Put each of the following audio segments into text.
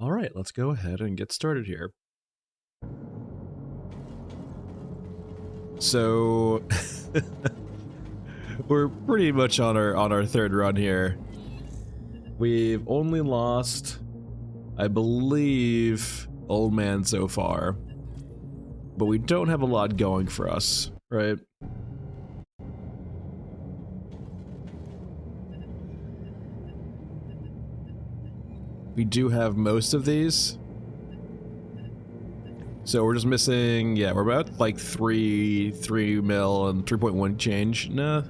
All right, let's go ahead and get started here. So we're pretty much on our third run here. We've only lost, I believe, Old Man so far, but we don't have a lot going for us, right? We do have most of these. So we're just missing, yeah, we're about like 3 mil and 3.1 change. Nah.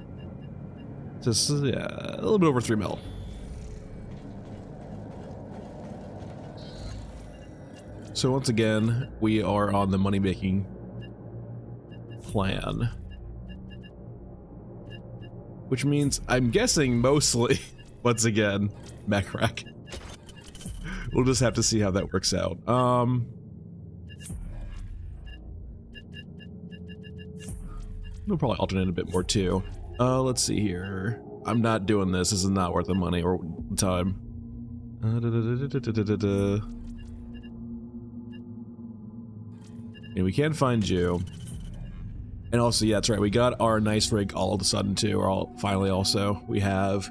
Just, yeah, a little bit over 3 mil. So once again, we are on the money-making plan. Which means, I'm guessing mostly, once again, mech rack. We'll just have to see how that works out. We'll probably alternate a bit more too. Let's see here. I'm not doing this. This is not worth the money or time. And we can find you. And also, yeah, that's right. We got our nice rig all of a sudden too. Or finally, also, we have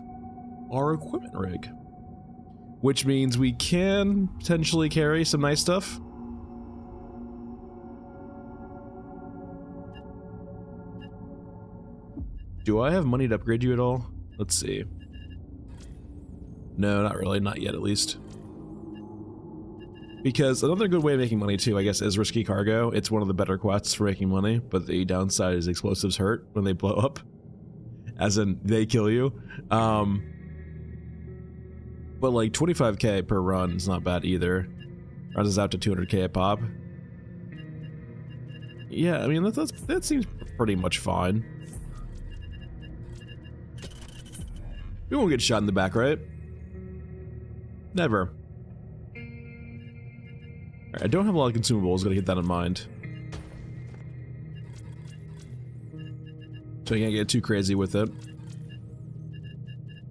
our equipment rig, which means we can potentially carry some nice stuff. Do I have money to upgrade you at all? Let's see. No, not really. Not yet, at least. Because another good way of making money, too, I guess, is risky cargo. It's one of the better quests for making money, but the downside is explosives hurt when they blow up. As in, they kill you. But like 25k per run is not bad either. Runs us out to 200k a pop. Yeah, I mean, that seems pretty much fine. We won't get shot in the back, right? Never. Alright, I don't have a lot of consumables, gotta keep that in mind. So you can't get too crazy with it.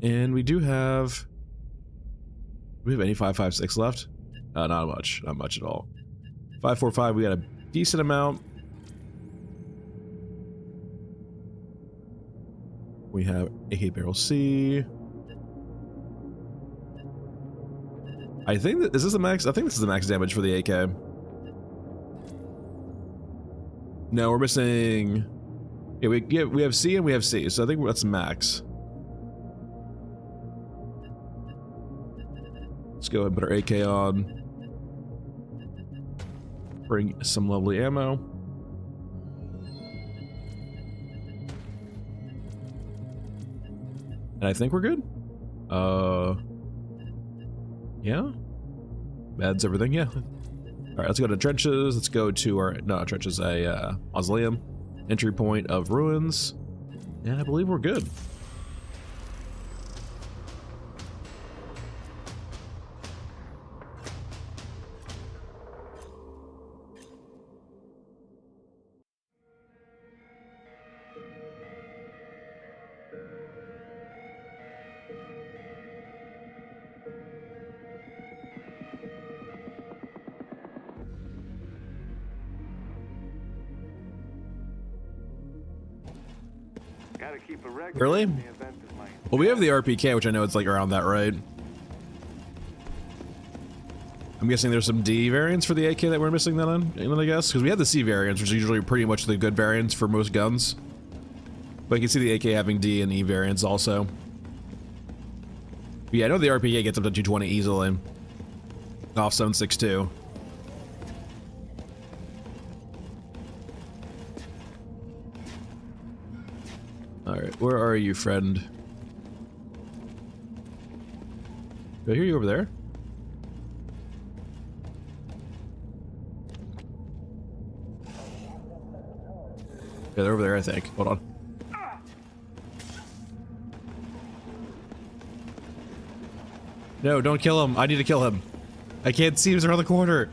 And we do have... Do we have any 5.56 left? Not much. Not much at all. 5.45, we got a decent amount. We have AK Barrel C. I think that, is this the max? I think this is the max damage for the AK. No, we're missing... Yeah, we have C and we have C, so I think that's max. Let's go ahead and put our AK on. Bring some lovely ammo. And I think we're good. Yeah? Meds, everything, yeah. Alright, let's go to trenches. Let's go to our, no, trenches, a mausoleum. Entry point of ruins. And I believe we're good. Really? Well, we have the RPK, which I know it's like around that, right? I'm guessing there's some D variants for the AK that we're missing then, I guess? Because we have the C variants, which are usually pretty much the good variants for most guns. But you can see the AK having D and E variants also. But yeah, I know the RPK gets up to 220 easily. Off 7.62. Alright, where are you, friend? Do I hear you over there? Yeah, they're over there, I think. Hold on. No, don't kill him. I need to kill him. I can't see him. He's around the corner.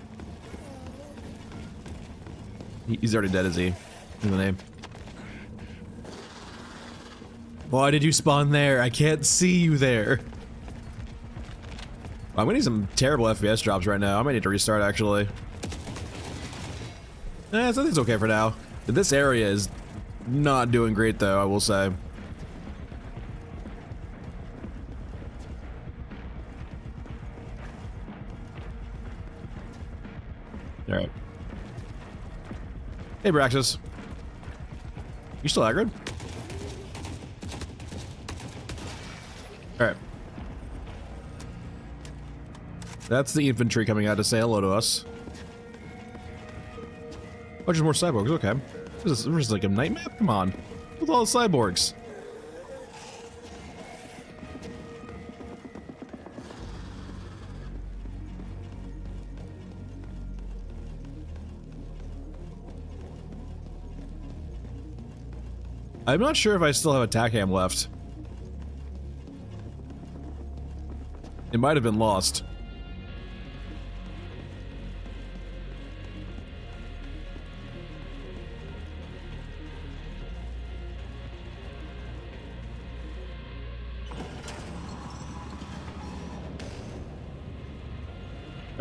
He's already dead, is he? In the name. Why did you spawn there? I can't see you there. I'm gonna need some terrible FPS drops right now. I might need to restart, actually. I think it's okay for now. This area is not doing great, though, I will say. Alright. Hey, Braxis. You still aggroed? Alright. That's the infantry coming out to say hello to us. Oh, there's more cyborgs, okay. This is like a night map? Come on. With all the cyborgs. I'm not sure if I still have attack ham left. It might have been lost.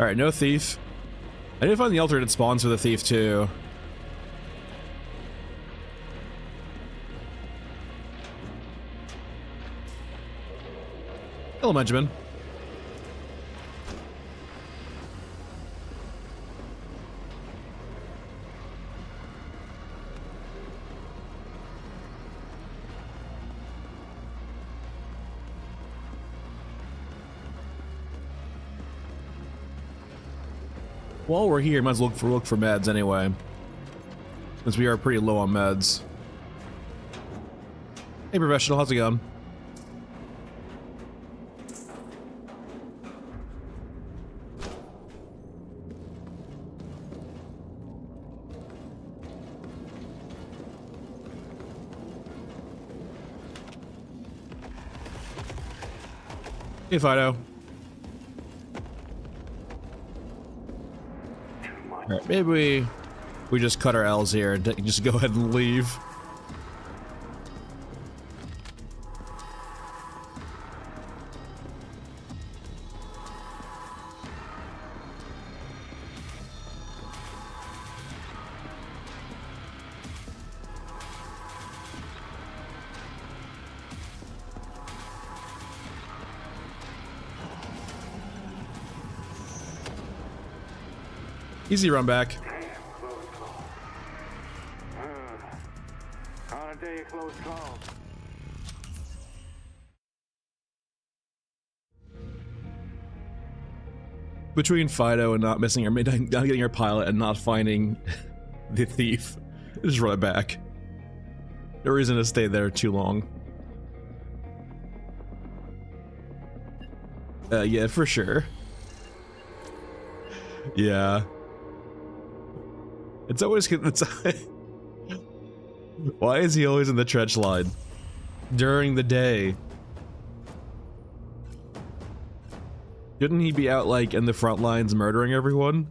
Alright, no thief. I need to find the alternate spawns for the thief, too. Hello, Benjamin. While we're here, might as well look for meds anyway, since we are pretty low on meds. Hey, professional, how's it going? Hey, Fido. Alright, maybe we just cut our L's here and just go ahead and leave. Easy run back. On a day of close call. Between Fido and not missing our not getting our pilot and not finding the thief, just run it back. No reason to stay there too long. Yeah, for sure. Yeah. It's always why is he always in the trench line during the day? Shouldn't he be out like in the front lines murdering everyone?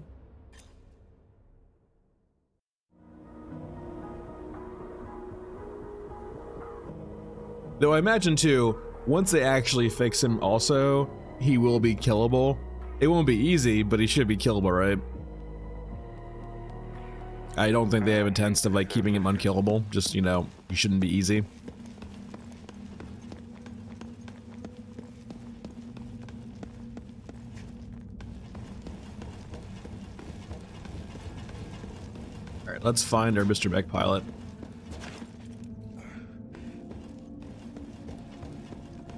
Though I imagine too, once they actually fix him also, he will be killable. It won't be easy, but he should be killable, right? I don't think they have intents of like keeping him unkillable. Just, you know, he shouldn't be easy. Alright, let's find our Mr. Mech pilot.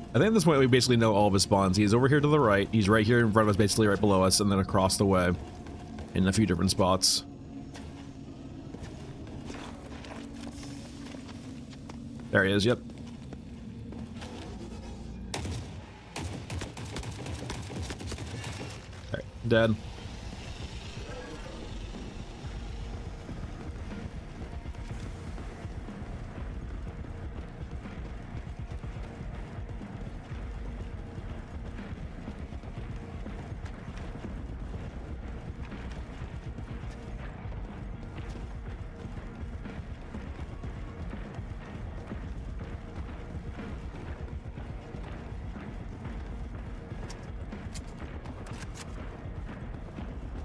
I think at this point we basically know all of his spawns. He's over here to the right, he's right here in front of us, basically right below us, and then across the way in a few different spots. There he is, yep. Alright, dead.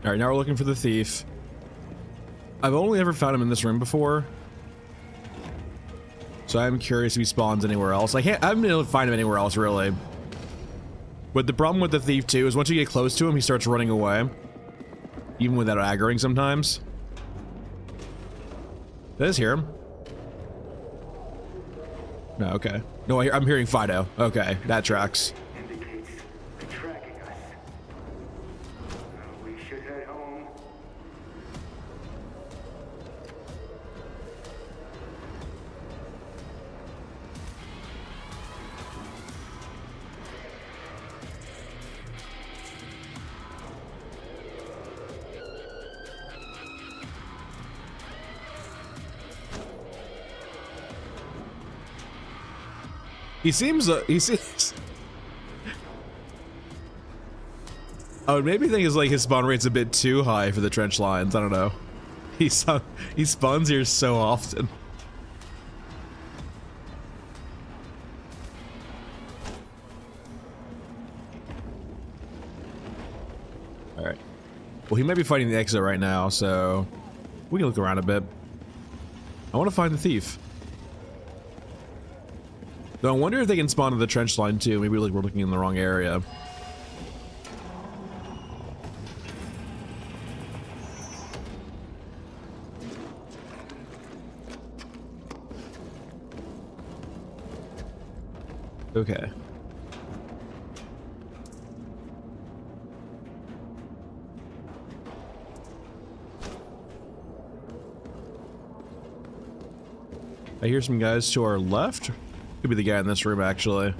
All right, now we're looking for the thief. I've only ever found him in this room before, so I'm curious if he spawns anywhere else. I haven't been able to find him anywhere else, really. But the problem with the thief, too, is once you get close to him, he starts running away. Even without aggroing sometimes. Did I just hear him? No, okay. No, I'm hearing Fido. Okay, that tracks. Indicates they're tracking us. We should head home. He seems I would maybe think is like his spawn rate's a bit too high for the trench lines. I don't know. He spawns here so often. All right. Well, he might be fighting the exit right now, so we can look around a bit. I want to find the thief. Though I wonder if they can spawn in the trench line too. Maybe like we're looking in the wrong area. Okay. I hear some guys to our left. Could be the guy in this room, actually.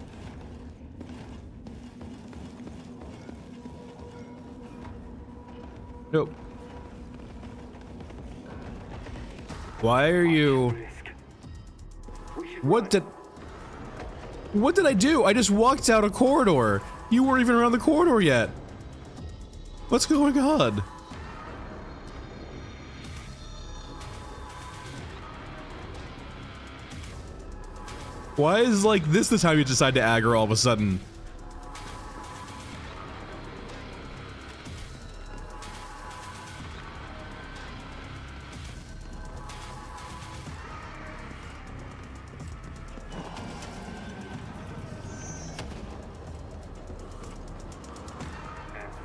Nope. Why are you... What did I do? I just walked out a corridor. You weren't even around the corridor yet. What's going on? Why is like this the time you decide to aggro all of a sudden?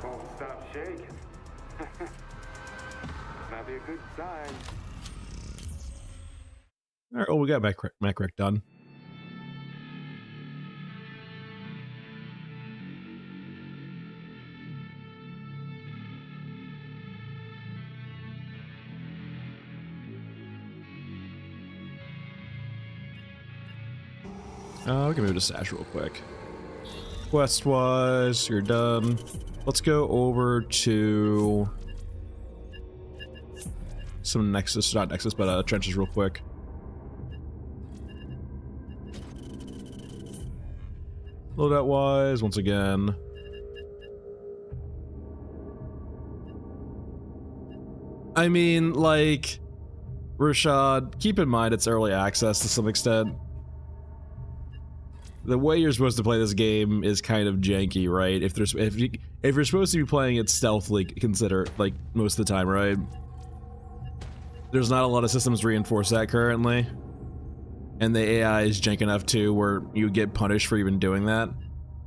Won't stop shaking. Might be a good sign. All right, well, we got Macrec done. We can move to Sash real quick. Quest-wise, you're done. Let's go over to some Nexus, not Nexus, but trenches real quick. Loadout-wise, once again. I mean, like, Rashad, keep in mind it's early access to some extent. The way you're supposed to play this game is kind of janky, right? If you're supposed to be playing it stealthily, consider like most of the time, right? There's not a lot of systems to reinforce that currently, and the AI is jank enough too, where you get punished for even doing that.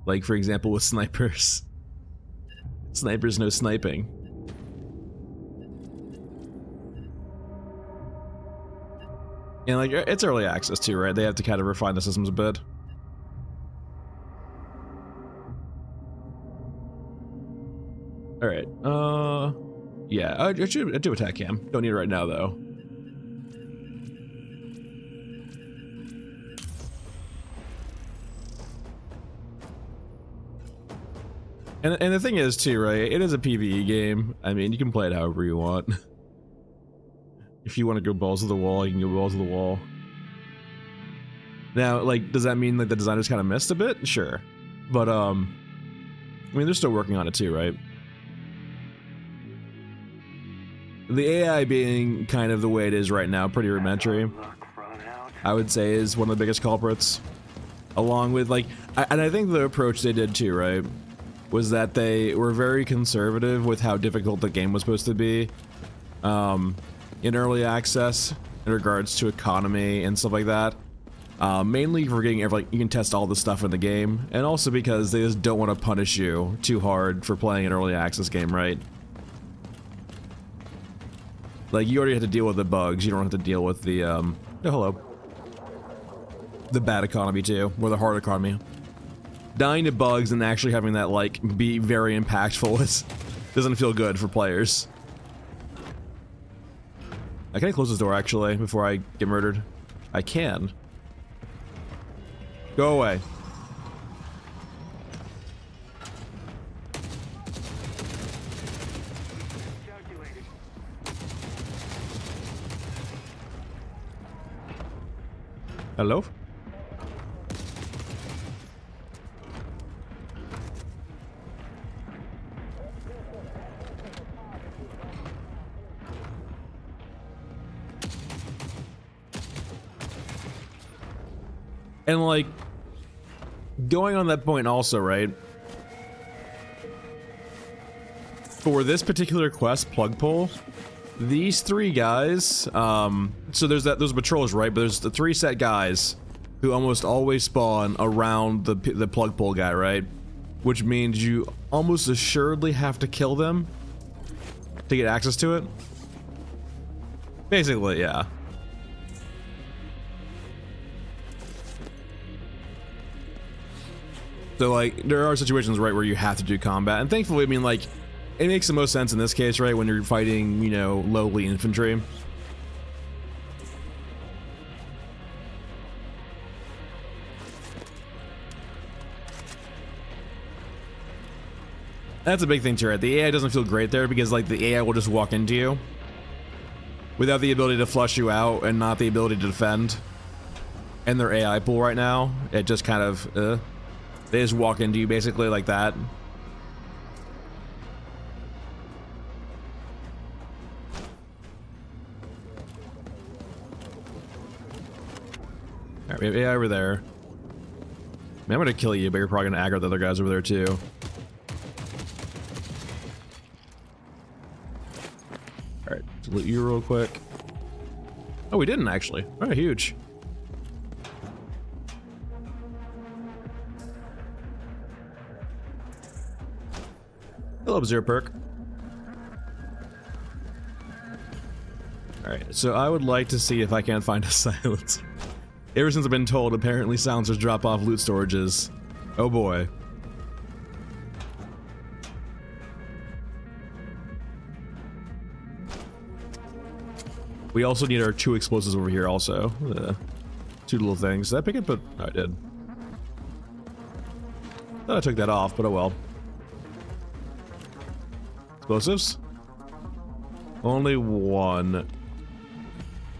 Like for example, with snipers. Snipers no sniping. And like it's early access too, right? They have to kind of refine the systems a bit. All right. Yeah, I do attack cam. Don't need it right now though. And the thing is too, right? It is a PvE game. I mean, you can play it however you want. If you want to go balls to the wall, you can go balls to the wall. Now, like, does that mean like the designers kind of missed a bit? Sure, but I mean, they're still working on it too, right? The AI being kind of the way it is right now, pretty rudimentary, I would say is one of the biggest culprits. Along with like, and I think the approach they did too, right? was that they were very conservative with how difficult the game was supposed to be in early access in regards to economy and stuff like that. Mainly for getting like you can test all the stuff in the game, and also because they just don't want to punish you too hard for playing an early access game, right? Like you already have to deal with the bugs, you don't have to deal with the oh, hello. The bad economy too, or the hard economy. Dying to bugs and actually having that like be very impactful doesn't feel good for players. Can I close this door actually before I get murdered? I can. Go away. Hello? And like, going on that point also, right? For this particular quest, Plug Pull, these three guys, so there's those patrols, right? But there's the 3 set guys who almost always spawn around the Plug Pull guy, right? Which means you almost assuredly have to kill them to get access to it. Basically, yeah. So like, there are situations, right, where you have to do combat, and thankfully, I mean, like, it makes the most sense in this case, right, when you're fighting, you know, lowly infantry. That's a big thing too, right? The AI doesn't feel great there because, like, the AI will just walk into you without the ability to flush you out and not the ability to defend. And their AI pool right now, it just kind of, they just walk into you basically like that. Alright, we have AI over there. Man, I'm gonna kill you, but you're probably gonna aggro the other guys over there too. Alright, let's loot you real quick. Oh, we didn't actually. Alright, huge. Hello, Zero Perk. Alright, so I would like to see if I can find a silencer. Ever since I've been told, apparently silencers drop off loot storages. Oh boy. We also need our 2 explosives over here also. 2 little things. Did I pick it? But oh, I did. Thought I took that off, but oh well. Explosives? Only 1.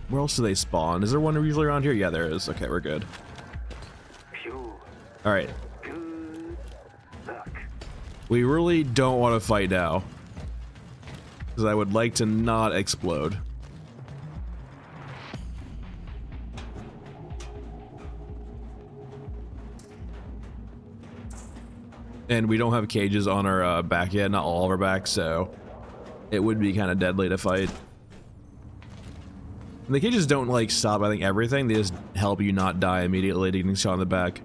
Where else do they spawn? Is there one usually around here? Yeah, there is. Okay, we're good. Alright. We really don't want to fight now, because I would like to not explode. And we don't have cages on our back yet, not all of our backs, so it would be kind of deadly to fight. And the cages don't like stop, I think, everything. They just help you not die immediately to getting shot in the back.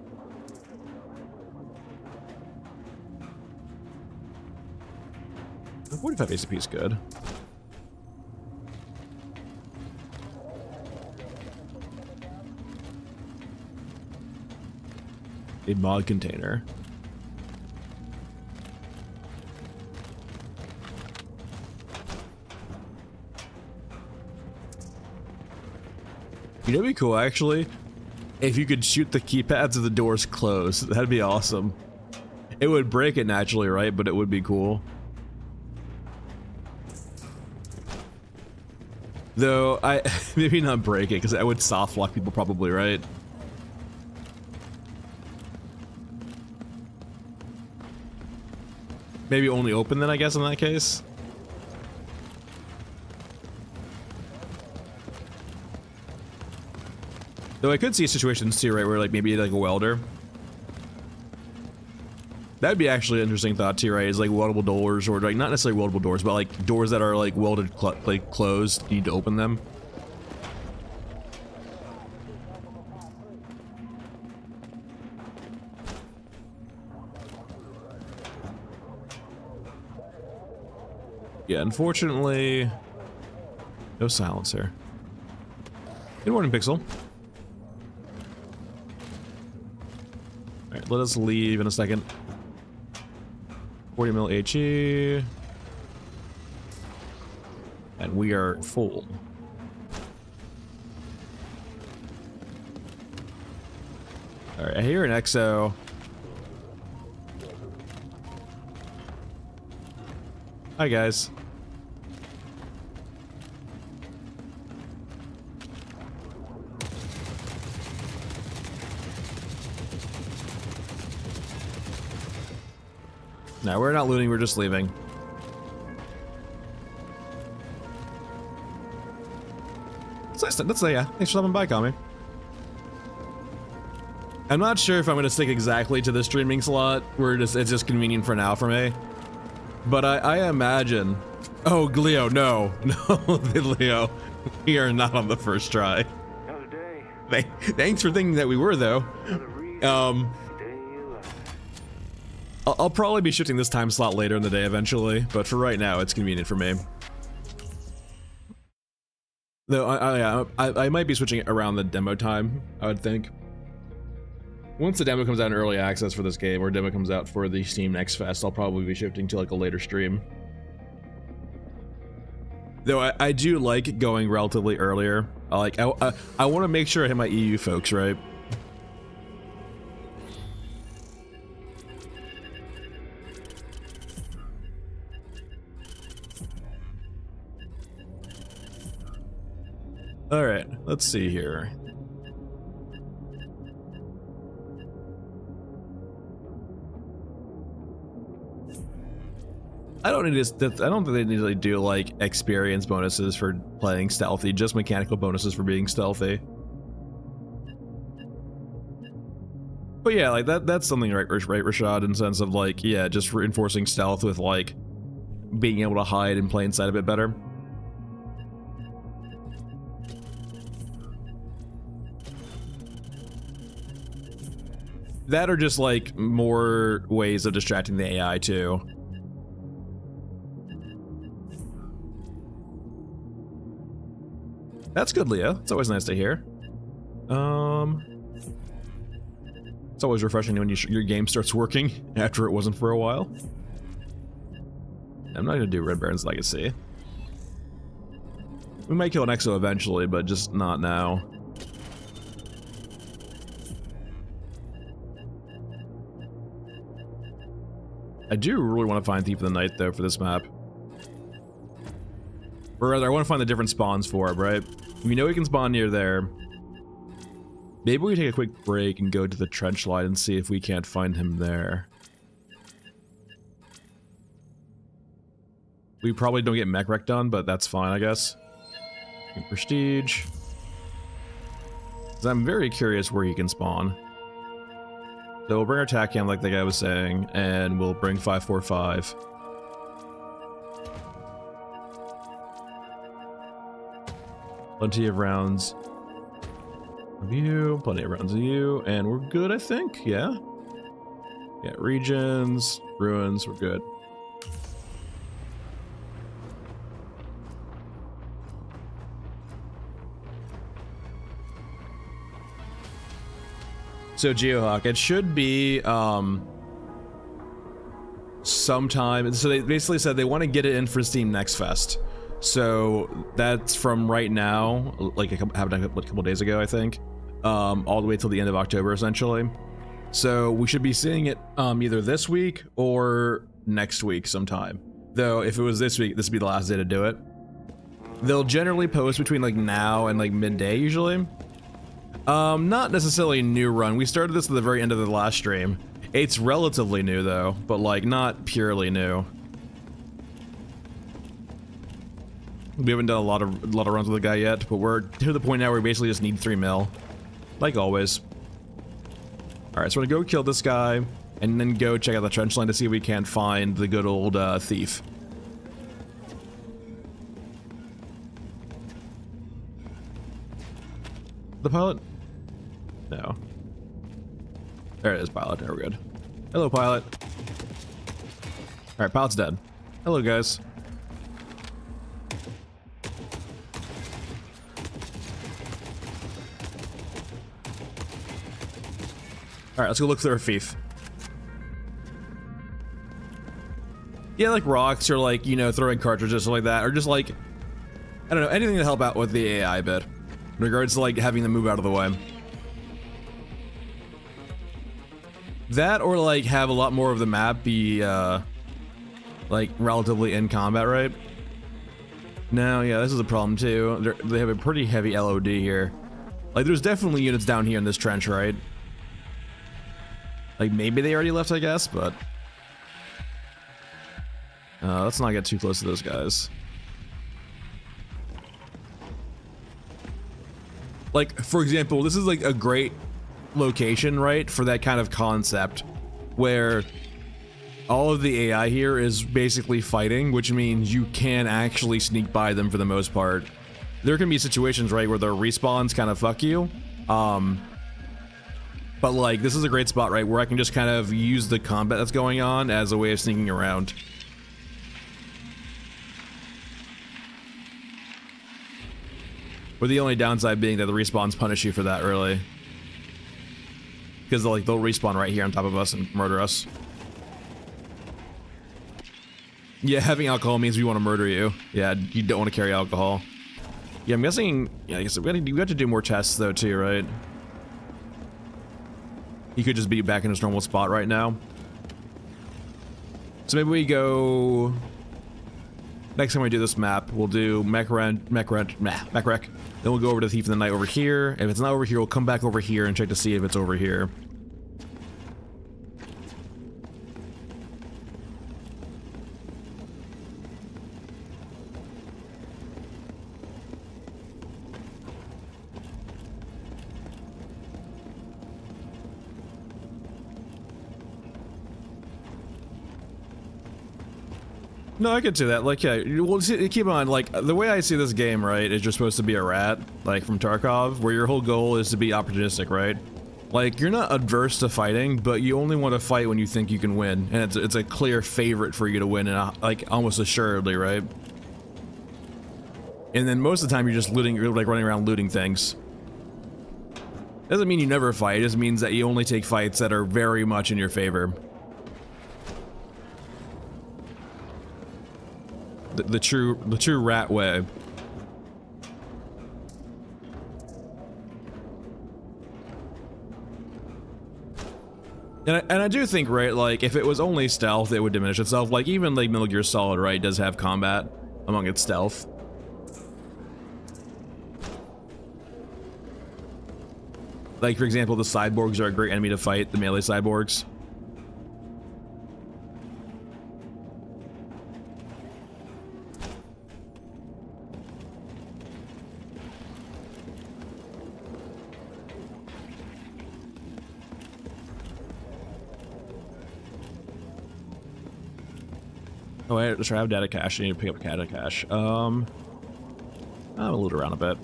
The 45 ACP is good. A mod container. You know, it'd be cool actually if you could shoot the keypads of the doors closed. That'd be awesome. It would break it naturally, right? But it would be cool. Though I maybe not break it because I would soft lock people probably, right? Maybe only open then, I guess, in that case. Though I could see situations too, right, where like maybe like a welder. That'd be actually an interesting thought too, right? Is like weldable doors, or like not necessarily weldable doors, but like doors that are like welded like closed. You need to open them. Yeah, unfortunately, no silencer. Good morning, Pixel. All right, let us leave in a second. 40 mil HE. And we are full. Alright, I hear an EXO. Hi, guys. No, we're not looting, we're just leaving. It's nice. That's yeah. Thanks for stopping by, Kami. I'm not sure if I'm gonna stick exactly to the streaming slot. It's just convenient for now for me. But I imagine. Oh, Leo, no, no, Leo, we are not on the first try. Another day. Thanks for thinking that we were, though. Another reason to stay alive. I'll probably be shifting this time slot later in the day eventually, but for right now, it's convenient for me. Though I might be switching it around the demo time, I would think. Once the demo comes out in early access for this game, or demo comes out for the Steam Next Fest, I'll probably be shifting to like a later stream. Though I do like going relatively earlier. I want to make sure I hit my EU folks, right? All right, let's see here. I don't think they need to do like experience bonuses for playing stealthy, just mechanical bonuses for being stealthy. But yeah, like that's something right, Rashad, in the sense of like, yeah, just reinforcing stealth with like being able to hide in plain sight a bit better. That or just like more ways of distracting the AI too. That's good, Leo. It's always nice to hear. It's always refreshing when your game starts working after it wasn't for a while. I'm not gonna do Red Baron's Legacy. We might kill an EXO eventually, but just not now. I do really want to find Thief of the Night, though, for this map. Or rather, I want to find the different spawns for it, right? We know we can spawn near there. Maybe we take a quick break and go to the trench line and see if we can't find him there. We probably don't get mech wreck done, but that's fine, I guess. Prestige. 'Cause I'm very curious where he can spawn. So we'll bring our tac cam like the guy was saying, and we'll bring 545. Plenty of rounds of you, plenty of rounds of you, and we're good, I think, yeah? Yeah, regions, ruins, we're good. So Geohawk, it should be sometime. So they basically said they want to get it in for Steam Next Fest. So that's from right now, like happened a couple days ago, I think, all the way till the end of October, essentially. So we should be seeing it either this week or next week sometime. Though if it was this week, this would be the last day to do it. They'll generally post between like now and like midday usually. Not necessarily a new run. We started this at the very end of the last stream. It's relatively new though, but like not purely new. We haven't done a lot of runs with the guy yet, but we're to the point now where we basically just need 3 mil. Like always. Alright, so we're gonna go kill this guy. and then go check out the trench line to see if we can't find the good old thief. The pilot? No. There it is, pilot. There, we're good. Hello, pilot. Alright, pilot's dead. Hello, guys. Alright, let's go look for a thief. Yeah, like rocks or like, you know, throwing cartridges or like that, or just like, I don't know, anything to help out with the AI bit. In regards to like having them move out of the way. That or like have a lot more of the map be like relatively in combat, right? No, yeah, this is a problem too. They have a pretty heavy LOD here. Like there's definitely units down here in this trench, right? Like maybe they already left, I guess, but let's not get too close to those guys. Like, for example, this is like a great location, right, for that kind of concept where all of the AI here is basically fighting, which means you can actually sneak by them for the most part. There can be situations, right, where their respawns kind of fuck you. But like, this is a great spot, right, where I can just kind of use the combat that's going on as a way of sneaking around. With the only downside being that the respawns punish you for that, really. Because they'll respawn right here on top of us and murder us. Yeah, having alcohol means we want to murder you. Yeah, you don't want to carry alcohol. Yeah, I'm guessing, yeah, I guess we have to do more tests though too, right? He could just be back in his normal spot right now. So maybe we go... Next time we do this map, we'll do Mech-Wreck. Then we'll go over to Thief of the Night over here. If it's not over here, we'll come back over here and check to see if it's over here. No, I could see that. Like, yeah, well, keep on, like, the way I see this game, right, is you're supposed to be a rat, like, from Tarkov, where your whole goal is to be opportunistic, right? Like, you're not adverse to fighting, but you only want to fight when you think you can win, and it's a clear favorite for you to win, and like, almost assuredly, right? And then most of the time you're just looting, you're like running around looting things. Doesn't mean you never fight, it just means that you only take fights that are very much in your favor. The true rat way. And I do think, right, like, if it was only stealth, it would diminish itself. Like, even, like, Metal Gear Solid, right, does have combat among its stealth. Like, for example, the cyborgs are a great enemy to fight, the melee cyborgs. Oh wait, let's try to have data cache. I need to pick up a data cache. I'm gonna loot around a bit.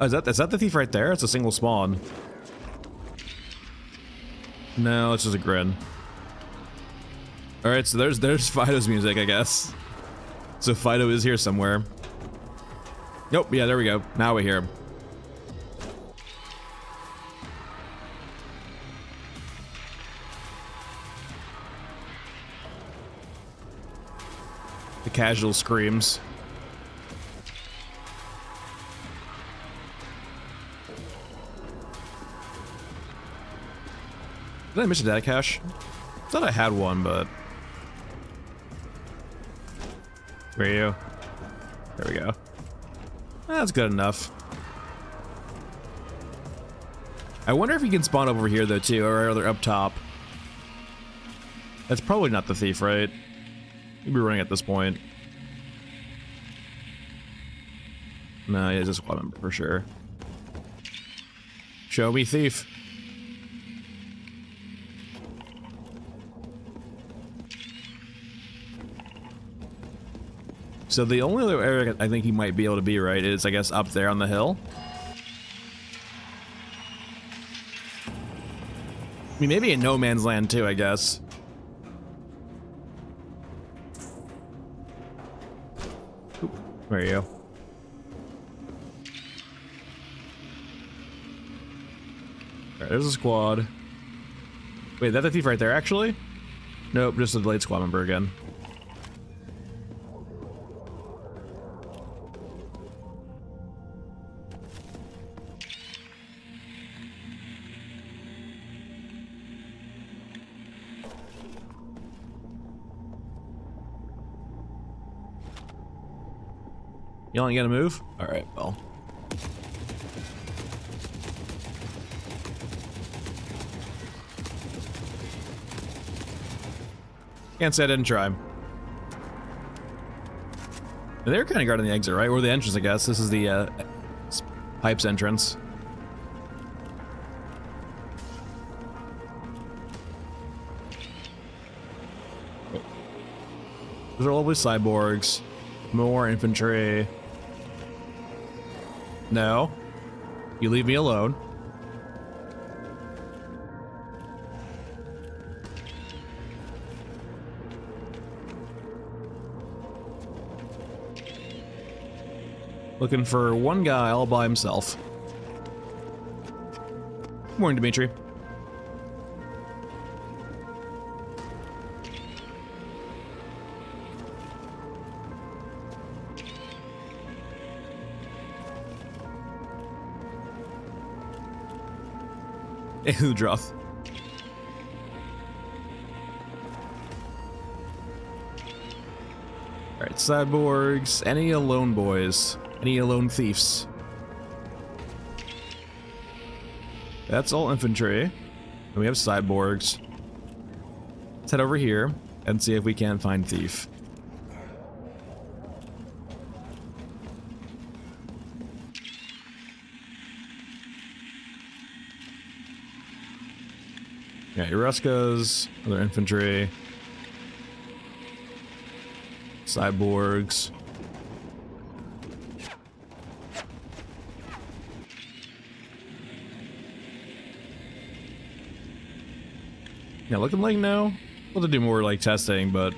Oh, is that the thief right there? It's a single spawn. No, it's just a grin. Alright, so there's Fido's music, I guess. So Fido is here somewhere. Nope, yeah, there we go. Now we hear him. The casual screams. Did I miss a data cache? I thought I had one, but... Where are you? There we go. That's good enough. I wonder if you can spawn over here though too, or rather up top. That's probably not the thief, right? You'd be running at this point. No, yeah, just a squad member for sure. Show me thief. So the only other area I think he might be able to be, right, is, I guess, up there on the hill. I mean, maybe in no man's land too, I guess. Oop, where are you? Alright, there's a squad. Wait, that's a thief right there, actually? Nope, just a delayed squad member again. You only gonna move? Alright, well. Can't say I didn't try. They're kind of guarding the exit, right? Or the entrance, I guess. This is the pipes entrance. Those are lovely cyborgs. More infantry. No. You leave me alone. Looking for one guy all by himself. Morning, Dimitri. Udroth. Alright, cyborgs. Any alone boys? Any alone thieves? That's all infantry. And we have cyborgs. Let's head over here and see if we can find thief. Yeah, Euruskas, other infantry, cyborgs. Yeah, looking like no. We'll have to do more like testing, but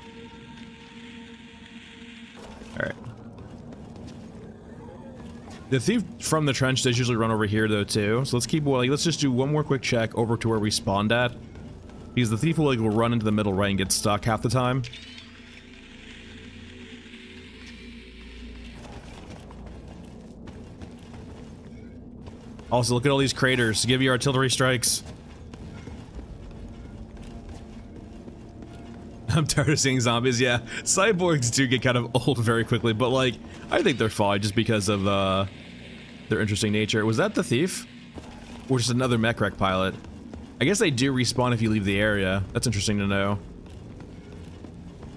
all right. The thief from the trench does usually run over here though too. So let's keep let's just do one more quick check over to where we spawned at. Because the thief will run into the middle right and get stuck half the time. Also, look at all these craters. Give you artillery strikes. I'm tired of seeing zombies, yeah. Cyborgs do get kind of old very quickly, but like, I think they're fine just because of their interesting nature. Was that the thief? Or just another mech wreck pilot? I guess they do respawn if you leave the area. That's interesting to know.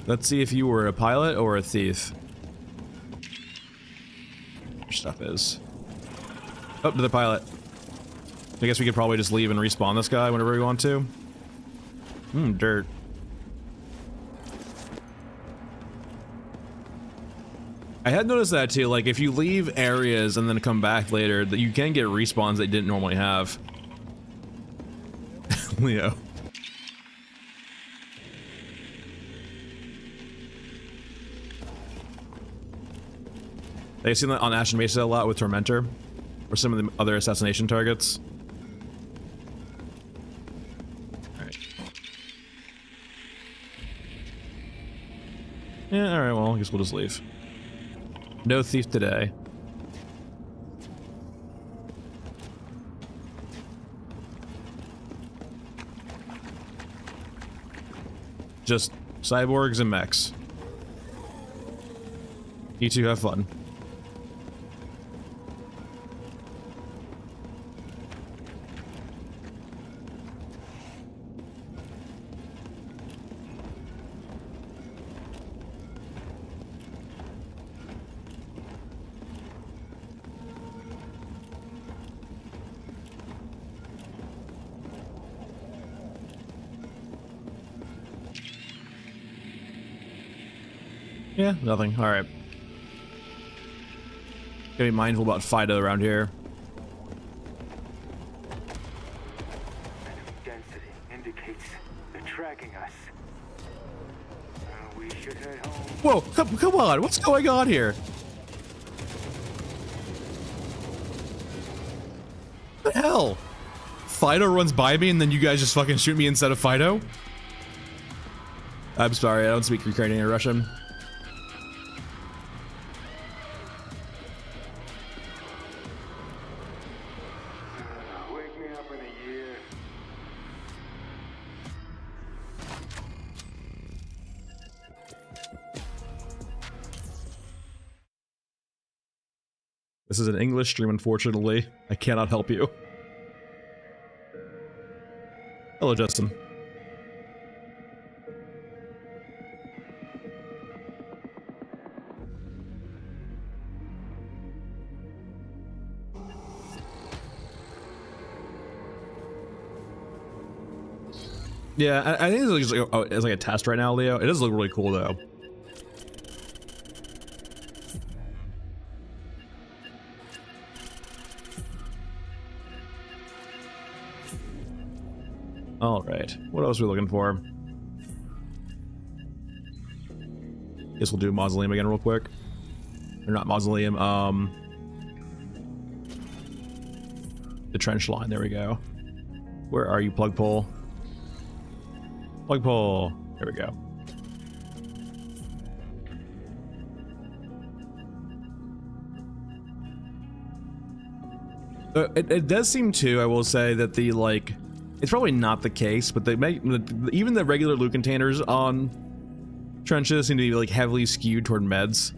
Let's see if you were a pilot or a thief. Your stuff is. Oh, to the pilot. I guess we could probably just leave and respawn this guy whenever we want to. Dirt. I had noticed that too, like if you leave areas and then come back later, that you can get respawns they didn't normally have. Leo. I see that on Ashen Mesa a lot with Tormentor, or some of the other assassination targets. Alright. Yeah, alright, well, I guess we'll just leave. No thief today. Just cyborgs and mechs. You two have fun. Yeah, nothing. Alright. Gotta be mindful about Fido around here. Enemy density indicates they're tracking us. We should head home. Whoa, come on, what's going on here? What the hell? Fido runs by me and then you guys just fucking shoot me instead of Fido? I'm sorry, I don't speak Ukrainian or Russian. Wake me up in a year. This is an English stream, unfortunately. I cannot help you. Hello, Justin. Yeah, I think it's like a test right now, Leo. It does look really cool, though. All right, what else are we looking for? Guess we'll do Mausoleum again real quick. Or not Mausoleum, the trench line, there we go. Where are you, plug pole? Plug pole, there we go. It does seem too, I will say, that the like, it's probably not the case, but they make even the regular loot containers on trenches seem to be like heavily skewed toward meds.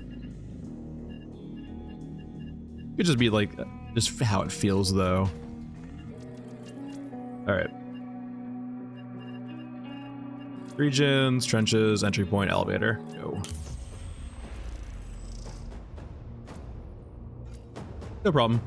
Could just be like just how it feels though. All right. Regions, trenches, entry point, elevator. Go. No problem.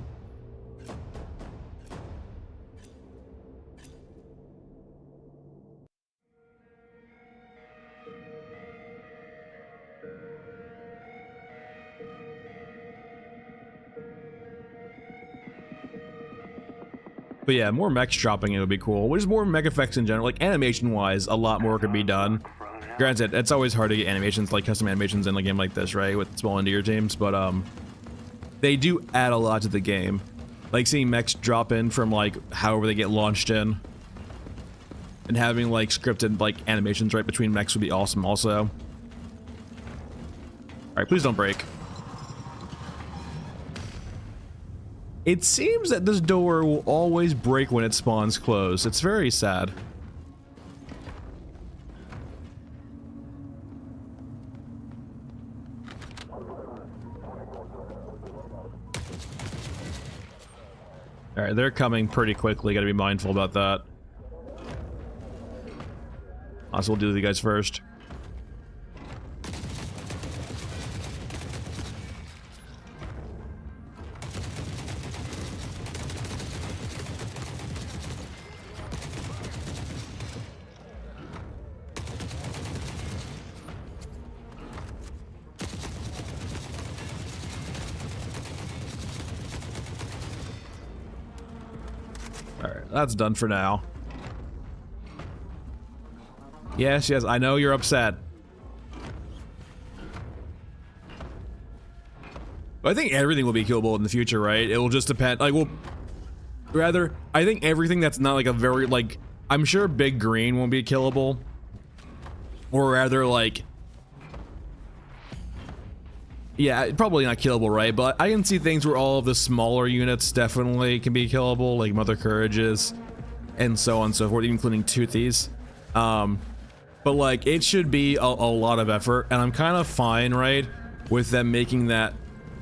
But yeah, more mechs dropping it would be cool. Which is more mech effects in general. Like animation wise, a lot more could be done. Granted, it's always hard to get animations, like custom animations in a game like this, right? With small indie teams, but they do add a lot to the game. Like seeing mechs drop in from like however they get launched in. And having like scripted like animations right between mechs would be awesome also. Alright, please don't break. It seems that this door will always break when it spawns closed. It's very sad. Alright, they're coming pretty quickly. Gotta be mindful about that. Also, we'll do the guys first. That's done for now. Yes, yes, I know you're upset. But I think everything will be killable in the future, right? It will just depend, like, well, rather, I think everything that's not like a very, like, I'm sure Big Green won't be killable. Or rather, like, yeah, probably not killable, right? But I can see things where all of the smaller units definitely can be killable, like Mother Courages, and so on and so forth, including Toothies. But like, it should be a lot of effort, and I'm kind of fine, right, with them making that,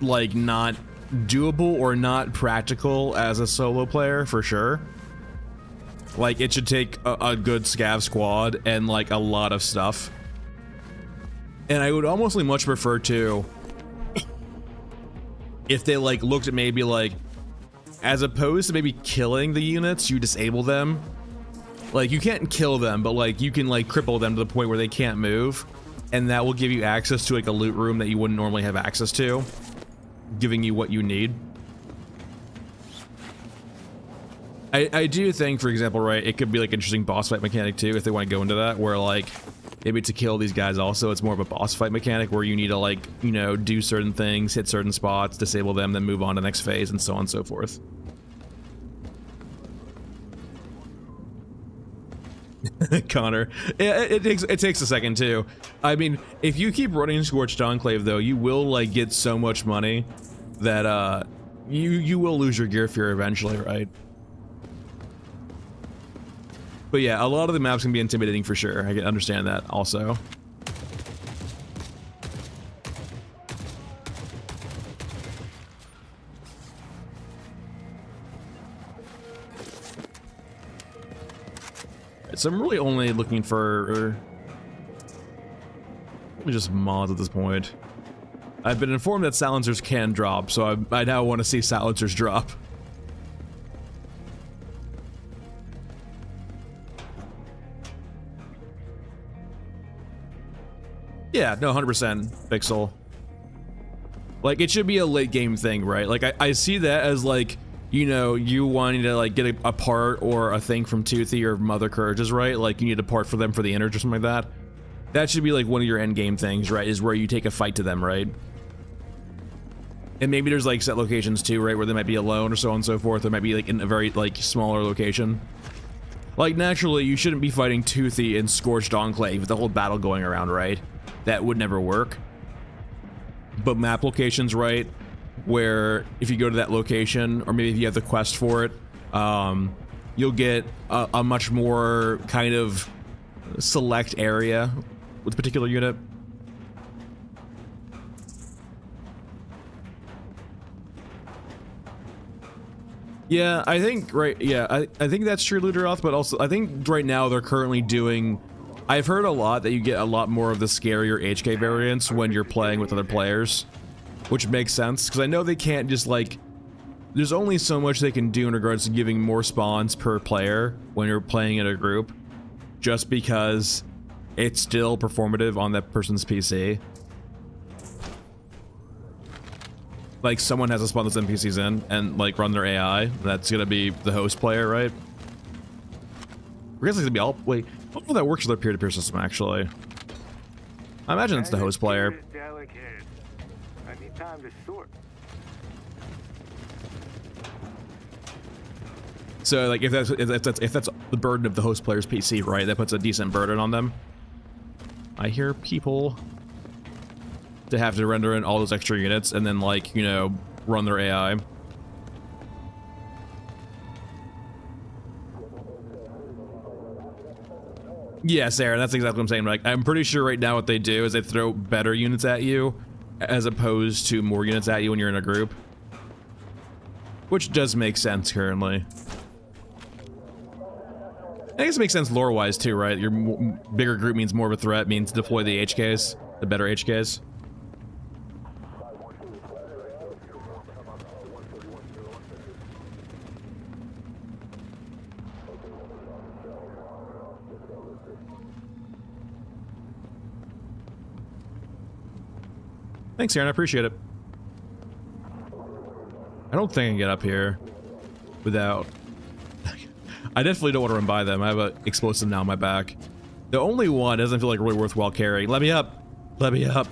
like, not doable or not practical as a solo player, for sure. Like, it should take a good scav squad and, like, a lot of stuff. And I would almost much prefer to, if they like looked at maybe like, as opposed to maybe killing the units, you disable them. Like you can't kill them, but like you can like cripple them to the point where they can't move, and that will give you access to like a loot room that you wouldn't normally have access to. giving you what you need. I do think, for example, right, it could be like an interesting boss fight mechanic too, if they want to go into that, where like maybe to kill these guys also, it's more of a boss fight mechanic where you need to like, you know, do certain things, hit certain spots, disable them, then move on to the next phase, and so on and so forth. Connor, it takes a second too. I mean, if you keep running Scorched Enclave though, you will like get so much money that you will lose your gear fear eventually, right? But yeah, a lot of the maps can be intimidating for sure. I can understand that also. So I'm really only looking for just mods at this point. I've been informed that silencers can drop, so I now want to see silencers drop. Yeah, no, 100% Pixel. Like, it should be a late game thing, right? Like, I see that as, like, you know, you wanting to, like, get a part or a thing from Toothy or Mother Courage's, right? Like, you need a part for them for the Innard or something like that. That should be, like, one of your end game things, right? Is where you take a fight to them, right? And maybe there's, like, set locations, too, right? Where they might be alone or so on and so forth. Or might be, like, in a very, like, smaller location. Like, naturally, you shouldn't be fighting Toothy and Scorched Enclave with the whole battle going around, right? That would never work. But map locations, right, where if you go to that location, or maybe if you have the quest for it, you'll get a much more kind of select area with a particular unit. Yeah, I think, right, yeah, I think that's true, Luderoth, but also, I think right now they're currently doing... I've heard a lot that you get a lot more of the scarier HK variants when you're playing with other players, which makes sense, because I know they can't just, like... There's only so much they can do in regards to giving more spawns per player when you're playing in a group, just because it's still performative on that person's PC. Like, someone has to spawn those NPCs in and, like, run their AI. That's gonna be the host player, right? I guess it's gonna be all... Wait, I don't know if that works with their peer-to-peer system, actually. I imagine it's the host player. I need time to sort. So, like, if that's the burden of the host player's PC, right? That puts a decent burden on them. I hear people to have to render in all those extra units and then, like, you know, run their AI. Yeah, Sarah, that's exactly what I'm saying. Like, I'm pretty sure right now what they do is they throw better units at you as opposed to more units at you when you're in a group. Which does make sense currently. I guess it makes sense lore-wise too, right? Your bigger group means more of a threat, means deploy the HKs, the better HKs. Thanks, Aaron. I appreciate it. I don't think I can get up here without... I definitely don't want to run by them. I have an explosive now on my back. The only one doesn't feel like really worthwhile carrying. Let me up. Let me up.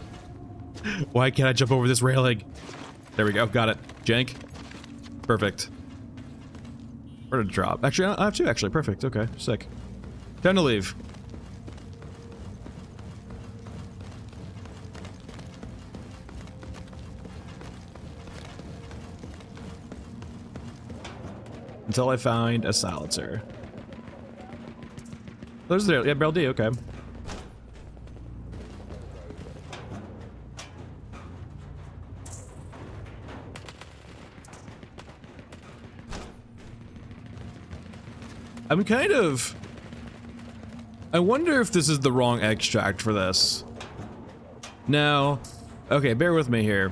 Why can't I jump over this railing? There we go. Got it. Jank. Perfect. Where to drop? Actually, I have two, actually. Perfect. Okay. Sick. Time to leave. Until I find a silencer. There's there. Yeah, Barrel D, okay. I'm kind of... I wonder if this is the wrong extract for this. Now, okay, bear with me here.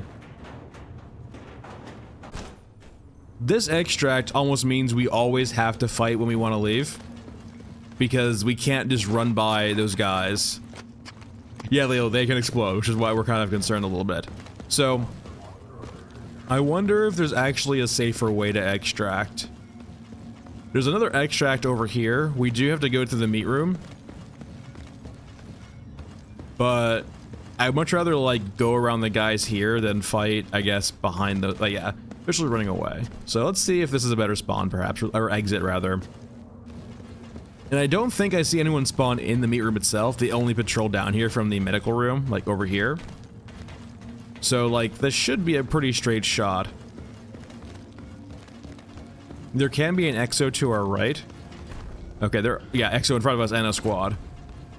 This extract almost means we always have to fight when we want to leave. Because we can't just run by those guys. Yeah, Leo, they can explode, which is why we're kind of concerned a little bit. So, I wonder if there's actually a safer way to extract. There's another extract over here. We do have to go to the meat room. But I'd much rather, like, go around the guys here than fight, I guess, behind the... Like, yeah, officially running away. So let's see if this is a better spawn, perhaps. Or exit, rather. And I don't think I see anyone spawn in the meat room itself. They only patrol down here from the medical room, like, over here. So, like, this should be a pretty straight shot. There can be an exo to our right. Okay, yeah, exo in front of us and a squad.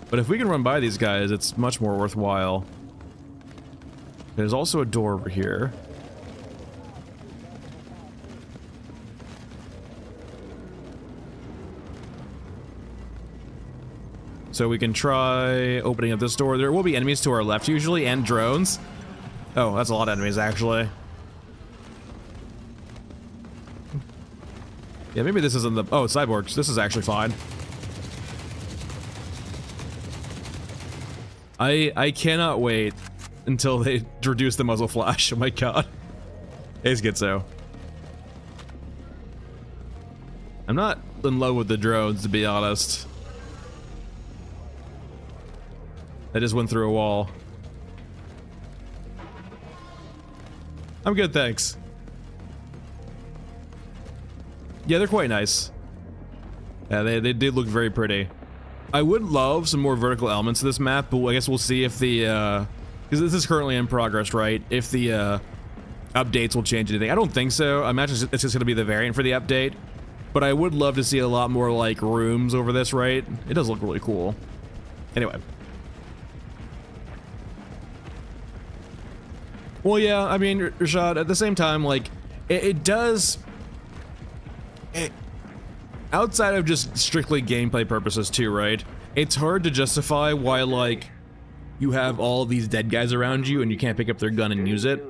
But if we can run by these guys, it's much more worthwhile. There's also a door over here. So we can try opening up this door. There will be enemies to our left usually, and drones. Oh, that's a lot of enemies, actually. Yeah, maybe this isn't the... Oh, cyborgs. This is actually fine. I cannot wait until they reduce the muzzle flash. Oh my god. Hey, Schizo. I'm not in love with the drones, to be honest. I just went through a wall. I'm good, thanks. Yeah, they're quite nice. Yeah, they did look very pretty. I would love some more vertical elements to this map, but I guess we'll see if the, because this is currently in progress, right? If the, updates will change anything. I don't think so. I imagine it's just gonna be the variant for the update. But I would love to see a lot more, like, rooms over this, right? It does look really cool. Anyway. Well, yeah, I mean, Rashad, at the same time, like, it does... outside of just strictly gameplay purposes too, right? It's hard to justify why, like, you have all these dead guys around you and you can't pick up their gun and use it.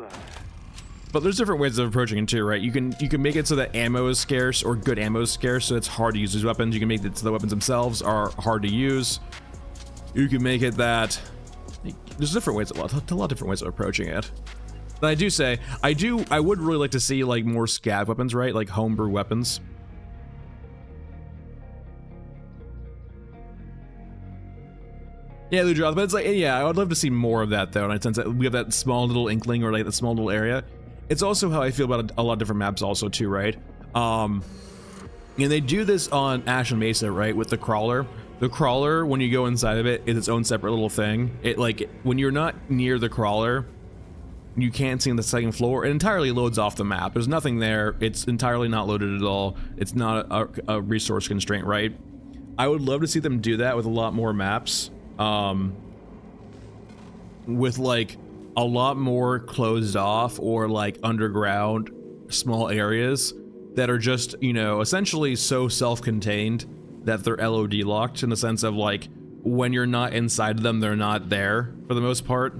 But there's different ways of approaching it too, right? You can make it so that ammo is scarce, or good ammo is scarce, so it's hard to use these weapons. You can make it so the weapons themselves are hard to use. You can make it that... There's different ways, a lot of different ways of approaching it. But I do say, I would really like to see, like, more scav weapons, right? Like homebrew weapons. Yeah, Ludroth, but it's like, yeah, I would love to see more of that, though, in a sense that we have that small little inkling, or like that small little area. It's also how I feel about a lot of different maps also, too, right? And they do this on Ashen Mesa, right, with the crawler. The crawler, when you go inside of it, is its own separate little thing. It, like, when you're not near the crawler, you can't see on the second floor. It entirely loads off the map. There's nothing there. It's entirely not loaded at all. It's not a resource constraint, right? I would love to see them do that with a lot more maps. With like a lot more closed off or like underground small areas that are just, you know, essentially so self-contained that they're LOD locked, in the sense of like when you're not inside of them, they're not there for the most part.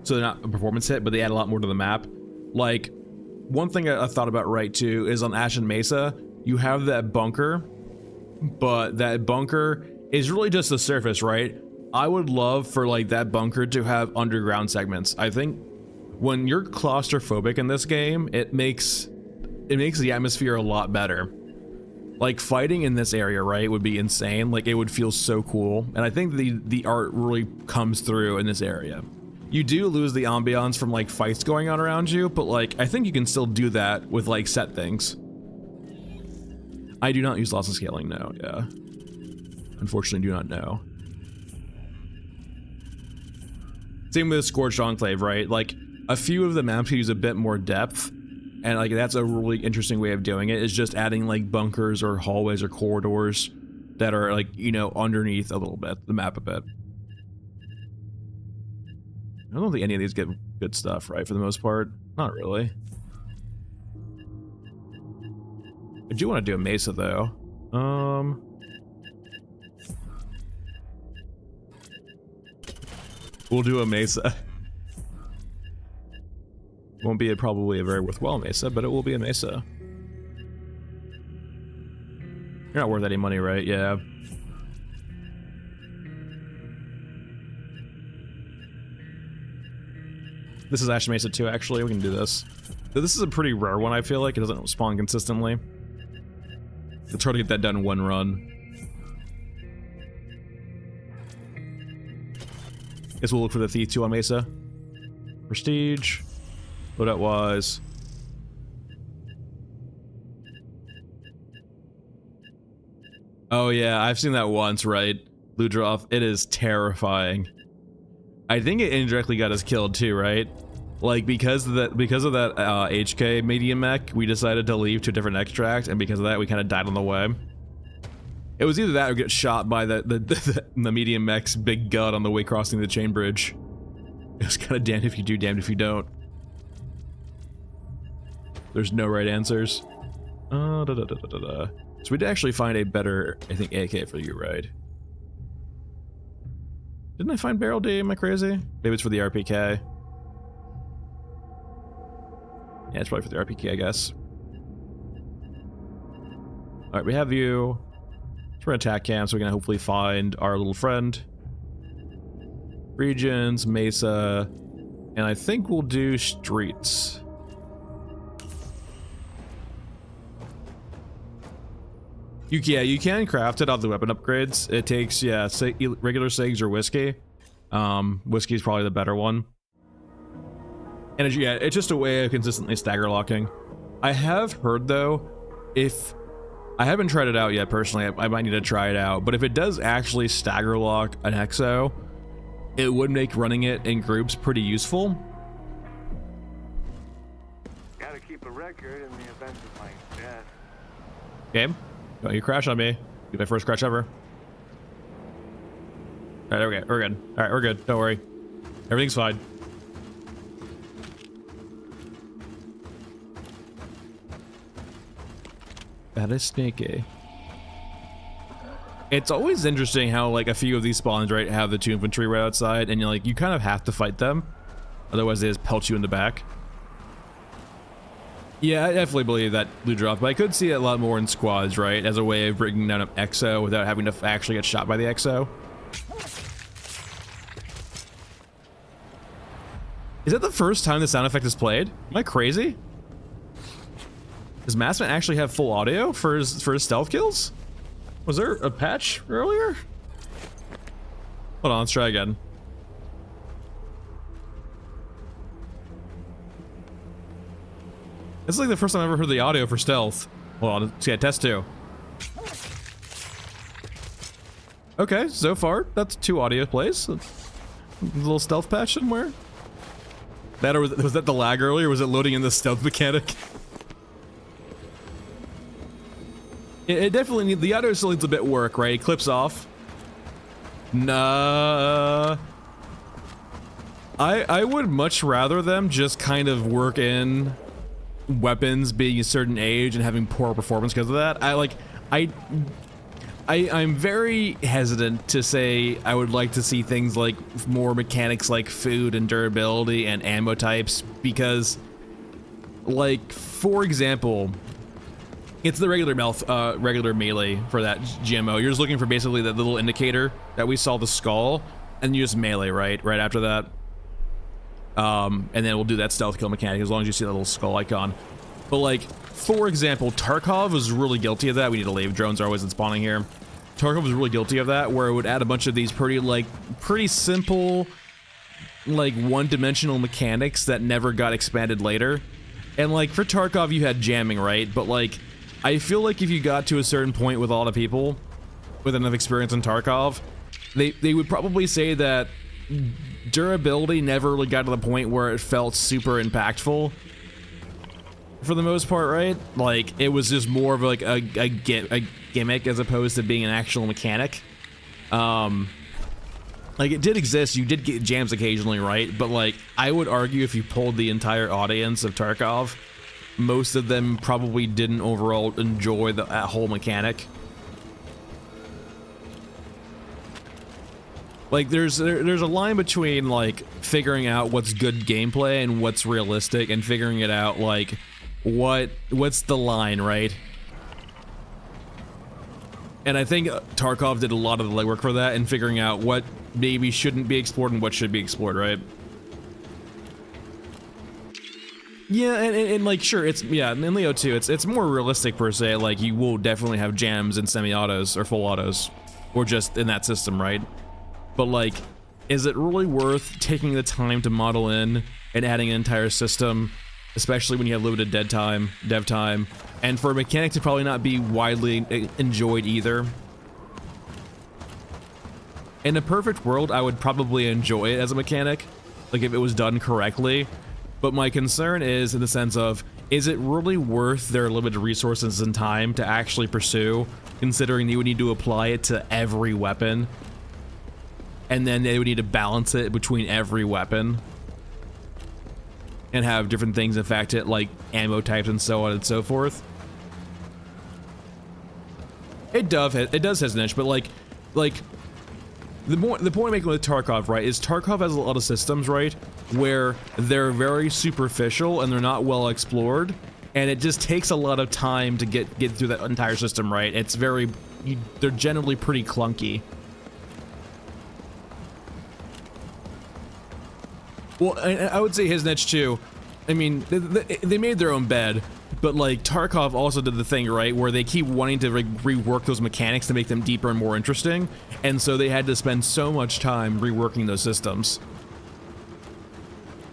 So they're not a performance hit, but they add a lot more to the map. Like, one thing I thought about, right, too, is on Ashen Mesa, you have that bunker, but that bunker is really just the surface, right? I would love for, like, that bunker to have underground segments. I think when you're claustrophobic in this game, it makes the atmosphere a lot better. Like, fighting in this area, right, would be insane. Like, it would feel so cool. And I think the art really comes through in this area. You do lose the ambiance from, like, fights going on around you, but, like, I think you can still do that with, like, set things. I do not use loss of scaling, no, yeah. Unfortunately, do not know. Same with Scorched Enclave, right? Like, a few of the maps use a bit more depth, and, like, that's a really interesting way of doing it, is just adding, like, bunkers or hallways or corridors that are, like, you know, underneath a little bit, the map a bit. I don't think any of these get good stuff, right, for the most part? Not really. I do want to do a Mesa, though. We'll do a Mesa. Won't be probably a very worthwhile Mesa, but it will be a Mesa. You're not worth any money, right? Yeah. This is Ash Mesa too, actually. We can do this. This is a pretty rare one, I feel like. It doesn't spawn consistently. Let's try to get that done in one run. Guess we'll look for the Thief 2 on Mesa. Prestige. Loadout wise. Oh yeah, I've seen that once, right? Ludroth, it is terrifying. I think it indirectly got us killed too, right? Like because of that HK medium mech, we decided to leave to a different extract, and because of that, we kind of died on the way. It was either that or get shot by the medium mech's big gut on the way crossing the chain bridge. It was kind of damned if you do, damned if you don't. There's no right answers. So we did actually find a better, I think, AK for you, right? Didn't I find Barrel D? Am I crazy? Maybe it's for the RPK. Yeah, it's probably for the RPK, I guess. Alright, we have you. So we're gonna attack camp, so we're gonna hopefully find our little friend. Regions, Mesa, and I think we'll do streets. You can craft it off the weapon upgrades. It takes, yeah, regular SIGs or whiskey. Whiskey is probably the better one. And it's just a way of consistently stagger locking. I have heard though, if I haven't tried it out yet personally, I might need to try it out, but if it does actually stagger lock an exo, it would make running it in groups pretty useful. Gotta keep a record in the event of my death. Okay. Don't you crash on me. Be my first crash ever. Alright, we're good. Alright, we're good. Don't worry. Everything's fine. That is sneaky. It's always interesting how like a few of these spawns, right, have the 2 infantry right outside, and you kind of have to fight them. Otherwise they just pelt you in the back. Yeah, I definitely believe that Ludroth, but I could see it a lot more in squads, right? As a way of bringing down an exo without having to actually get shot by the exo. Is that the first time the sound effect is played? Am I crazy? Does Massman actually have full audio for his stealth kills? Was there a patch earlier? Hold on, let's try again. This is like the first time I've ever heard the audio for stealth. Hold on, let's get test 2. Okay, so far, that's 2 audio plays. A little stealth patch somewhere. That or was that the lag earlier? Or was it loading in the stealth mechanic? It definitely needs, the audio still needs a bit of work, right? It clips off. Nah. I would much rather them just kind of work in weapons being a certain age and having poor performance because of that. I'm very hesitant to say I would like to see things like more mechanics like food and durability and ammo types, because like, for example, it's the regular melee for that GMO. You're just looking for basically that little indicator that we saw, the skull, and you just melee right after that. And then we'll do that stealth kill mechanic as long as you see that little skull icon. But like, for example, Tarkov was really guilty of that. We need to leave. Drones are always in spawning here. Tarkov was really guilty of that, where it would add a bunch of these pretty simple, like one-dimensional mechanics that never got expanded later. And like for Tarkov, you had jamming, right? But like, I feel like if you got to a certain point with a lot of people with enough experience in Tarkov, they would probably say that durability never really got to the point where it felt super impactful for the most part, right? Like, it was just more of like a gimmick as opposed to being an actual mechanic. Like, it did exist, you did get jams occasionally, right? But like, I would argue if you polled the entire audience of Tarkov, most of them probably didn't overall enjoy that whole mechanic. Like, there's a line between like figuring out what's good gameplay and what's realistic, and figuring it out like what's the line, right? And I think Tarkov did a lot of the legwork for that, and figuring out what maybe shouldn't be explored and what should be explored, right? Yeah, and like, sure, it's, yeah, in Leo 2, it's more realistic per se, like, you will definitely have jams and semi-autos, or full autos, or just in that system, right? But like, is it really worth taking the time to model in and adding an entire system, especially when you have limited dev time, and for a mechanic to probably not be widely enjoyed either? In a perfect world, I would probably enjoy it as a mechanic, like if it was done correctly. But my concern is in the sense of, is it really worth their limited resources and time to actually pursue, considering you would need to apply it to every weapon, and then they would need to balance it between every weapon, and have different things affect it, like ammo types and so on and so forth. It does has an itch, but like the point I'm making with Tarkov, right, is Tarkov has a lot of systems, right, where they're very superficial and they're not well explored, and it just takes a lot of time to get through that entire system, right? It's they're generally pretty clunky. Well, I would say his niche too. I mean, they made their own bed, but like Tarkov also did the thing, right, where they keep wanting to rework those mechanics to make them deeper and more interesting, and so they had to spend so much time reworking those systems.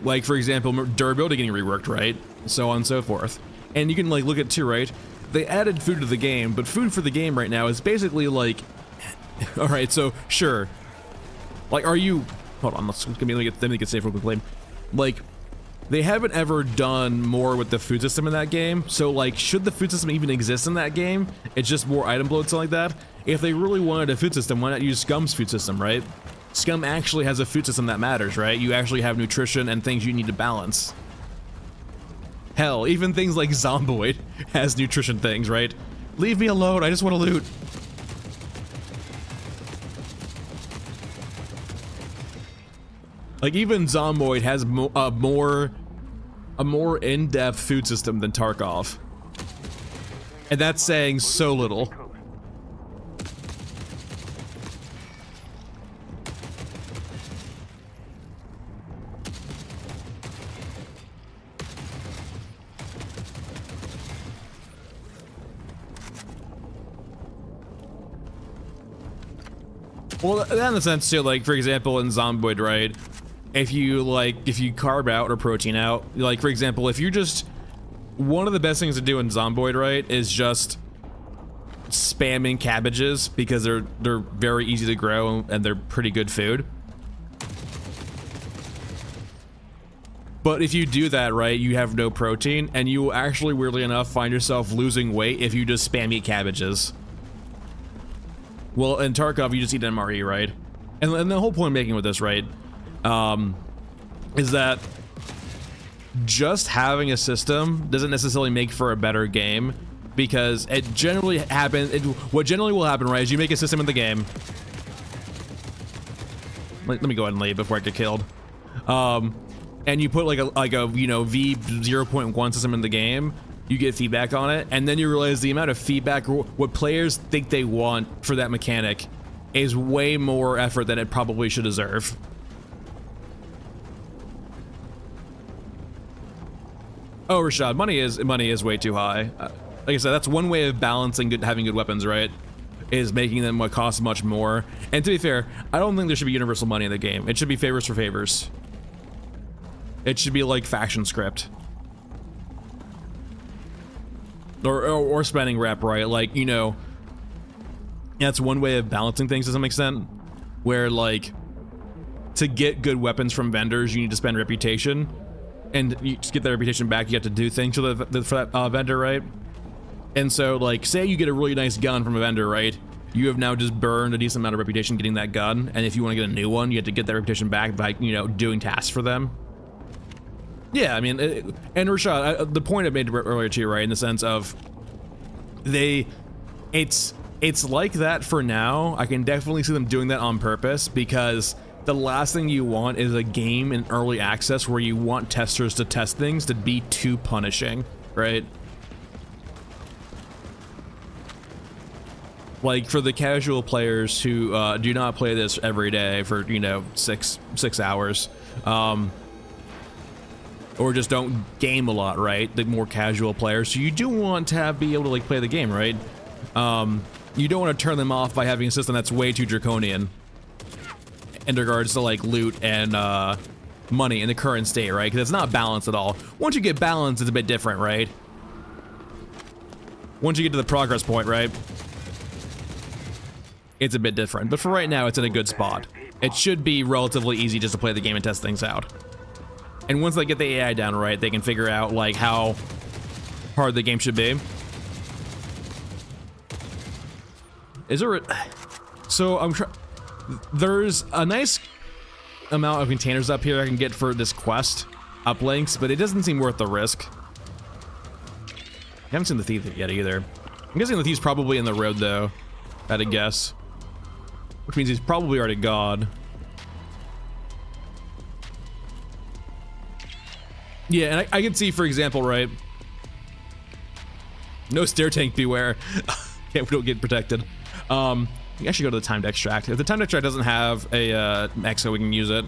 Like, for example, durability getting reworked, right? So on and so forth. And you can like look at too, right? They added food to the game, but food for the game right now is basically like, all right, so sure, like, are you? Hold on, let me get safe real quickly. Like, they haven't ever done more with the food system in that game, so like, should the food system even exist in that game? It's just more item bloat, something like that. If they really wanted a food system, why not use Scum's food system, right? Scum actually has a food system that matters, right? You actually have nutrition and things you need to balance. Hell, even things like Zomboid has nutrition things, right? Leave me alone, I just want to loot. Like, even Zomboid has a more in-depth food system than Tarkov. And that's saying so little. Well, that in the sense too, like, for example, in Zomboid, right? If you carb out or protein out, like, for example, if you just, one of the best things to do in Zomboid, right, is just spamming cabbages, because they're very easy to grow and they're pretty good food. But if you do that, right, you have no protein, and you will actually, weirdly enough, find yourself losing weight if you just spam eat cabbages. Well, in Tarkov, you just eat MRE, right? And the whole point I'm making with this, right, is that just having a system doesn't necessarily make for a better game, because it generally happens, what generally will happen, right, is you make a system in the game. Let me go ahead and leave before I get killed. And you put like a you know, V0.1 system in the game, you get feedback on it, and then you realize the amount of feedback, what players think they want for that mechanic, is way more effort than it probably should deserve. Oh, Rashad, money is way too high. Like I said, that's one way of balancing having good weapons, right? Is making them what cost much more. And to be fair, I don't think there should be universal money in the game. It should be favors for favors. It should be like faction script. Or spending rep, right? Like, you know, that's one way of balancing things to some extent, where like, to get good weapons from vendors, you need to spend reputation, and you just get that reputation back, you have to do things for that vendor, right? And so, like, say you get a really nice gun from a vendor, right? You have now just burned a decent amount of reputation getting that gun, and if you want to get a new one, you have to get that reputation back by, you know, doing tasks for them. Yeah, I mean, and Rashad, the point I made earlier too, right, in the sense of it's like that for now. I can definitely see them doing that on purpose, because the last thing you want is a game in early access where you want testers to test things to be too punishing, right? Like, for the casual players who do not play this every day for, you know, six hours, or just don't game a lot, right? The more casual players. So you do want to be able to like play the game, right? You don't want to turn them off by having a system that's way too draconian in regards to like loot and money in the current state, right? Because it's not balanced at all. Once you get balanced, it's a bit different, right? Once you get to the progress point, right? It's a bit different. But for right now, it's in a good spot. It should be relatively easy just to play the game and test things out. And once they get the AI down right, they can figure out like how hard the game should be. Is there so there's a nice amount of containers up here I can get for this quest uplinks, but it doesn't seem worth the risk. I haven't seen the thief yet either. I'm guessing the thief's probably in the road though, at a guess. Which means he's probably already gone. Yeah, and I can see, for example, right? No stair tank, beware. Yeah, we don't get protected. We actually go to the timed extract. If the timed extract doesn't have a exo, we can use it.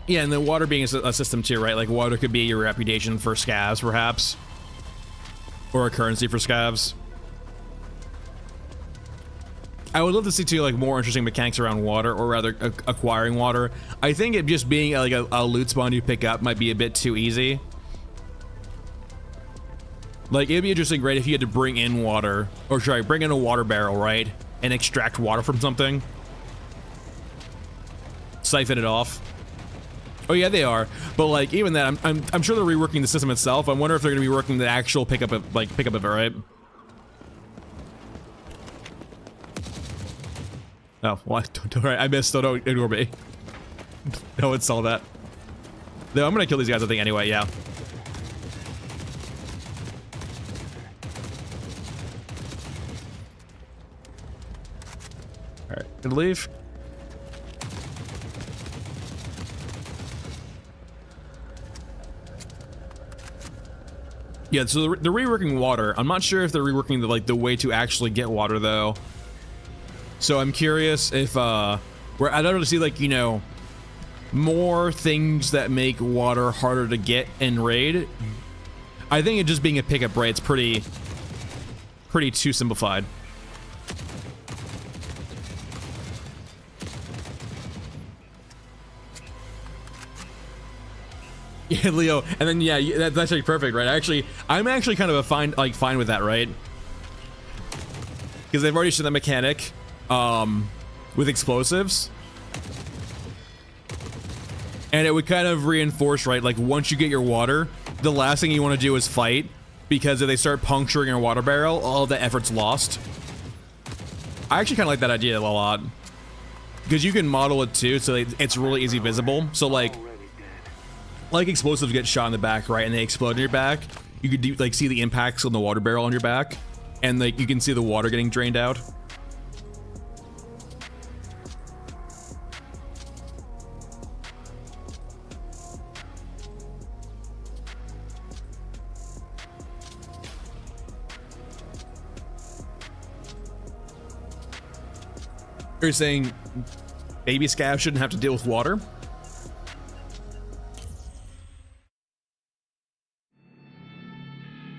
Yeah, and the water being a system too, right? Like water could be your reputation for scavs, perhaps, or a currency for scavs. I would love to see too, like more interesting mechanics around water, or rather acquiring water. I think it just being like a loot spawn you pick up might be a bit too easy. Like it'd be interesting, right, if you had to bring in water, or sorry, bring in a water barrel, right, and extract water from something, siphon it off. Oh yeah, they are. But like even that, I'm sure they're reworking the system itself. I wonder if they're gonna be working the actual pickup of it, right? Oh, what? Don't worry, I missed, so don't ignore me. No one saw that. No, I'm gonna kill these guys, I think, anyway, yeah. Alright, gonna leave. Yeah, so they're reworking water. I'm not sure if they're reworking the way to actually get water, though. So I'm curious if I'd like to see, like, you know, more things that make water harder to get in raid. I think it just being a pickup raid, it's pretty too simplified. Yeah, Leo, and then yeah, that's actually perfect, right? I'm actually kind of fine with that, right? Because they've already shown that mechanic. With explosives, and it would kind of reinforce, right, like once you get your water, the last thing you want to do is fight, because if they start puncturing your water barrel, all the effort's lost. I actually kind of like that idea a lot, because you can model it too, so it's really easy visible. So like explosives get shot in the back, right, and they explode in your back, you could like see the impacts on the water barrel on your back, and like you can see the water getting drained out. You're saying baby scavs shouldn't have to deal with water?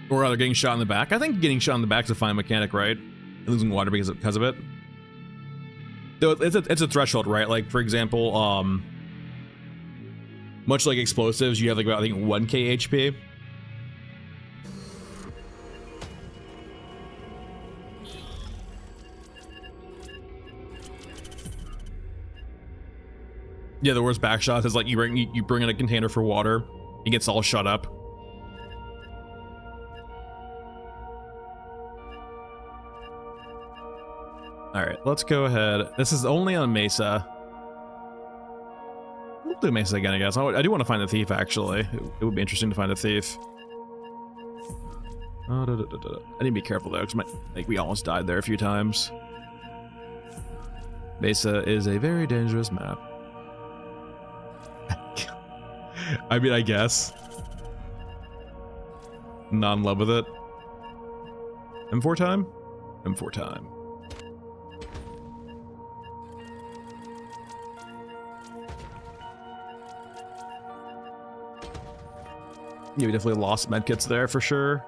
Or rather getting shot in the back? I think getting shot in the back is a fine mechanic, right? Losing water because of it. Though it's a threshold, right? Like, for example, much like explosives, you have like about, I think, 1k HP. Yeah, the worst back shots is like you bring in a container for water, it gets all shut up. All right, let's go ahead. This is only on Mesa. We'll do Mesa again, I guess. I do want to find the thief, actually. It would be interesting to find a thief. I need to be careful though, because like we almost died there a few times. Mesa is a very dangerous map. I mean, I guess. Not in love with it. M4 time? M4 time. Yeah, we definitely lost medkits there for sure.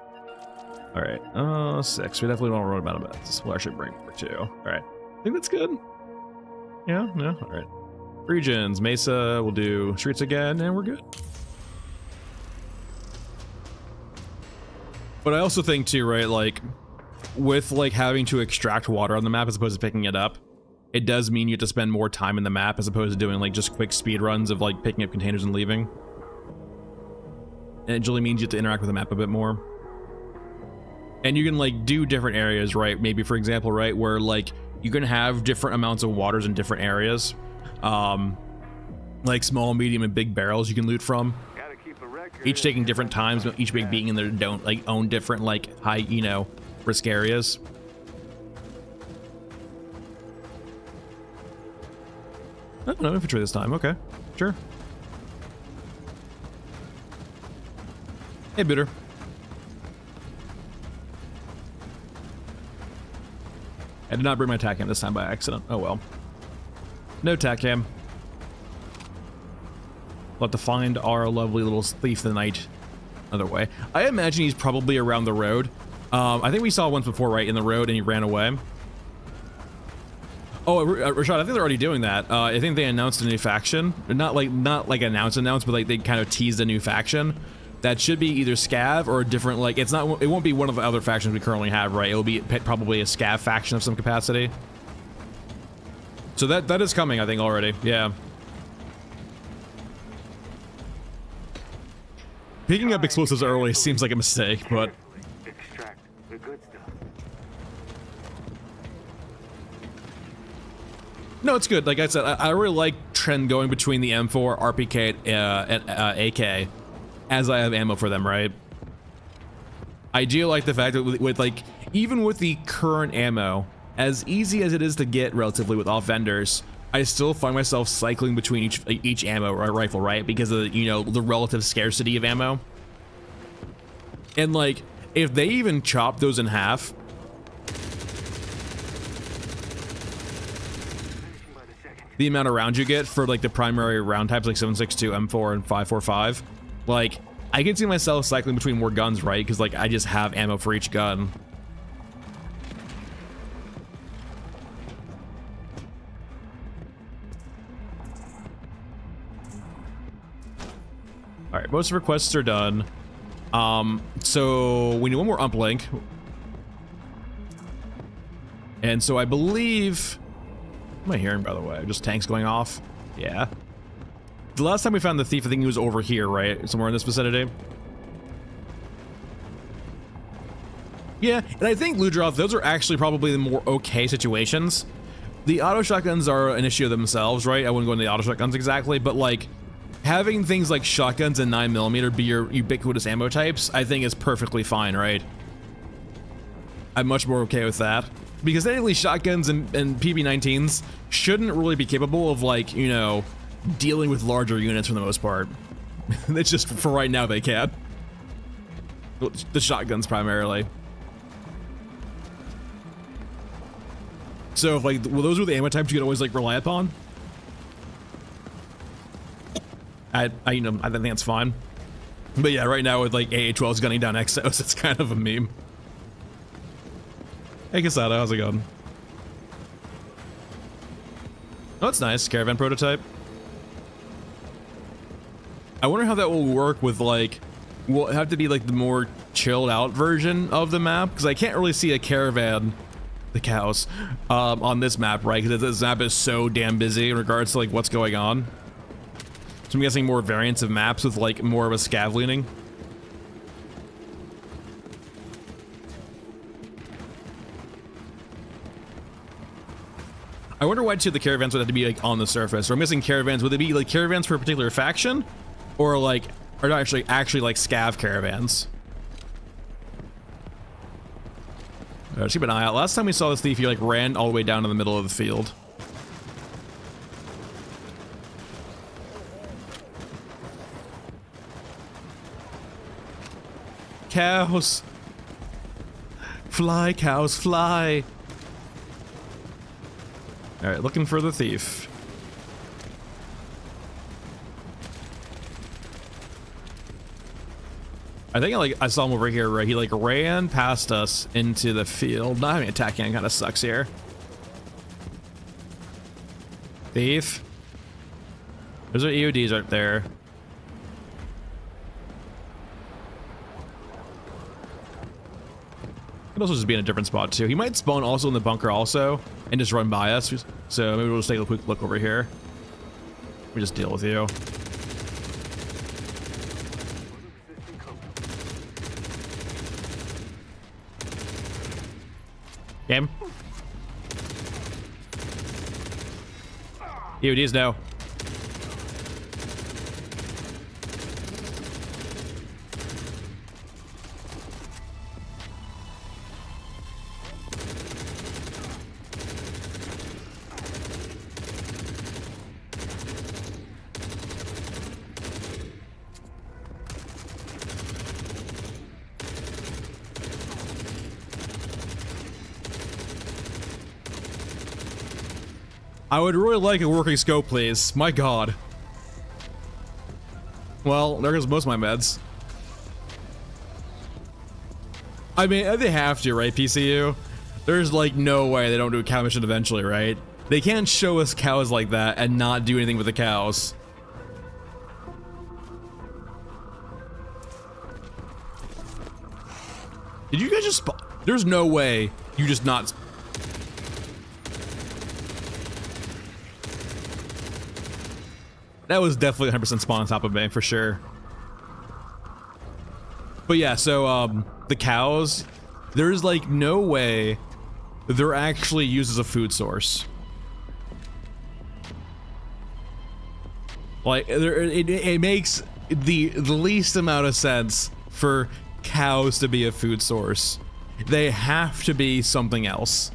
All right, 6. We definitely don't run out of meds. We'll actually bring more too. All right, I think that's good. Yeah, yeah. All right. Regions, Mesa. We'll do streets again, and we're good. But I also think too, right? Like, with like having to extract water on the map as opposed to picking it up, it does mean you have to spend more time in the map as opposed to doing like just quick speed runs of like picking up containers and leaving. And it generally means you have to interact with the map a bit more. And you can like do different areas, right? Maybe for example, right, where like you can have different amounts of waters in different areas. Like small, medium, and big barrels you can loot from. Each taking different times, each big being in there don't like own different like high, you know, risk areas. Oh, no infantry this time. Okay, sure. Hey, Bitter. I did not bring my TAC cam this time by accident. Oh well. No TAC cam. We'll have to find our lovely little thief of the night another way. I imagine he's probably around the road. I think we saw once before, right, in the road, and he ran away. Oh, Rashad, I think they're already doing that. I think they announced a new faction. Not like announced, but like they kind of teased a new faction. That should be either Scav or a different, like, it won't be one of the other factions we currently have, right? It will be probably a Scav faction of some capacity. So that is coming, I think, already. Yeah. Picking up explosives early seems like a mistake, but extract the good stuff. no, it's good. Like I said, I really like trend going between the M4, RPK, and AK, as I have ammo for them, right? I do like the fact that with like, even with the current ammo, as easy as it is to get relatively with off vendors, I still find myself cycling between each ammo rifle, right? Because of, you know, the relative scarcity of ammo. And like, if they even chop those in half, the amount of rounds you get for like the primary round types like 7.62, M4, and 5.45, like, I can see myself cycling between more guns, right? Because like I just have ammo for each gun. All right, most requests are done. So we need one more uplink. And so I believe, what am I hearing, by the way? Just tanks going off? Yeah. The last time we found the thief, I think he was over here, right? Somewhere in this vicinity. Yeah, and I think Ludroth, those are actually probably the more okay situations. The auto shotguns are an issue themselves, right? I wouldn't go into the auto shotguns exactly, but like, having things like shotguns and 9mm be your ubiquitous ammo types, I think is perfectly fine, right? I'm much more okay with that. Because technically shotguns and PB-19s shouldn't really be capable of, like, you know, dealing with larger units for the most part. It's just, for right now, they can. The shotguns primarily. So, if, like, well, those were the ammo types you could always, like, rely upon. I you know, I think that's fine. But yeah, right now with like AA-12s gunning down Exos, it's kind of a meme. Hey Casado, how's it going? Oh, that's nice. Caravan prototype. I wonder how that will work with like, will it have to be like the more chilled out version of the map? Because I can't really see a caravan, the cows, on this map, right? Because this map is so damn busy in regards to like what's going on. So I'm guessing more variants of maps with like more of a scav leaning. I wonder why too the caravans would have to be like on the surface. Or I'm missing caravans. Would they be like caravans for a particular faction, or like, or not actually like scav caravans? Just keep an eye out. Last time we saw this thief, he like ran all the way down to the middle of the field. Cows. Fly, cows, fly. All right, looking for the thief. I think I saw him over here, right? He like ran past us into the field. Not having a attack can kind of sucks here. Thief. Those are EODs right there. Could also just be in a different spot too. He might spawn also in the bunker also and just run by us. So maybe we'll just take a quick look over here. We just deal with you. Game. EODs now. I would really like a working scope, please. My god. Well, there goes most of my meds. I mean, they have to, right, PCU? There's like no way they don't do a cow mission eventually, right? They can't show us cows like that and not do anything with the cows. Did you guys just spawn? There's no way you just not. That was definitely 100% spawn on top of me, for sure. But yeah, so, the cows, there's like no way they're actually used as a food source. Like, it makes the least amount of sense for cows to be a food source. They have to be something else.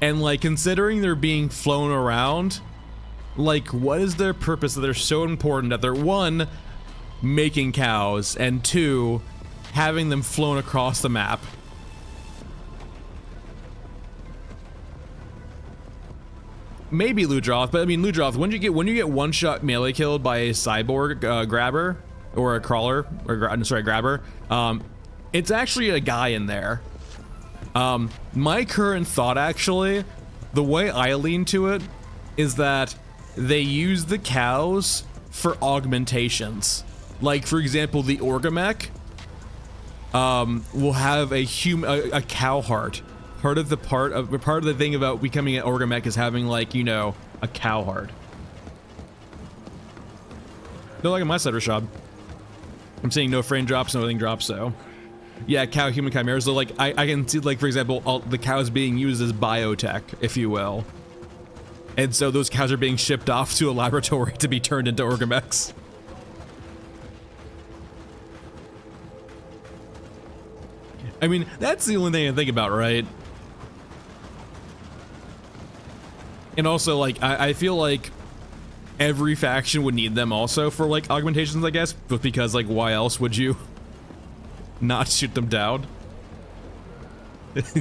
And like, considering they're being flown around, like, what is their purpose that they're so important that they're, one, making cows, and two, having them flown across the map? Maybe Ludroth, but I mean, Ludroth, when you get one-shot melee killed by a cyborg grabber, or a crawler, or I'm sorry, grabber, it's actually a guy in there. My current thought, actually, the way I lean to it, is that they use the cows for augmentations. Like, for example, the Orgamech will have a cow heart. Part of the thing about becoming an Orgamech is having, like, you know, a cow heart. No, like on my side, Rashad. I'm seeing no frame drops, no thing drops, so. Yeah, cow human chimeras. So, like, I can see, like, for example, all the cows being used as biotech, if you will. And so those cows are being shipped off to a laboratory to be turned into Orgamechs. I mean, that's the only thing I think about, right? And also, like, I feel like every faction would need them also for, like, augmentations, I guess. But because, like, why else would you not shoot them down?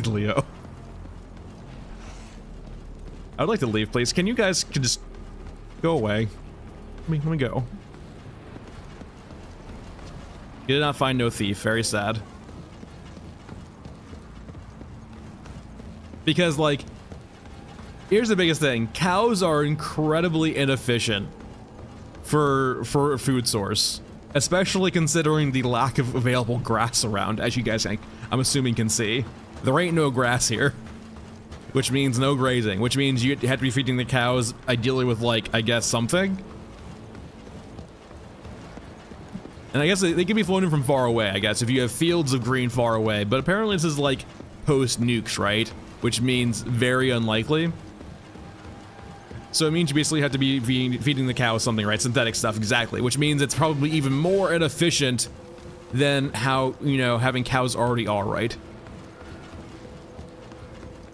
Leo. I would like to leave, please. Can you guys just go away? Let me go. You did not find no thief. Very sad. Because, like, here's the biggest thing. Cows are incredibly inefficient for a food source. Especially considering the lack of available grass around, as you guys, I'm assuming, can see. There ain't no grass here. Which means no grazing, which means you have to be feeding the cows, ideally with, like, I guess, something. And I guess they can be flown in from far away, I guess, if you have fields of green far away. But apparently this is, like, post-nukes, right? Which means very unlikely. So it means you basically have to be feeding the cows something, right? Synthetic stuff, exactly. Which means it's probably even more inefficient than how, you know, having cows already are, right?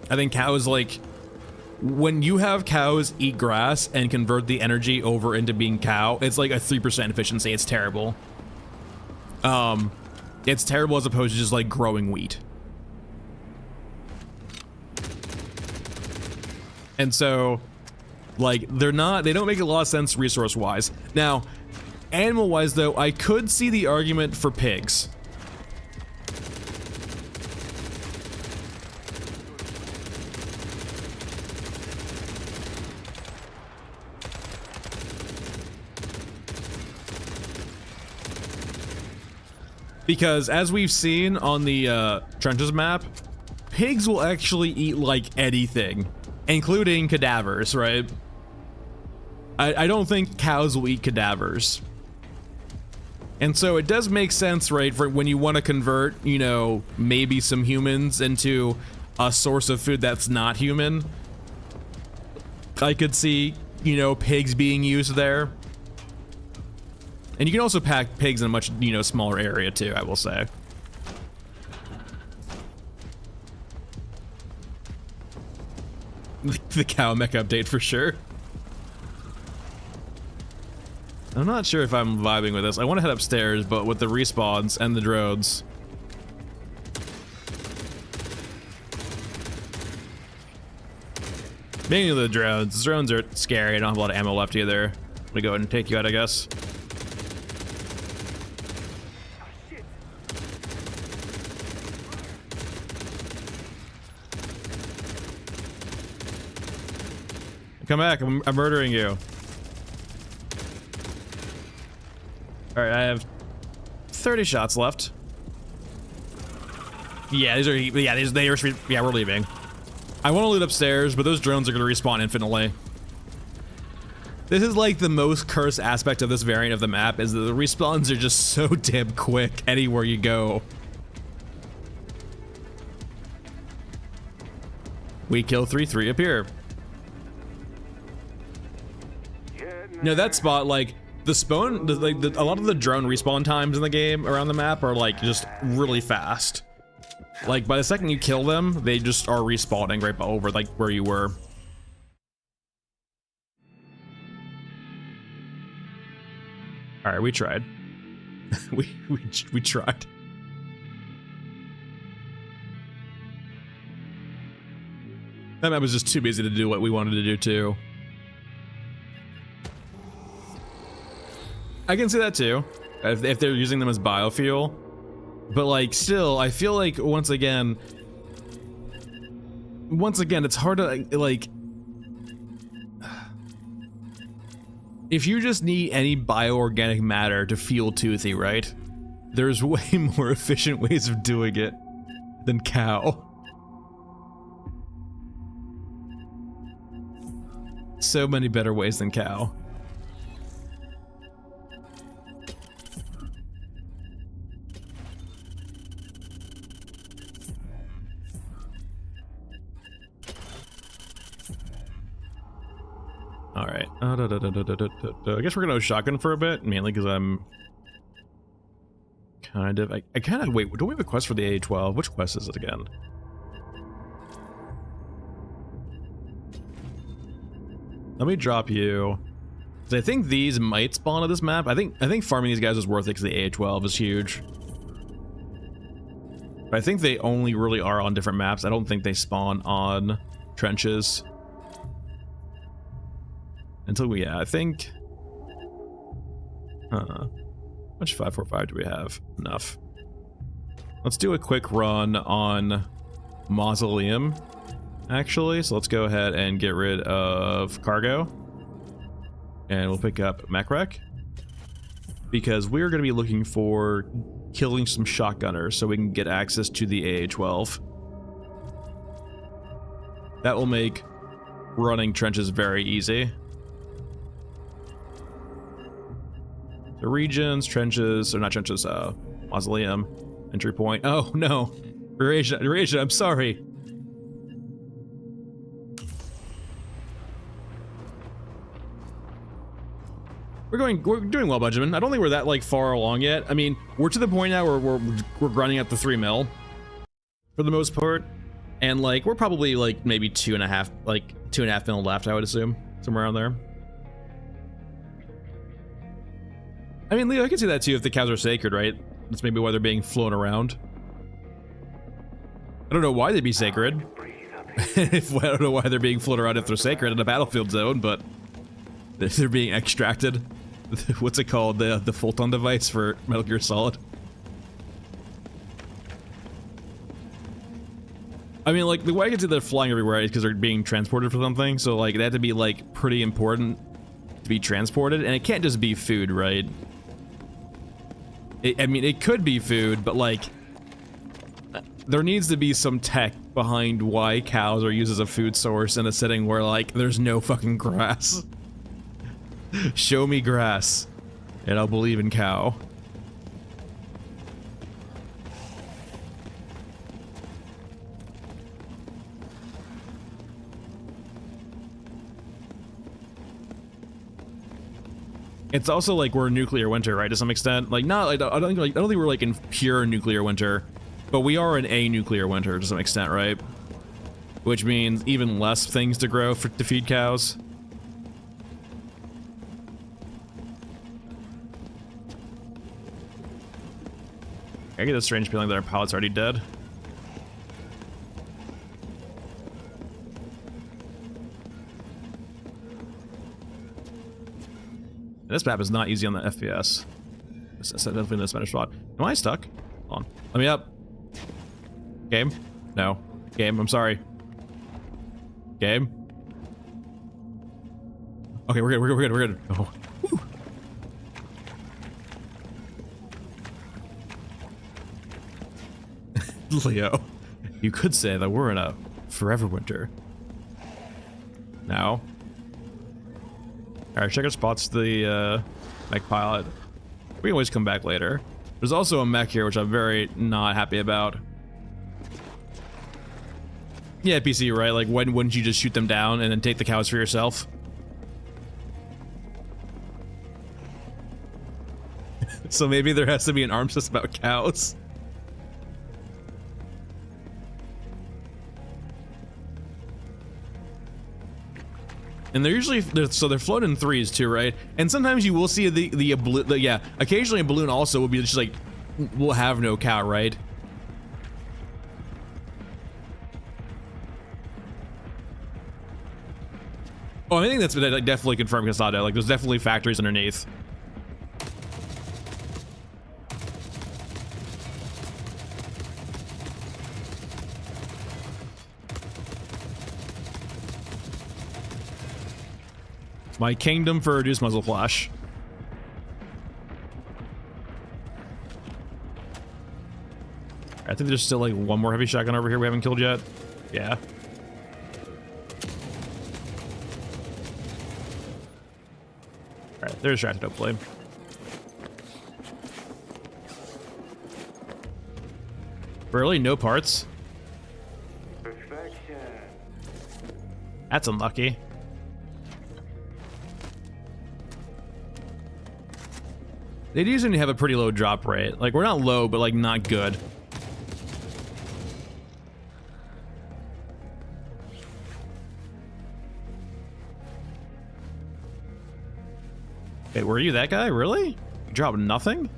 I think cows, like, when you have cows eat grass and convert the energy over into being cow, it's like a 3% efficiency. It's terrible. It's terrible as opposed to just, like, growing wheat. And so, like, they don't make a lot of sense resource-wise. Now, Animal-wise, though, I could see the argument for pigs. Because as we've seen on the trenches map, pigs will actually eat like anything, including cadavers, right? I don't think cows will eat cadavers. And so it does make sense, right, for when you want to convert, you know, maybe some humans into a source of food that's not human. I could see, you know, pigs being used there. And you can also pack pigs in a much, you know, smaller area too, I will say. The cow mech update for sure. I'm not sure if I'm vibing with this. I want to head upstairs, but with the respawns and the drones. Mainly the drones. The drones are scary. I don't have a lot of ammo left either. I'm gonna go ahead and take you out, I guess. Come back, I'm murdering you. Alright, I have 30 shots left. Yeah, these are, yeah, we're leaving. I want to loot upstairs, but those drones are going to respawn infinitely. This is like the most cursed aspect of this variant of the map, is that the respawns are just so damn quick anywhere you go. We kill 3-3 up here. No, that spot, like, the spawn, a lot of the drone respawn times in the game around the map are, like, just really fast. Like, by the second you kill them, they just are respawning right over, like, where you were. Alright, we tried. we tried. That map was just too busy to do what we wanted to do, too. I can see that too, if they're using them as biofuel, but like still, I feel like once again, it's hard to like, if you just need any bioorganic matter to fuel Toothy, right? There's way more efficient ways of doing it than cow. So many better ways than cow. All right. I guess we're gonna go shotgun for a bit, mainly because I'm kind of. I kind of wait. Don't we have a quest for the A12? Which quest is it again? Let me drop you. I think these might spawn on this map. I think farming these guys is worth it because the A12 is huge. But I think they only really are on different maps. I don't think they spawn on trenches. Until we, yeah, I think. How much 545 do we have? Enough. Let's do a quick run on Mausoleum, actually. So let's go ahead and get rid of cargo. And we'll pick up Mech-Wreck. Because we're going to be looking for killing some shotgunners so we can get access to the AA-12. That will make running trenches very easy. The regions, trenches, or not trenches, Mausoleum, entry point. Oh no, Eurasia, I'm sorry. We're doing well, Benjamin. I don't think we're that like far along yet. I mean, we're to the point now where we're grinding up the 3 mil for the most part, and like we're probably like maybe 2.5 mil left, I would assume, somewhere around there. I mean, Leo, I can see that too if the cows are sacred, right? That's maybe why they're being flown around. I don't know why they'd be sacred. I don't know why they're being flown around if they're sacred in a battlefield zone, but they're being extracted. what's it called? The Fulton device for Metal Gear Solid. I mean, like, the way I can see they're flying everywhere is because they're being transported for something, so, like, they have to be, like, pretty important to be transported, and it can't just be food, right? I mean, it could be food, but, like, there needs to be some tech behind why cows are used as a food source in a setting where, like, there's no fucking grass. Show me grass, and I'll believe in cow. It's also like we're nuclear winter, right? To some extent, like not. I don't think we're like in pure nuclear winter, but we are in a nuclear winter to some extent, right? Which means even less things to grow to feed cows. I get a strange feeling that our pilot's already dead. This map is not easy on the FPS. It's definitely in this better spot. Am I stuck? Hold on. Let me up. Game? No. Game, I'm sorry. Game? Okay, we're good, we're good, we're good. Oh. Whew. Leo, you could say that we're in a forever winter. Now. Alright, check our spots to the mech pilot. We can always come back later. There's also a mech here, which I'm very not happy about. Yeah, PC, right? Like, when wouldn't you just shoot them down and then take the cows for yourself? So maybe there has to be an arms test about cows. And they're usually, they're floating in threes too, right? And sometimes you will see yeah, occasionally a balloon also will be just like, we'll have no cow, right? Oh, I think that's like, definitely confirmed Casado. Like, there's definitely factories underneath. My kingdom for reduced muzzle flash. I think there's still like one more heavy shotgun over here we haven't killed yet. Yeah. Alright, they're distracted hopefully. Really? No parts? Perfection. That's unlucky. They do seem to have a pretty low drop rate. Like, we're not low, but like not good. Wait, were you that guy? Really? You dropped nothing?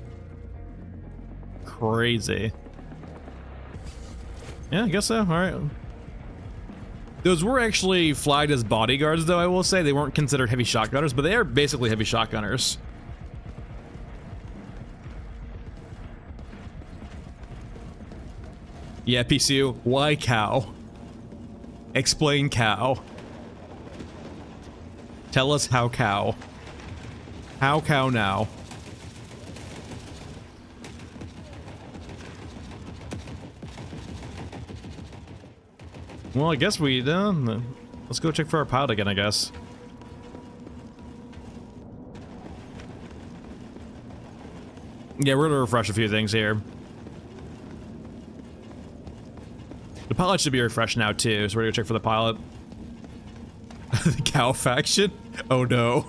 Crazy. Yeah, I guess so. All right. Those were actually flagged as bodyguards, though, I will say. They weren't considered heavy shotgunners, but they are basically heavy shotgunners. Yeah, PCU, why cow? Explain cow. Tell us how cow. How cow now? Well, I guess we let's go check for our pilot again, I guess. Yeah, we're gonna refresh a few things here. The pilot should be refreshed now too, so we're gonna check for the pilot. The cow faction? Oh no.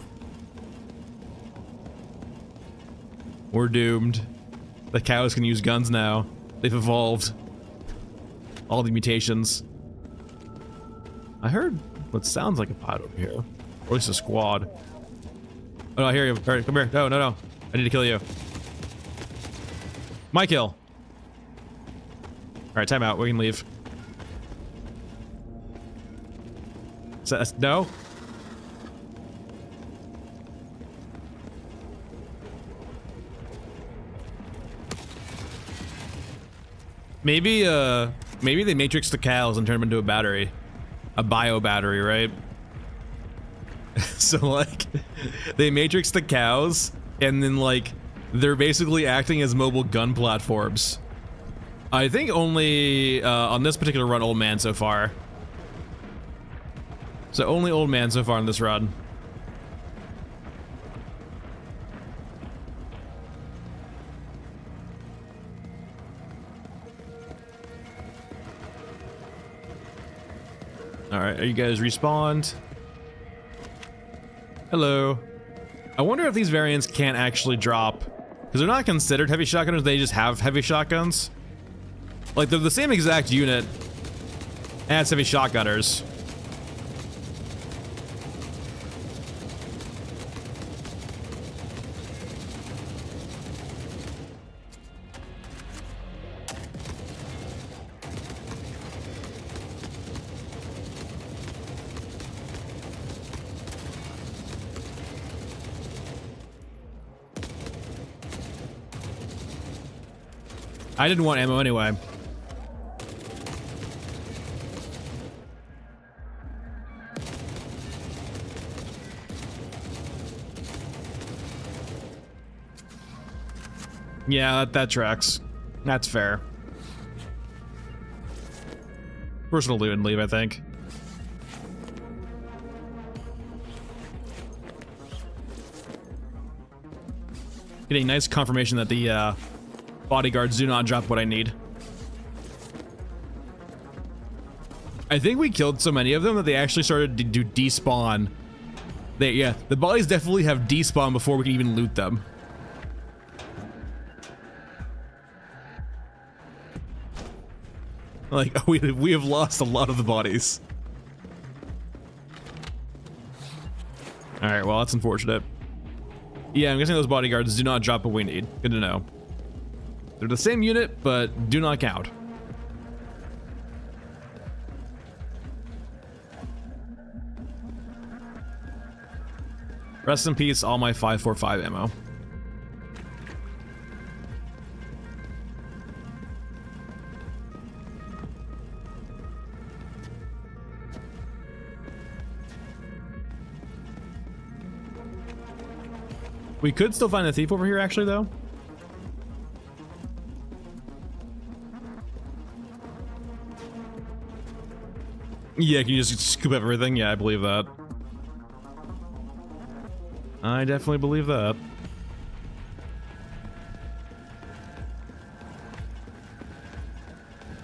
We're doomed. The cows can use guns now. They've evolved. All the mutations. I heard what sounds like a pilot over here. Or at least a squad. Oh no, I hear you. Alright, come here. No, no, no. I need to kill you. My kill. Alright, time out. We can leave. No? Maybe maybe they matrix the cows and turn them into a battery. A bio battery, right? So like, they matrix the cows, and then like, they're basically acting as mobile gun platforms. I think only on this particular run, old man so far. So only old man so far on this run. Alright, are you guys respawned? Hello. I wonder if these variants can't actually drop. Because they're not considered heavy shotgunners, they just have heavy shotguns. Like, they're the same exact unit as heavy shotgunners. I didn't want ammo anyway. Yeah, that tracks. That's fair. Personal loot and leave, I think. Getting nice confirmation that the bodyguards do not drop what I need. I think we killed so many of them that they actually started to do despawn. Yeah, the bodies definitely have despawn before we can even loot them. Like, we have lost a lot of the bodies. Alright, well, that's unfortunate. Yeah, I'm guessing those bodyguards do not drop what we need. Good to know. They're the same unit, but do not count. Rest in peace, all my 5.45 ammo. We could still find a thief over here, actually, though. Yeah, can you just scoop up everything? Yeah, I believe that. I definitely believe that.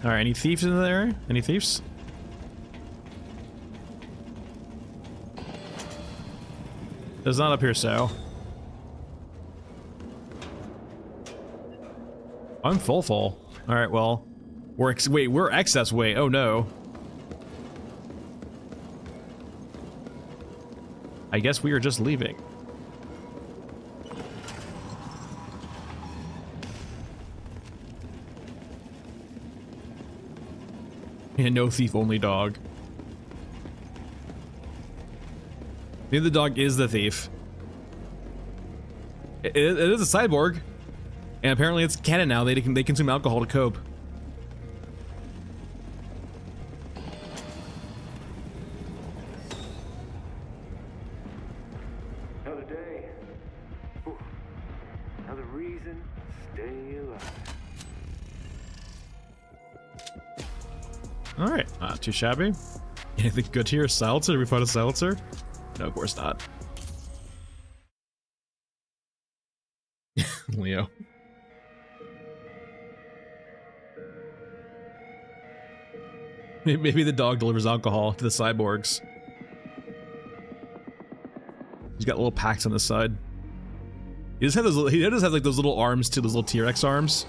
Alright, any thieves in there? Any thieves? Does not appear so. I'm full. Alright, well. We're excess weight. Oh no. I guess we are just leaving. And no thief, only dog. Maybe the dog is the thief. It is a cyborg. And apparently it's canon now. They consume alcohol to cope. Another day. Ooh, another reason to stay alive. Alright, not too shabby. Anything good here? Silencer? Did we find a silencer? No, of course not. Leo. Maybe the dog delivers alcohol to the cyborgs. He's got little packs on the side. He does have those. He does have like those little arms too, those little T-Rex arms.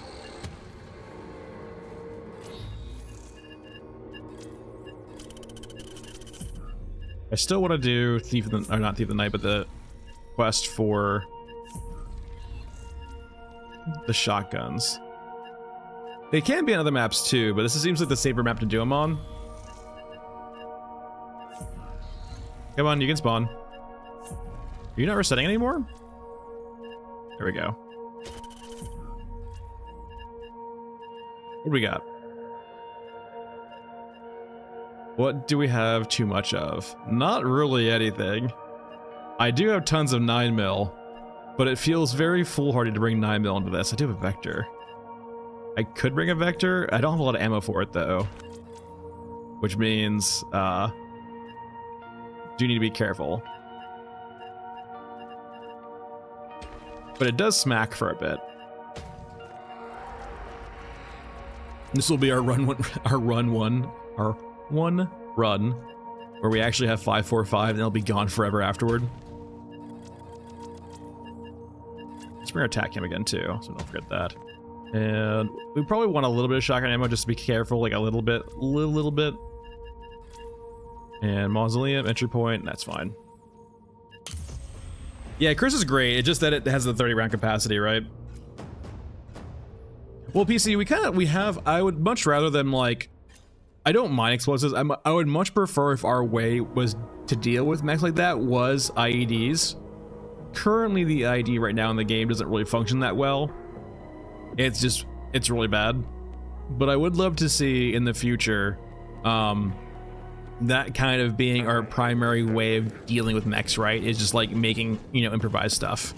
I still want to do Thief of the, or not Thief of the Night, but the quest for the shotguns. They can be on other maps too, but this seems like the safer map to do them on. Come on, you can spawn. Are you not resetting anymore? There we go. What do we got? What do we have too much of? Not really anything. I do have tons of 9mm, but it feels very foolhardy to bring 9mm into this. I do have a Vector. I could bring a Vector. I don't have a lot of ammo for it though, which means do need to be careful. But it does smack for a bit. This will be our one run where we actually have 545 and it'll be gone forever afterward. Let's bring our attack cam again too, so don't forget that. And we probably want a little bit of shotgun ammo just to be careful, like a little bit. And mausoleum, entry point, that's fine. Yeah, Chris is great, it's just that it has the 30 round capacity, right? Well, PC, we have, I would much rather than like, I don't mind explosives. I would much prefer if our way was to deal with mechs like that was IEDs. Currently, the IED right now in the game doesn't really function that well. It's really bad. But I would love to see in the future, that kind of being our primary way of dealing with mechs, right? Is just like making, you know, improvised stuff.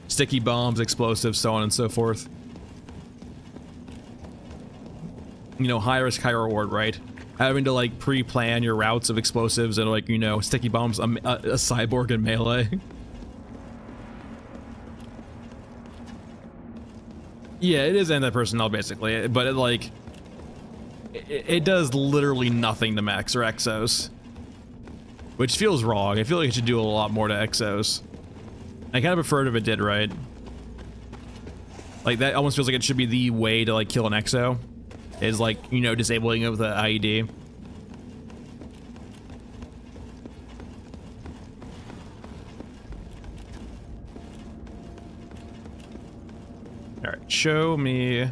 Sticky bombs, explosives, so on and so forth. You know, high risk, high reward, right? Having to like pre-plan your routes of explosives and like, you know, sticky bombs, a cyborg in melee. Yeah, it is anti-personnel basically, but it like, it does literally nothing to mechs or exos. Which feels wrong. I feel like it should do a lot more to exos. I kind of preferred if it did, right? Like that almost feels like it should be the way to like kill an exo. Is like, you know, disabling it with an IED. Alright, show me a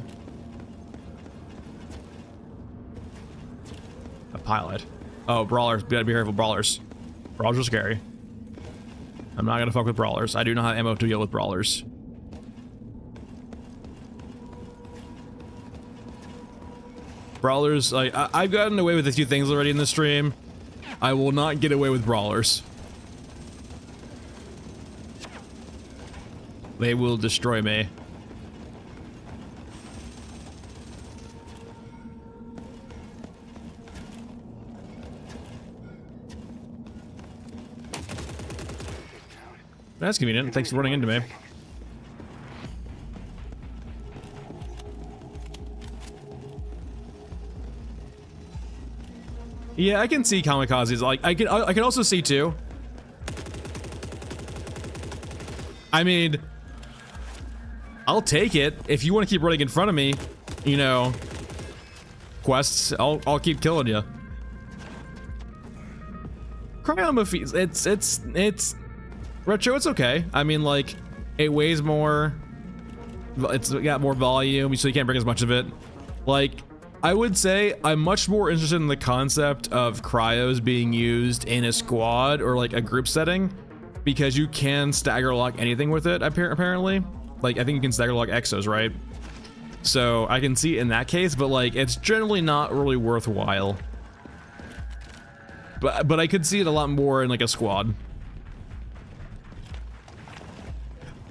pilot. Oh, brawlers, gotta be careful, brawlers. Brawlers are scary. I'm not gonna fuck with brawlers. I do not have ammo to deal with brawlers. Brawlers, like, I've gotten away with a few things already in the stream. I will not get away with brawlers. They will destroy me. That's convenient. Thanks for running into me. Yeah, I can see kamikazes. Like I can also see too. I mean, I'll take it if you want to keep running in front of me. You know, quests. I'll keep killing you. Cryomorph. It's retro. It's okay. I mean, like it weighs more. It's got more volume, so you can't bring as much of it. Like, I would say I'm much more interested in the concept of cryos being used in a squad or like a group setting, because you can stagger lock anything with it, apparently. Like, I think you can stagger lock exos, right? So I can see it in that case, but like, it's generally not really worthwhile. But I could see it a lot more in like a squad.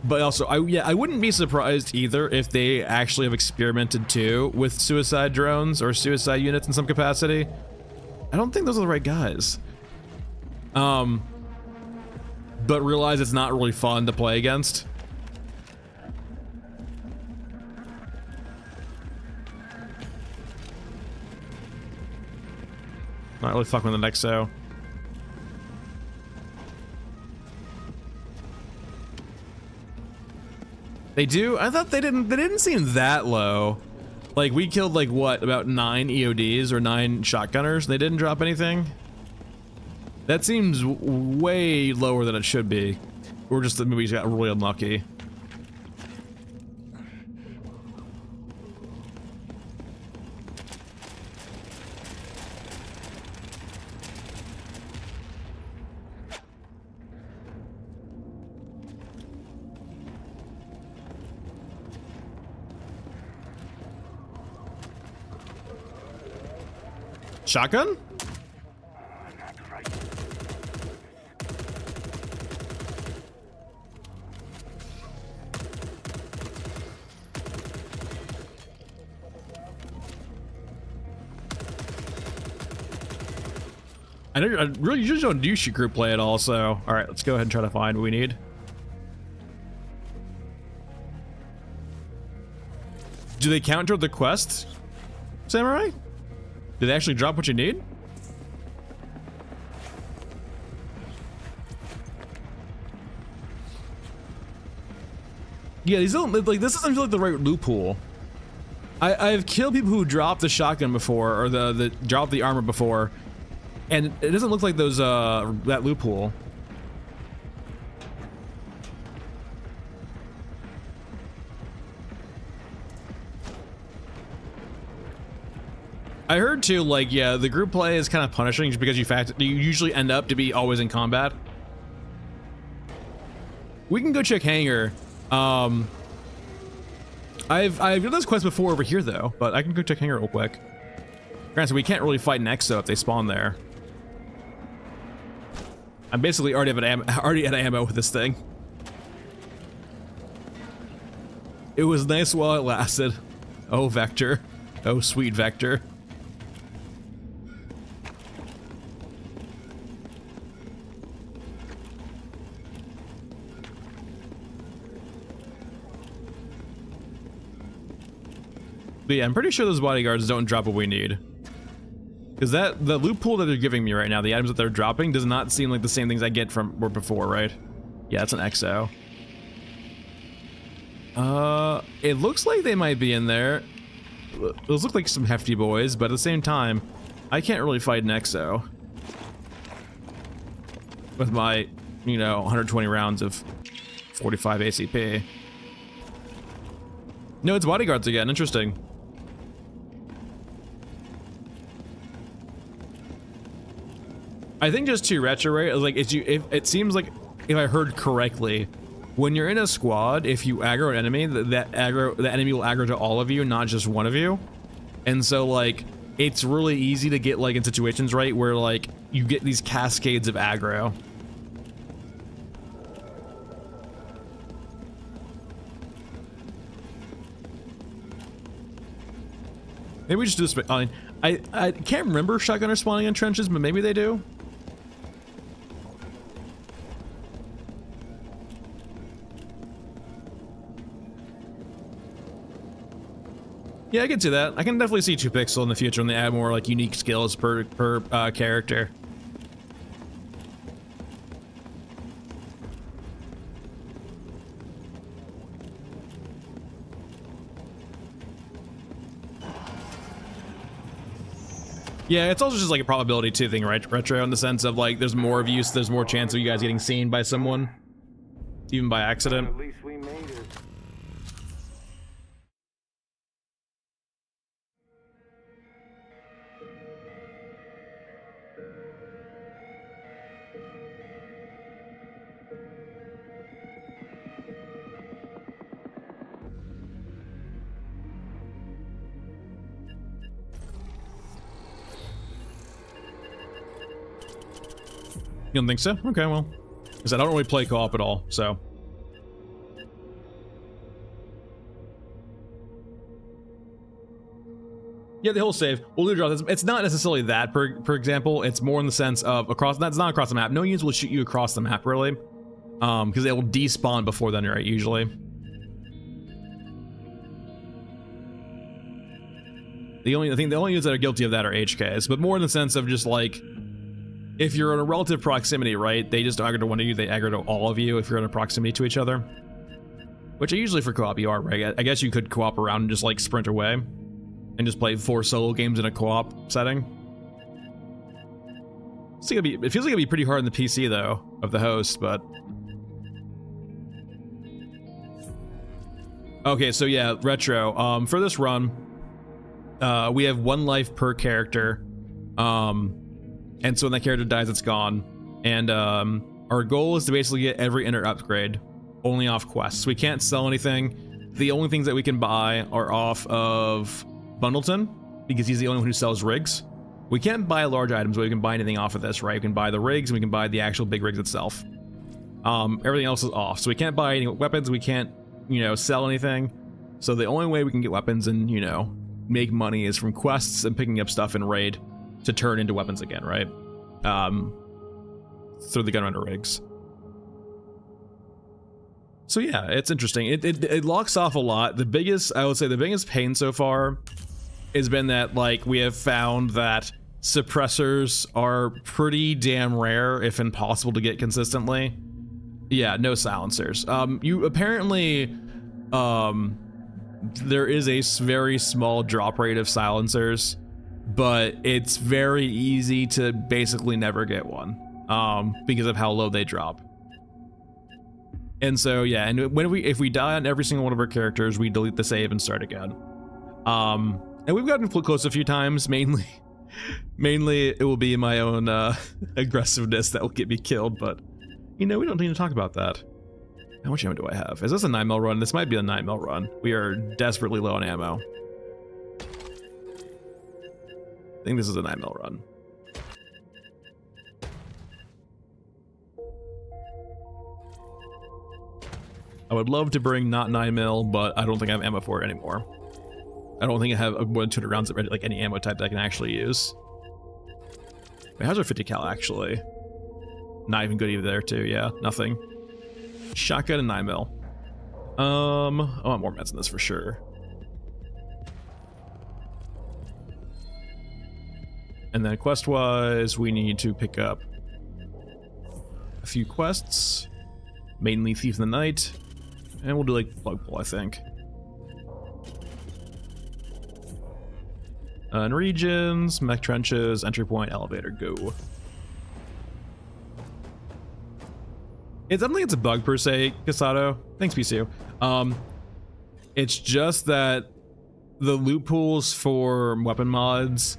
But also, I wouldn't be surprised either if they actually have experimented too with suicide drones or suicide units in some capacity. I don't think those are the right guys. But realize it's not really fun to play against. Not really fucking with the Nexo. They do? I thought they didn't seem that low. Like, we killed like what, about 9 EODs or 9 shotgunners? They didn't drop anything? That seems way lower than it should be. Or just that maybe we got really unlucky. Shotgun? I really usually don't do shoot group play at all, so all right, let's go ahead and try to find what we need. Do they count toward the quest, Samurai? Did they actually drop what you need? Yeah, these don't, like, this doesn't feel like the right loophole. I've killed people who dropped the shotgun before, or the dropped the armor before, and it doesn't look like those that loophole. I heard too, like, yeah, the group play is kind of punishing just because you usually end up to be always in combat. We can go check hangar. I've done this quest before over here though, but I can go check hangar real quick. Granted, we can't really fight an exo if they spawn there. I'm basically already out of ammo with this thing. It was nice while it lasted. Oh, Vector. Oh, sweet Vector. But yeah, I'm pretty sure those bodyguards don't drop what we need. Because the loophole that they're giving me right now, the items that they're dropping, does not seem like the same things I get from were before, right? Yeah, that's an XO. It looks like they might be in there. Those look like some hefty boys, but at the same time, I can't really fight an XO. With my, you know, 120 rounds of 45 ACP. No, it's bodyguards again, interesting. I think just to retro, right? Like, if it seems like, if I heard correctly, when you're in a squad, if you aggro an enemy, the enemy will aggro to all of you, not just one of you. And so, like, it's really easy to get, like, in situations, right, where, like, you get these cascades of aggro. Maybe we just do this. I can't remember shotgunners spawning in trenches, but maybe they do. Yeah, I can see that. I can definitely see 2Pixel in the future when they add more like unique skills per character. Yeah, it's also just like a probability too thing, right? Retro, in the sense of like there's more of you, so there's more chance of you guys getting seen by someone, even by accident. At least we made it. You don't think so? Okay, well, because I don't really play co-op at all, so. Yeah, the whole save. We'll do draws. It's not necessarily that, per example. It's more in the sense of across. That's not across the map. No units will shoot you across the map, really, because they will despawn before then, right? Usually. The only units that are guilty of that are HKs, but more in the sense of just like, if you're in a relative proximity, right, they just aggro to one of you, they aggro to all of you if you're in a proximity to each other. Which usually for co-op you are, right? I guess you could co-op around and just like sprint away and just play 4 solo games in a co-op setting. It feels like it'd be pretty hard on the PC though, of the host, but... Okay, so yeah, Retro, for this run, we have 1 life per character, and so when that character dies, it's gone. And our goal is to basically get every Innard upgrade only off quests. We can't sell anything. The only things that we can buy are off of Bundleton, because he's the only one who sells rigs. We can't buy large items, but we can buy anything off of this, right? We can buy the rigs, and we can buy the actual big rigs itself. Everything else is off. So we can't buy any weapons, we can't, you know, sell anything. So the only way we can get weapons and, you know, make money is from quests and picking up stuff in raid to turn into weapons again, right? through the gunrunner rigs. So yeah, it's interesting. It locks off a lot. I would say the biggest pain so far has been that, like, we have found that suppressors are pretty damn rare, if impossible to get consistently. Yeah, no silencers. You apparently, there is a very small drop rate of silencers, but it's very easy to basically never get one, because of how low they drop. And so yeah, and if we die on every single one of our characters, we delete the save and start again. And we've gotten close a few times. Mainly it will be my own aggressiveness that will get me killed. But you know, we don't need to talk about that. How much ammo do I have? Is this a 9mm run? This might be a 9mm run. We are desperately low on ammo. I think this is a 9mm run. I would love to bring not 9mm, but I don't think I have ammo for it anymore. I don't think I have more than 200 rounds of like any ammo type that I can actually use. Wait, how's our 50 cal actually? Not even good either there too, yeah, nothing. Shotgun and 9mm. I want more meds in this for sure. And then quest-wise, we need to pick up a few quests. Mainly Thief in the Night. And we'll do like Plug Pull, I think. And regions, mech trenches, entry point, elevator, go. I don't think it's a bug per se, Casato. Thanks, PCU. It's just that the loot pools for weapon mods.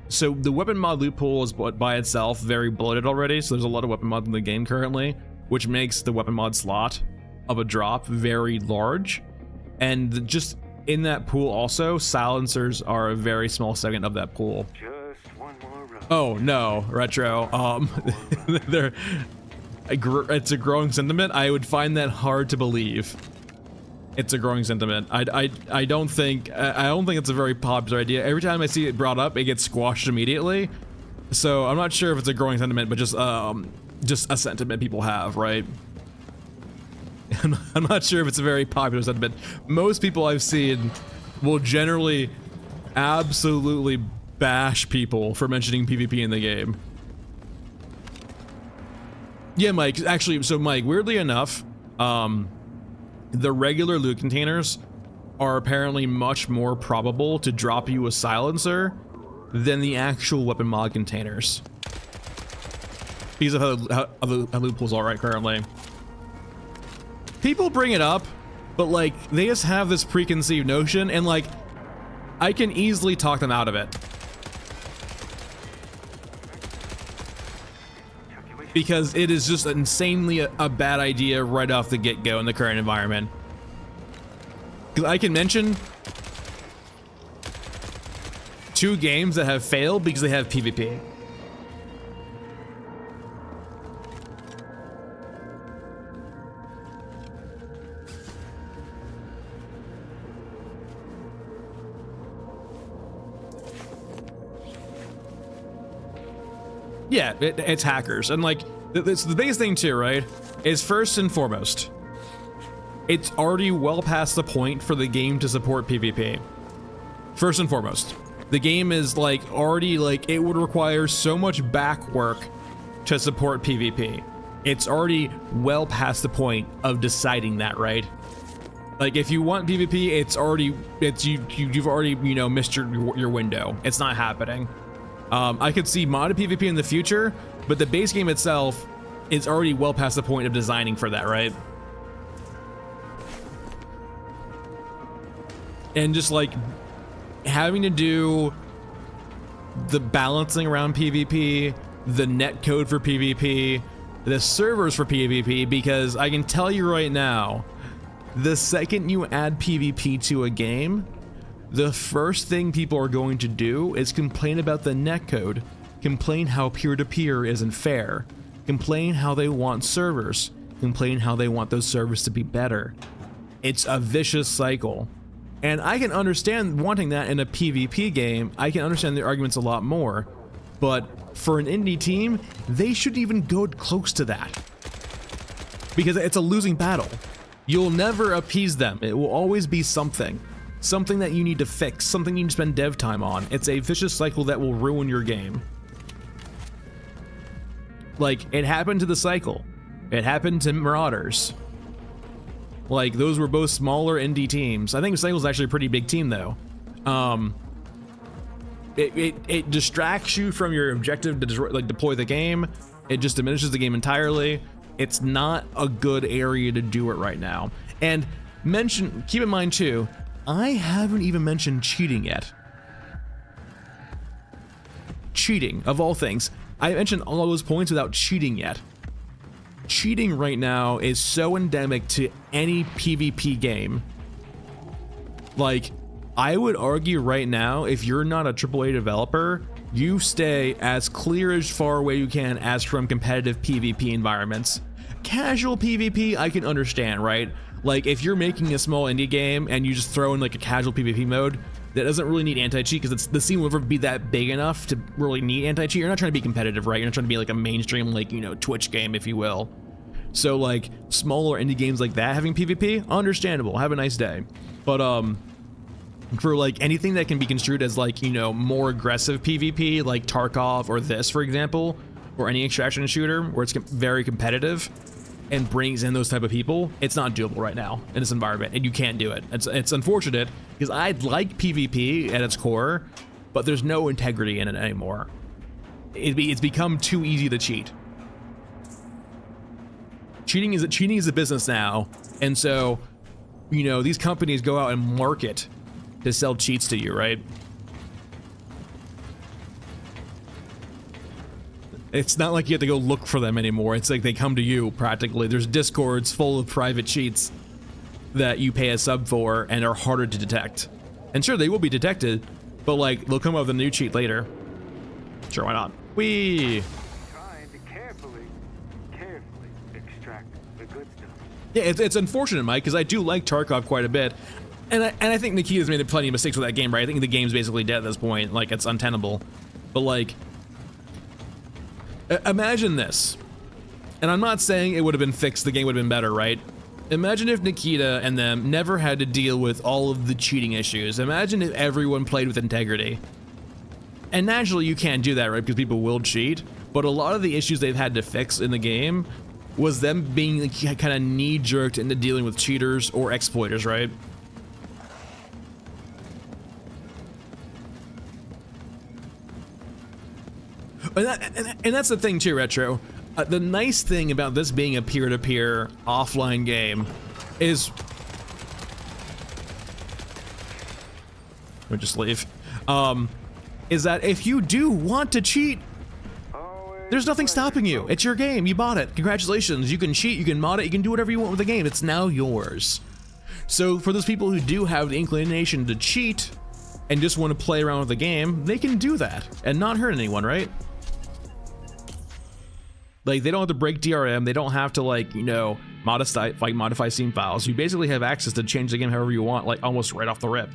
So the weapon mod loot pool is by itself very bloated already. So there's a lot of weapon mods in the game currently, which makes the weapon mod slot of a drop very large. And just in that pool also, silencers are a very small segment of that pool. Just one more run. Oh no, Retro. It's a growing sentiment. I would find that hard to believe. It's a growing sentiment. I don't think it's a very popular idea. Every time I see it brought up, it gets squashed immediately. So I'm not sure if it's a growing sentiment, but just a sentiment people have, right? I'm not sure if it's a very popular sentiment. Most people I've seen will generally absolutely bash people for mentioning PvP in the game. Yeah, Mike, actually, so Mike, weirdly enough, the regular loot containers are apparently much more probable to drop you a silencer than the actual weapon mod containers. Because of how the loot pools are right currently. People bring it up, but like, they just have this preconceived notion, and like, I can easily talk them out of it. Because it is just insanely a bad idea right off the get-go in the current environment. Because I can mention 2 games that have failed because they have PvP. Yeah, it's hackers. And like, it's the biggest thing too, right? Is first and foremost, it's already well past the point for the game to support PvP. First and foremost, the game is like already like, it would require so much back work to support PvP. It's already well past the point of deciding that, right? Like if you want PvP, you've already, you know, missed your window. It's not happening. I could see modded PvP in the future, but the base game itself is already well past the point of designing for that, right? And just like having to do the balancing around PvP, the net code for PvP, the servers for PvP, because I can tell you right now, the second you add PvP to a game, the first thing people are going to do is complain about the netcode, complain how peer-to-peer isn't fair, complain how they want servers, complain how they want those servers to be better. It's a vicious cycle. And I can understand wanting that in a PvP game. I can understand the arguments a lot more, but for an indie team, they shouldn't even go close to that. Because it's a losing battle. You'll never appease them. It will always be something. Something that you need to fix, something you need to spend dev time on. It's a vicious cycle that will ruin your game. Like, it happened to the Cycle. It happened to Marauders. Like, those were both smaller indie teams. I think Cycle's actually a pretty big team, though. It distracts you from your objective to deploy the game. It just diminishes the game entirely. It's not a good area to do it right now. And keep in mind, too, I haven't even mentioned cheating yet. Cheating, of all things. I mentioned all those points without cheating yet. Cheating right now is so endemic to any PvP game. Like, I would argue right now, if you're not a AAA developer, you stay as clear as far away you can as from competitive PvP environments. Casual PvP, I can understand, right? Like, if you're making a small indie game and you just throw in like a casual PvP mode that doesn't really need anti-cheat, because the scene will never be that big enough to really need anti-cheat. You're not trying to be competitive, right? You're not trying to be like a mainstream, like, you know, Twitch game, if you will. So like smaller indie games like that having PvP, understandable. Have a nice day. But for like anything that can be construed as like, you know, more aggressive PvP, like Tarkov or this, for example, or any extraction shooter where it's very competitive and brings in those type of people, it's not doable right now in this environment, and you can't do it. It's unfortunate, because I like PvP at its core, but there's no integrity in it anymore. It's become too easy to cheat. Cheating is a business now, and so, you know, these companies go out and market to sell cheats to you, right? It's not like you have to go look for them anymore. It's like they come to you, practically. There's Discords full of private cheats that you pay a sub for and are harder to detect. And sure, they will be detected, but like, they'll come up with a new cheat later. Sure, why not? Whee! Trying to carefully extract the good stuff. Yeah, it's unfortunate, Mike, because I do like Tarkov quite a bit. And I think Nikita's made plenty of mistakes with that game, right? I think the game's basically dead at this point. Like, it's untenable. But like, imagine this, and I'm not saying it would have been fixed, the game would have been better, right? Imagine if Nikita and them never had to deal with all of the cheating issues. Imagine if everyone played with integrity. And naturally you can't do that, right? Because people will cheat, but a lot of the issues they've had to fix in the game was them being kind of knee-jerked into dealing with cheaters or exploiters, right? And that's the thing too, Retro. The nice thing about this being a peer-to-peer offline game is... We'll just leave. Is that if you do want to cheat, there's nothing stopping you. It's your game. You bought it. Congratulations. You can cheat, you can mod it, you can do whatever you want with the game. It's now yours. So for those people who do have the inclination to cheat and just want to play around with the game, they can do that and not hurt anyone, right? Like, they don't have to break DRM, they don't have to, like, you know, modify scene files. You basically have access to change the game however you want, like, almost right off the rip.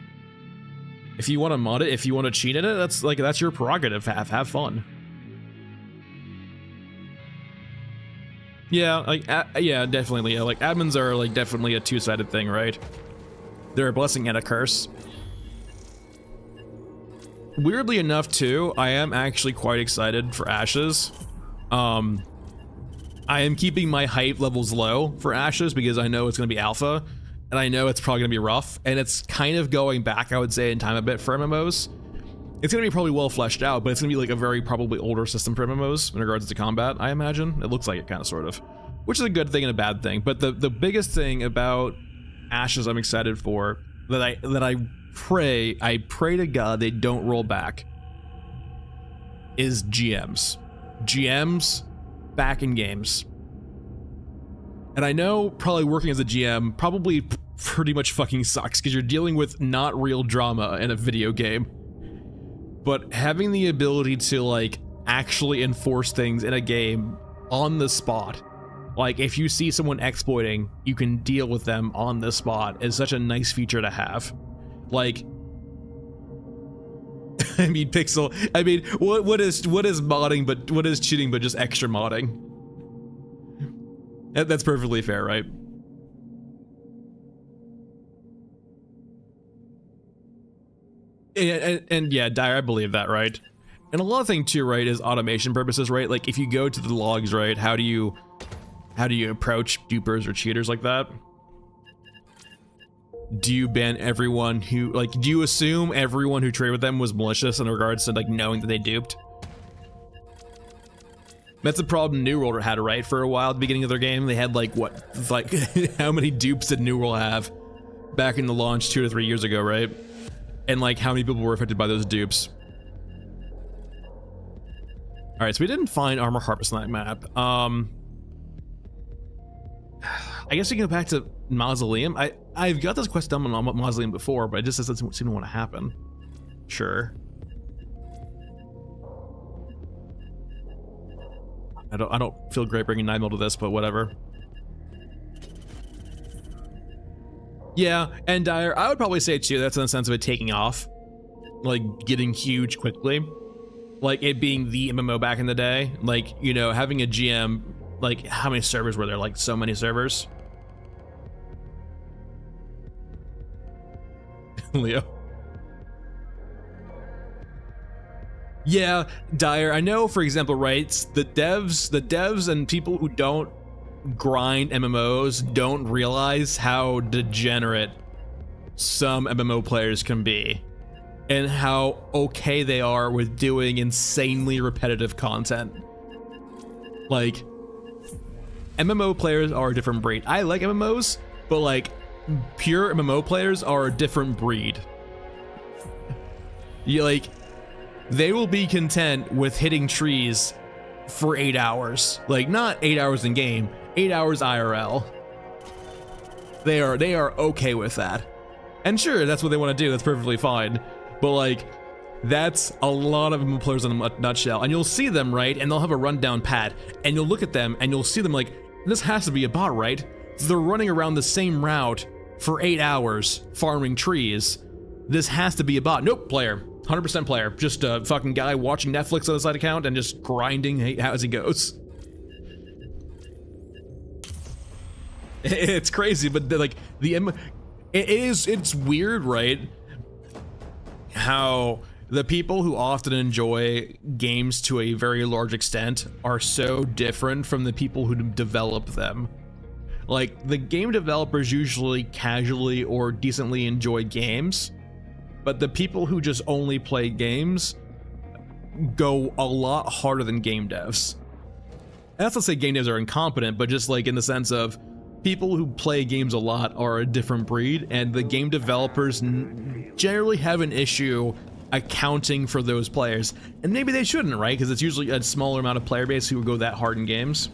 If you want to mod it, if you want to cheat at it, that's your prerogative. Have fun. Yeah, like, yeah, definitely. Yeah, like, admins are, like, definitely a two-sided thing, right? They're a blessing and a curse. Weirdly enough, too, I am actually quite excited for Ashes. I am keeping my hype levels low for Ashes because I know it's going to be alpha, and I know it's probably going to be rough, and it's kind of going back, I would say, in time a bit for MMOs. It's going to be probably well fleshed out, but it's going to be like a very probably older system for MMOs in regards to combat, I imagine. It looks like it, kind of, sort of. Which is a good thing and a bad thing, but the biggest thing about Ashes I'm excited for, that I pray to God they don't roll back, is GMs. GMs back in games. And I know probably working as a GM probably pretty much fucking sucks because you're dealing with not real drama in a video game. But having the ability to, like, actually enforce things in a game on the spot, like if you see someone exploiting, you can deal with them on the spot, is such a nice feature to have. Like, I mean, pixel. I mean, what is modding, but what is cheating, but just extra modding? That's perfectly fair, right? And yeah, Dire, I believe that, right? And a lot of thing too, right, is automation purposes, right? Like if you go to the logs, right, how do you approach dupers or cheaters like that? Do you ban everyone who, like, do you assume everyone who traded with them was malicious in regards to like knowing that they duped? That's a problem New World had, right? For a while at the beginning of their game, they had like what, like how many dupes did New World have back in the launch 2 to 3 years ago, right? And like how many people were affected by those dupes? All right, so we didn't find armor harvest on that map. I guess we can go back to Mausoleum. I've got this quest done on Mausoleum before, but it just doesn't seem to want to happen. Sure. I don't feel great bringing 9mm to this, but whatever. Yeah, and Dire, I would probably say too, that's in the sense of it taking off, like getting huge quickly, like it being the MMO back in the day, like, you know, having a GM, like how many servers were there? Like so many servers. Leo. Yeah, Dire, I know, for example, right, the devs and people who don't grind MMOs don't realize how degenerate some MMO players can be and how okay they are with doing insanely repetitive content. Like, MMO players are a different breed. I like MMOs, but like pure MMO players are a different breed. You like, they will be content with hitting trees for 8 hours. Like, not 8 hours in game, 8 hours IRL. They are okay with that. And sure, that's what they want to do, that's perfectly fine. But like, that's a lot of MMO players in a nutshell. And you'll see them, right? And they'll have a rundown pad. And you'll look at them and you'll see them like, this has to be a bot, right? They're running around the same route for 8 hours, farming trees. This has to be a bot. Nope, player. 100% player. Just a fucking guy watching Netflix on the side account and just grinding as he goes. It's crazy, but like it's weird, right? How the people who often enjoy games to a very large extent are so different from the people who develop them. Like, the game developers usually casually or decently enjoy games, but the people who just only play games go a lot harder than game devs. And that's not to say game devs are incompetent, but just like in the sense of people who play games a lot are a different breed, and the game developers generally have an issue accounting for those players. And maybe they shouldn't, right? Because it's usually a smaller amount of player base who go that hard in games.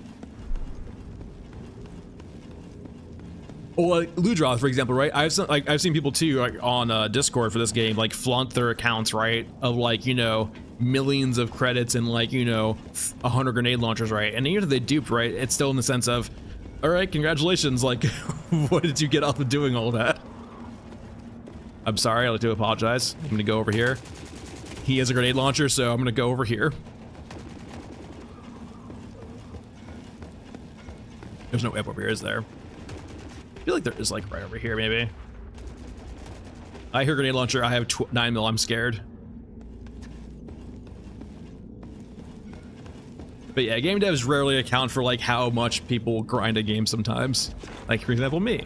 Well, Ludroth, for example, right? I've seen people too, like on Discord for this game, like flaunt their accounts, right? Of like, you know, millions of credits and like, you know, 100 grenade launchers, right? And even if they duped, right? It's still in the sense of, all right, congratulations. Like, what did you get off of doing all that? I'm sorry, I'd like to apologize. I'm gonna go over here. He has a grenade launcher, so I'm gonna go over here. There's no whip over here, is there? I feel like there is, like, right over here, maybe. I hear grenade launcher. I have 9mm. I'm scared. But yeah, game devs rarely account for, like, how much people grind a game sometimes. Like, for example, me.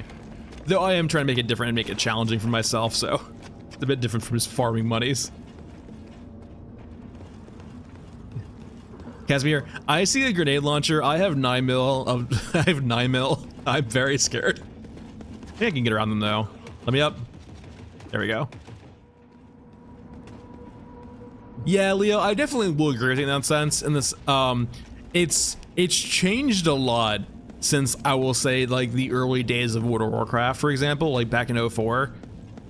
Though I am trying to make it different and make it challenging for myself, so it's a bit different from just farming monies. Casimir, I see a grenade launcher. I have 9mm. I have 9mm. I'm very scared. I think I can get around them though. Let me up. There we go. Yeah, Leo, I definitely will agree with you in that sense. In this, it's changed a lot since, I will say, like the early days of World of Warcraft, for example, like back in 04.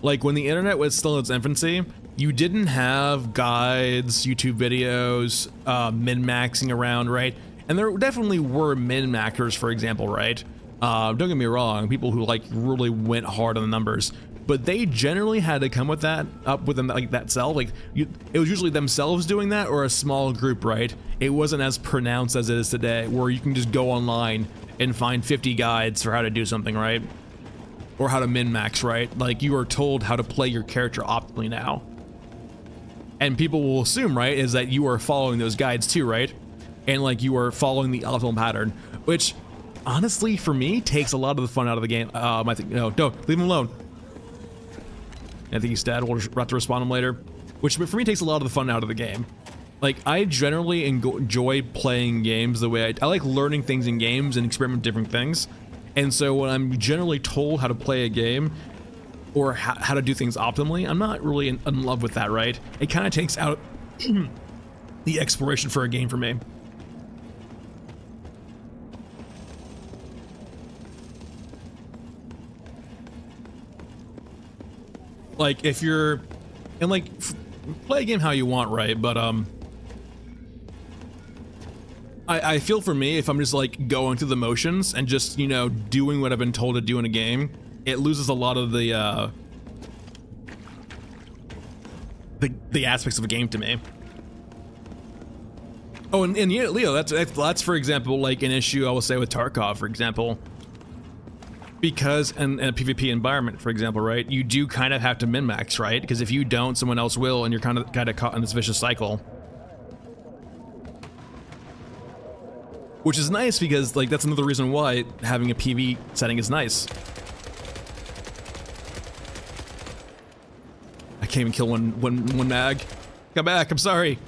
Like when the internet was still in its infancy, you didn't have guides, YouTube videos, min-maxing around, right? And there definitely were min-maxers, for example, right? Don't get me wrong, people who like really went hard on the numbers, but they generally had to come with that up with them like that self. Like it was usually themselves doing that or a small group, right? It wasn't as pronounced as it is today, where you can just go online and find 50 guides for how to do something, right? Or how to min-max, right? Like you are told how to play your character optimally now. And people will assume, right, is that you are following those guides too, right? And like you are following the optimal pattern, which honestly for me takes a lot of the fun out of the game. I think, no, don't, leave him alone. I think he's dead, we'll have to respond him later. Which for me takes a lot of the fun out of the game. Like, I generally enjoy playing games the way I like learning things in games and experiment with different things. And so when I'm generally told how to play a game or how to do things optimally, I'm not really in love with that, right? It kind of takes out the exploration for a game for me. Like, if you're, and like, play a game how you want, right? But, I feel for me, if I'm just like going through the motions and just, you know, doing what I've been told to do in a game, it loses a lot of the aspects of a game to me. Oh, and yeah, Leo, that's for example, like an issue I will say with Tarkov, for example. Because in a PvP environment, for example, right, you do kind of have to min-max, right? Because if you don't, someone else will, and you're kind of caught in this vicious cycle. Which is nice because, like, that's another reason why having a PV setting is nice. I can't even kill one mag. Come back, I'm sorry.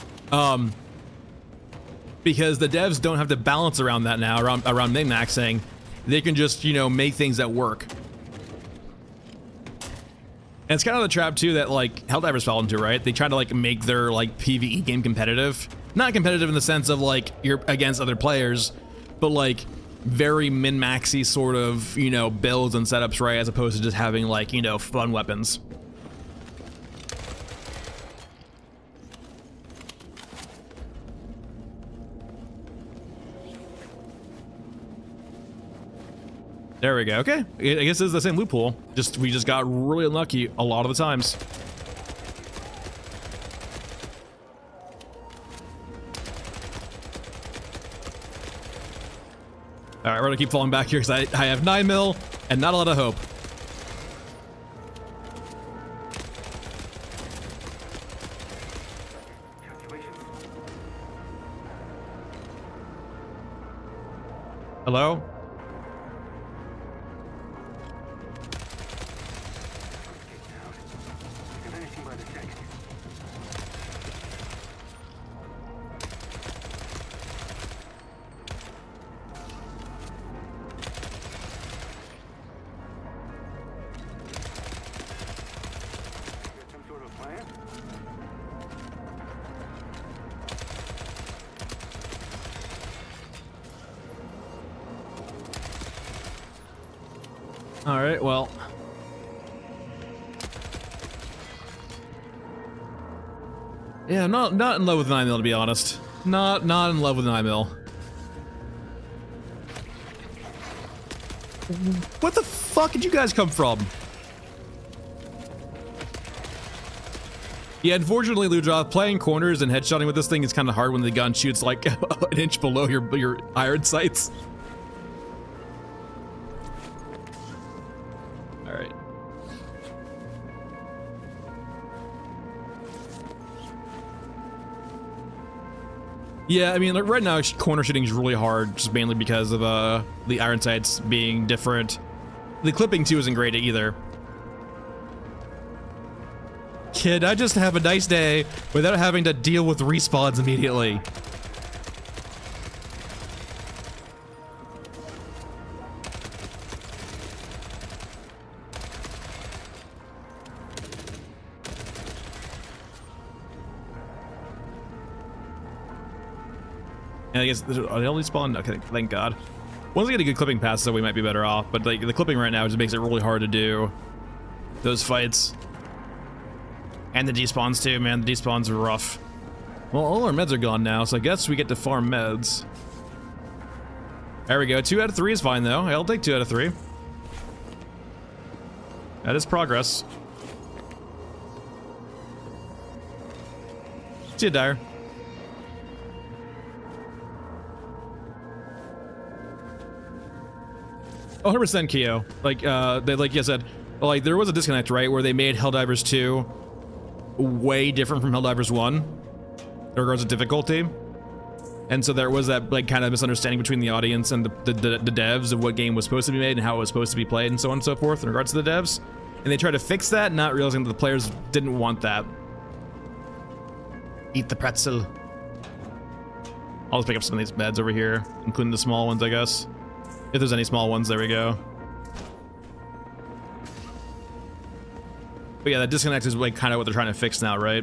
Because the devs don't have to balance around that now, around min-maxing. They can just, you know, make things that work. And it's kind of the trap too that like Helldivers fell into, right? They try to like make their like PvE game competitive. Not competitive in the sense of like you're against other players, but like very min-maxy sort of, you know, builds and setups, right? As opposed to just having like, you know, fun weapons. There we go. Okay, I guess it's the same loophole. We just got really unlucky a lot of the times. All right, we're gonna keep falling back here because I have 9 mil and not a lot of hope. Hello? All right, well. Yeah, I'm not in love with 9mm, to be honest. Not in love with 9mm. What the fuck did you guys come from? Yeah, unfortunately, Ludroth, playing corners and headshotting with this thing is kind of hard when the gun shoots like an inch below your iron sights. Yeah, I mean, like right now, corner shooting is really hard, just mainly because of the iron sights being different. The clipping too isn't great either. Kid, I just have a nice day without having to deal with respawns immediately. And I guess, are they only spawned? Okay, thank God. Once we get a good clipping pass, so we might be better off, but like the clipping right now just makes it really hard to do those fights. And the despawns too, man, the despawns are rough. Well, all our meds are gone now, so I guess we get to farm meds. There we go, 2 out of 3 is fine though. I'll take 2 out of 3. That is progress. See you, Dyer. Oh, 100% Keo. Like, like you said, like, there was a disconnect, right, where they made Helldivers 2 way different from Helldivers 1 in regards to difficulty. And so there was that, like, kind of misunderstanding between the audience and the devs of what game was supposed to be made and how it was supposed to be played and so on and so forth in regards to the devs. And they tried to fix that, not realizing that the players didn't want that. Eat the pretzel. I'll just pick up some of these beds over here, including the small ones, I guess. If there's any small ones, there we go. But yeah, that disconnect is like kind of what they're trying to fix now, right?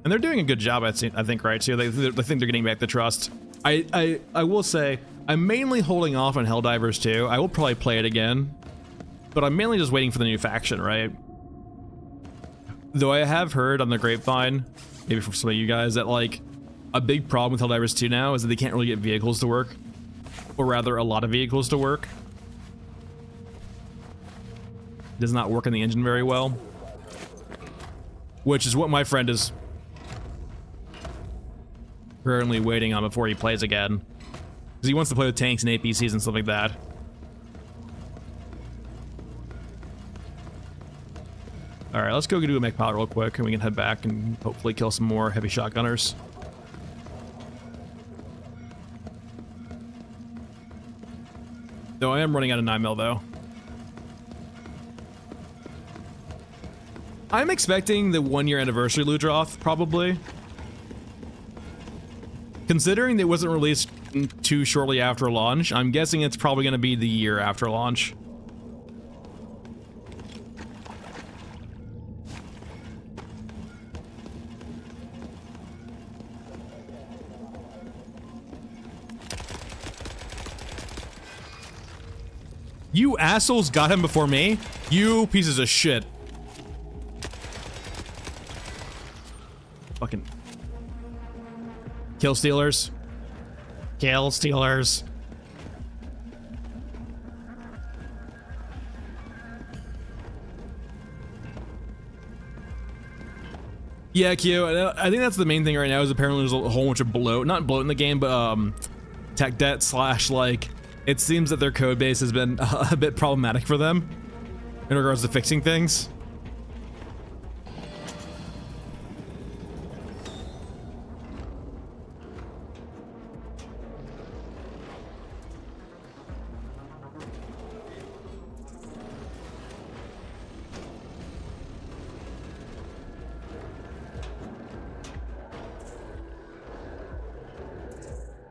And they're doing a good job, I think, right? So I think they're getting back the trust. I will say, I'm mainly holding off on Helldivers 2. I will probably play it again, but I'm mainly just waiting for the new faction, right? Though I have heard on the grapevine, maybe from some of you guys, that like a big problem with Helldivers 2 now is that they can't really get vehicles to work, or rather a lot of vehicles to work. It does not work in the engine very well, which is what my friend is currently waiting on before he plays again, because he wants to play with tanks and APCs and stuff like that. All right, let's go do a mech pilot real quick, and we can head back and hopefully kill some more heavy shotgunners. Though I am running out of 9mm though. I'm expecting the 1-year anniversary loot drop, probably. Considering it wasn't released too shortly after launch, I'm guessing it's probably going to be the year after launch. You assholes got him before me? You pieces of shit. Fucking kill stealers. Kill stealers. Yeah, Q, I think that's the main thing right now is apparently there's a whole bunch of bloat. Not bloat in the game, but tech debt slash like, it seems that their code base has been a bit problematic for them in regards to fixing things.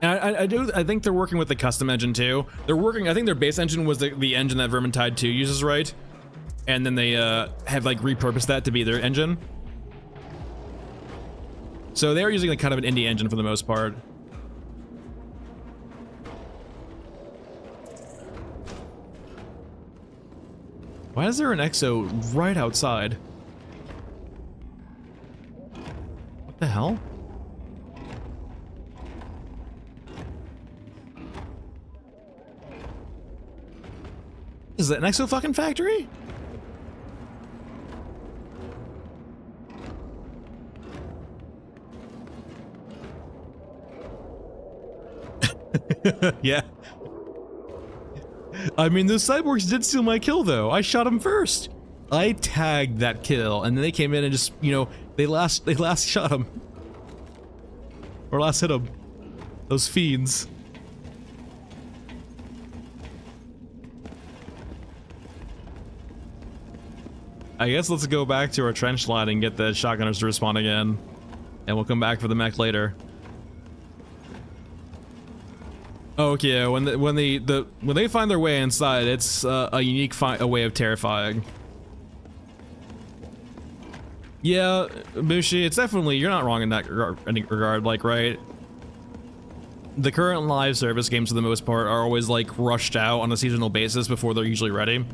I think they're working with the custom engine too. They're working, I think their base engine was the engine that Vermintide 2 uses, right? And then they have like repurposed that to be their engine. So they're using like kind of an indie engine for the most part. Why is there an EXO right outside? What the hell? Is that an EXO fucking factory? Yeah. I mean, those cyborgs did steal my kill though. I shot him first. I tagged that kill and then they came in and just, you know, they last shot him. Or last hit him. Those fiends. I guess let's go back to our trench line and get the shotgunners to respawn again. And we'll come back for the mech later. Oh, okay, when they find their way inside, it's a unique way of terrifying. Yeah, Bushi, it's definitely, you're not wrong in that regard, like, right? The current live service games, for the most part, are always, like, rushed out on a seasonal basis before they're usually ready.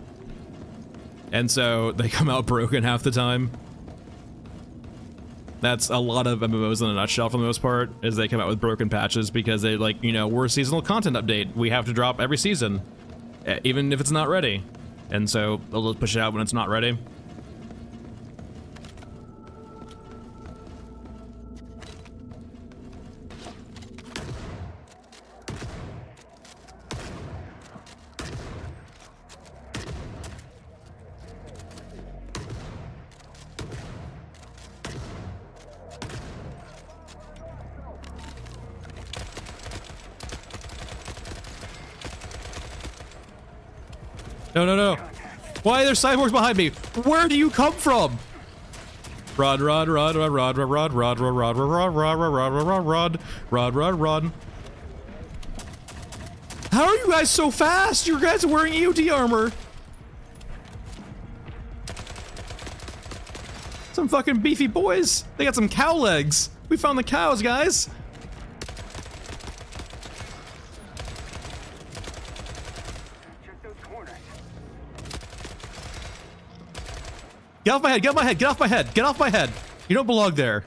And so, they come out broken half the time. That's a lot of MMOs in a nutshell for the most part, is they come out with broken patches because they like, you know, we're a seasonal content update. We have to drop every season, even if it's not ready. And so they'll just push it out when it's not ready. No, no, no. Why are there cyborgs behind me? Where do you come from? Rod. How are you guys so fast? You guys are wearing EOD armor. Some fucking beefy boys. They got some cow legs. We found the cows, guys. Get off my head, get off my head, get off my head, get off my head. You don't belong there.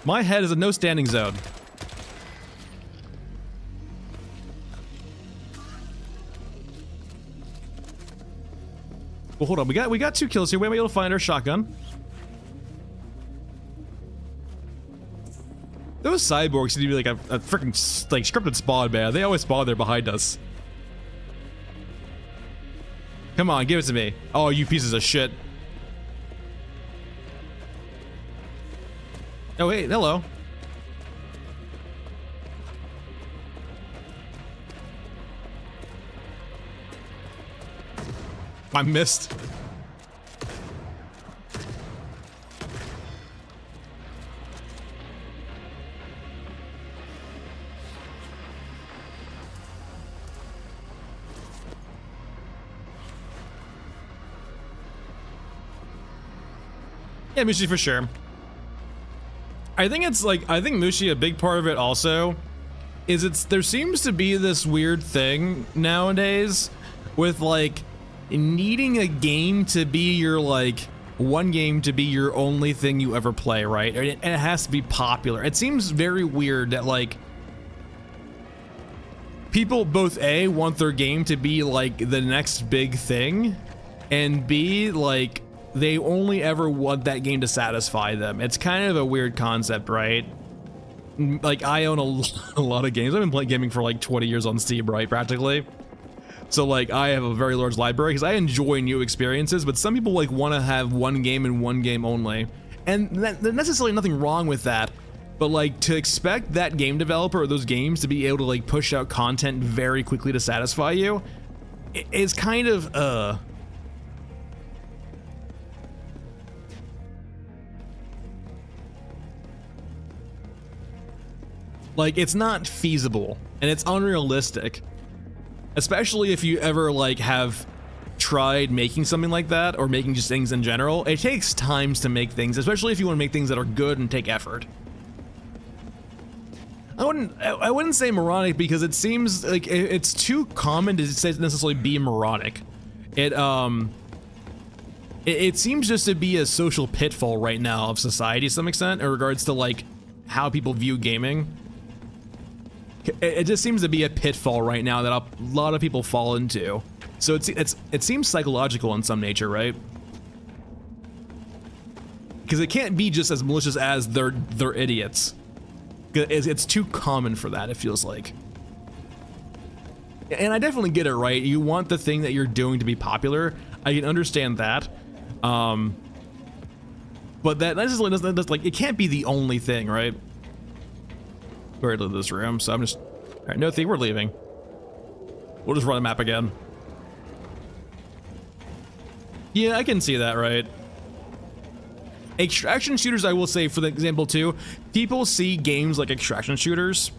My head is a no standing zone. Well, hold on, we got 2 kills here. We might be able to find our shotgun. Those cyborgs seem to be like a freaking like scripted spawn, man. They always spawn there behind us. Come on, give it to me. Oh, you pieces of shit. Oh, wait, hello. I missed. Yeah, Mushi for sure. I think it's like, I think Mushi, a big part of it also is there seems to be this weird thing nowadays with like needing a game to be your like one game to be your only thing you ever play, right? And it has to be popular. It seems very weird that like people both A, want their game to be like the next big thing, and B, like they only ever want that game to satisfy them. It's kind of a weird concept, right? Like I own a lot of games. I've been playing gaming for like 20 years on Steam, right? Practically. So like I have a very large library because I enjoy new experiences, but some people like want to have one game and one game only. And there's necessarily nothing wrong with that. But like to expect that game developer or those games to be able to like push out content very quickly to satisfy you is kind of like it's not feasible and it's unrealistic, especially if you ever like have tried making something like that or making just things in general. It takes times to make things, especially if you want to make things that are good and take effort. I wouldn't say moronic because it seems like it's too common to necessarily be moronic. It seems just to be a social pitfall right now of society to some extent in regards to like how people view gaming. It just seems to be a pitfall right now that a lot of people fall into. So it seems psychological in some nature, right? Because it can't be just as malicious as they're idiots. It's too common for that, it feels like. And I definitely get it, right? You want the thing that you're doing to be popular. I can understand that. But that necessarily doesn't, like, it can't be the only thing, right? We're out of this room, so I'm just... Alright, no thing, we're leaving. We'll just run a map again. Yeah, I can see that, right? Extraction shooters, I will say, for the example too, people see games like extraction shooters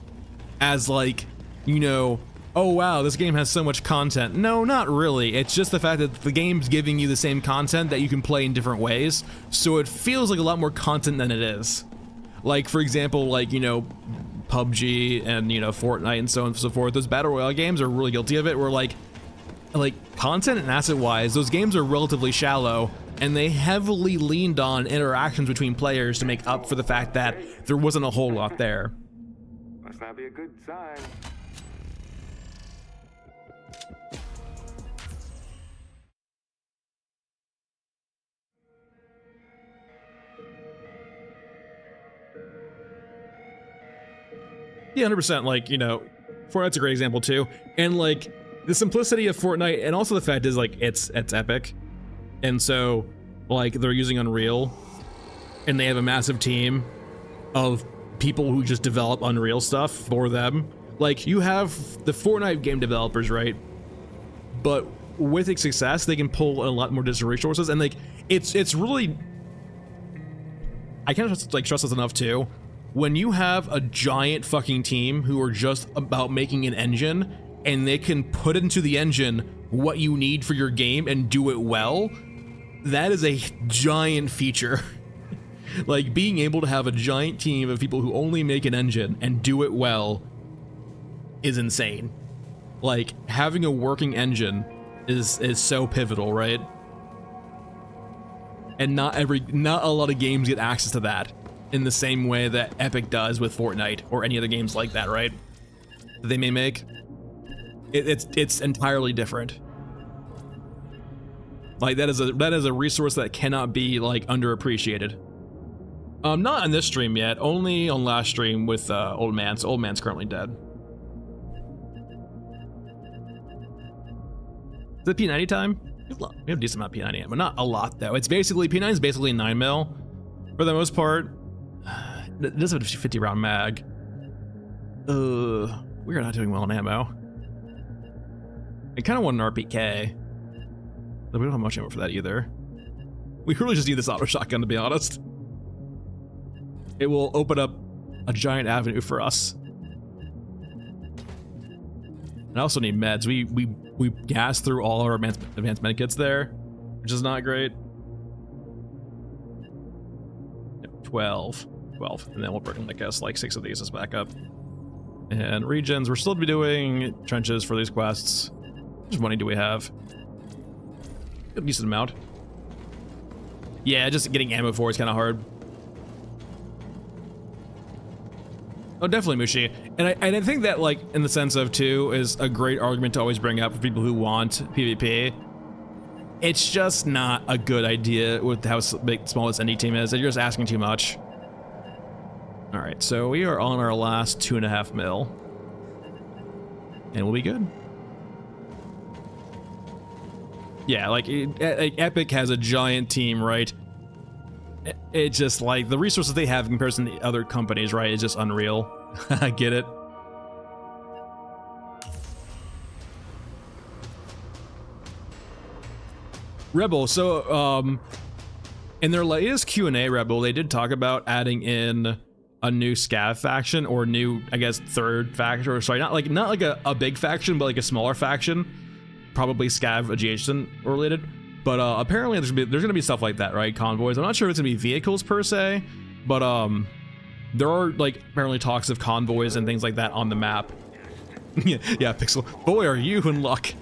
as like, you know, oh wow, this game has so much content. No, not really. It's just the fact that the game's giving you the same content that you can play in different ways, so it feels like a lot more content than it is. Like, for example, like, you know, PUBG and, you know, Fortnite and so on and so forth, those battle royale games are really guilty of it, where like, like content and asset wise, those games are relatively shallow, and they heavily leaned on interactions between players to make up for the fact that there wasn't a whole lot there. Must not be a good sign. Yeah, 100%. Like, you know, Fortnite's a great example too, and like the simplicity of Fortnite, and also the fact is like it's Epic, and so like they're using Unreal, and they have a massive team of people who just develop Unreal stuff for them. Like, you have the Fortnite game developers, right? But with its success, they can pull a lot more digital resources, and like it's really, I can't just like stress this enough too. When you have a giant fucking team who are just about making an engine, and they can put into the engine what you need for your game and do it well, that is a giant feature. Like, being able to have a giant team of people who only make an engine and do it well is insane. Like, having a working engine is so pivotal, right? And not a lot of games get access to that in the same way that Epic does with Fortnite or any other games like that, right? That they may make. It's entirely different. Like, that is a resource that cannot be like underappreciated. Not on this stream yet, only on last stream with Old Man. So Old Man's currently dead. Is it P90 time? We have a decent amount of P90, but not a lot though. It's basically, P9 is basically 9mm for the most part. It does have a 50 round mag. We're not doing well on ammo. I kind of want an RPK, but we don't have much ammo for that either. We really just need this auto shotgun, to be honest. It will open up a giant avenue for us. And I also need meds. We gassed through all our advanced medkits there, which is not great. 12, and then we'll bring, I guess, like 6 of these as backup. And regions, we're still be doing trenches for these quests. How much money do we have? A decent amount. Yeah, just getting ammo for it's kind of hard. Oh, definitely Mushi. And I think that, like, in the sense of, too, is a great argument to always bring up for people who want PvP. It's just not a good idea with how big, small this indie team is. You're just asking too much. All right, so we are on our last 2.5 mil. And we'll be good. Yeah, like, Epic has a giant team, right? It's just like the resources they have in comparison to other companies, right? It's just unreal. I get it. Rebel, so in their latest Q&A, Rebel, they did talk about adding in a new Scav faction, or new, I guess, third faction, or sorry, not like a big faction, but like a smaller faction, probably Scav adjacent or related. But apparently there's gonna be stuff like that, right? Convoys. I'm not sure if it's gonna be vehicles per se, but there are like apparently talks of convoys and things like that on the map. Yeah, Pixel. Boy, are you in luck.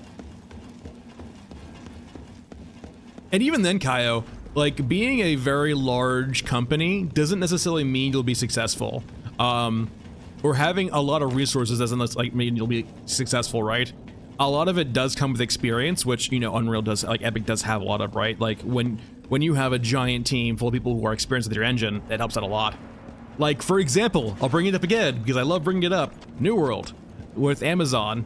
And even then, Kaio, like, being a very large company doesn't necessarily mean you'll be successful. Or having a lot of resources doesn't like mean you'll be successful, right? A lot of it does come with experience, which, you know, Unreal does, like Epic does have a lot of, right? Like when you have a giant team full of people who are experienced with your engine, that helps out a lot. Like, for example, I'll bring it up again because I love bringing it up. New World with Amazon.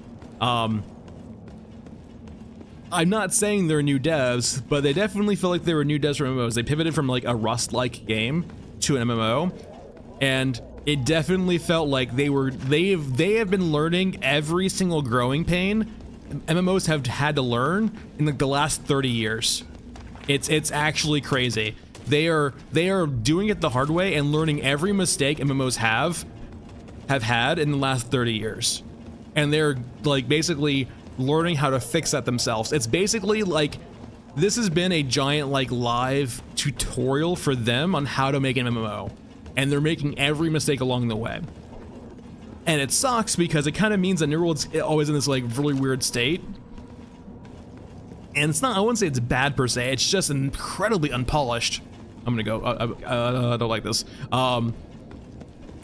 I'm not saying they're new devs, but they definitely feel like they were new devs for MMOs. They pivoted from like a Rust-like game to an MMO, and it definitely felt like they have been learning every single growing pain MMOs have had to learn in like the last 30 years. It's actually crazy. They are doing it the hard way and learning every mistake MMOs have had in the last 30 years. And they're like basically learning how to fix that themselves. It's basically like this has been a giant like live tutorial for them on how to make an MMO. And they're making every mistake along the way. And it sucks because it kind of means that New World's always in this like really weird state And it's not, I wouldn't say it's bad per se, it's just incredibly unpolished. I'm gonna go, I don't like this. And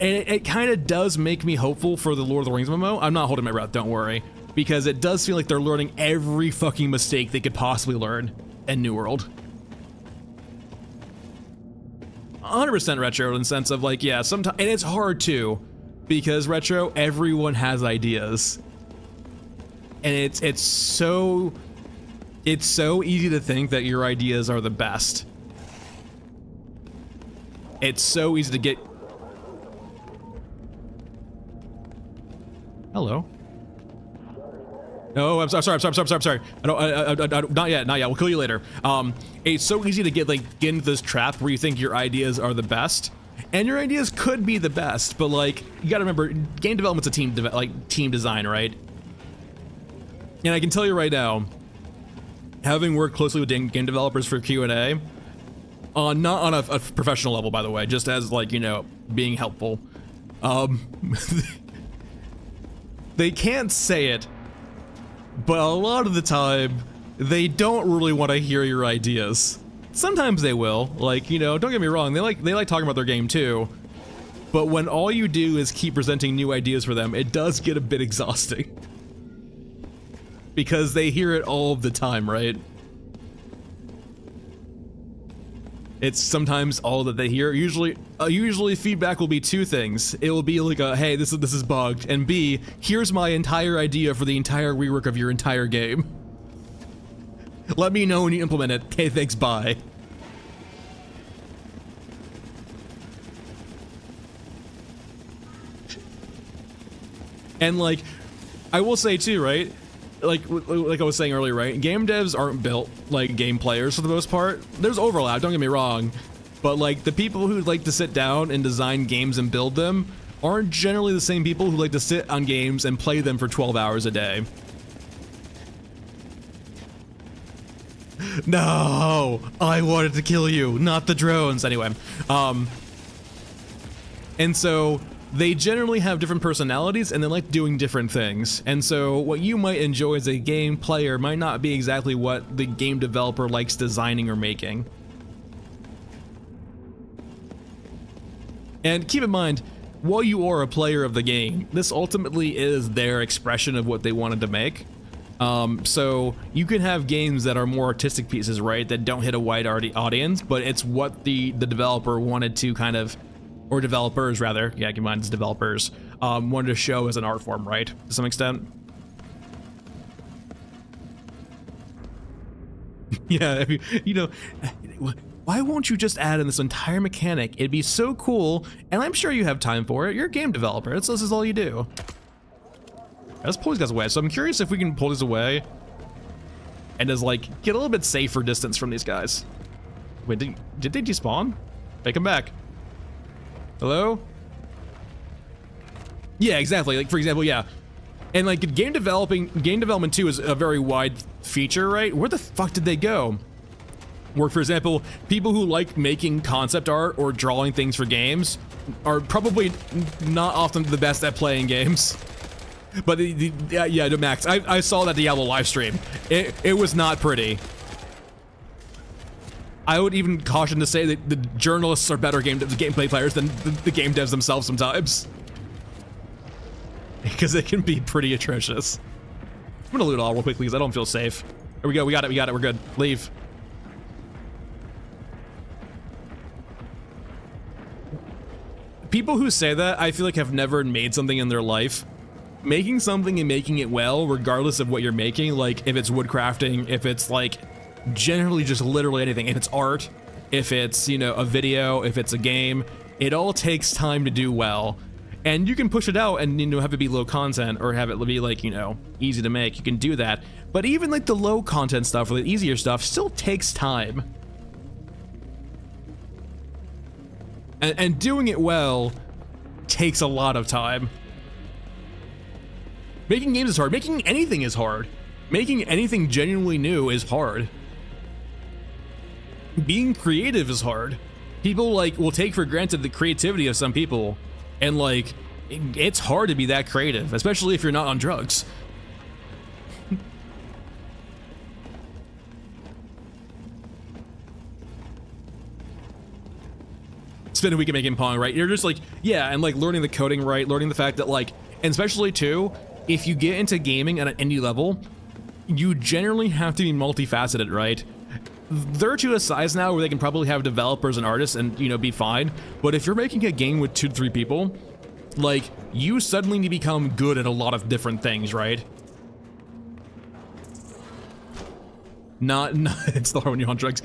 it kind of does make me hopeful for the Lord of the Rings MMO. I'm not holding my breath, don't worry. Because it does feel like they're learning every fucking mistake they could possibly learn in New World. 100% retro in the sense of like, yeah, sometimes, and it's hard too, because retro, everyone has ideas. And it's so easy to think that your ideas are the best. It's so easy to get. Hello. No, I'm sorry. I don't, not yet. We'll kill you later. It's so easy to get into this trap where you think your ideas are the best, and your ideas could be the best, but like you got to remember, game development's a team design, right? And I can tell you right now, having worked closely with game developers for Q&A, not on a professional level, by the way, just as like, you know, being helpful. They can't say it, but a lot of the time, they don't really want to hear your ideas. Sometimes they will, like, you know, don't get me wrong, they like talking about their game too, but when all you do is keep presenting new ideas for them, it does get a bit exhausting. Because they hear it all the time, right? It's sometimes all that they hear. Usually feedback will be two things. It will be like a, hey, this is bugged, and B, here's my entire idea for the entire rework of your entire game. Let me know when you implement it. Okay, thanks, bye. And like, I will say too, right? Like I was saying earlier, right? Game devs aren't built like game players for the most part. There's overlap, don't get me wrong, but like the people who like to sit down and design games and build them aren't generally the same people who like to sit on games and play them for 12 hours a day. No, I wanted to kill you, not the drones. Anyway, and so they generally have different personalities and they like doing different things. And so what you might enjoy as a game player might not be exactly what the game developer likes designing or making. And keep in mind, while you are a player of the game, this ultimately is their expression of what they wanted to make. So you can have games that are more artistic pieces, right, that don't hit a wide audience, but it's what the developer wanted to kind of, or developers rather, yeah, keep in mind it's developers, wanted to show as an art form, right, to some extent. Yeah, you know, why won't you just add in this entire mechanic? It'd be so cool, and I'm sure you have time for it. You're a game developer, this is all you do. Let's pull these guys away. So I'm curious if we can pull these away and just like get a little bit safer distance from these guys. Wait, did they despawn? Hey, come back. Hello? Yeah, exactly. Like, for example, yeah. And like game development too is a very wide feature, right? Where the fuck did they go? Where, for example, people who like making concept art or drawing things for games are probably not often the best at playing games. But yeah, Max, I saw that Diablo live stream. It was not pretty. I would even caution to say that the journalists are better gameplay players than the game devs themselves sometimes. Because it can be pretty atrocious. I'm gonna loot all real quickly because I don't feel safe. Here we go, we got it, we're good. Leave. People who say that, I feel like have never made something in their life. Making something and making it well, regardless of what you're making, like if it's woodcrafting, if it's like generally just literally anything, if it's art, if it's, you know, a video, if it's a game, it all takes time to do well. And you can push it out and, you know, have it be low content or have it be like, you know, easy to make. You can do that. But even like the low content stuff or the easier stuff still takes time. And doing it well takes a lot of time. Making games is hard. Making anything is hard. Making anything genuinely new is hard. Being creative is hard. People like will take for granted the creativity of some people, and like it's hard to be that creative, especially if you're not on drugs. spend a week making Pong, right? You're just like, yeah, and like learning the coding, right? Learning the fact that like, and especially too, if you get into gaming at an indie level, you generally have to be multifaceted, right? They're to a size now where they can probably have developers and artists and, you know, be fine. But if you're making a game with 2 to 3 people, like, you suddenly need to become good at a lot of different things, right? Not it's the hard when you're on drugs.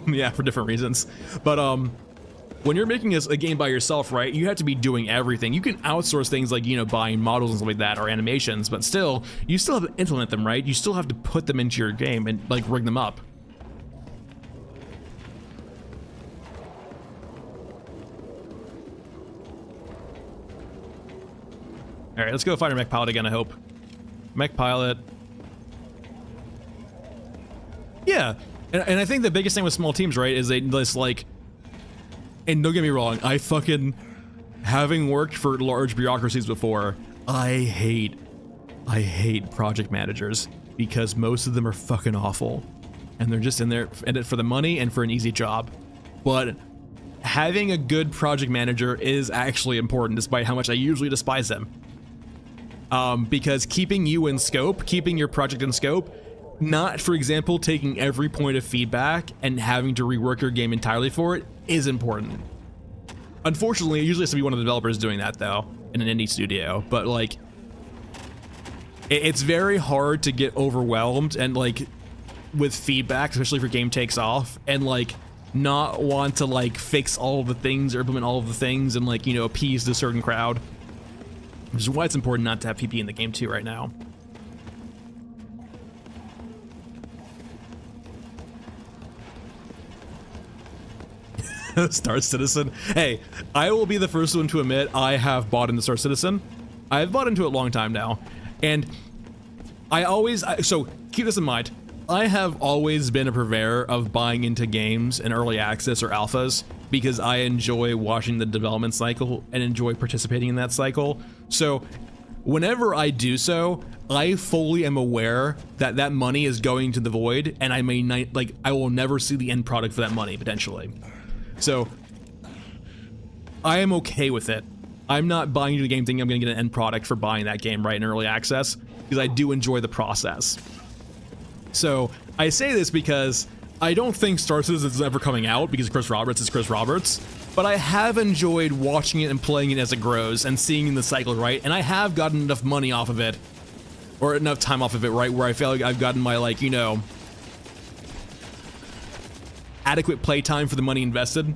Yeah, for different reasons. But when you're making a game by yourself, right, you have to be doing everything. You can outsource things like, you know, buying models and stuff like that, or animations, but still, you still have to implement them, right? You still have to put them into your game and like rig them up. All right, let's go find our mech pilot again, I hope. Mech pilot. Yeah, and I think the biggest thing with small teams, right, is they just like, and don't get me wrong, I fucking, having worked for large bureaucracies before, I hate project managers because most of them are fucking awful. And they're just in it for the money and for an easy job. But having a good project manager is actually important, despite how much I usually despise them. Because keeping you in scope, keeping your project in scope, not, for example, taking every point of feedback and having to rework your game entirely for it is important. Unfortunately, it usually has to be one of the developers doing that, though, in an indie studio. But, like, it's very hard to get overwhelmed and, like, with feedback, especially if your game takes off, and, like, not want to, like, fix all of the things or implement all of the things and, like, you know, appease the certain crowd. Which is why it's important not to have PP in the game, too, right now. Star Citizen. Hey, I will be the first one to admit I have bought into Star Citizen. I've bought into it a long time now. And so keep this in mind. I have always been a purveyor of buying into games in early access or alphas because I enjoy watching the development cycle and enjoy participating in that cycle. So whenever I do so, I fully am aware that that money is going to the void, and I may not, like, I will never see the end product for that money potentially. So I am okay with it. I'm not buying into the game thinking I'm going to get an end product for buying that game right in early access, because I do enjoy the process. So I say this because I don't think Star Citizen is ever coming out because Chris Roberts is Chris Roberts, but I have enjoyed watching it and playing it as it grows and seeing the cycle, right? And I have gotten enough money off of it, or enough time off of it, right, where I feel like I've gotten my, like, you know, adequate play time for the money invested.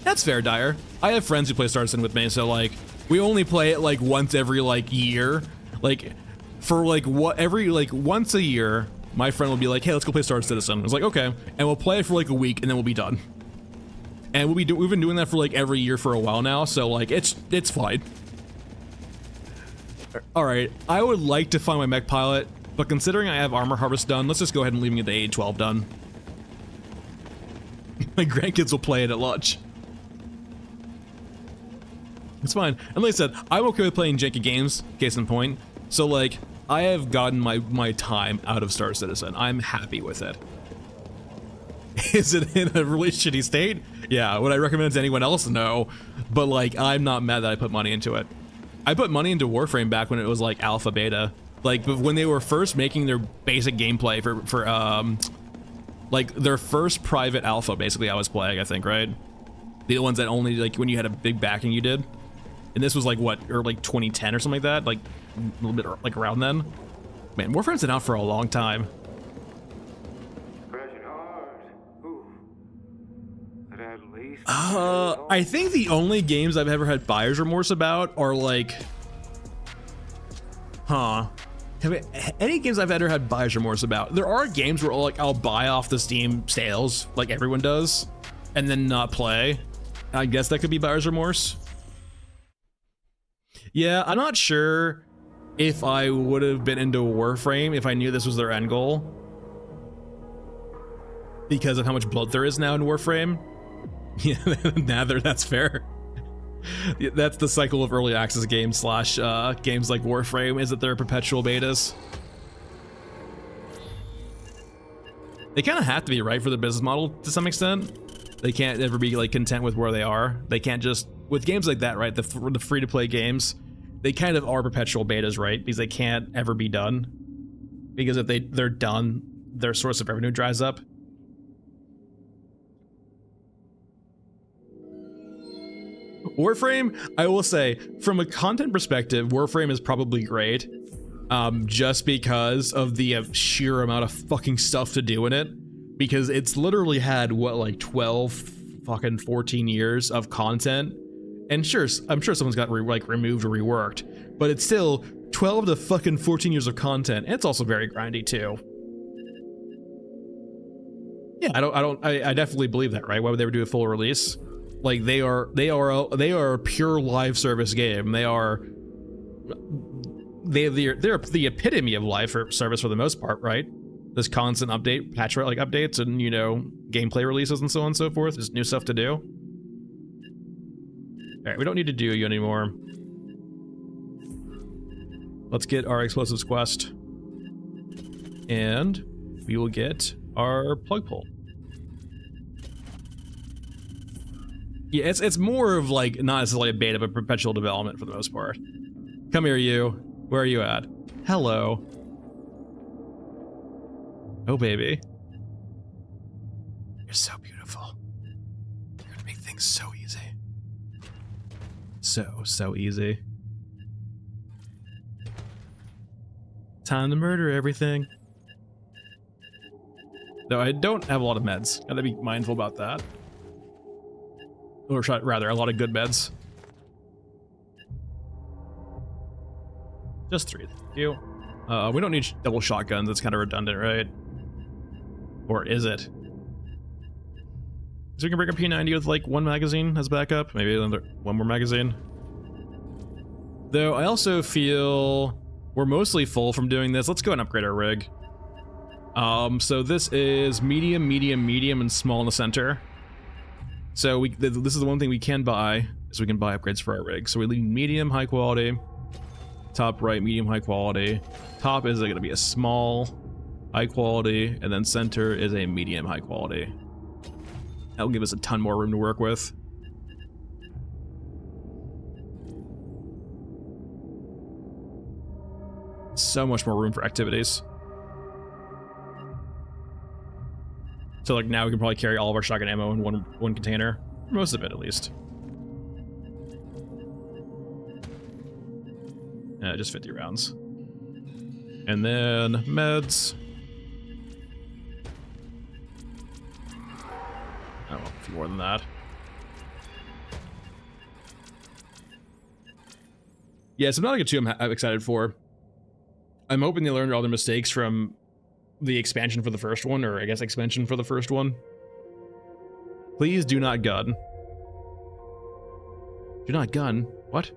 That's fair, Dyer. I have friends who play Star Citizen with me, so, like, we only play it, like, once every, like, year. Like, for, like, once a year, my friend will be like, hey, let's go play Star Citizen. I was like, okay. And we'll play it for, like, a week, and then we'll be done. And we've been doing that for, like, every year for a while now, so, like, it's fine. Alright, I would like to find my mech pilot, but considering I have armor harvest done, let's just go ahead and leave me the A12 done. My grandkids will play it at lunch. It's fine. And like I said, I'm okay with playing janky games, case in point. So, like, I have gotten my time out of Star Citizen. I'm happy with it. Is it in a really shitty state? Yeah. Would I recommend it to anyone else? No. But, like, I'm not mad that I put money into it. I put money into Warframe back when it was, like, alpha beta. Like, when they were first making their basic gameplay for like, their first private alpha, basically, I was playing, I think, right? The ones that only, like, when you had a big backing, you did. And this was, like, what, or, like, 2010 or something like that? Like, a little bit, like, around then? Man, Warframe's been out for a long time. I think the only games I've ever had buyer's remorse about are, like... Any games I've ever had buyer's remorse about? There are games where, like, I'll buy off the Steam sales, like everyone does, and then not play. I guess that could be buyer's remorse. Yeah, I'm not sure if I would have been into Warframe if I knew this was their end goal, because of how much blood there is now in Warframe. Yeah, that's fair. That's the cycle of early access games slash games like Warframe, is that they're perpetual betas. They kind of have to be, right, for the business model to some extent. They can't ever be like content with where they are. They can't just, with games like that, right, the free-to-play games, they kind of are perpetual betas, right, because they can't ever be done. Because if they're done, their source of revenue dries up. Warframe, I will say, from a content perspective, Warframe is probably great, just because of the sheer amount of fucking stuff to do in it. Because it's literally had, what, like 12 fucking 14 years of content. And sure, I'm sure someone's got removed or reworked, but it's still 12 to fucking 14 years of content. And it's also very grindy too. Yeah, I definitely believe that, right? Why would they ever do a full release? Like they are a pure live service game. They're the epitome of live service for the most part, right? This constant update, patch like updates, and you know, gameplay releases and so on and so forth. There's new stuff to do. All right, we don't need to do you anymore. Let's get our explosives quest, and we will get our plug pull. Yeah, it's more of like not necessarily a beta, but perpetual development for the most part. Come here, you. Where are you at? Hello. Oh, baby. You're so beautiful. You're gonna make things so easy. So easy. Time to murder everything. Though I don't have a lot of meds. Gotta be mindful about that. Or rather, a lot of good meds. Just 3, thank you. We don't need double shotguns, it's kind of redundant, right? Or is it? So we can bring a P90 with like 1 magazine as backup, maybe another 1 more magazine. Though I also feel we're mostly full from doing this. Let's go and upgrade our rig. So this is medium, medium, medium, and small in the center. So this is the one thing we can buy, is we can buy upgrades for our rig. So we leave medium, high quality. Top right, medium, high quality. Top is going to be a small, high quality, and then center is a medium, high quality. That'll give us a ton more room to work with. So much more room for activities. So like now we can probably carry all of our shotgun ammo in one container. Most of it, at least. Just 50 rounds. And then meds. Oh, a few more than that. Yeah, so Subnautica 2 I'm excited for. I'm hoping they learned all their mistakes from the expansion for the first one, or I guess expansion for the first one. Please do not gun. Do not gun? What?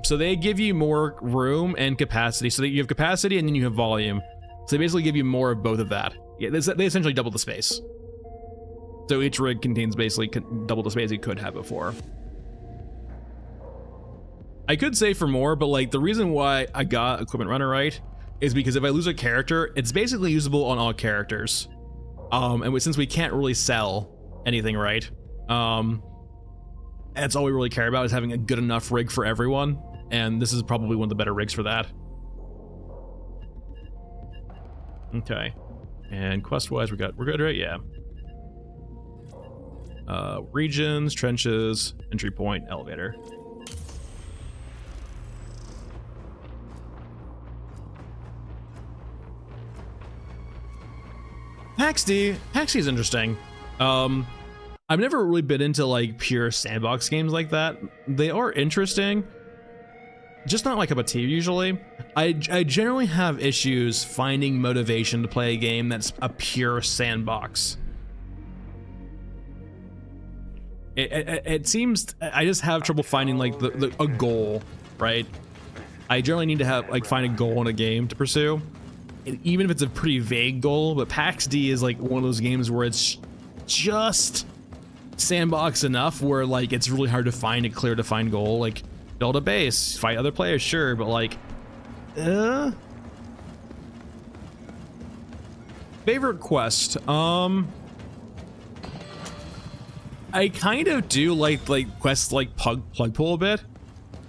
So they give you more room and capacity. So that you have capacity and then you have volume. So they basically give you more of both of that. Yeah, they essentially double the space. So each rig contains basically double the space you could have before. I could say for more, but like the reason why I got Equipment Runner right is because if I lose a character, it's basically usable on all characters. And since we can't really sell anything, right? That's all we really care about, is having a good enough rig for everyone. And this is probably one of the better rigs for that. Okay. And quest-wise, we're good, right? Yeah. Regions, trenches, entry point, elevator. PAX D is interesting. I've never really been into like pure sandbox games like that. They are interesting, just not like a cup of tea usually. I generally have issues finding motivation to play a game that's a pure sandbox. It seems I just have trouble finding like a goal, right? I generally need to have like find a goal in a game to pursue. And even if it's a pretty vague goal, but PAX D is like one of those games where it's just sandbox enough where like it's really hard to find a clear defined goal. Like build a base, fight other players, sure, but like Favorite quest? I kind of do like quests like plug pull a bit.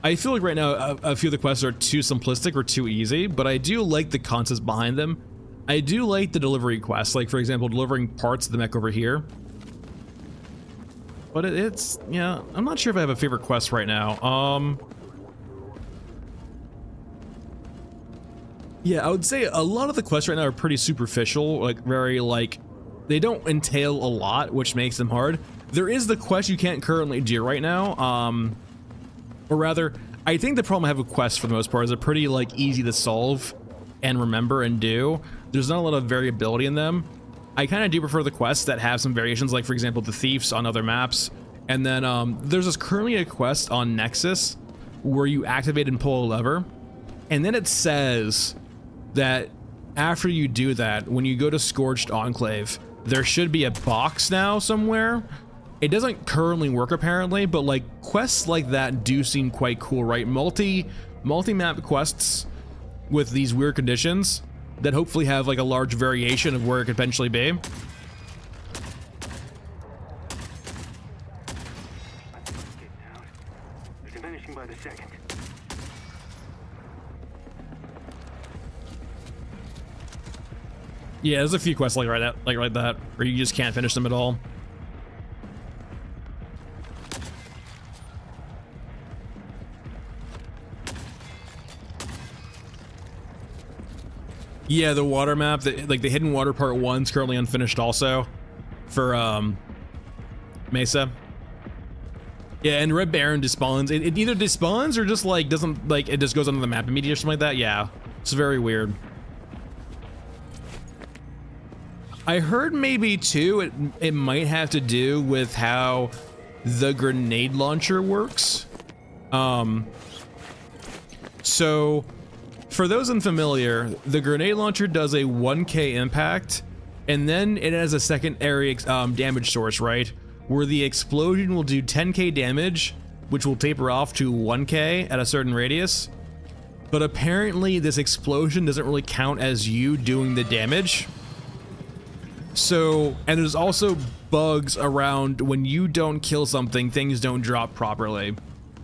I feel like right now a few of the quests are too simplistic or too easy, but I do like the concepts behind them. I do like the delivery quests, like for example, delivering parts of the mech over here. But it's, yeah, I'm not sure if I have a favorite quest right now. Yeah, I would say a lot of the quests right now are pretty superficial, like very like, they don't entail a lot, which makes them hard. There is the quest you can't currently do right now, or rather, I think the problem I have with quests for the most part is they're pretty like easy to solve and remember and do. There's not a lot of variability in them. I kind of do prefer the quests that have some variations, like for example the thieves on other maps. And then there's currently a quest on Nexus where you activate and pull a lever, and then it says that after you do that, when you go to Scorched Enclave, there should be a box now somewhere. It doesn't currently work apparently, but like quests like that do seem quite cool, right? Multi-map quests with these weird conditions that hopefully have like a large variation of where it could eventually be. By the second. Yeah, there's a few quests like that, where you just can't finish them at all. Yeah, the water map, like the Hidden Water Part 1's currently unfinished also for Mesa. Yeah, and Red Baron despawns. It either despawns or just like doesn't, like it just goes onto the map immediately or something like that. Yeah, it's very weird. I heard maybe too it might have to do with how the grenade launcher works. So for those unfamiliar, the grenade launcher does a 1k impact, and then it has a secondary damage source, right? Where the explosion will do 10k damage, which will taper off to 1k at a certain radius. But apparently this explosion doesn't really count as you doing the damage. So, and there's also bugs around when you don't kill something, things don't drop properly.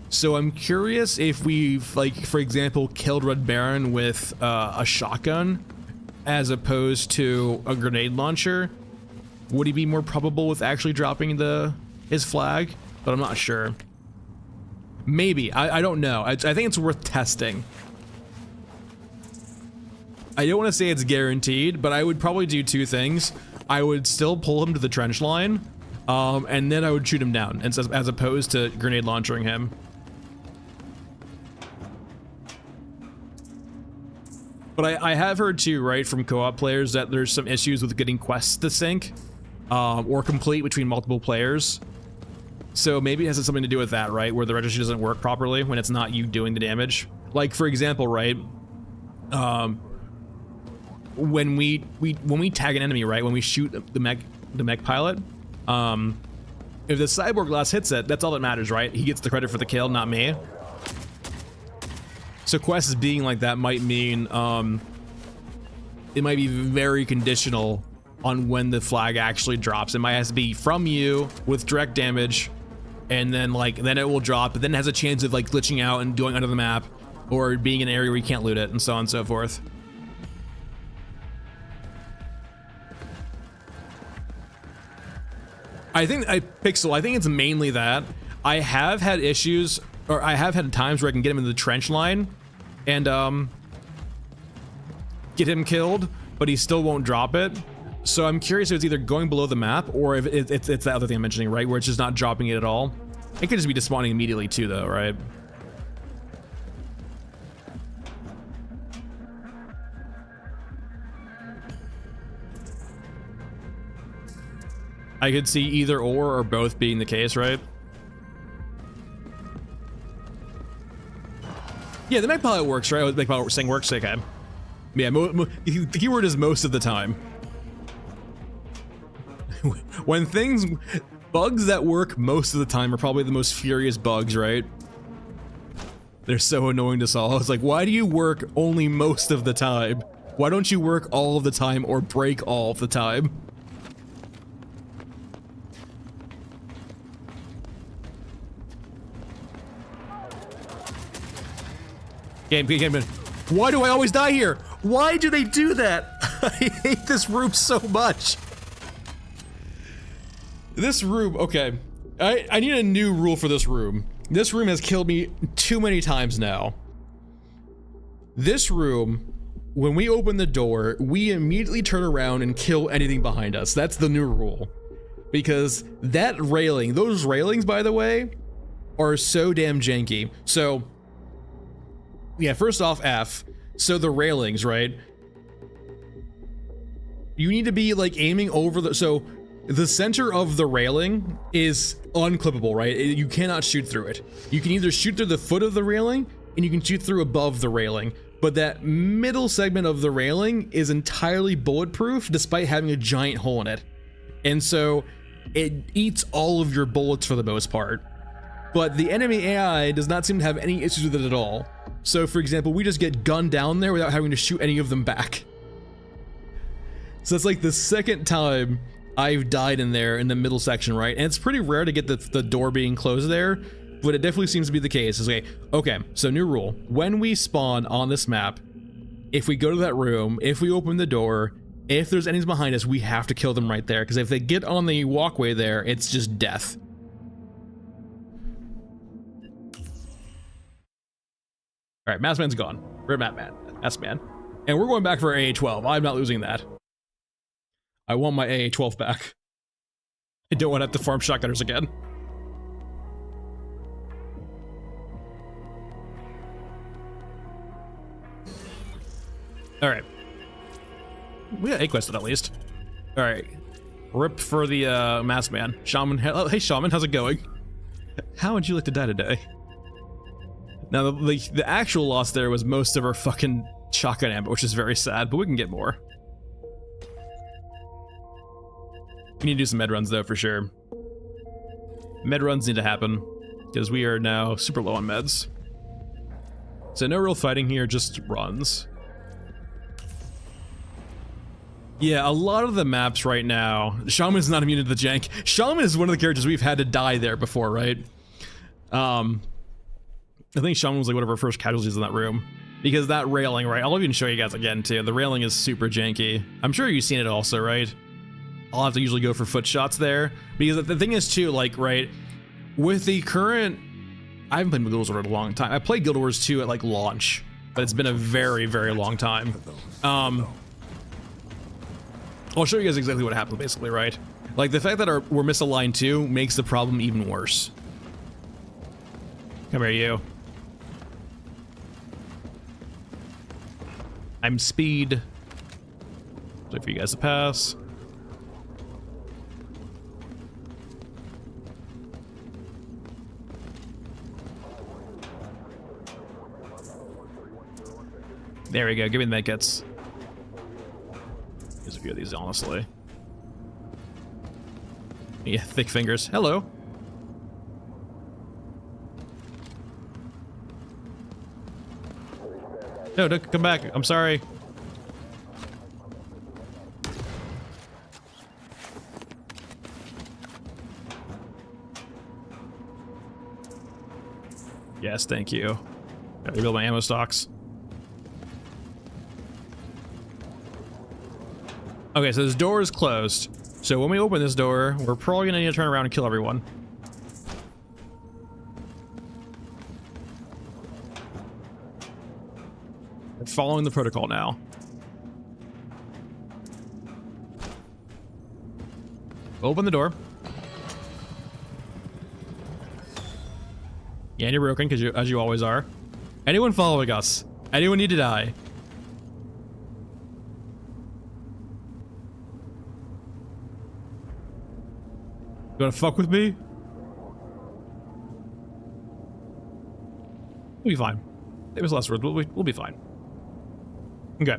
So I'm curious if we've, like, for example, killed Red Baron with a shotgun as opposed to a grenade launcher. Would he be more probable with actually dropping his flag? But I'm not sure. Maybe. I don't know. I think it's worth testing. I don't want to say it's guaranteed, but I would probably do two things. I would still pull him to the trench line, and then I would shoot him down, as opposed to grenade launchering him. But I have heard too, right, from co-op players that there's some issues with getting quests to sync or complete between multiple players. So maybe it has something to do with that, right, where the registry doesn't work properly when it's not you doing the damage. Like for example, right, when we tag an enemy, right, when we shoot the mech pilot, if the cyborg glass hits it, that's all that matters, right? He gets the credit for the kill, not me. So quests being like that might mean it might be very conditional on when the flag actually drops. It might have to be from you with direct damage, and then then it will drop, but then it has a chance of like glitching out and going under the map, or being in an area where you can't loot it, and so on and so forth. I think Pixel, I think it's mainly that. I have had issues, or I have had times where I can get him into the trench line and get him killed, but he still won't drop it. So I'm curious if it's either going below the map or if it's the other thing I'm mentioning, right, where it's just not dropping it at all. It could just be despawning immediately too, though, right? I could see either or both being the case, right? Yeah, the mech pilot works, right? The mech pilot saying works, okay. Yeah, the keyword is most of the time. When bugs that work most of the time are probably the most furious bugs, right? They're so annoying to solve. It's like, why do you work only most of the time? Why don't you work all of the time or break all of the time? Game. Why do I always die here? Why do they do that? I hate this room so much. This room, okay. I need a new rule for this room. This room has killed me too many times now. This room, when we open the door, we immediately turn around and kill anything behind us. That's the new rule. Because that railing, those railings, by the way, are so damn janky. So, yeah, first off, F. So the railings, right? You need to be like aiming over the, so the center of the railing is unclippable, right? You cannot shoot through it. You can either shoot through the foot of the railing and you can shoot through above the railing. But that middle segment of the railing is entirely bulletproof despite having a giant hole in it. And so it eats all of your bullets for the most part. But the enemy AI does not seem to have any issues with it at all. So for example, we just get gunned down there without having to shoot any of them back. So it's like the second time I've died in there in the middle section, right? And it's pretty rare to get the door being closed there, but it definitely seems to be the case. It's okay, so new rule. When we spawn on this map, if we go to that room, if we open the door, if there's enemies behind us, we have to kill them right there, because if they get on the walkway there, it's just death. All right, Maskman's gone. We're Maskman. And we're going back for AA-12. I'm not losing that. I want my AA-12 back. I don't want to have to farm shotgunners again. All right. We got a quested at least. All right. Rip for the Maskman. Shaman. Hey, Shaman, how's it going? How would you like to die today? Now, the actual loss there was most of our fucking shotgun ammo, which is very sad, but we can get more. We need to do some med runs, though, for sure. Med runs need to happen, because we are now super low on meds. So no real fighting here, just runs. Yeah, a lot of the maps right now, Shaman is not immune to the jank. Shaman is one of the characters we've had to die there before, right? I think Shaman was like one of our first casualties in that room. Because that railing, right? I'll even show you guys again, too. The railing is super janky. I'm sure you've seen it also, right? I'll have to usually go for foot shots there. Because the thing is, too, like, right, with the current... I haven't played Guild Wars in a long time. I played Guild Wars 2 at, like, launch. But it's been a very, very long time. I'll show you guys exactly what happened, basically, right? Like, the fact that we're misaligned, too, makes the problem even worse. Come here, you. I'm speed. Wait for you guys to pass. There we go. Give me the medkits. There's a few of these, honestly. Yeah, thick fingers. Hello. No, don't come back. I'm sorry. Yes, thank you. Gotta rebuild my ammo stocks. Okay, so this door is closed. So when we open this door, we're probably gonna need to turn around and kill everyone. Following the protocol now. Open the door. Yeah, and you're broken, because as you always are. Anyone following us? Anyone need to die? You wanna fuck with me? We'll be fine. It was last word. We'll be fine. Okay.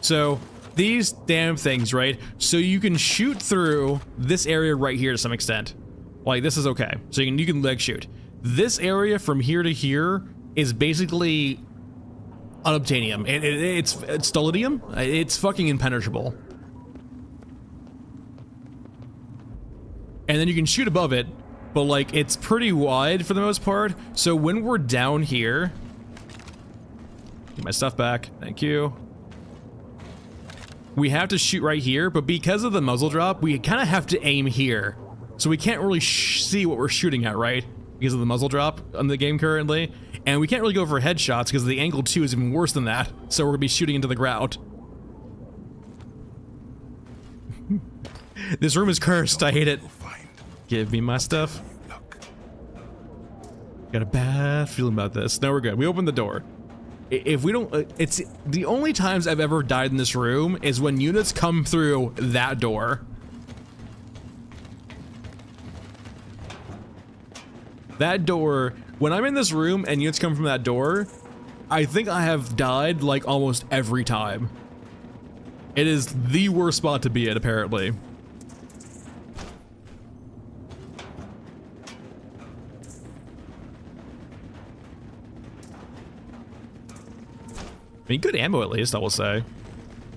So these damn things, right? So you can shoot through this area right here to some extent. Like, this is okay. So you can leg shoot. This area from here to here is basically unobtainium. It's stollidium. It's fucking impenetrable. And then you can shoot above it, but like it's pretty wide for the most part. So when we're down here, get my stuff back. Thank you. We have to shoot right here, but because of the muzzle drop, we kind of have to aim here. So we can't really see what we're shooting at, right? Because of the muzzle drop on the game currently. And we can't really go for headshots because the angle 2 is even worse than that. So we're gonna be shooting into the ground. This room is cursed, I hate it. Give me my stuff. Got a bad feeling about this. No, we're good. We opened the door. If we don't, it's the only times I've ever died in this room is when units come through that door. That door, when I'm in this room and units come from that door, I think I have died like almost every time. It is the worst spot to be at, apparently. I mean, good ammo at least, I will say.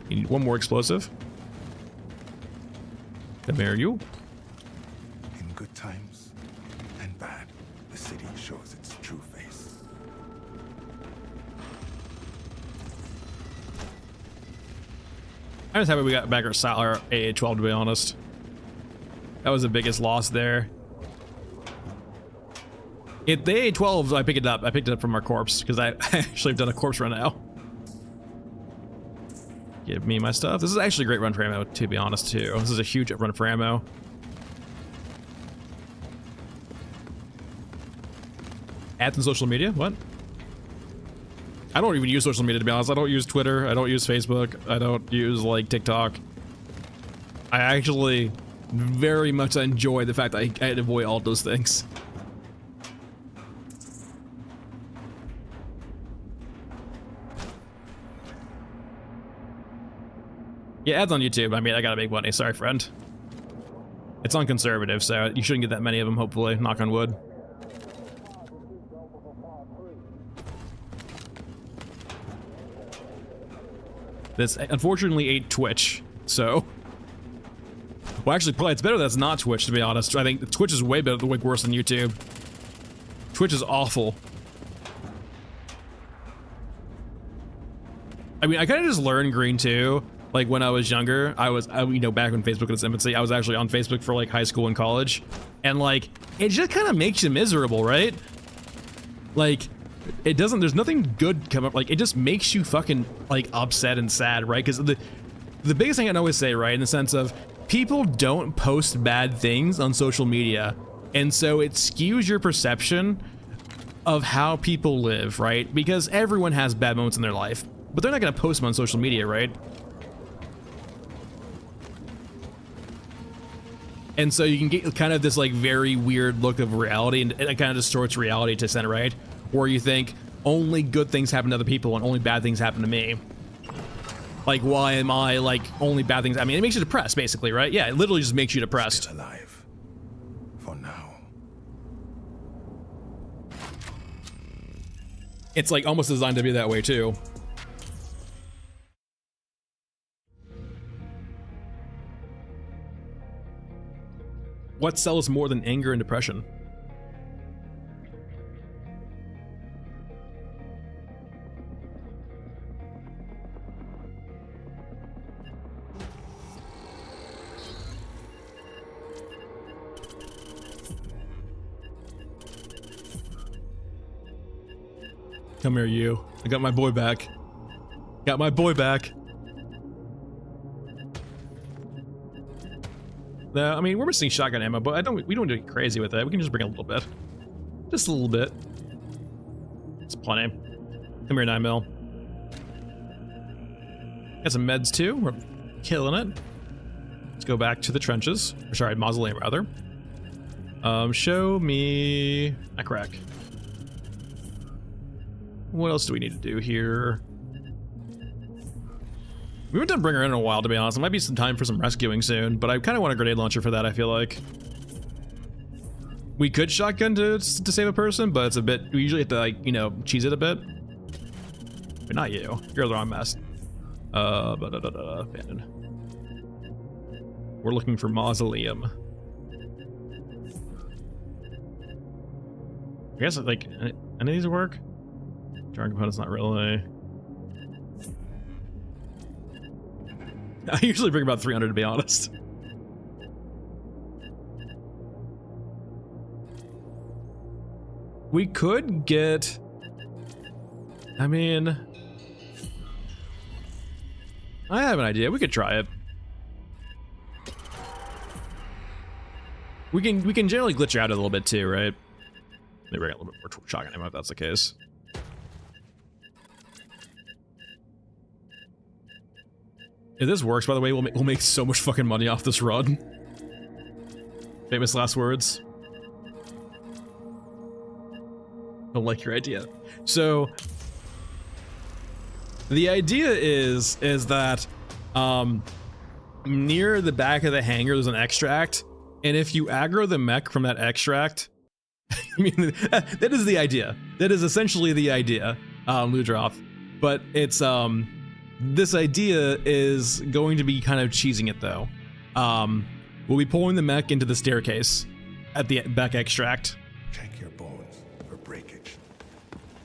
You need one more explosive. Come here, you. In good times and bad, the city shows its true face. I'm just happy we got back our AA-12, to be honest. That was the biggest loss there. The AA-12, I picked it up. I picked it up from our corpse, because I actually have done a corpse run now. Give me my stuff. This is actually a great run for ammo, to be honest, too. This is a huge run for ammo. Ads on social media? What? I don't even use social media, to be honest. I don't use Twitter. I don't use Facebook. I don't use, like, TikTok. I actually very much enjoy the fact that I avoid all those things. Yeah, ads on YouTube. I mean, I gotta make money. Sorry, friend. It's on conservative, so you shouldn't get that many of them, hopefully. Knock on wood. This unfortunately ate Twitch, so... Well, actually, probably it's better that it's not Twitch, to be honest. I think Twitch is way better, way worse than YouTube. Twitch is awful. I mean, I kind of just learned green, too. Like, when I was younger, you know, back when Facebook was its infancy, I was actually on Facebook for, like, high school and college. And, like, it just kind of makes you miserable, right? Like, it doesn't, there's nothing good come up, like, it just makes you fucking, like, upset and sad, right? Because the biggest thing I can always say, right, in the sense of, people don't post bad things on social media. And so it skews your perception of how people live, right? Because everyone has bad moments in their life, but they're not going to post them on social media, right? And so you can get kind of this like very weird look of reality, and it kind of distorts reality to center, right? Where you think only good things happen to other people and only bad things happen to me. Like, why am I like only bad things? I mean, it makes you depressed, basically, right? Yeah, it literally just makes you depressed. Still alive. For now. It's like almost designed to be that way too. What sells more than anger and depression? Come here, you. I got my boy back. Got my boy back. No, I mean, we're missing shotgun ammo, but we don't do it crazy with it. We can just bring a little bit. Just a little bit. It's plenty. Come here, 9mm. Got some meds too. We're killing it. Let's go back to the trenches. Or sorry, mausoleum rather. Show me a crack. What else do we need to do here? We haven't done Bringer in a while, to be honest. It might be some time for some rescuing soon, but I kind of want a grenade launcher for that, I feel like. We could shotgun to save a person, but it's a bit... We usually have to, like, you know, cheese it a bit. Wait, not you. You're the wrong mess. Abandoned. We're looking for mausoleum. I guess like any of these work. Jarring components, not really. I usually bring about 300 to be honest. We could get, I mean, I have an idea. We could try it. We can generally glitch out a little bit too, right? Maybe bring a little bit more shotgun ammo if that's the case. If this works, by the way, we'll make so much fucking money off this run. Famous last words. Don't like your idea. So the idea is that near the back of the hangar there's an extract, and if you aggro the mech from that extract, I mean that is the idea. That is essentially the idea, Ludroth. But it's this idea is going to be kind of cheesing it though. We'll be pulling the mech into the staircase at the back extract. Check your bones for breakage.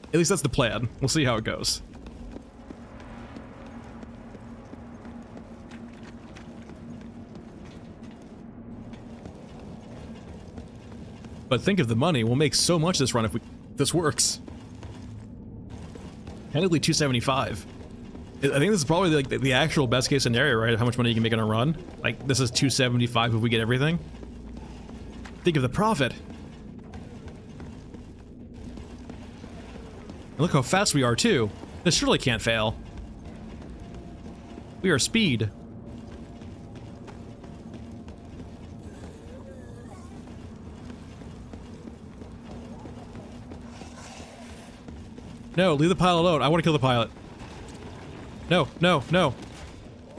At least that's the plan. We'll see how it goes. But think of the money. We'll make so much this run if this works. Technically 275. I think this is probably like the actual best case scenario, right? How much money you can make on a run. Like this is 275 if we get everything. Think of the profit. And look how fast we are too. This surely can't fail. We are speed. No, leave the pilot alone. I want to kill the pilot. No, no, no.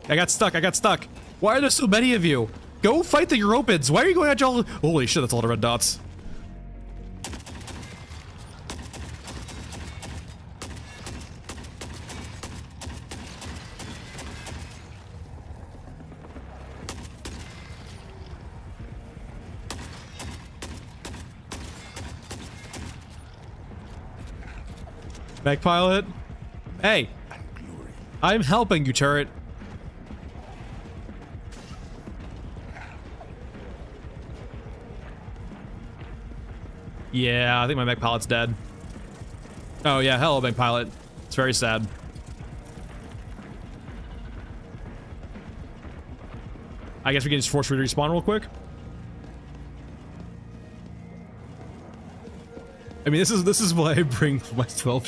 I got stuck. I got stuck. Why are there so many of you? Go fight the Europans. Why are you going at y'all? Holy shit, that's a lot of red dots. Mech pilot. Hey. I'm helping you, turret. Yeah, I think my mech pilot's dead. Oh yeah, hello, mech pilot. It's very sad. I guess we can just force me to respawn real quick. I mean, this is why I bring my 12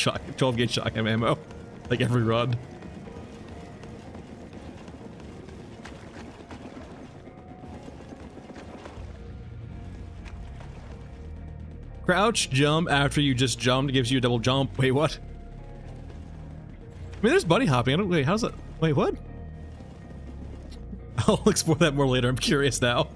gauge shotgun ammo, like every run. Crouch jump after you just jumped gives you a double jump. Wait, what? I mean, there's bunny hopping. I don't. Wait, how's that? Wait, what? I'll explore that more later. I'm curious now.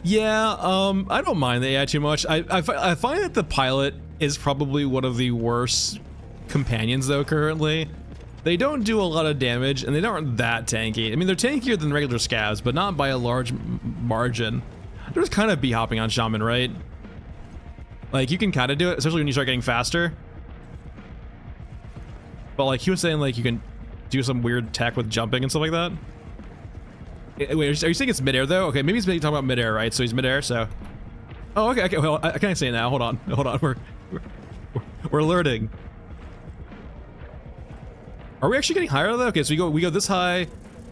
Yeah, I don't mind the AI too much. I find that the pilot is probably one of the worst companions though currently. They don't do a lot of damage and they aren't that tanky. I mean, they're tankier than regular scavs, but not by a large margin. There's kind of b-hopping on Shaman, right? Like you can kind of do it, especially when you start getting faster. But like he was saying, like you can do some weird tech with jumping and stuff like that. Wait, are you saying it's midair though? Okay, maybe he's talking about midair, right? So he's midair, so. Oh, okay, okay. Well, I can't say it now. Hold on, we're learning. Are we actually getting higher though? Okay, so we go this high.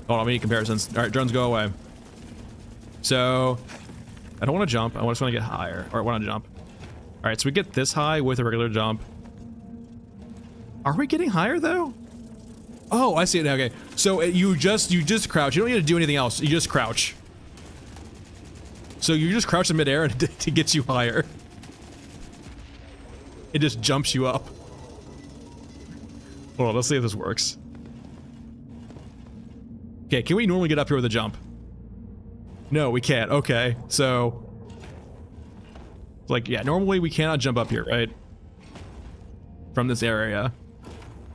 Hold on, we need comparisons. All right, drones go away. So, I don't want to jump. I just want to get higher. Or I want to jump. All right, so we get this high with a regular jump. Are we getting higher though? Oh, I see it now. Okay, so you just crouch. You don't need to do anything else. You just crouch. So you just crouch in midair and it gets you higher. It just jumps you up. Hold on, let's see if this works. Okay, can we normally get up here with a jump? No, we can't. Okay, so Like, yeah, normally we cannot jump up here, right? From this area.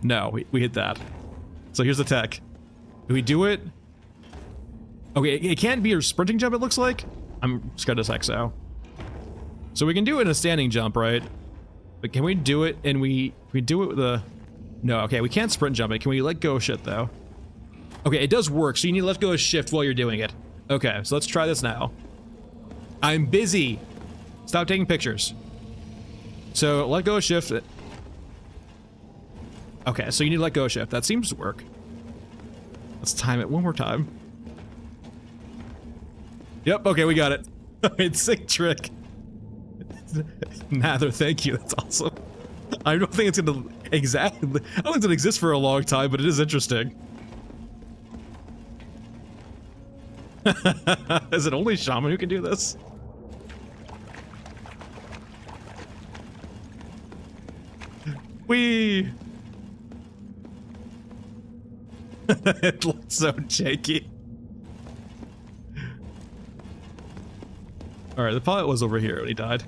No, we hit that. So here's the tech. Do we do it? Okay, it can't be a sprinting jump, it looks like. I'm scared as heck so. So we can do it in a standing jump, right? But can we do it and we do it with a... No, okay, we can't sprint jump it. Can we let go of shit, though? Okay, it does work, so you need to let go of shift while you're doing it. Okay, so let's try this now. I'm busy. Stop taking pictures. So let go of shift. Okay, so you need to let go of shift. That seems to work. Let's time it one more time. Yep, okay, we got it. It's sick trick. Nather, thank you. That's awesome. I don't think it's gonna exactly. I don't think it's gonna exist for a long time, but it is interesting. Is it only Shaman who can do this? Whee! It looks so janky. Alright, the pilot was over here when he died.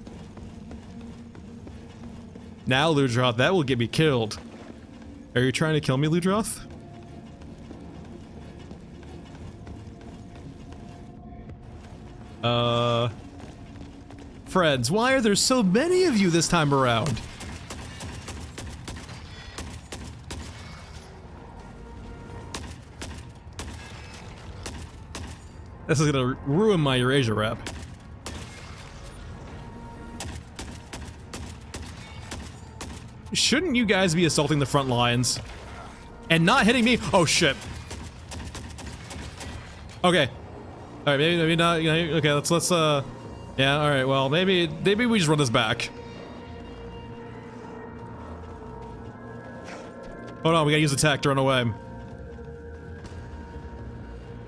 Now, Ludroth, that will get me killed. Are you trying to kill me, Ludroth? Friends, why are there so many of you this time around? This is gonna ruin my Eurasia rep. Shouldn't you guys be assaulting the front lines? And not hitting me? Oh shit. Okay. Alright, maybe not, you know, okay, let's yeah, alright, well, maybe we just run this back. Hold on, we gotta use the tech to run away.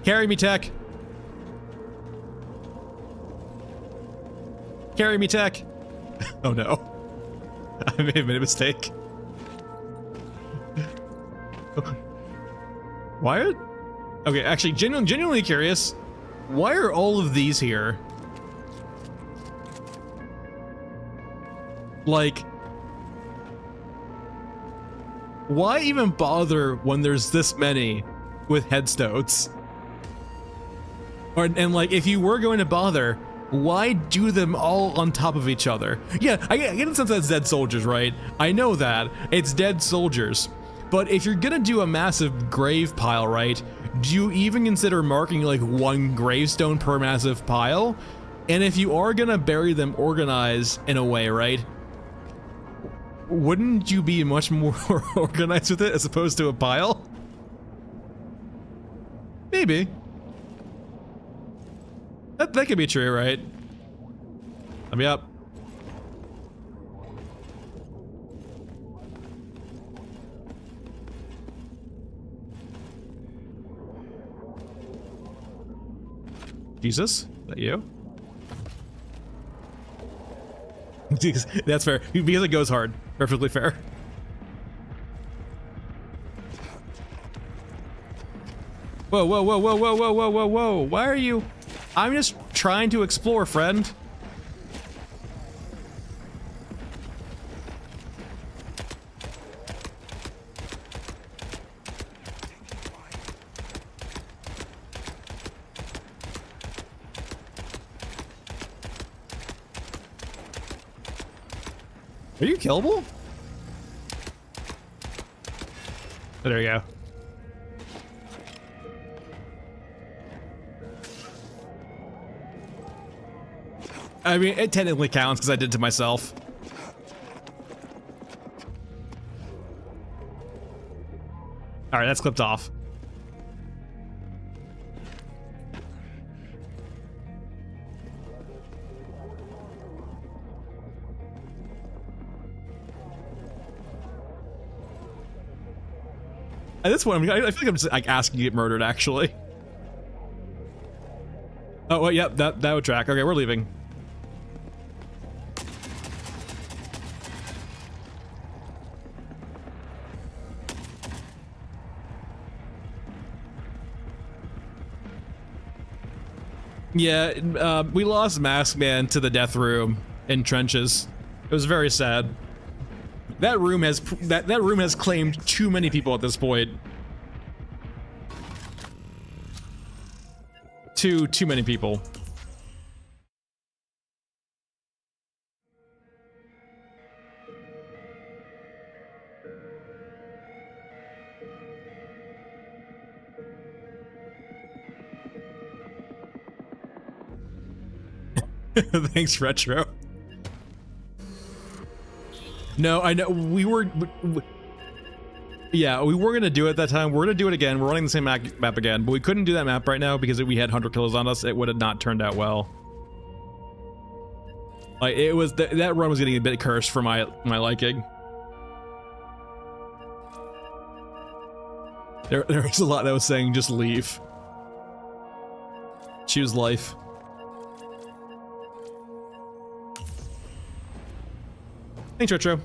Carry me, tech. Carry me, tech. Oh no. I may have made a mistake. Why are... Okay, actually, genuinely curious. Why are all of these here? Like... Why even bother when there's this many with headstones? And like, if you were going to bother, why do them all on top of each other? Yeah, I get the sense that's dead soldiers, right? I know that. It's dead soldiers. But if you're gonna do a massive grave pile, right, do you even consider marking like one gravestone per massive pile? And if you are gonna bury them organized in a way, right, wouldn't you be much more organized with it as opposed to a pile? Maybe. That could be true, right? Let me up. Jesus? Is that you? That's fair. Because it goes hard. Perfectly fair. Whoa, whoa, whoa, whoa, whoa, whoa, whoa, whoa, whoa. Why are you... I'm just trying to explore, friend. Are you killable? Oh, there you go. I mean, it technically counts because I did it to myself. Alright, that's clipped off. At this point, I feel like I'm just like asking to get murdered, actually. Oh, well, yep, that would track. Okay, we're leaving. Yeah, we lost Mask Man to the death room. in trenches. It was very sad. That room has that room has claimed too many people at this point. Too many people. Thanks, Retro. No, I know we were. Yeah, we were gonna do it at that time. We're gonna do it again. We're running the same map again, but we couldn't do that map right now because we had 100 kills on us. It would have not turned out well. Like it was that run was getting a bit cursed for my liking. There was a lot that was saying just leave. Choose life. Thanks, Retro.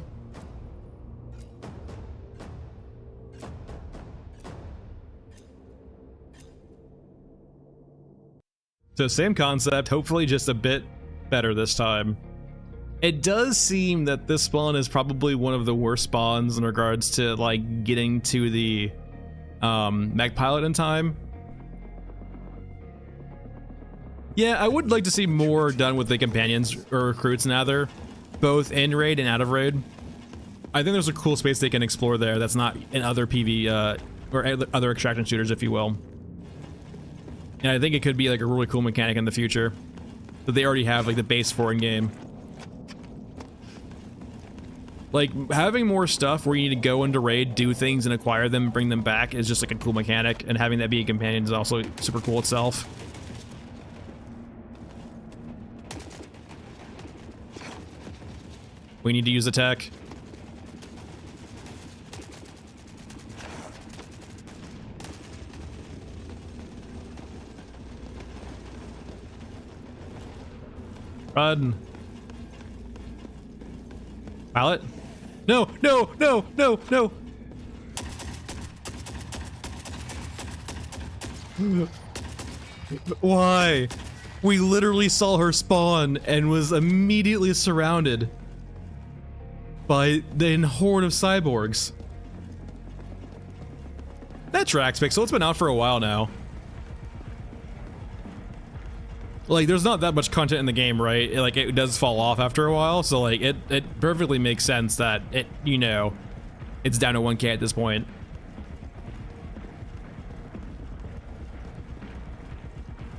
So same concept, hopefully just a bit better this time. It does seem that this spawn is probably one of the worst spawns in regards to like getting to the mech pilot in time. Yeah, I would like to see more done with the companions or recruits now there. Both in raid and out of raid. I think there's a cool space they can explore there that's not in other PV or other extraction shooters, if you will. And I think it could be like a really cool mechanic in the future that they already have like the base for in game. Like having more stuff where you need to go into raid, do things and acquire them, bring them back is just like a cool mechanic, and having that be a companion is also super cool itself. We need to use attack. Run. Pilot? No, no, no, no, no. Why? We literally saw her spawn and was immediately surrounded by the horde of cyborgs. That tracks, Pixel. It's been out for a while now. Like, there's not that much content in the game, right? Like, it does fall off after a while, so like, it perfectly makes sense that it, you know, it's down to 1K at this point.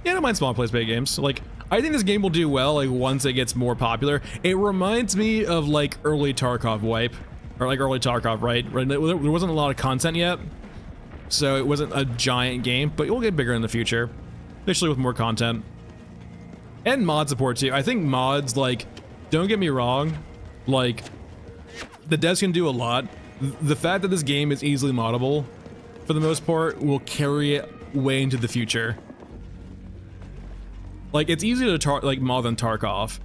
Yeah, I don't mind small place big games. Like, I think this game will do well, like, once it gets more popular. It reminds me of, like, early Tarkov wipe. Or, like, early Tarkov, right? There wasn't a lot of content yet, so it wasn't a giant game, but it will get bigger in the future, especially with more content. And mod support, too. I think mods, like, don't get me wrong, like, the devs can do a lot. The fact that this game is easily moddable, for the most part, will carry it way into the future. Like, it's easy to like mod than Tarkov.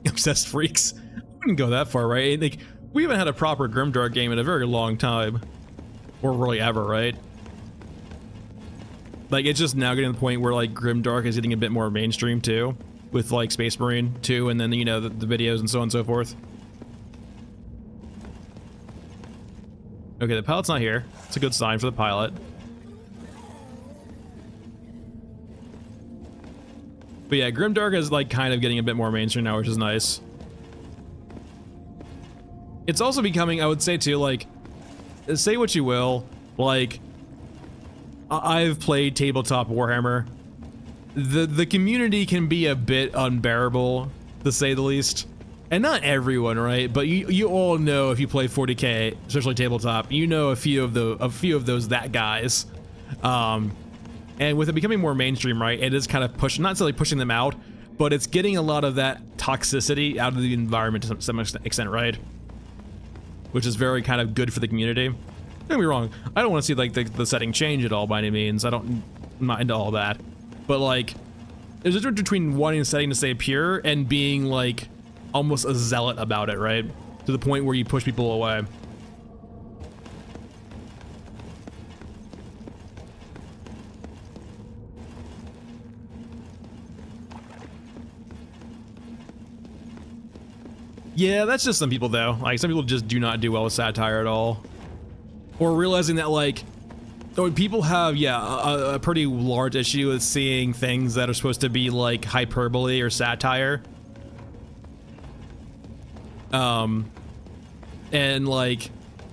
Obsessed freaks. I wouldn't go that far, right? Like, we haven't had a proper Grimdark game in a very long time. Or really ever, right? Like, it's just now getting to the point where, like, Grimdark is getting a bit more mainstream, too. With, like, Space Marine 2, and then, you know, the videos and so on and so forth. Okay, the pilot's not here. It's a good sign for the pilot. But yeah, Grimdark is like kind of getting a bit more mainstream now, which is nice. It's also becoming, I would say too, like, say what you will, like, I've played tabletop Warhammer. The community can be a bit unbearable, to say the least. And not everyone, right? But you all know, if you play 40K, especially tabletop, you know a few of those guys. And with it becoming more mainstream, right, it is kind of not necessarily pushing them out, but it's getting a lot of that toxicity out of the environment to some extent, right? Which is very kind of good for the community. Don't get me wrong, I don't want to see like the setting change at all by any means. I'm not into all that. But like, there's a difference between wanting the setting to stay pure and being like almost a zealot about it, right? To the point where you push people away. Yeah, that's just some people though. Like some people just do not do well with satire at all. Or realizing that like, people have, yeah, a pretty large issue with seeing things that are supposed to be like hyperbole or satire. And like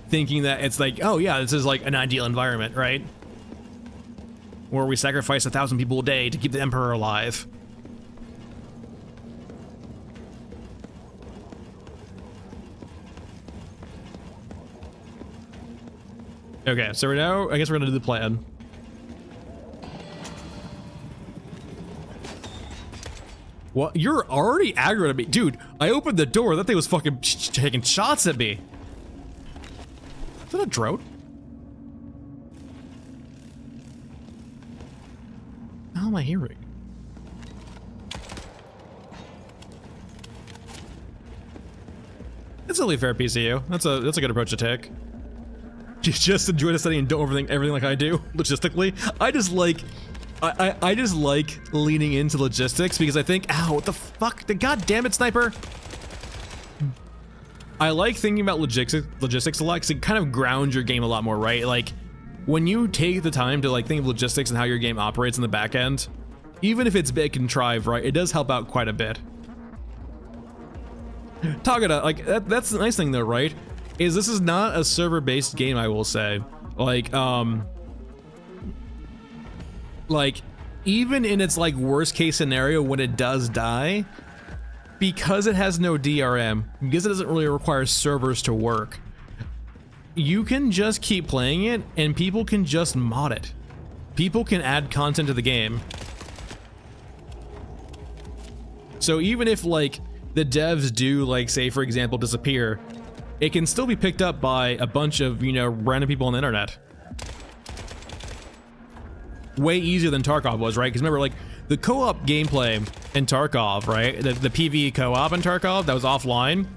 thinking that it's like, oh yeah, this is like an ideal environment, right? Where we sacrifice 1,000 people a day to keep the Emperor alive. Okay, so we're now, I guess we're gonna do the plan. What? You're already aggro at me. Dude, I opened the door, that thing was fucking taking shots at me. Is that a drone? How am I hearing? It's only fair PCU. That's a good approach to take. Just enjoy the setting and don't overthink everything like I do logistically. I just like leaning into logistics because I think, ow, what the fuck? The goddamn it, sniper! I like thinking about logistics a lot because it kind of grounds your game a lot more, right? Like when you take the time to like think of logistics and how your game operates in the back end, even if it's a bit contrived, right, it does help out quite a bit. Tagada, like that's the nice thing though, right? Is this is not a server-based game, I will say. Like even in its like worst case scenario when it does die, because it has no DRM, because it doesn't really require servers to work, you can just keep playing it and people can just mod it. People can add content to the game. So even if like the devs do, like, say for example, disappear, it can still be picked up by a bunch of, you know, random people on the internet. Way easier than Tarkov was, right? Because remember, like, the co-op gameplay in Tarkov, right? The PvE co-op in Tarkov that was offline.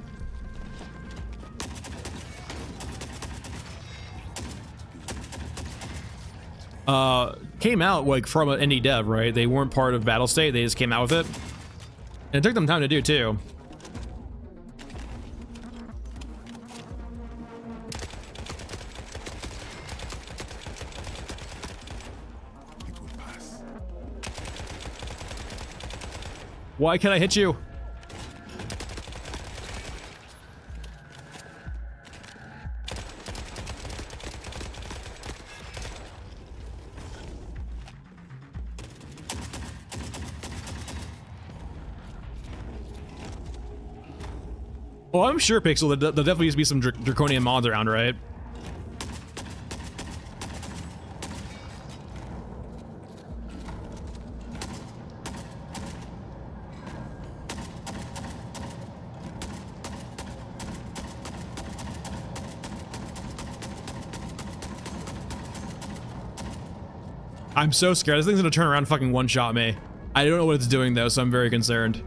Came out, like, from an indie dev, right? They weren't part of Battle State, they just came out with it. And it took them time to do, too. Why can't I hit you? Well, I'm sure, Pixel, there'll definitely used to be some draconian mods around, right? I'm so scared. This thing's gonna turn around and fucking one-shot me. I don't know what it's doing though, so I'm very concerned.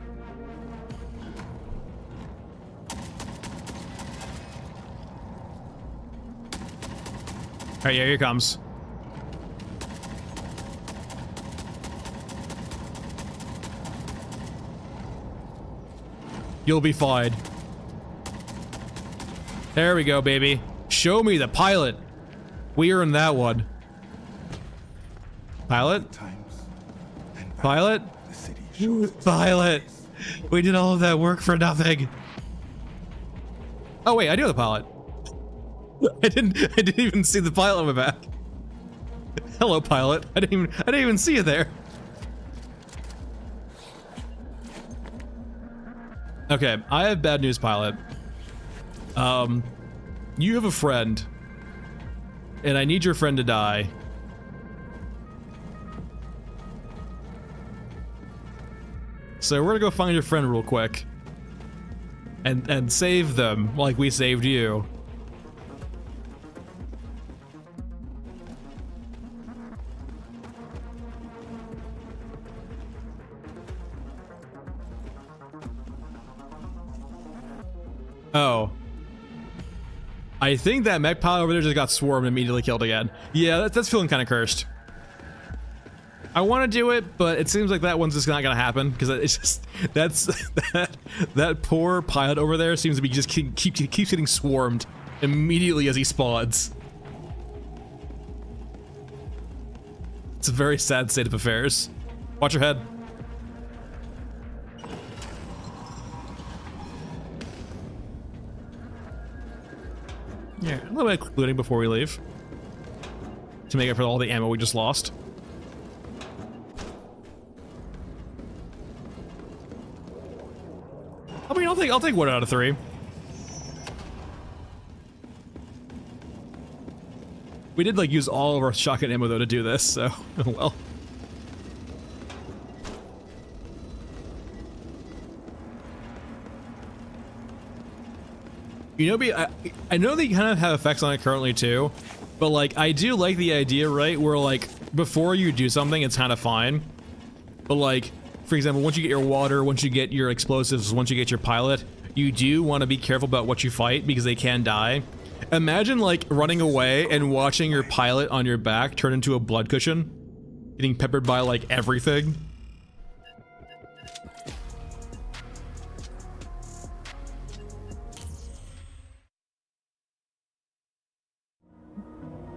Alright, yeah, here it comes. You'll be fine. There we go, baby. Show me the pilot. We earned that one. Pilot? Pilot? Pilot! We did all of that work for nothing. Oh wait, I do have the pilot. I didn't even see the pilot on my back. Hello, pilot. I didn't even see you there. Okay, I have bad news, pilot. You have a friend, and I need your friend to die. So we're gonna go find your friend real quick and save them like we saved you. Oh. I think that mech pilot over there just got swarmed and immediately killed again. Yeah, that's feeling kind of cursed. I want to do it, but it seems like that one's just not gonna happen because it's just that poor pilot over there seems to be just keeps getting swarmed immediately as he spawns. It's a very sad state of affairs. Watch your head. Yeah, a little bit of looting before we leave to make up for all the ammo we just lost. I mean, I'll take 1 out of 3. We did like use all of our shotgun ammo though to do this, so oh well. You know, I know they kind of have effects on it currently too, but like I do like the idea, right? Where like before you do something, it's kind of fine, but like for example, once you get your water, once you get your explosives, once you get your pilot, you do want to be careful about what you fight because they can die. Imagine like running away and watching your pilot on your back turn into a blood cushion, getting peppered by like everything.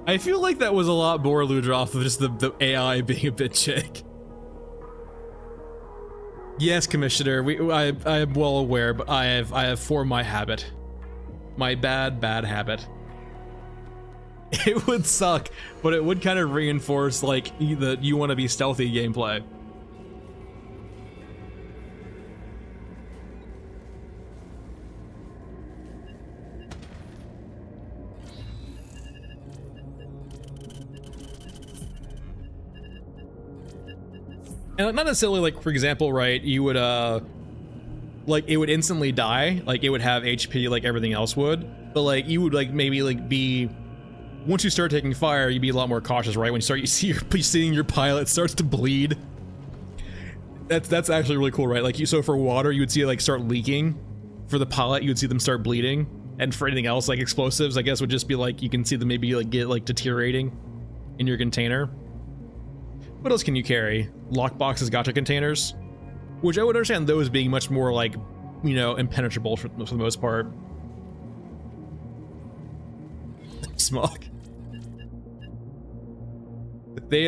I feel like that was a lot more Ludroth than just the AI being a bit chick. Yes, Commissioner, I am well aware, but I have formed my habit. My bad habit. It would suck, but it would kind of reinforce like the you want to be stealthy gameplay. And not necessarily like, for example, right, you would like it would instantly die, like it would have HP like everything else would, but like you would like maybe like be, once you start taking fire, you'd be a lot more cautious, right? When you seeing your pilot starts to bleed. That's actually really cool, right? Like so for water, you would see it like start leaking. For the pilot, you would see them start bleeding. And for anything else, like explosives, I guess would just be like, you can see them maybe like get like deteriorating in your container. What else can you carry? Lockboxes, gacha containers, which I would understand those being much more like, you know, impenetrable for the most part. Smog. They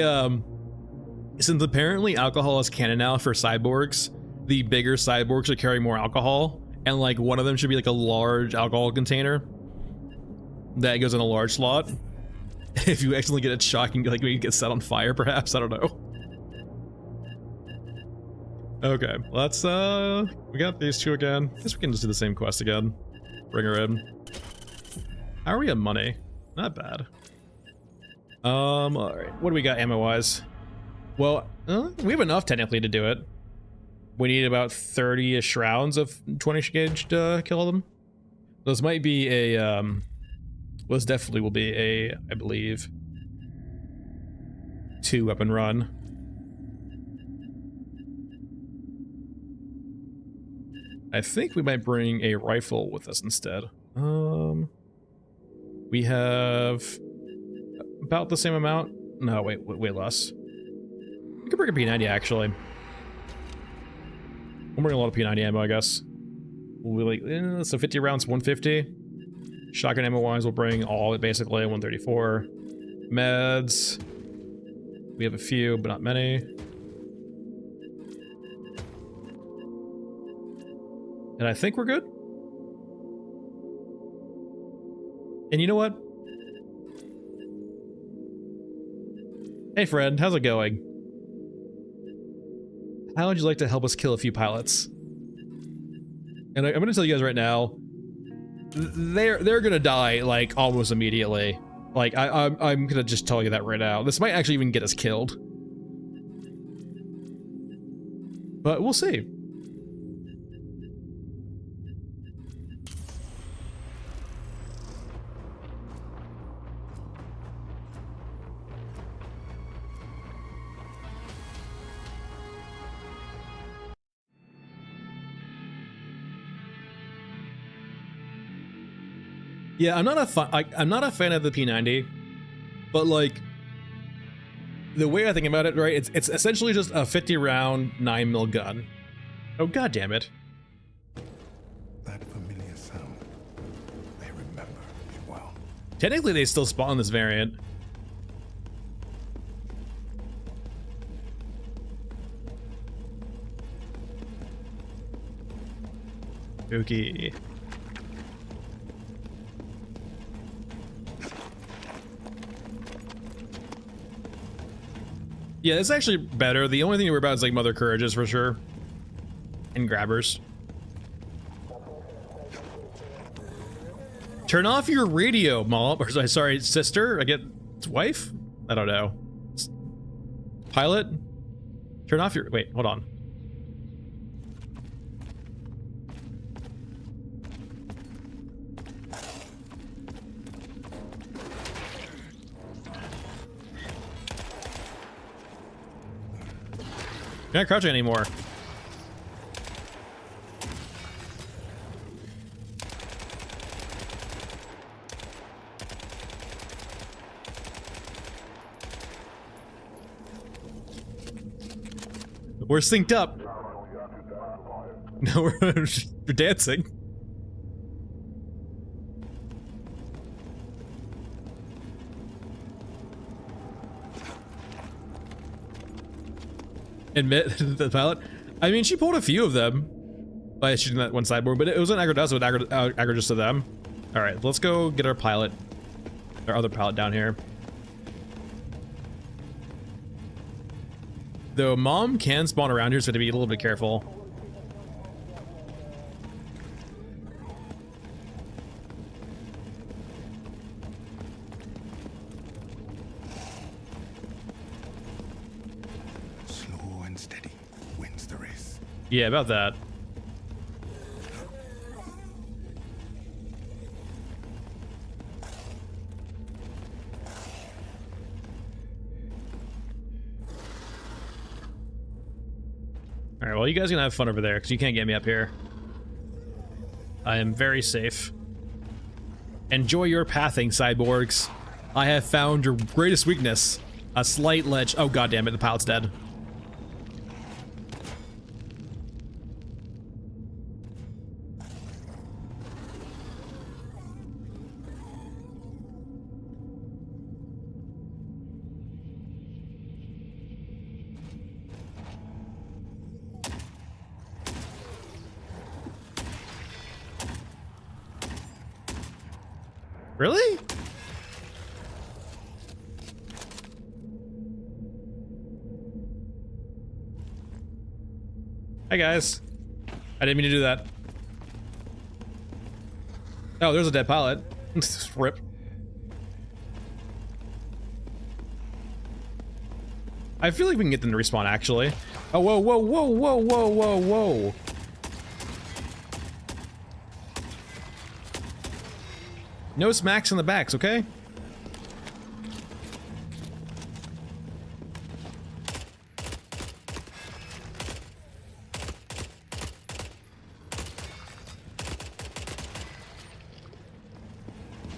since apparently alcohol is canon now for cyborgs, the bigger cyborgs should carry more alcohol, and like one of them should be like a large alcohol container that goes in a large slot. If you accidentally get a shock and like maybe get set on fire, perhaps, I don't know. Okay, let's we got these two again. I guess we can just do the same quest again. Bring her in. How are we at money? Not bad. Alright. What do we got ammo-wise? Well, we have enough technically to do it. We need about 30-ish rounds of 20 gauge to kill them. Those might be a, those definitely will be a, I believe, 2 weapon run. I think we might bring a rifle with us instead. We have about the same amount. No, wait, way less. We could bring a P90 actually. We'll bring a lot of P90 ammo, I guess. We'll be like, so 50 rounds, 150. Shotgun ammo wise, we'll bring all of it basically, 134. Meds. We have a few, but not many. And I think we're good. And you know what? Hey friend, how's it going? How would you like to help us kill a few pilots? And I'm gonna tell you guys right now, they're gonna die like almost immediately. Like I'm gonna just tell you that right now. This might actually even get us killed, but we'll see. Yeah, I'm not a fan of the P90, but like, the way I think about it, right, it's essentially just a 50 round 9mm gun. Oh, god damn it. That familiar sound. I remember it well. Technically, they still spawn this variant. Spooky. Yeah, it's actually better. The only thing to worry about is like Mother Courageous for sure. And grabbers. Turn off your radio, mom. Or sorry, sister. I get it's wife? I don't know. Pilot? Turn off your wait, hold on. You're not crouching anymore. We're synced up. No, we're dancing. Admit the pilot. I mean, she pulled a few of them by shooting that one sideboard, but it was an aggro to us, with aggro just to them. All right, let's go get our pilot, our other pilot down here. Though mom can spawn around here, so we have to be a little bit careful. Slow and steady wins the race. Yeah, about that. All right, well, you guys are gonna have fun over there because you can't get me up here. I am very safe. Enjoy your pathing, cyborgs. I have found your greatest weakness. A slight ledge. Oh, god damn it, the pilot's dead. Really? Hi guys. I didn't mean to do that. Oh, there's a dead pilot. Rip. I feel like we can get them to respawn actually. Oh, whoa, whoa, whoa, whoa, whoa, whoa, whoa. No smacks in the backs, okay?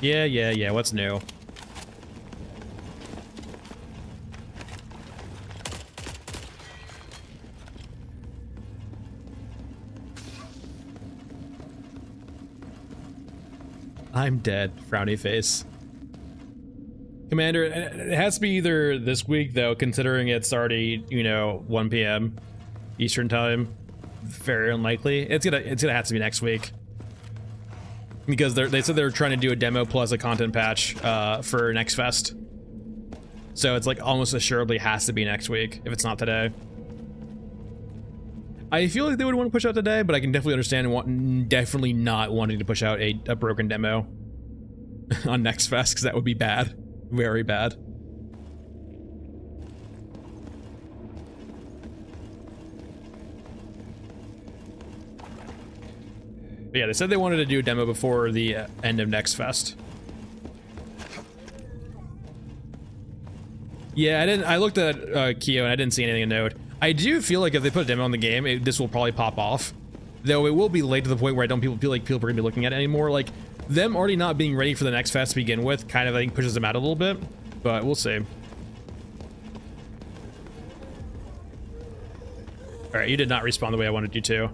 Yeah, what's new? I'm dead, frowny face. Commander, it has to be either this week though, considering it's already, you know, 1 PM Eastern time. Very unlikely. It's gonna have to be next week. Because they said they're trying to do a demo plus a content patch for next fest. So it's like almost assuredly has to be next week if it's not today. I feel like they would want to push out today, but I can definitely understand definitely not wanting to push out a broken demo on next fest, because that would be bad. Very bad. But yeah, they said they wanted to do a demo before the end of next fest. Yeah, I looked at Kyo and I didn't see anything to note. I do feel like if they put a demo on the game, this will probably pop off. Though it will be late to the point where I don't feel like people are gonna be looking at it anymore. Like, them already not being ready for the next fest to begin with kind of, I think, pushes them out a little bit. But we'll see. All right, you did not respawn the way I wanted you to.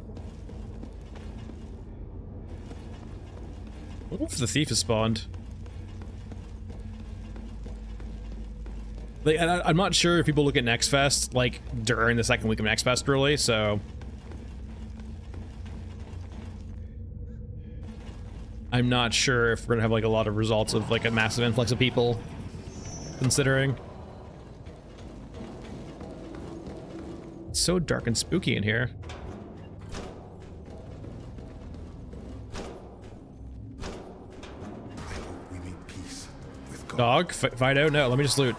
What if the thief has spawned? Like, I'm not sure if people look at Next Fest like during the second week of Next Fest, really. So I'm not sure if we're gonna have like a lot of results of like a massive influx of people, considering it's so dark and spooky in here. We make peace with God. Dog, Fido, no, let me just loot.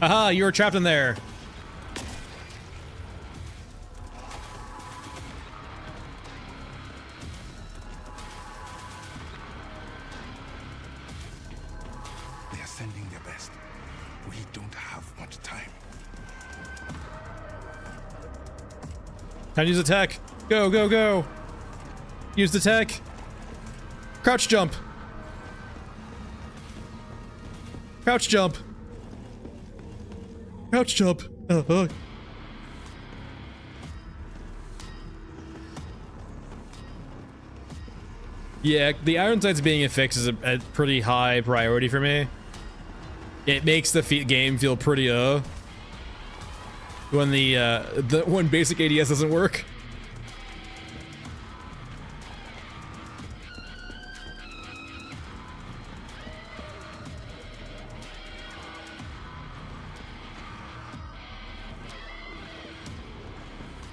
Aha, you were trapped in there. They are sending their best. We don't have much time. Time to use the tech. Go, go, go. Use the tech. Crouch jump. Crouch jump. Crouch jump. Yeah, the Iron Sights being a fix is a pretty high priority for me. It makes the game feel pretty when when basic ADS doesn't work.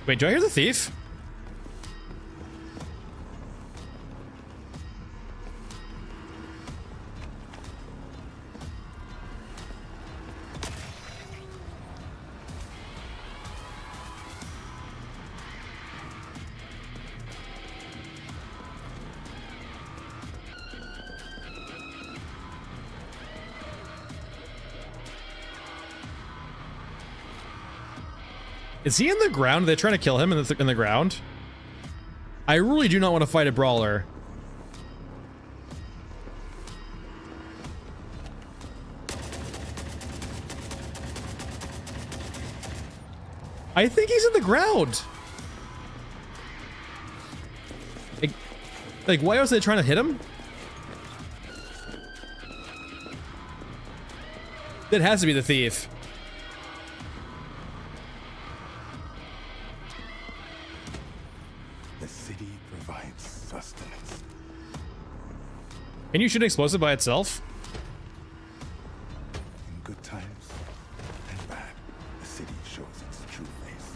Wait, do I hear the thief? Is he in the ground? Are they trying to kill him in the ground? I really do not want to fight a brawler. I think he's in the ground. Like why else are they trying to hit him? That has to be the thief. The city provides sustenance. Can you shoot an explosive by itself? In good times and bad, the city shows its true face.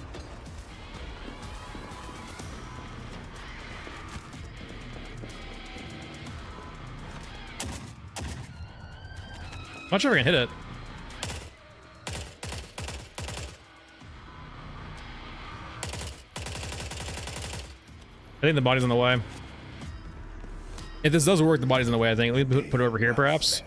I'm not sure if I can hit it. I think the body's in the way. If this does work, the body's in the way, I think. Let me put it over here, perhaps.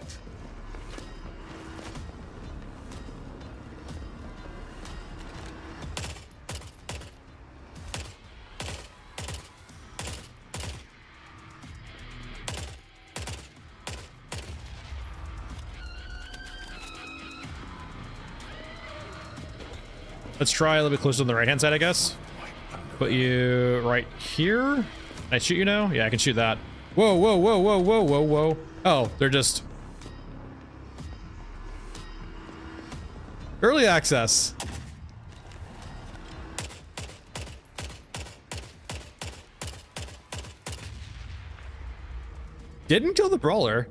Let's try a little bit closer on the right-hand side, I guess. Put you right here. Can I shoot you now? Yeah, I can shoot that. Whoa, whoa, whoa, whoa, whoa, whoa, whoa. Oh, they're just... early access. Didn't kill the brawler.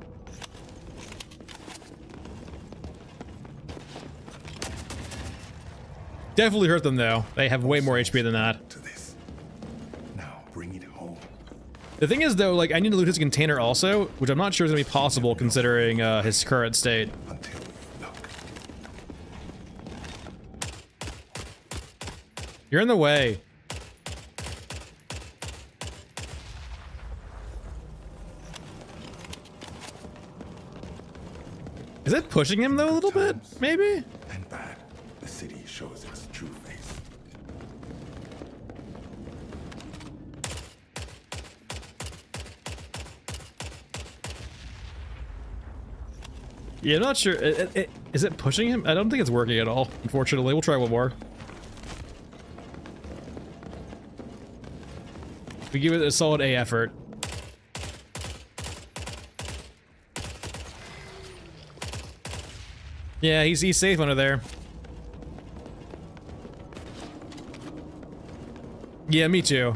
Definitely hurt them though. They have way more HP than that. To this. Now bring it home. The thing is though, like I need to loot his container also, which I'm not sure is gonna be possible considering his current state. Until we look. You're in the way. Is it pushing him though a little bit? Maybe? And bad, the city shows its true face. Yeah, I'm not sure. Is it pushing him? I don't think it's working at all, unfortunately. We'll try one more. We give it a solid A effort. Yeah, he's safe under there. Yeah, me too.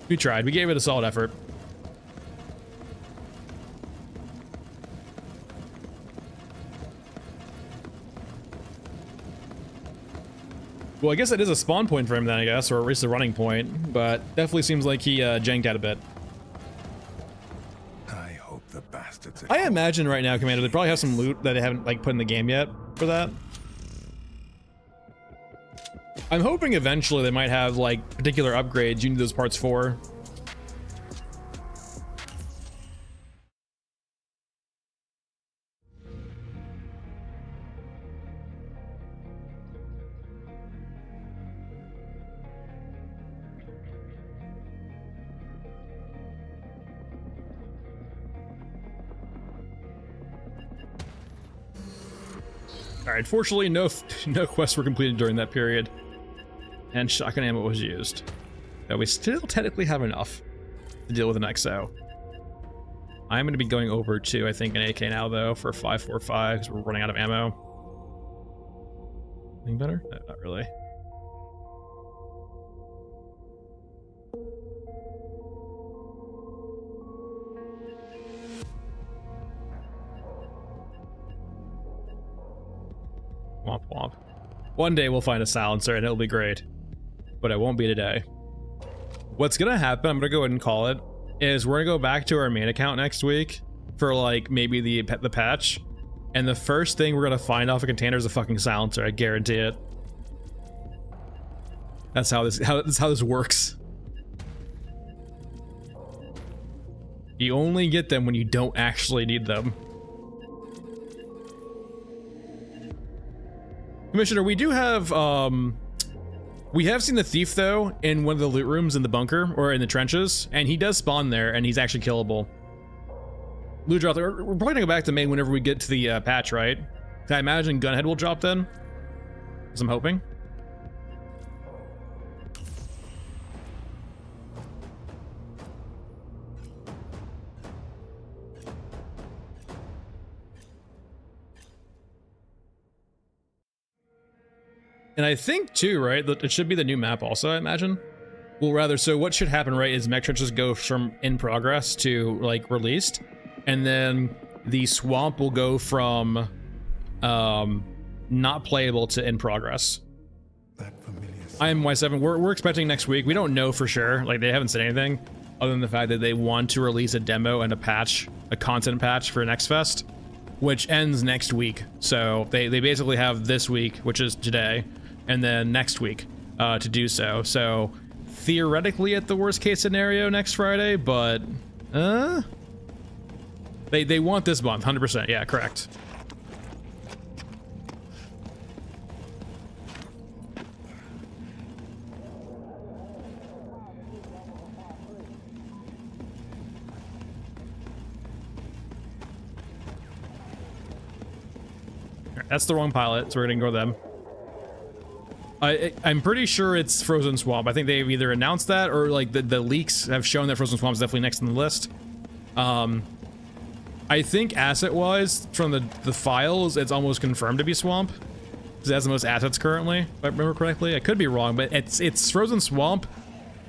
We tried. We gave it a solid effort. Well, I guess it is a spawn point for him then, I guess, or at least a running point, but definitely seems like he janked out a bit. I hope the bastards. I imagine right now, Commander, they probably have some loot that they haven't like put in the game yet for that. I'm hoping eventually they might have like particular upgrades you need those parts for. Alright, fortunately no quests were completed during that period. And shotgun ammo was used. But we still technically have enough to deal with an XO. I'm going to be going over to, I think, an AK now, though, for 545, because we're running out of ammo. Anything better? No, not really. Womp womp. One day we'll find a silencer and it'll be great. But it won't be today. What's gonna happen, I'm gonna go ahead and call it, is we're gonna go back to our main account next week for like maybe the patch. And the first thing we're gonna find off a container is a fucking silencer, I guarantee it. That's how this works. You only get them when you don't actually need them. Commissioner, we do have, we have seen the thief, though, in one of the loot rooms in the bunker, or in the trenches, and he does spawn there, and he's actually killable. Loot drop, we're probably gonna go back to main whenever we get to the patch, right? I imagine Gunhead will drop then, as I'm hoping. And I think too, right, that it should be the new map also, I imagine. Well, rather, so what should happen, right, is mech trenches go from in progress to like released, and then the swamp will go from not playable to in progress. I am Y7. We're expecting next week. We don't know for sure. Like, they haven't said anything other than the fact that they want to release a demo and a patch, a content patch for Next Fest, which ends next week. So they basically have this week, which is today, and then next week to do so. So theoretically, at the worst case scenario, next Friday, but they want this month, 100%. Yeah, correct. That's the wrong pilot, so we're gonna go with them. I'm pretty sure it's Frozen Swamp. I think they've either announced that or like the leaks have shown that Frozen Swamp is definitely next on the list. I think asset-wise, from the files, it's almost confirmed to be Swamp, because it has the most assets currently, if I remember correctly. I could be wrong, but it's Frozen Swamp,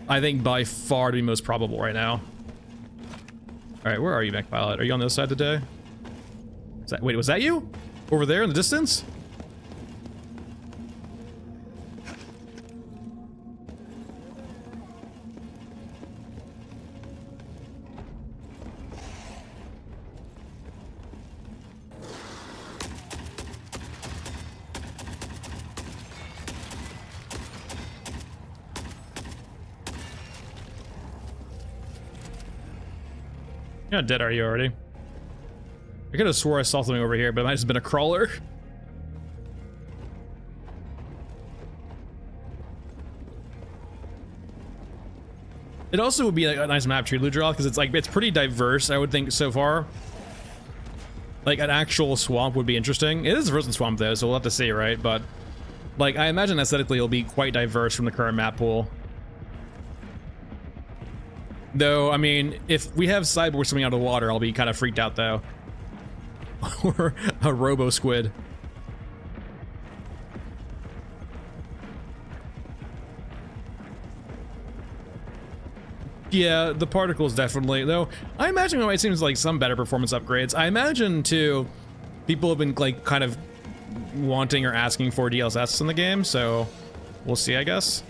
I think, by far to be most probable right now. All right, where are you, mech pilot? Are you on this side today? Wait, was that you? Over there in the distance? You're not dead, are you already? I could have swore I saw something over here, but it might have just been a crawler. It also would be like a nice map tree loot draw because it's like it's pretty diverse, I would think, so far. Like an actual swamp would be interesting. It is a frozen swamp though, so we'll have to see, right? But like I imagine aesthetically it'll be quite diverse from the current map pool. Though, I mean, if we have cyborgs coming out of the water, I'll be kind of freaked out though. Or a robo squid. Yeah, the particles definitely, though I imagine it seems like some better performance upgrades. I imagine too, people have been like kind of wanting or asking for DLSS in the game, so we'll see, I guess.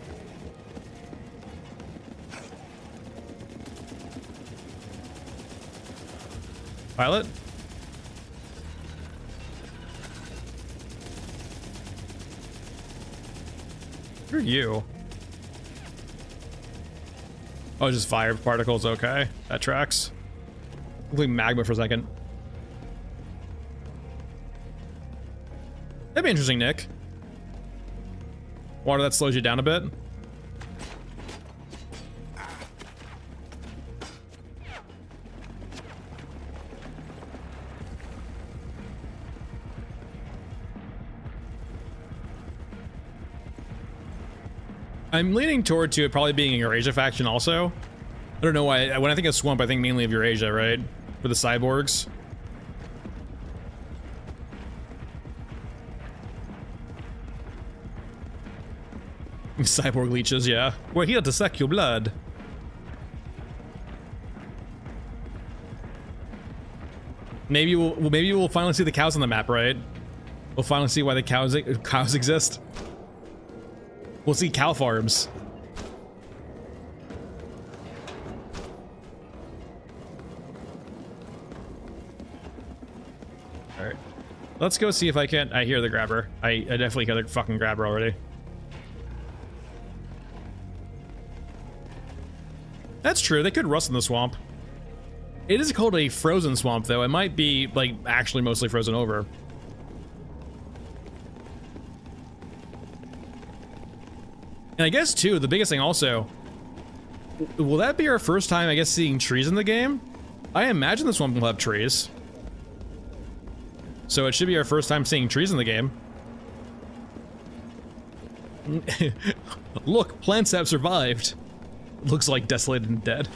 Pilot? Who are you? Oh, just fire particles, okay. That tracks. Look like magma for a second. That'd be interesting, Nick. Water that slows you down a bit. I'm leaning toward to it probably being a Eurasia faction also. I don't know why. When I think of swamp, I think mainly of Eurasia, right? For the cyborgs. Cyborg leeches, yeah. We're here to suck your blood. Maybe we'll finally see the cows on the map, right? We'll finally see why the cows exist. We'll see cow farms. All right, let's go see if I can. I hear the grabber. I definitely hear the fucking grabber already. That's true. They could rust in the swamp. It is called a frozen swamp, though. It might be like actually mostly frozen over. And I guess, too, the biggest thing also, will that be our first time, I guess, seeing trees in the game? I imagine this one will have trees. So it should be our first time seeing trees in the game. Look, plants have survived. Looks like desolated and dead.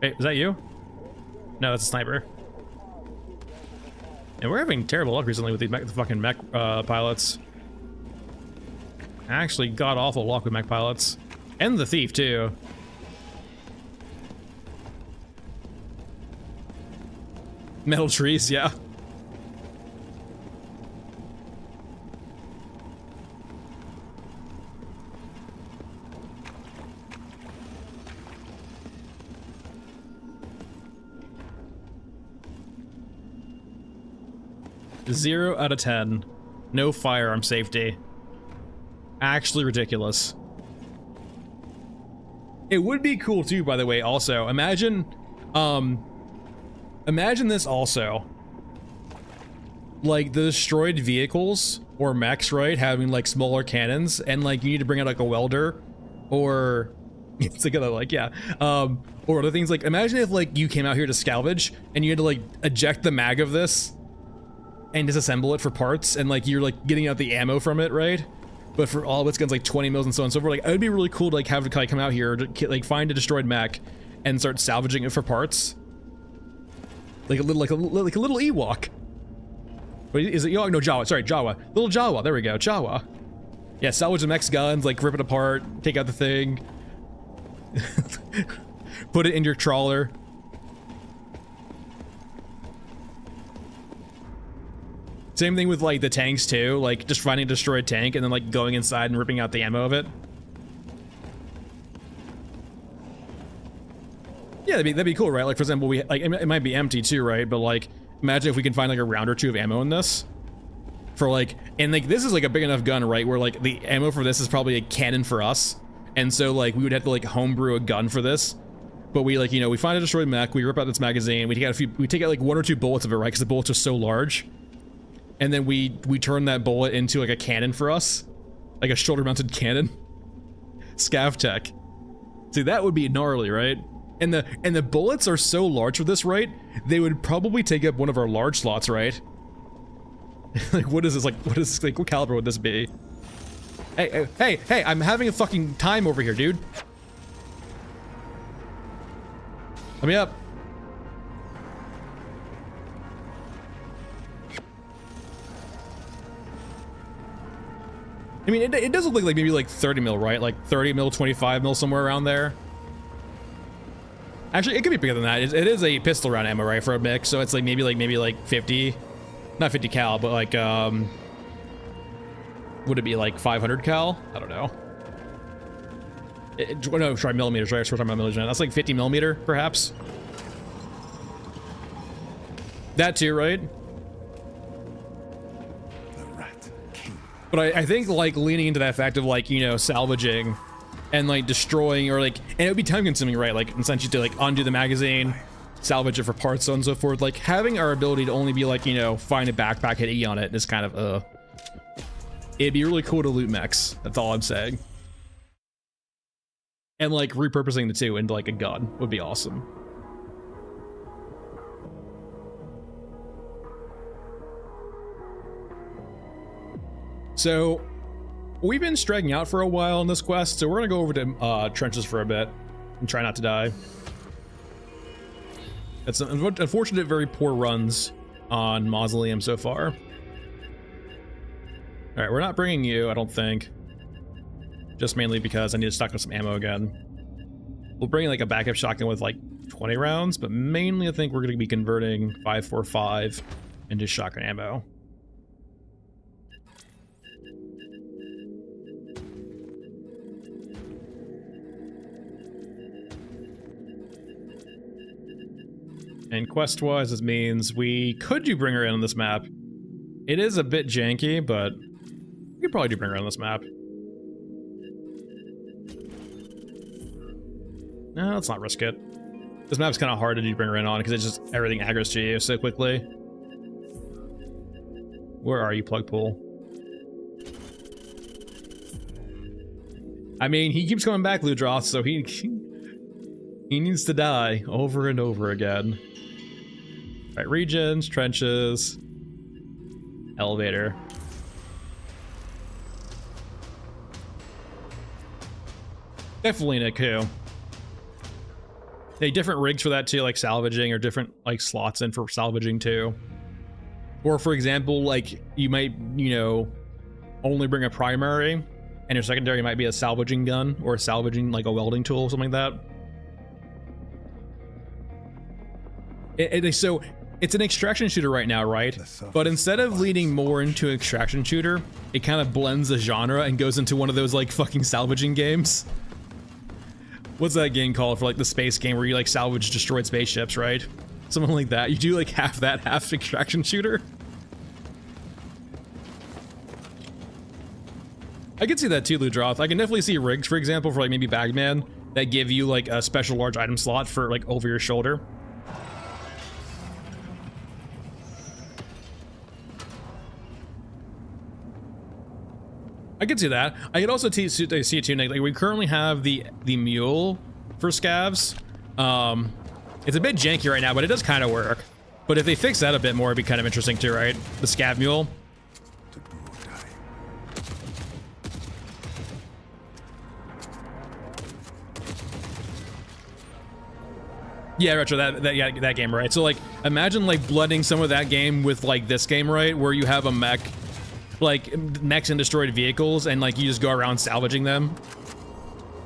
Hey, is that you? No, that's a sniper. And we're having terrible luck recently with the fucking mech pilots. Actually, god awful luck with mech pilots. And the thief, too. Metal trees, yeah. Zero out of 10. No firearm safety. Actually ridiculous. It would be cool too, by the way, also. Imagine this also. Like the destroyed vehicles or mechs, right? Having like smaller cannons and like you need to bring out like a welder or it's like yeah. Or other things like imagine if like you came out here to salvage and you had to like eject the mag of this and disassemble it for parts, and like you're like getting out the ammo from it, right? But for all of its guns, like 20 mils and so on and so forth. Like it would be really cool to like have to like come out here to like find a destroyed mech and start salvaging it for parts. Like a little Ewok. But is it Ewok? No, Jawa. Sorry, Jawa. Little Jawa. There we go. Jawa. Yeah, salvage the mech's guns, like rip it apart, take out the thing, put it in your trawler. Same thing with like the tanks too, like just finding a destroyed tank and then like going inside and ripping out the ammo of it. Yeah, that'd be cool, right? Like for example, we like it might be empty too, right? But like imagine if we can find like a round or two of ammo in this for like, and like this is like a big enough gun, right? Where like the ammo for this is probably a cannon for us, and so like we would have to like homebrew a gun for this. But we like, you know, we find a destroyed mech, we rip out this magazine, we take out like 1 or 2 bullets of it, right? Because the bullets are so large. And then we turn that bullet into like a cannon for us. Like a shoulder-mounted cannon. Scav tech. See, that would be gnarly, right? And the bullets are so large for this, right? They would probably take up one of our large slots, right? Like, what is this? Like, what caliber would this be? Hey, I'm having a fucking time over here, dude. Let me up. I mean, it does look like maybe like 30 mil, right? Like 30 mil, 25 mil, somewhere around there. Actually, it could be bigger than that. It is a pistol round ammo, right, for a mix. So it's like maybe like 50, not 50 cal, but like would it be like 500 cal? I don't know. No, sorry, millimeters, right? We're talking about millimeters. That's like 50 millimeter, perhaps. That too, right? But I think like leaning into that fact of like, you know, salvaging and like destroying or like, and it would be time consuming, right? Like essentially to like undo the magazine, salvage it for parts, so on and so forth. Like having our ability to only be like, you know, find a backpack, hit E on it is kind of, it'd be really cool to loot mechs. That's all I'm saying. And like repurposing the two into like a gun would be awesome. So we've been striking out for a while on this quest, so we're gonna go over to trenches for a bit and try not to die. It's unfortunate, very poor runs on Mausoleum so far. All right, we're not bringing you, I don't think. Just mainly because I need to stock up some ammo again. We'll bring like a backup shotgun with like 20 rounds, but mainly I think we're gonna be converting 5.45 into shotgun ammo. And quest-wise, this means we could do bring her in on this map. It is a bit janky, but we could probably do bring her in on this map. No, let's not risk it. This map's kind of hard to do bring her in on because it's just everything aggroes to you so quickly. Where are you, Plug Pool? I mean, he keeps coming back, Ludroth, so he needs to die over and over again. Right, regions, trenches, elevator. Definitely in a coup. They different rigs for that too, like salvaging, or different like slots in for salvaging too. Or for example, like you might, you know, only bring a primary, and your secondary might be a salvaging gun or a salvaging like a welding tool or something like that. So it's an extraction shooter right now, right? But instead of leaning more into extraction shooter, it kind of blends the genre and goes into one of those like fucking salvaging games. What's that game called for like the space game where you like salvage destroyed spaceships, right? Something like that. You do like half that, half extraction shooter. I can see that too, Ludroth. I can definitely see rigs, for example, for like maybe Bagman that give you like a special large item slot for like over your shoulder. I could see that. I could also see it too. Like we currently have the mule for scavs. It's a bit janky right now, but it does kind of work. But if they fix that a bit more, it'd be kind of interesting too, right? The scav mule. Yeah, Retro, that game, right? So like, imagine like blending some of that game with like this game, right? Where you have a mech, like mechs and destroyed vehicles, and like you just go around salvaging them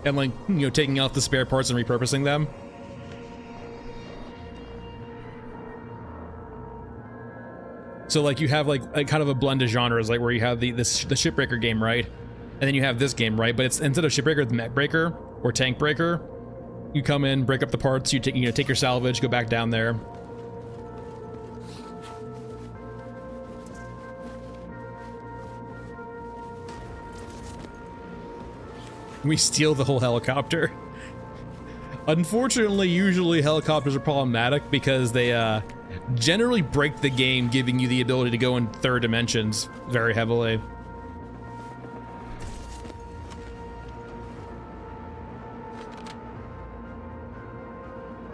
and like, you know, taking out the spare parts and repurposing them. So like you have like a kind of a blend of genres, like where you have the shipbreaker game, right? And then you have this game, right? But it's instead of shipbreaker, it's mech breaker or tank breaker. You come in, break up the parts, you take your salvage, go back down there. We steal the whole helicopter. Unfortunately, usually helicopters are problematic because they generally break the game, giving you the ability to go in third dimensions very heavily.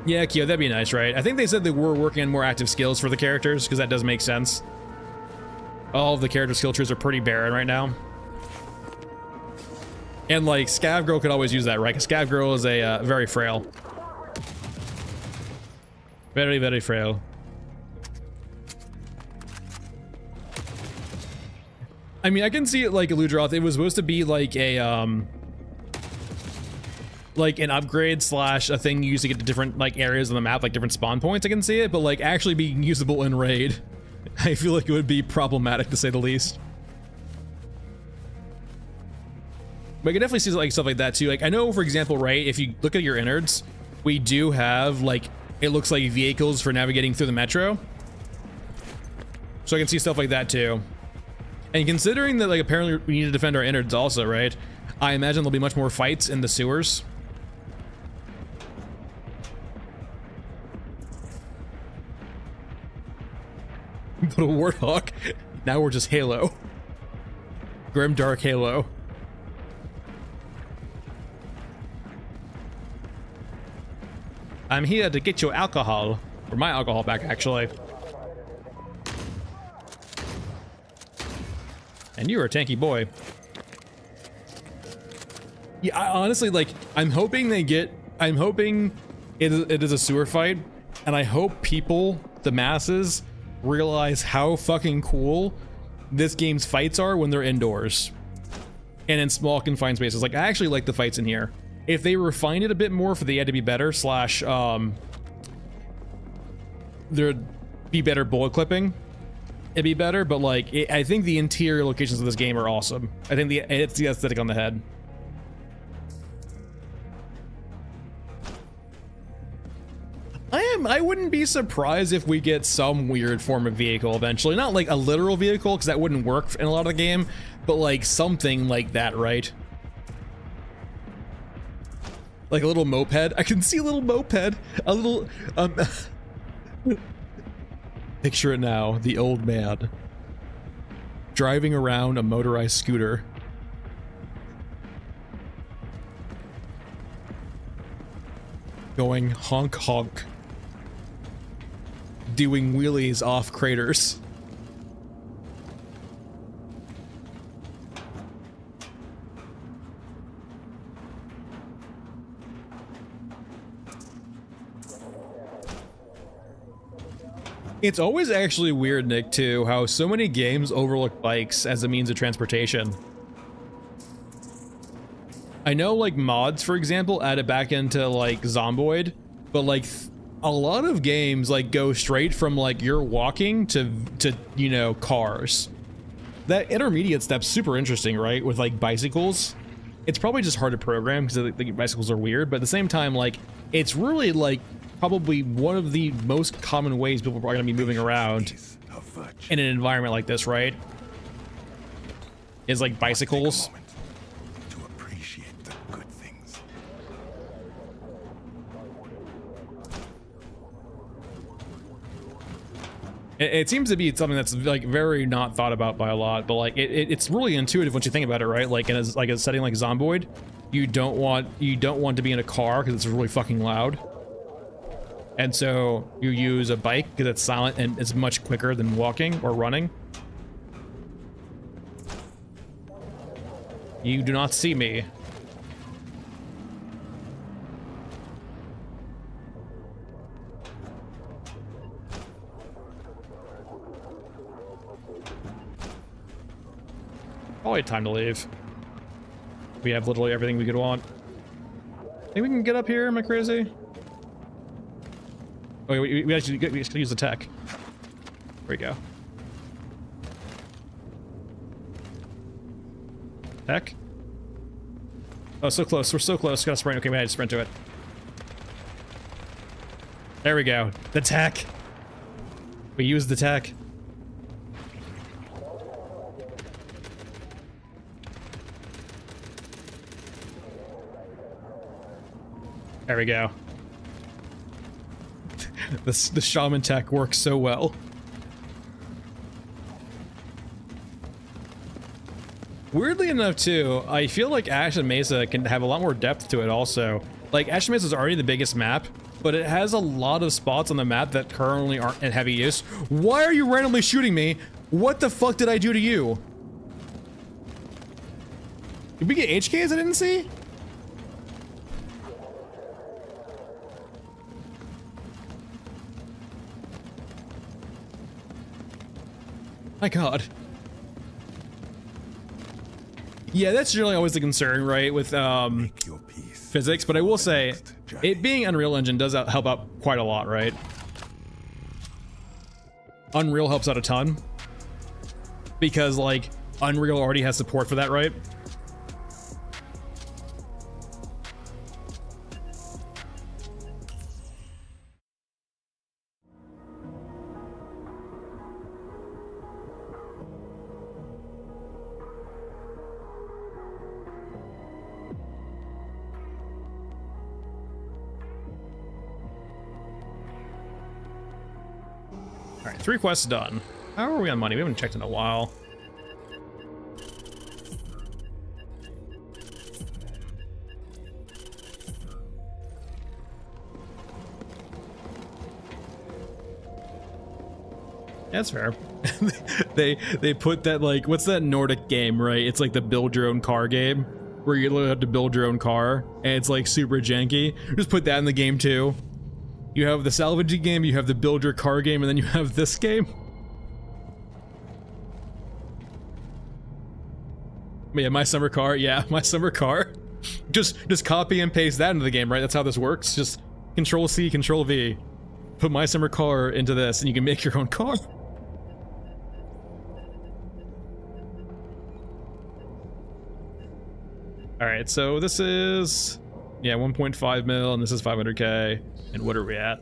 Yeah, Kyo, that'd be nice, right? I think they said they were working on more active skills for the characters, because that does make sense. All of the character skill trees are pretty barren right now. And like, Scav Girl could always use that, right? Because Scav Girl is a very frail. Very, very frail. I mean, I can see it like Eludroth. It was supposed to be like a, like an upgrade slash a thing you use to get to different like areas on the map, like different spawn points. I can see it, but like actually being usable in raid, I feel like it would be problematic to say the least. But I can definitely see like stuff like that too. Like I know, for example, right, if you look at your innards, we do have like, it looks like vehicles for navigating through the metro. So I can see stuff like that too. And considering that like apparently we need to defend our innards also, right? I imagine there'll be much more fights in the sewers. But a Warthog. Now we're just Halo. Grim Dark Halo. I'm here to get your alcohol. Or my alcohol back, actually. And you're a tanky boy. Yeah, I honestly, like, I'm hoping it is a sewer fight, and I hope people, the masses, realize how fucking cool this game's fights are when they're indoors. And in small confined spaces. Like, I actually like the fights in here. If they refined it a bit more, if they had to be better, slash, there'd be better bullet clipping, it'd be better, but like, I think the interior locations of this game are awesome. I think it's the aesthetic on the head. I wouldn't be surprised if we get some weird form of vehicle eventually. Not like a literal vehicle, because that wouldn't work in a lot of the game, but like something like that, right? Like a little moped. I can see a little moped. A little, picture it now, the old man driving around a motorized scooter. Going honk honk. Doing wheelies off craters. It's always actually weird, Nick, too, how so many games overlook bikes as a means of transportation. I know, like, mods, for example, add it back into, like, Zomboid, but, like, a lot of games, like, go straight from, like, you're walking to you know, cars. That intermediate step's super interesting, right? With, like, bicycles. It's probably just hard to program because the bicycles are weird, but at the same time, like, it's really, like, probably one of the most common ways people are going to be moving around in an environment like this, right? Is like bicycles. To appreciate the good things. It seems to be something that's like very not thought about by a lot, but like it's really intuitive once you think about it, right? Like in a setting like Zomboid, you don't want to be in a car because it's really fucking loud. And so you use a bike because it's silent and it's much quicker than walking or running. You do not see me. Probably time to leave. We have literally everything we could want. Think we can get up here? Am I crazy? Oh, we actually use the tech. There we go. Tech? Oh, so close. We're so close. Gotta sprint. Okay, we had to sprint to it. There we go. The tech. We used the tech. There we go. The Shaman tech works so well. Weirdly enough, too, I feel like Ash and Mesa can have a lot more depth to it also. Like, Ashen Mesa is already the biggest map, but it has a lot of spots on the map that currently aren't in heavy use. Why are you randomly shooting me? What the fuck did I do to you? Did we get HKs I didn't see? My god. Yeah, that's generally always the concern, right, with physics, but I will say, it being Unreal Engine does help out quite a lot, right? Unreal helps out a ton. Because, like, Unreal already has support for that, right? Alright, 3 quests done. How are we on money? We haven't checked in a while. That's fair. they put that, like, what's that Nordic game, right? It's like the build your own car game where you literally have to build your own car and it's like super janky. Just put that in the game too. You have the salvaging game, you have the build your car game, and then you have this game. Yeah, my summer car. Yeah, my summer car. Just copy and paste that into the game, right? That's how this works. Just Control C, Control V. Put my summer car into this, and you can make your own car. All right, so this is, yeah, 1.5 mil, and this is 500K. And what are we at?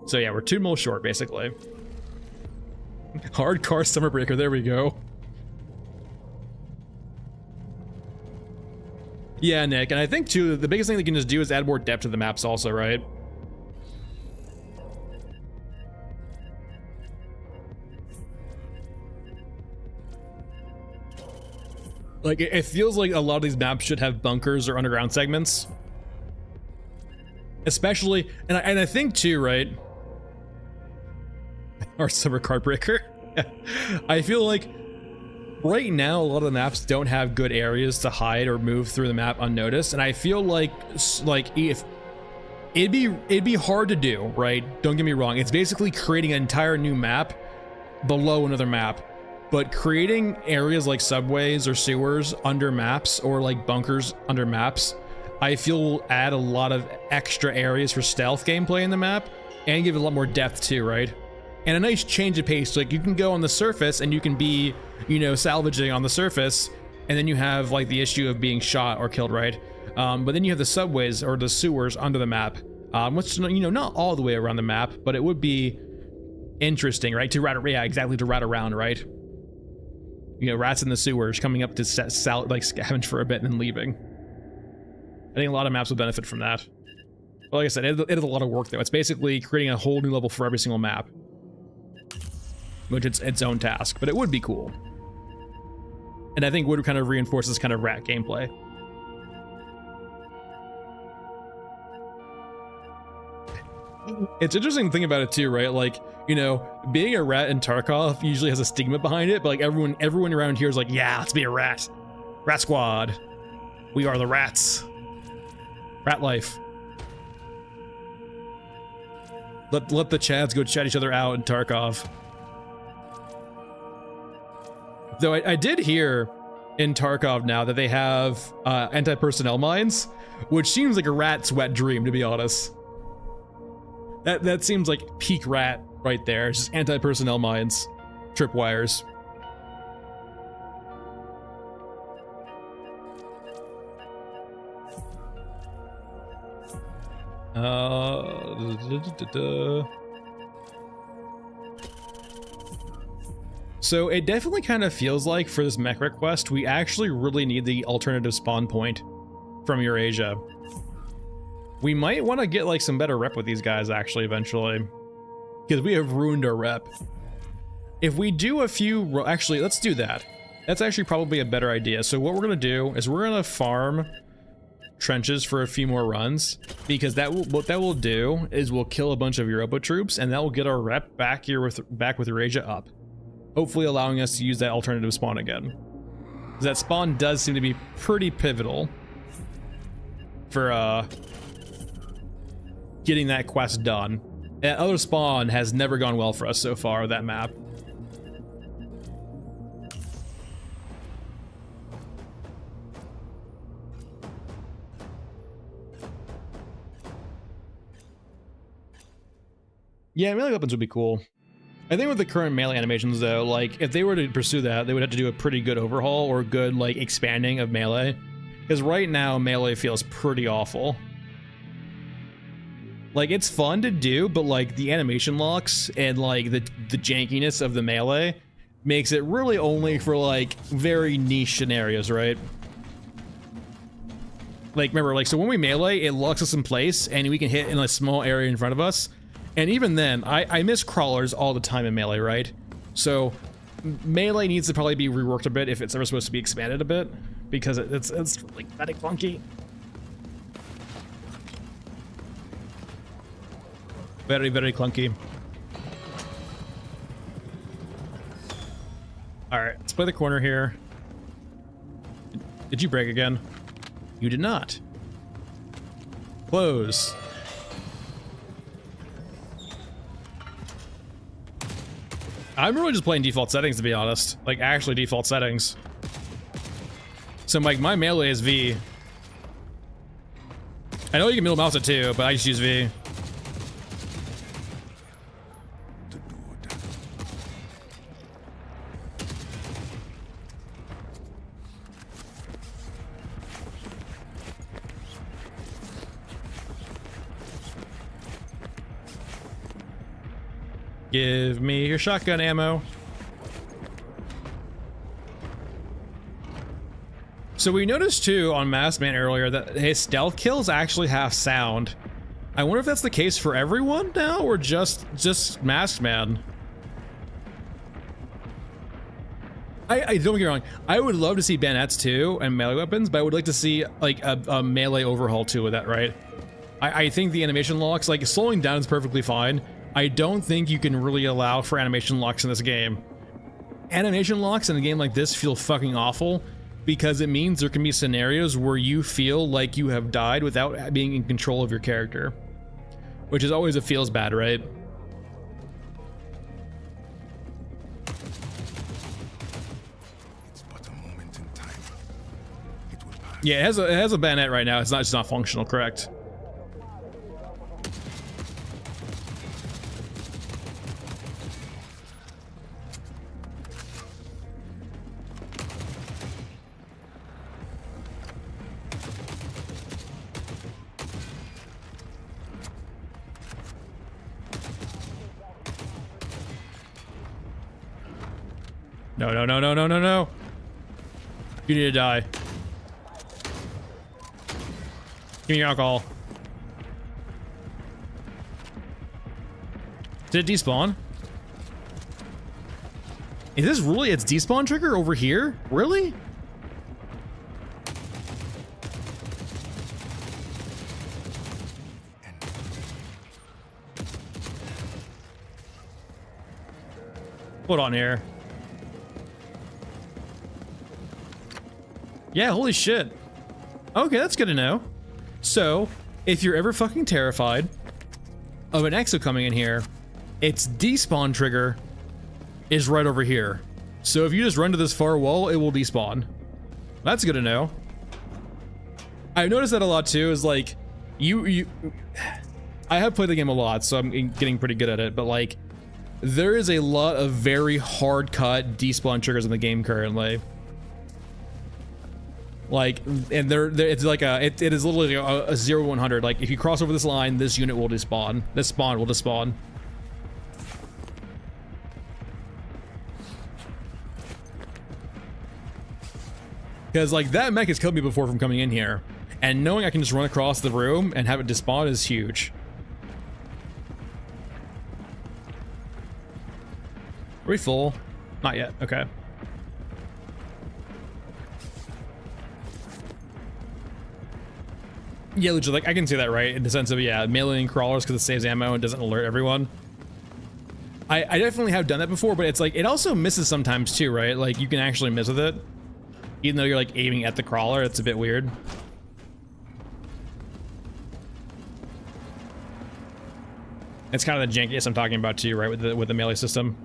So yeah, we're 2 mil short, basically. Hard car summer breaker, there we go. Yeah, Nick, and I think too, the biggest thing they can just do is add more depth to the maps also, right? Like, it feels like a lot of these maps should have bunkers or underground segments. Especially, and I think too, right? Our summer car breaker. I feel like right now a lot of the maps don't have good areas to hide or move through the map unnoticed, and I feel like if it'd be hard to do, right? Don't get me wrong. It's basically creating an entire new map below another map, but creating areas like subways or sewers under maps or like bunkers under maps, I feel will add a lot of extra areas for stealth gameplay in the map and give it a lot more depth too, right? And a nice change of pace. Like, you can go on the surface and you can be, you know, salvaging on the surface, and then you have like the issue of being shot or killed, right? But then you have the subways or the sewers under the map, which, you know, not all the way around the map, but it would be interesting, right? To rat, yeah, exactly, to rat around, right? You know, rats in the sewers coming up to like scavenge for a bit and then leaving. I think a lot of maps will benefit from that. But like I said, it is a lot of work though. It's basically creating a whole new level for every single map, which it's its own task, but it would be cool. And I think would kind of reinforce this kind of rat gameplay. It's interesting to think about it too, right? Like, you know, being a rat in Tarkov usually has a stigma behind it, but like everyone around here is like, yeah, let's be a rat. Rat squad. We are the rats. Rat life. Let the Chads go chat each other out in Tarkov. Though I did hear in Tarkov now that they have anti-personnel mines, which seems like a rat's wet dream, to be honest. That seems like peak rat right there. It's just anti-personnel mines, tripwires. So it definitely kind of feels like for this mech request, we actually really need the alternative spawn point from Eurasia. We might want to get like some better rep with these guys actually eventually, because we have ruined our rep. If we do a few, actually, let's do that. That's actually probably a better idea. So what we're going to do is we're going to farm trenches for a few more runs, because what that will do is we'll kill a bunch of Europa troops, and that will get our rep back with Eurasia up, hopefully allowing us to use that alternative spawn again. That spawn does seem to be pretty pivotal for getting that quest done. That other spawn has never gone well for us so far with that map. Yeah, melee weapons would be cool. I think with the current melee animations though, like if they were to pursue that, they would have to do a pretty good overhaul or good like expanding of melee. Because right now melee feels pretty awful. Like it's fun to do, but like the animation locks and like the jankiness of the melee makes it really only for like very niche scenarios, right? Like remember, like so when we melee, it locks us in place and we can hit in a small area in front of us. And even then, I miss crawlers all the time in melee, right? So melee needs to probably be reworked a bit if it's ever supposed to be expanded a bit, because it's like very clunky. Very, very clunky. Alright, let's play the corner here. Did you break again? You did not. Close. I'm really just playing default settings, to be honest. Like, actually default settings. So, like, my melee is V. I know you can middle mouse it too, but I just use V. Give me your shotgun ammo. So we noticed too on Masked Man earlier that his stealth kills actually have sound. I wonder if that's the case for everyone now or just Masked Man. I don't get me wrong, I would love to see bayonets too and melee weapons, but I would like to see like a melee overhaul too with that, right? I think the animation locks, like slowing down is perfectly fine. I don't think you can really allow for animation locks in this game. Animation locks in a game like this feel fucking awful because it means there can be scenarios where you feel like you have died without being in control of your character, which is always, it feels bad, right? It's but a moment in time. It will pass. Yeah, it has a bayonet right now. It's not functional, correct? No, no, no, no, no, no, no. You need to die. Give me your alcohol. Did it despawn? Is this really its despawn trigger over here? Really? Hold on here. Yeah, holy shit. Okay, that's good to know. So, if you're ever fucking terrified of an exo coming in here, its despawn trigger is right over here. So if you just run to this far wall, it will despawn. That's good to know. I've noticed that a lot too, is like, I have played the game a lot, so I'm getting pretty good at it, but like, there is a lot of very hard cut despawn triggers in the game currently. Like, and it's like it is literally a 0-100. Like, if you cross over this line, this unit will despawn. This spawn will despawn. Because, like, that mech has killed me before from coming in here. And knowing I can just run across the room and have it despawn is huge. Are we full? Not yet. Okay. Yeah, legit, like I can see that, right? In the sense of, yeah, mailing crawlers because it saves ammo and doesn't alert everyone. I definitely have done that before, but it's like, it also misses sometimes too, right? Like you can actually miss with it. Even though you're like aiming at the crawler, it's a bit weird. It's kind of the jankiness I'm talking about too, right? With the melee system.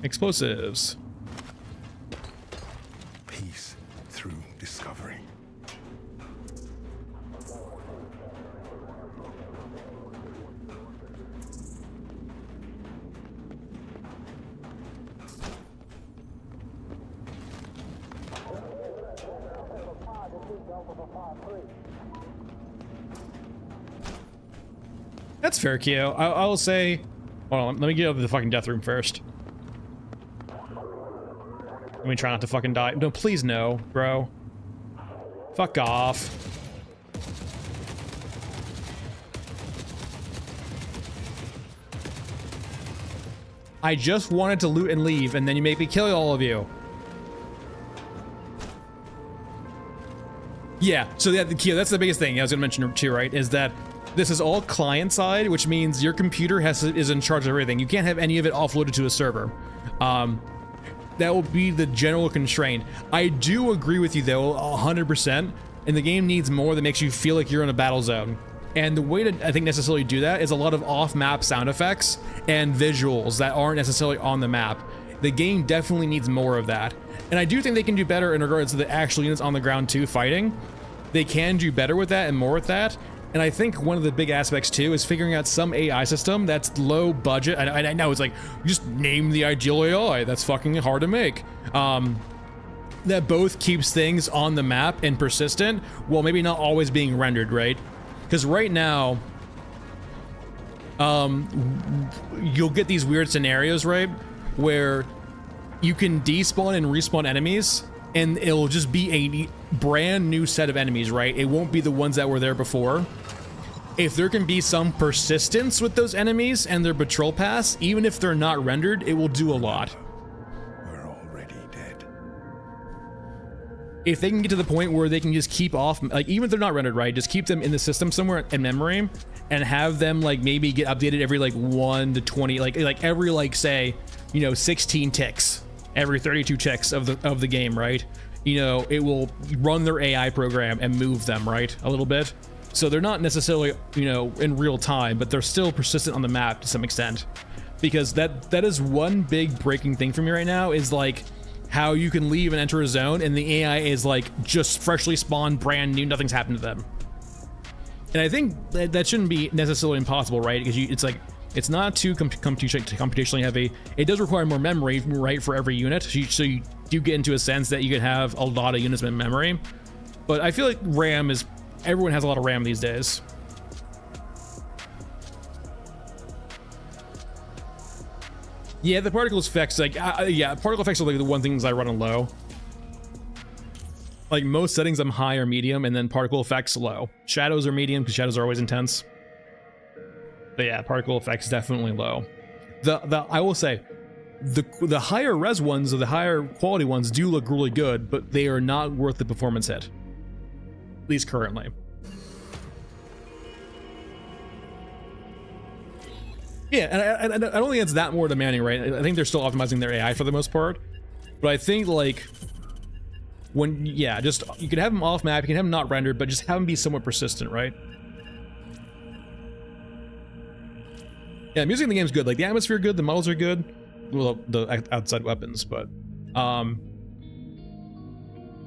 Explosives. Peace through discovery. That's fair, Keo. I will say, hold on, let me get over the fucking death room first. Let me try not to fucking die. No, please no, bro. Fuck off. I just wanted to loot and leave, and then you make me kill all of you. Yeah, so yeah, Keo, that's the biggest thing I was gonna mention too, right? Is that this is all client side, which means your computer is in charge of everything. You can't have any of it offloaded to a server. That will be the general constraint. I do agree with you though, 100%. And the game needs more that makes you feel like you're in a battle zone. And the way to, I think, necessarily do that is a lot of off-map sound effects and visuals that aren't necessarily on the map. The game definitely needs more of that. And I do think they can do better in regards to the actual units on the ground too fighting. They can do better with that and more with that. And I think one of the big aspects too is figuring out some AI system that's low budget. I know it's like, just name the ideal AI. That's fucking hard to make. That both keeps things on the map and persistent while maybe not always being rendered, right? Because right now, you'll get these weird scenarios, right? Where you can despawn and respawn enemies and it'll just be a brand new set of enemies, right? It won't be the ones that were there before. If there can be some persistence with those enemies and their patrol pass, even if they're not rendered, it will do a lot. We're already dead. If they can get to the point where they can just keep off, like even if they're not rendered, right, just keep them in the system somewhere in memory and have them like maybe get updated every like 1 to 20, like every like say, you know, 16 ticks, every 32 ticks of the game, right? You know, it will run their AI program and move them, right, a little bit. So they're not necessarily, you know, in real time, but they're still persistent on the map to some extent. Because that is one big breaking thing for me right now is like how you can leave and enter a zone and the AI is like just freshly spawned, brand new, nothing's happened to them. And I think that shouldn't be necessarily impossible, right? Because it's like, it's not too computationally heavy. It does require more memory, right, for every unit. So you do get into a sense that you can have a lot of units in memory. But I feel like RAM is, everyone has a lot of RAM these days. Yeah, the particle effects, like, yeah, particle effects are like the one things I run on low. Like most settings I'm high or medium, and then particle effects low. Shadows are medium because shadows are always intense. But yeah, particle effects definitely low. I will say, the higher res ones or the higher quality ones do look really good, but they are not worth the performance hit. At least currently. Yeah, and I don't think it's that more demanding, right? I think they're still optimizing their AI for the most part. But I think like when, yeah, just you can have them off map, you can have them not rendered, but just have them be somewhat persistent, right? Yeah, music in the game's good. Like the atmosphere good, the models are good. Well, the outside weapons, but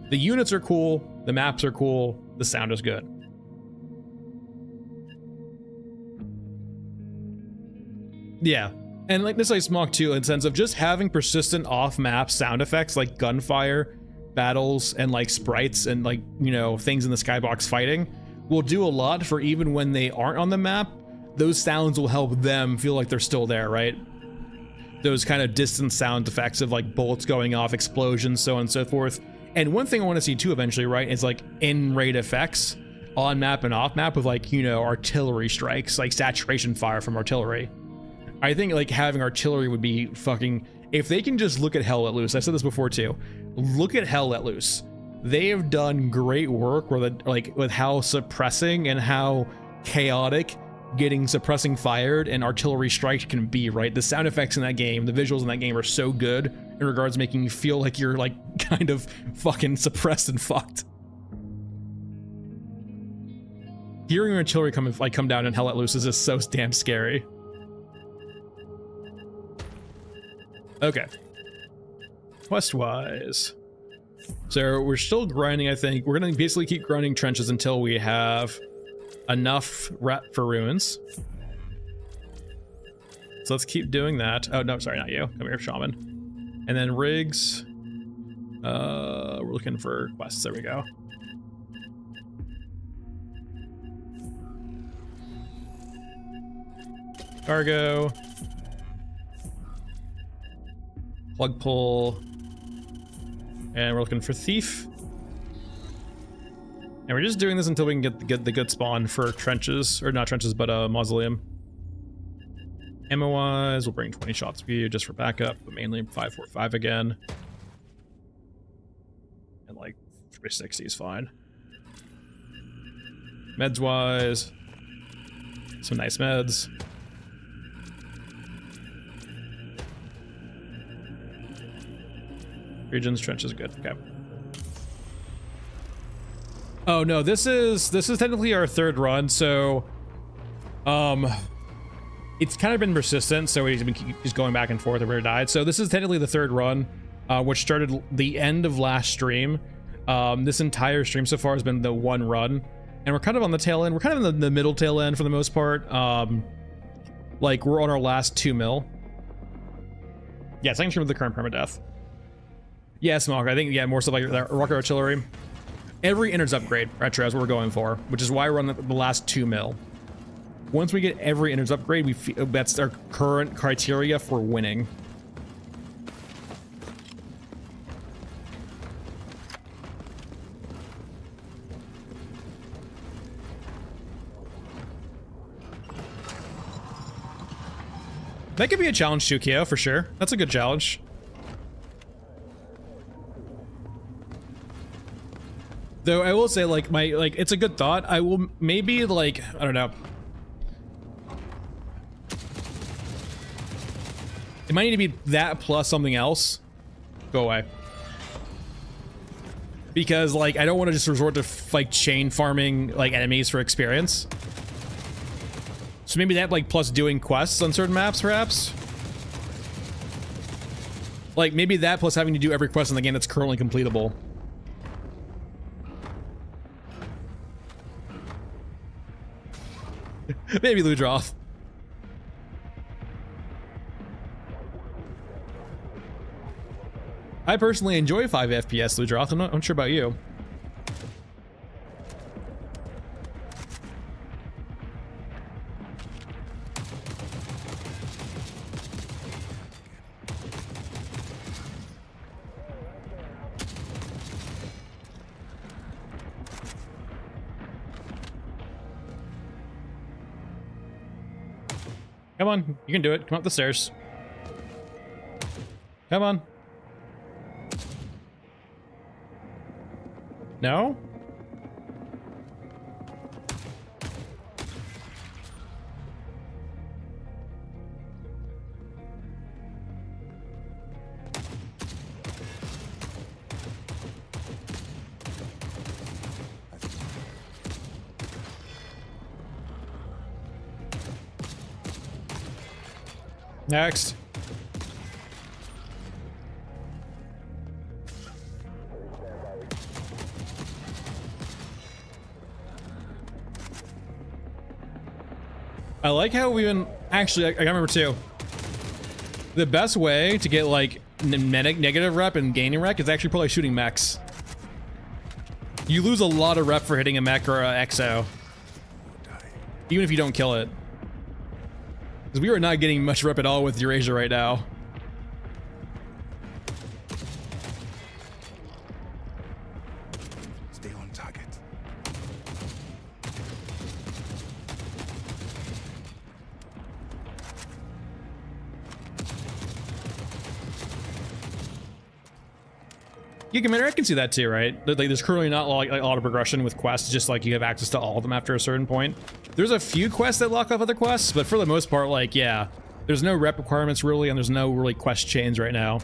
the units are cool, the maps are cool, the sound is good. Yeah, and like this like Smog too, in the sense of just having persistent off-map sound effects like gunfire, battles, and like sprites and like, you know, things in the skybox fighting will do a lot for even when they aren't on the map. Those sounds will help them feel like they're still there, right? Those kind of distant sound effects of like bullets going off, explosions, so on and so forth. And one thing I want to see too eventually, right, is like in-raid effects on map and off map with like, you know, artillery strikes, like saturation fire from artillery. I think like having artillery would be fucking If they can just look at Hell Let Loose, I said this before too. Look at Hell Let Loose. They have done great work with how suppressing and how chaotic getting suppressing fired and artillery strikes can be, right? The sound effects in that game, the visuals in that game are so good in regards to making you feel like you're like kind of fucking suppressed and fucked. Hearing artillery come down and Hell Let Loose is just so damn scary. Okay. Quest-wise. So we're still grinding, I think. We're gonna basically keep grinding trenches until we have enough rep for ruins. So let's keep doing that. Oh, no, sorry, not you. Come here, Shaman. And then rigs. We're looking for quests. There we go. Cargo. Plug pull. And we're looking for thief. And we're just doing this until we can get the good spawn for trenches, or not trenches, but mausoleum. Ammo wise, we'll bring 20 shots for you just for backup, but mainly 545 again. And like 360 is fine. Meds wise, some nice meds. Regions, trenches, good. Okay. Oh no, this is technically our third run, so it's kind of been persistent, so he's been just going back and forth every died. So this is technically the third run, which started the end of last stream. This entire stream so far has been the one run, and we're kind of on the tail end. We're kind of in the middle tail end for the most part. Like we're on our last 2 mil. Yeah, second stream of the current permadeath. Yeah, Smoker. I think, yeah, more stuff like that. Rocket artillery. Every Innard's upgrade, retro, is what we're going for, which is why we're on the last 2 mil. Once we get every Innard's upgrade, that's our current criteria for winning. That could be a challenge too, Keo, for sure. That's a good challenge. Though I will say, like, it's a good thought. I will maybe, like, I don't know. It might need to be that plus something else. Go away. Because, like, I don't want to just resort to, like, chain farming, like, enemies for experience. So maybe that, like, plus doing quests on certain maps, perhaps? Like, maybe that plus having to do every quest in the game that's currently completable. Maybe Ludroth. I personally enjoy 5 FPS, Ludroth. I'm not unsure about you. Come on, you can do it. Come up the stairs. Come on. No? Next. I like how we've been, actually, I remember too. The best way to get like negative rep and gaining rep is actually probably shooting mechs. You lose a lot of rep for hitting a mech or a exo. Even if you don't kill it. Because we are not getting much rep at all with Eurasia right now. Stay on target. Yeah, Commander, I can see that too, right? Like, there's currently not like a lot of progression with quests, just like you have access to all of them after a certain point. There's a few quests that lock off other quests, but for the most part, like, yeah, there's no rep requirements really, and there's no really quest chains right now.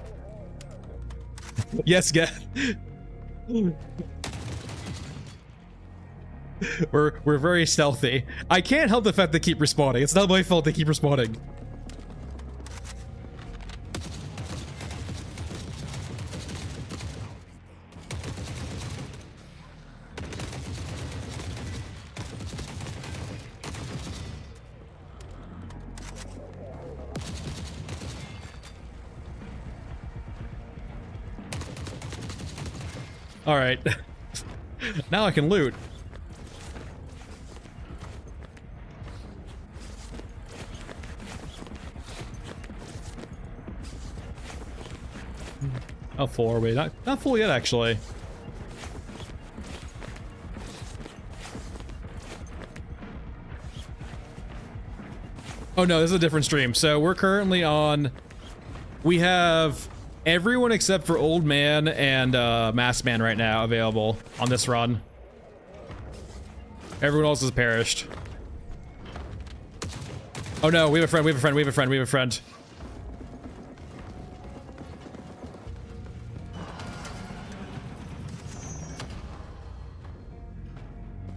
Yes, get. We're very stealthy. I can't help the fact they keep respawning. It's not my fault they keep respawning. All right. Now I can loot. How full are we? Not full yet, actually. Oh no, this is a different stream. So we're currently on... We have everyone except for Old Man and Masked Man right now available on this run. Everyone else has perished. Oh no, we have a friend, we have a friend, we have a friend, we have a friend.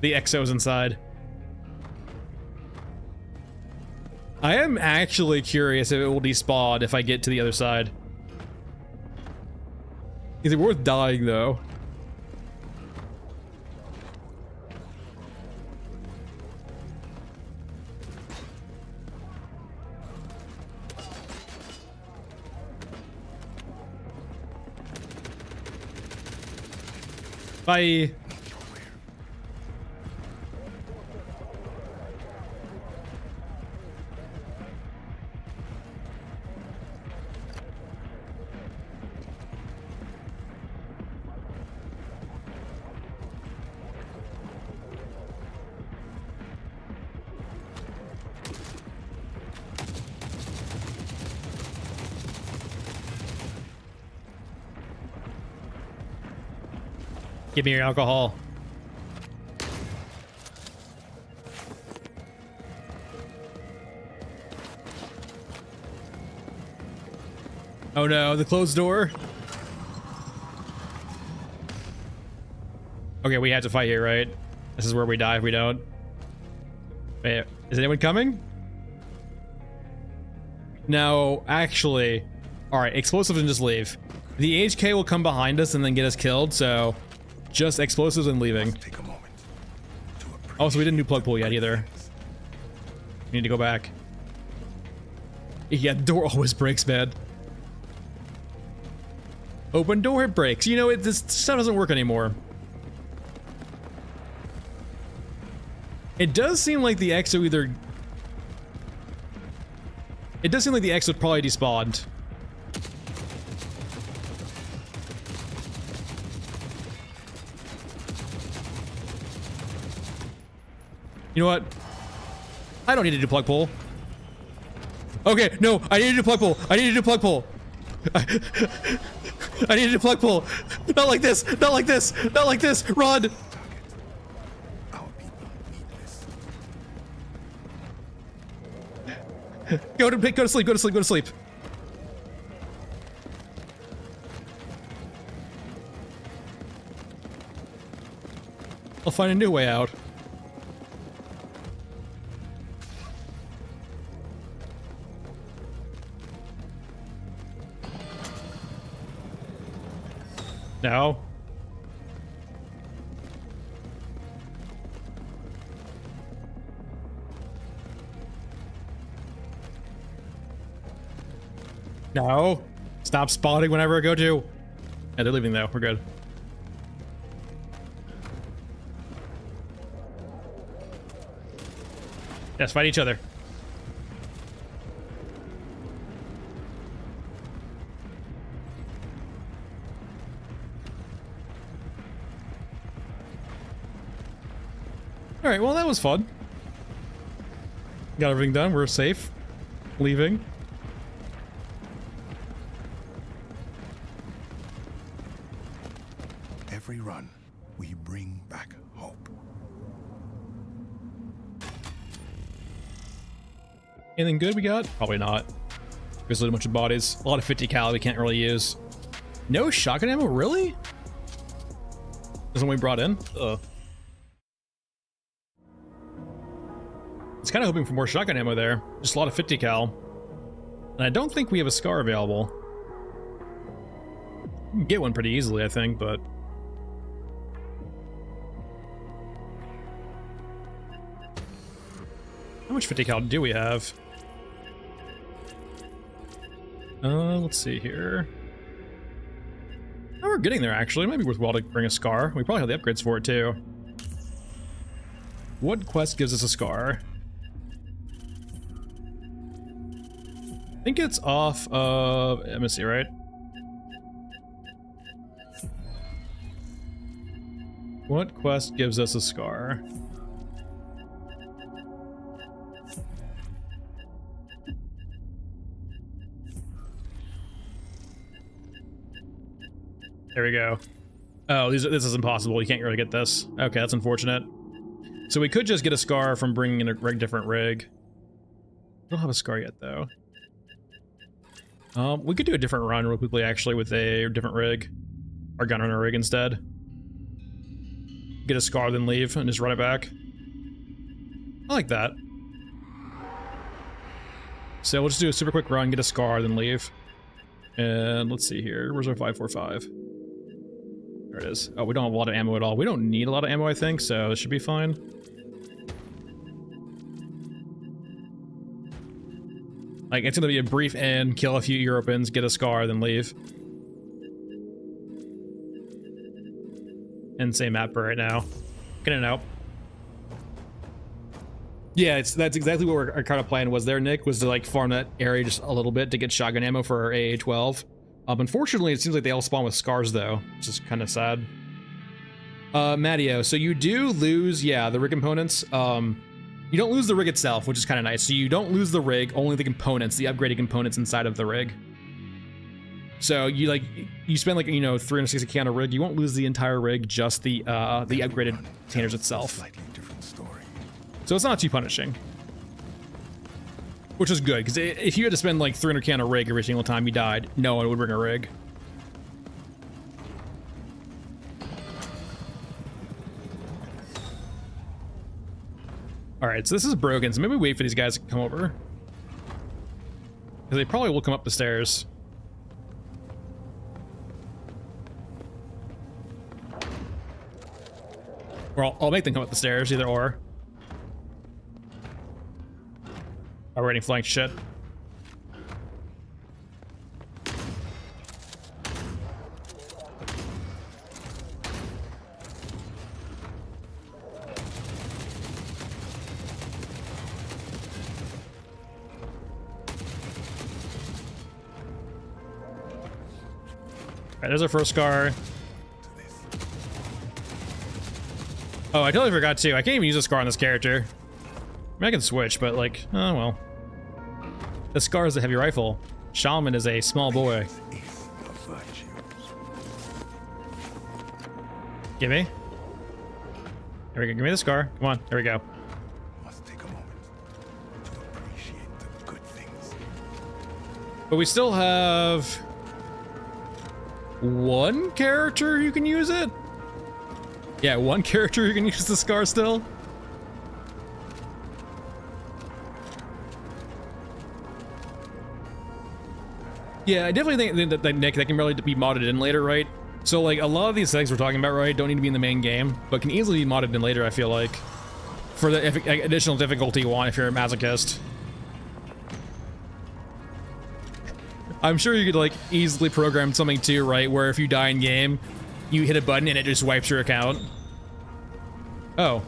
The Exo's inside. I am actually curious if it will despawn if I get to the other side. Is it worth dying though? Bye. Give me your alcohol. Oh no, the closed door. Okay, we have to fight here, right? This is where we die if we don't. Wait, is anyone coming? No, actually. Alright, explosives and just leave. The HK will come behind us and then get us killed, so just explosives and leaving. Take a moment to Also, we didn't do plug pull yet either. We need to go back. Yeah, the door always breaks, man. Open door, it breaks. You know, this stuff doesn't work anymore. It does seem like the Exo either... It does seem like the Exo probably despawned. You know what? I don't need to do plug pull. Okay, no, I need to do plug pull. I need to do plug pull. I need to do plug pull. Not like this. Not like this. Not like this. Run. our people need this. Go to sleep. Go to sleep. Go to sleep. I'll find a new way out. No. No. Stop spawning whenever I go to. Yeah, they're leaving though. We're good. Yes, fight each other. Alright, well that was fun. Got everything done, we're safe. Leaving. back hope. Anything good we got? Probably not. There's a bunch of bodies. A lot of 50 cal we can't really use. No shotgun ammo, really? Isn't what we brought in? Ugh. I was kind of hoping for more shotgun ammo there. Just a lot of 50 cal. And I don't think we have a SCAR available. We can get one pretty easily, I think, but... How much 50 cal do we have? Let's see here. Oh, we're getting there, actually. It might be worthwhile to bring a SCAR. We probably have the upgrades for it, too. What quest gives us a SCAR? I think it's off of MSC, right? What quest gives us a SCAR? There we go. Oh, this is impossible. You can't really get this. Okay, that's unfortunate. So we could just get a SCAR from bringing in a different rig. We don't have a SCAR yet, though. We could do a different run real quickly, actually, with a different rig. Our gunrunner rig instead. Get a SCAR, then leave, and just run it back. I like that. So we'll just do a super quick run, get a SCAR, then leave. And let's see here. Where's our 545? There it is. Oh, we don't have a lot of ammo at all. We don't need a lot of ammo, I think, so it should be fine. Like, it's gonna be a brief end, kill a few Europans, get a SCAR, then leave. Insane map for right now. Get it out. Yeah, that's exactly what our kind of plan was there, Nick, was to like farm that area just a little bit to get shotgun ammo for our AA-12. Unfortunately, it seems like they all spawn with SCARs though, which is kind of sad. Matteo, so you do lose, yeah, the rig components. You don't lose the rig itself, which is kind of nice. So you don't lose the rig, only the components, the upgraded components inside of the rig. So you spend like, you know, 360k on a rig, you won't lose the entire rig, just the upgraded containers itself. Slightly different story. So it's not too punishing. Which is good, because if you had to spend like 300k on a rig every single time you died, no one would bring a rig. Alright, so this is broken, so maybe wait for these guys to come over. Because they probably will come up the stairs. Or I'll make them come up the stairs, either or. Already flanked shit. Alright, there's our first SCAR. Oh, I totally forgot too. I can't even use a SCAR on this character. I mean, I can switch, but like, oh well. The SCAR is a heavy rifle. Shaman is a small boy. Give me. There we go. Give me the SCAR. Come on. There we go. Must take a moment to appreciate the good things. But we still have one character who can use it? Yeah, one character who can use the SCAR still? Yeah, I definitely think that Nick, that can really be modded in later, right? So like a lot of these things we're talking about, right, don't need to be in the main game, but can easily be modded in later, I feel like. For the additional difficulty you want if you're a masochist. I'm sure you could like easily program something too, right, where if you die in game, you hit a button and it just wipes your account. Oh.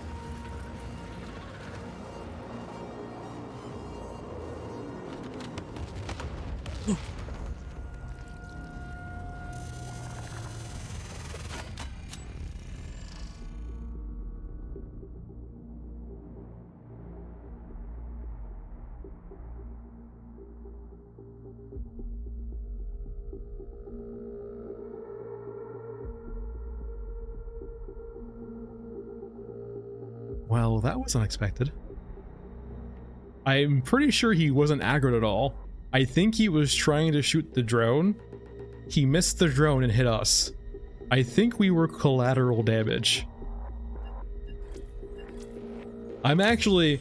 Well, that was unexpected. I'm pretty sure he wasn't aggroed at all. I think he was trying to shoot the drone. He missed the drone and hit us. I think we were collateral damage. I'm actually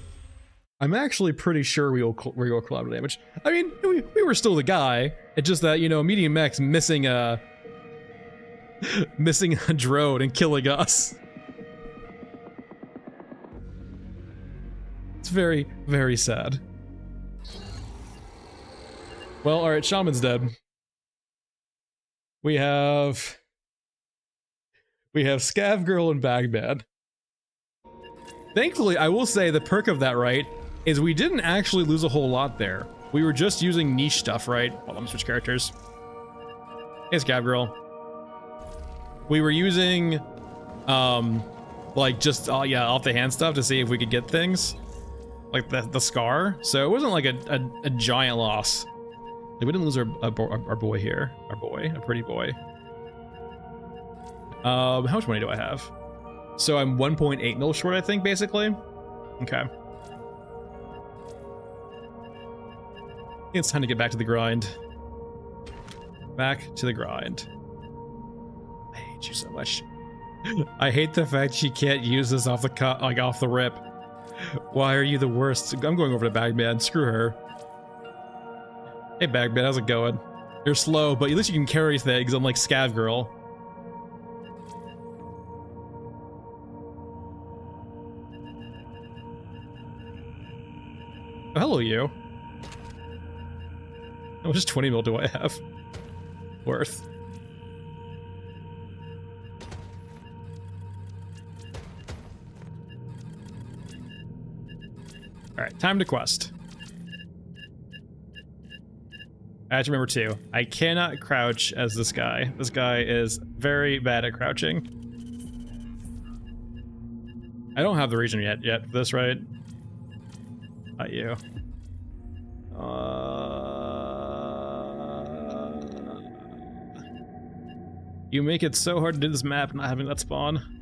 pretty sure we were collateral damage. I mean, we were still the guy. It's just that, you know, Medium X missing a drone and killing us. It's very, very sad. Well, alright, Shaman's dead. We have Scav Girl and Bagman. Thankfully, I will say the perk of that, right, is we didn't actually lose a whole lot there. We were just using niche stuff, right? Hold on, let me switch characters. Hey, Scav Girl. We were using, like, just, yeah, off the hand stuff to see if we could get things. Like the scar. So it wasn't like a giant loss. Like, we didn't lose our boy here. A pretty boy. How much money do I have? So I'm 1.8 mil short, I think, basically. Okay. It's time to get back to the grind. Back to the grind. I hate you so much. I hate the fact she can't use this off the cut, like off the rip. Why are you the worst? I'm going over to Bagman. Screw her. Hey, Bagman, how's it going? You're slow, but at least you can carry things, unlike Scav Girl. Oh, hello, you. How much 20 mil do I have? Worth. Alright, time to quest. I have to remember too, I cannot crouch as this guy. This guy is very bad at crouching. I don't have the region yet for this, right? Not you. You make it so hard to do this map not having that spawn.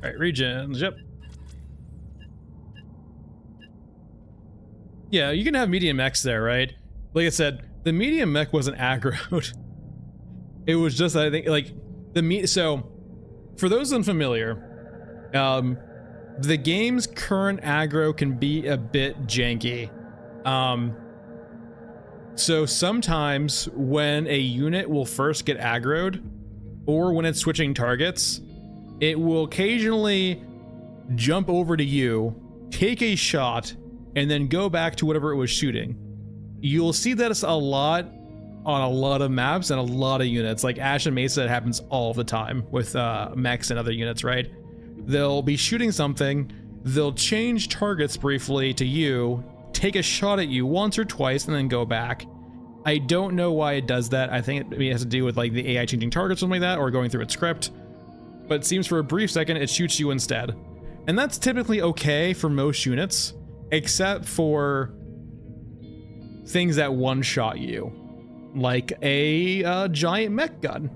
Alright, regions, yep. Yeah, you can have medium mechs there, right? Like I said, the medium mech wasn't aggroed. It was just, I think, like, so, for those unfamiliar, the game's current aggro can be a bit janky. So sometimes when a unit will first get aggroed, or when it's switching targets, it will occasionally jump over to you, take a shot, and then go back to whatever it was shooting. You'll see that a lot on a lot of maps and a lot of units. Like Ash and Mesa, it happens all the time with mechs and other units, right? They'll be shooting something, they'll change targets briefly to you, take a shot at you once or twice, and then go back. I don't know why it does that. I think it maybe has to do with like the AI changing targets or something like that, or going through its script. But it seems for a brief second it shoots you instead. And that's typically okay for most units, except for things that one-shot you, like a giant mech gun.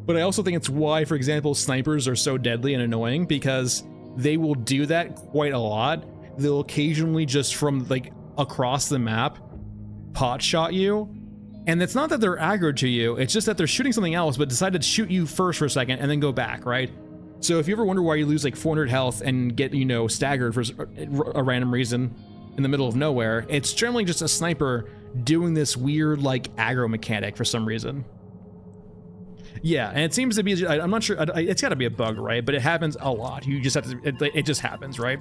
But I also think it's why, for example, snipers are so deadly and annoying, because they will do that quite a lot. They'll occasionally just from like across the map pot shot you. And it's not that they're aggro to you, it's just that they're shooting something else, but decided to shoot you first for a second and then go back, right? So if you ever wonder why you lose like 400 health and get, you know, staggered for a random reason in the middle of nowhere, it's generally just a sniper doing this weird like aggro mechanic for some reason. Yeah, and it seems to be, I'm not sure, it's gotta be a bug, right? But it happens a lot. You just have to, it just happens, right?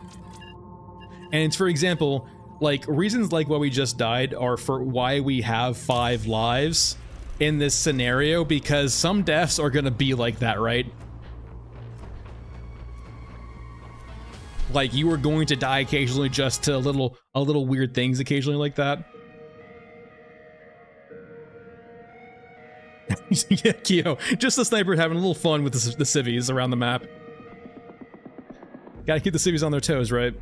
And for example, like reasons like why we just died are for why we have 5 lives in this scenario, because some deaths are gonna be like that, right? Like you are going to die occasionally just to a little weird things occasionally like that. Yeah, Kyo, just the sniper having a little fun with the civvies around the map. Gotta keep the civvies on their toes, right?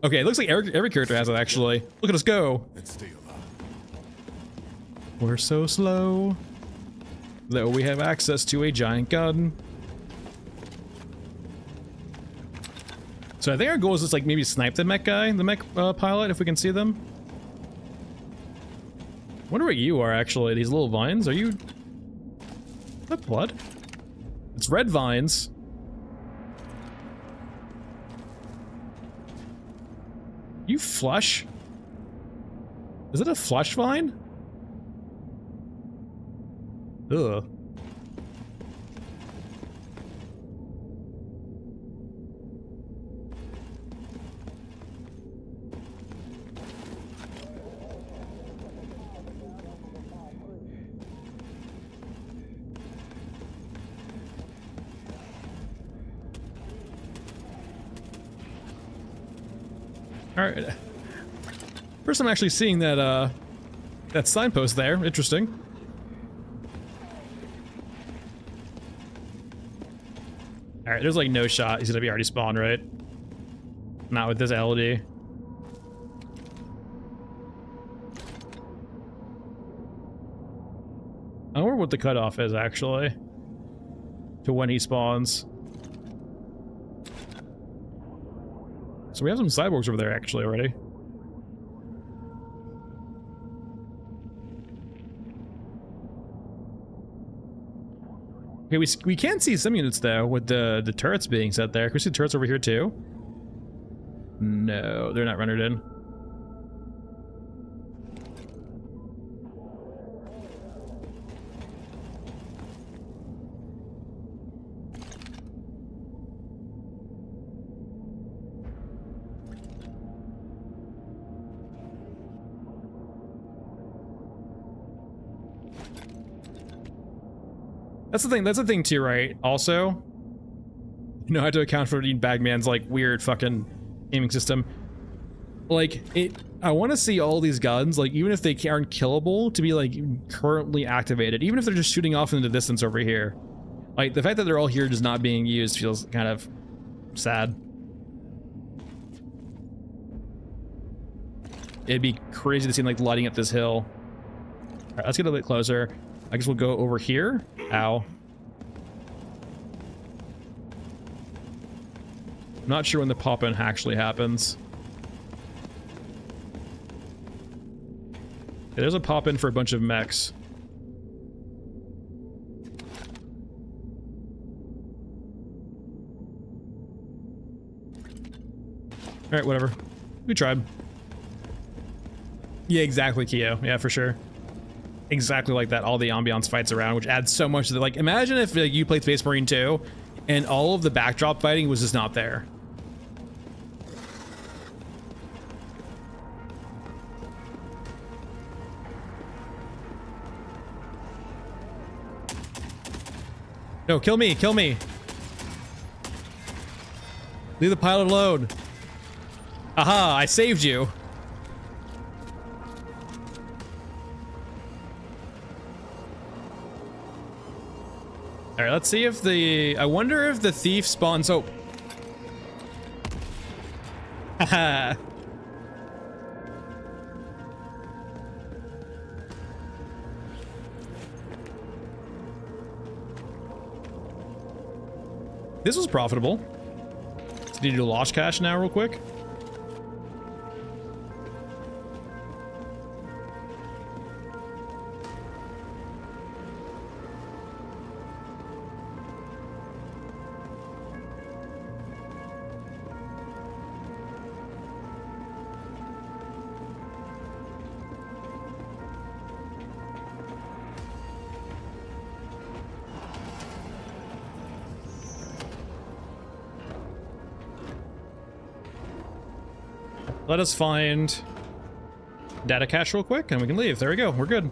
Okay, it looks like every character has it actually. Look at us go. And stay alive. We're so slow. Though we have access to a giant gun. So I think our goal is just like maybe snipe the mech guy, the mech pilot, if we can see them. Wonder what you are actually. These little vines. Are you? Is that blood? It's red vines. You flush? Is it a flush vine? Ugh. All right. First I'm actually seeing that that signpost there. Interesting. All right, there's like no shot he's gonna be already spawned, right? Not with this LD. I wonder what the cutoff is actually to when he spawns. So we have some cyborgs over there actually already. Okay, we can see some units though with the turrets being set there. Can we see turrets over here too? No, they're not rendered in. That's the thing too, right? Also, you know how to account for Bagman's like weird fucking aiming system. Like I want to see all these guns, like even if they aren't killable, to be like currently activated, even if they're just shooting off into the distance over here. Like the fact that they're all here just not being used feels kind of sad. It'd be crazy to see them like lighting up this hill. All right, let's get a bit closer. I guess we'll go over here. Ow. I'm not sure when the pop-in actually happens. Yeah, there's a pop-in for a bunch of mechs. Alright, whatever. We tried. Yeah, exactly, Keo. Yeah, for sure. Exactly like that, all the ambiance fights around, which adds so much to the, like, imagine if like, you played Space Marine 2 and all of the backdrop fighting was just not there. No, kill me, kill me. Leave the pilot alone. Aha, I saved you. All right, let's see if the... I wonder if the thief spawns... Oh. Haha. This was profitable. So need to do lost cash now real quick. Let us find data cache real quick and we can leave. There we go. We're good.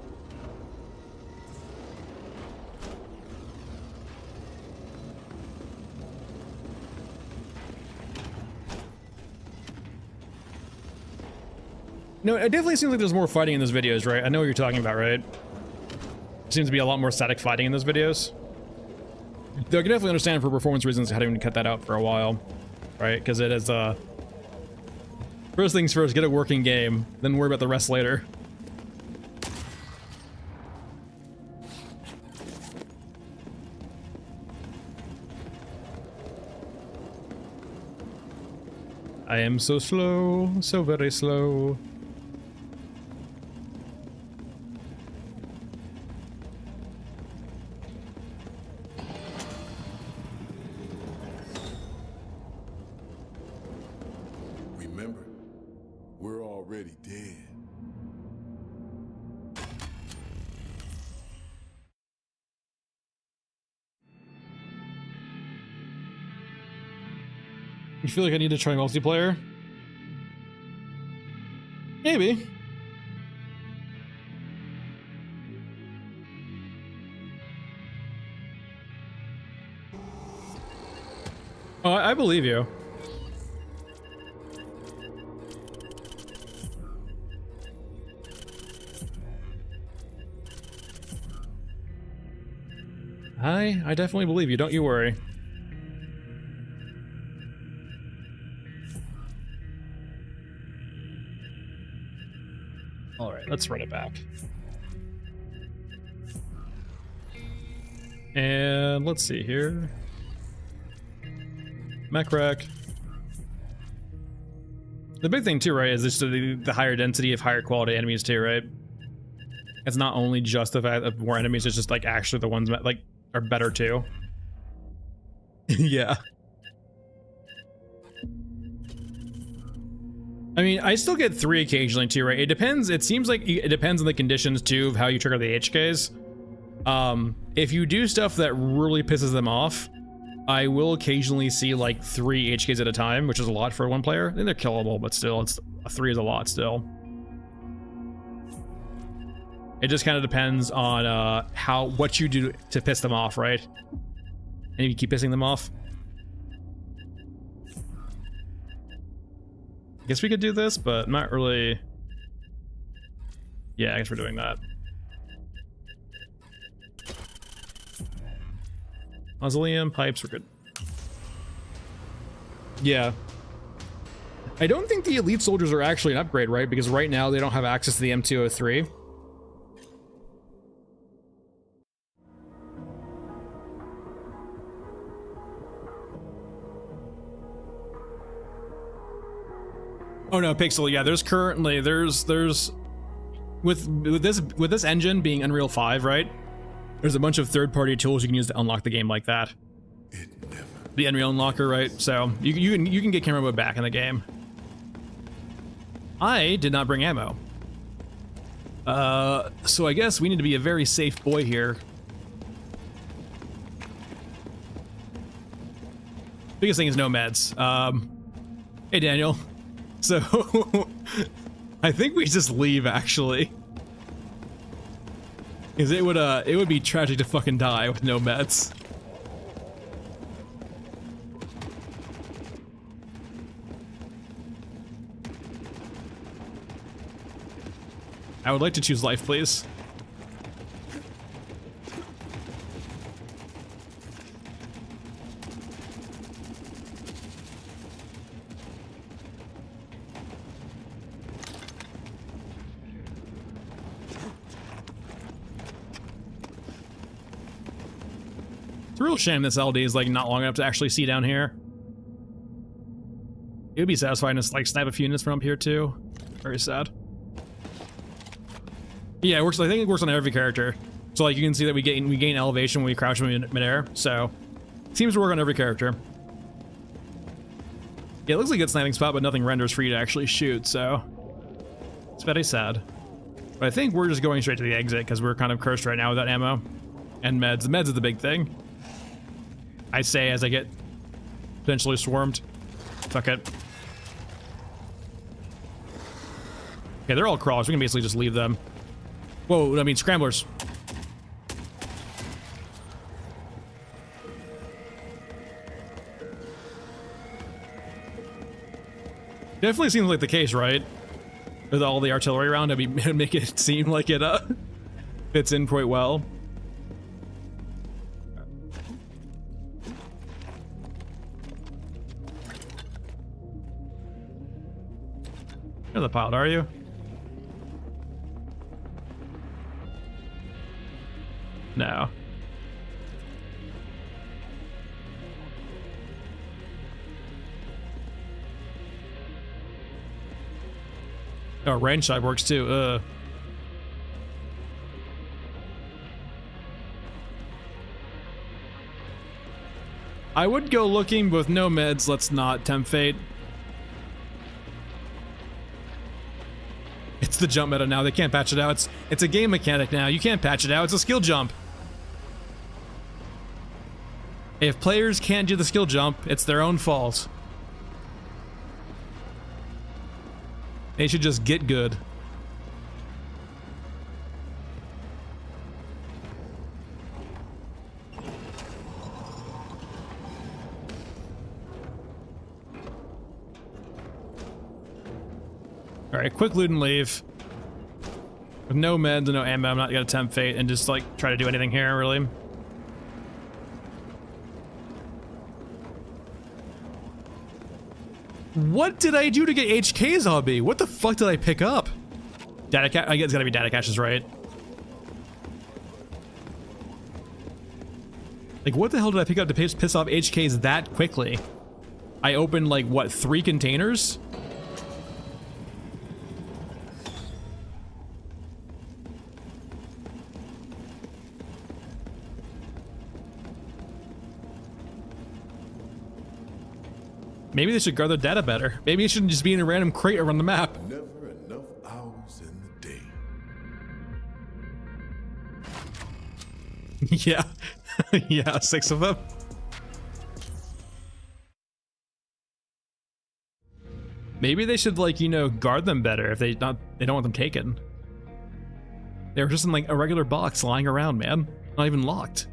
No, it definitely seems like there's more fighting in those videos, right? I know what you're talking about, right? Seems to be a lot more static fighting in those videos. Though I can definitely understand for performance reasons having to cut that out for a while, right? Because it is First things first, get a working game, then worry about the rest later. I am so slow, so very slow. Remember, we're already dead. You feel like I need to try multiplayer? Maybe. Oh, I believe you. I definitely believe you, don't you worry. All right, let's run it back. And let's see here. Mech wreck. The big thing too, right, is just the higher density of higher quality enemies too, right? It's not only just the fact of more enemies, it's just like actually the ones that like are better too. Yeah. I mean, I still get 3 occasionally too, right? It depends. It seems like it depends on the conditions too of how you trigger the HKs. If you do stuff that really pisses them off, I will occasionally see like 3 HKs at a time, which is a lot for one player. I think they're killable, but still, 3 is a lot still. It just kind of depends on what you do to piss them off, right? And if you keep pissing them off. I guess we could do this, but not really. Yeah, I guess we're doing that. Mausoleum, pipes, we're good. Yeah. I don't think the elite soldiers are actually an upgrade, right? Because right now they don't have access to the M203. Oh no, Pixel, yeah, there's currently with this engine being Unreal 5, right? There's a bunch of third-party tools you can use to unlock the game like that. The Unreal Unlocker, right? So you can get camera mode back in the game. I did not bring ammo. So I guess we need to be a very safe boy here. Biggest thing is no meds. Hey Daniel. So I think we just leave actually. Because it would be tragic to fucking die with no meds. I would like to choose life, please. It's a real shame this LD is like not long enough to actually see down here. It would be satisfying to like snipe a few units from up here too. Very sad. Yeah, it works. I think it works on every character. So like you can see that we gain elevation when we crouch in midair. So it seems to work on every character. Yeah, it looks like a good sniping spot, but nothing renders for you to actually shoot. So it's very sad. But I think we're just going straight to the exit because we're kind of cursed right now without ammo and meds. The meds is the big thing. I say as I get potentially swarmed. Fuck it. Okay, they're all crawlers. We can basically just leave them. Whoa, I mean scramblers. Definitely seems like the case, right? With all the artillery around, it'd make it seem like it fits in quite well. You're the pilot, are you? No. Oh, range side works too. I would go looking, but with no meds, let's not tempt fate. It's the jump meta now. They can't patch it out. It's a game mechanic now. You can't patch it out. It's a skill jump. If players can't do the skill jump, it's their own fault. They should just get good. Alright, quick loot and leave. With no meds and no ammo, I'm not gonna tempt fate and just like try to do anything here, really. What did I do to get HK zombie? What the fuck did I pick up? Data cache? I guess it's gotta be data caches, right? Like, what the hell did I pick up to piss off HKs that quickly? I opened like, what, 3 containers? Maybe they should guard their data better. Maybe it shouldn't just be in a random crate around the map. Never enough hours in the day. Yeah. Yeah, 6 of them. Maybe they should, like, you know, guard them better if they don't want them taken. They were just in like a regular box lying around, man. Not even locked.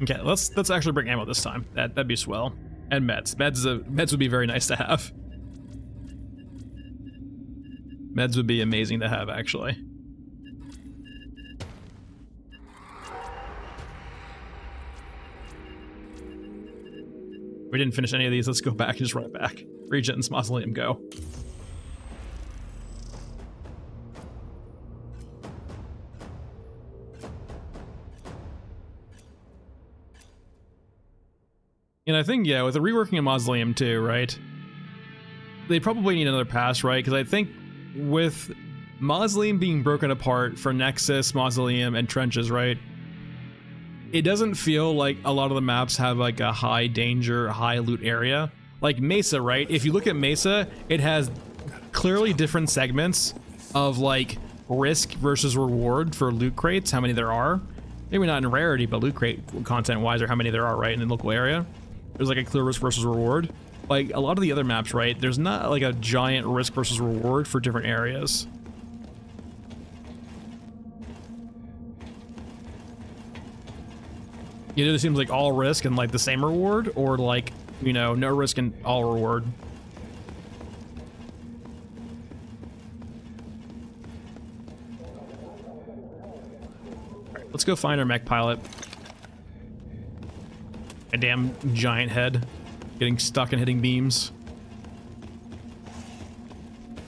Okay, let's actually bring ammo this time. That'd be swell. And meds. Meds would be very nice to have. Meds would be amazing to have, actually. We didn't finish any of these. Let's go back and just run it back. Regent's Mausoleum, go. And I think, yeah, with the reworking of Mausoleum too, right? They probably need another pass, right? Because I think with Mausoleum being broken apart for Nexus, Mausoleum, and Trenches, right? It doesn't feel like a lot of the maps have like a high danger, high loot area. Like Mesa, right? If you look at Mesa, it has clearly different segments of like risk versus reward for loot crates, how many there are. Maybe not in rarity, but loot crate content-wise, or how many there are, right, in the local area. There's like a clear risk versus reward. Like a lot of the other maps, right, there's not like a giant risk versus reward for different areas. Either it seems like all risk and like the same reward, or like, you know, no risk and all reward. Alright, let's go find our mech pilot. A damn giant head getting stuck and hitting beams.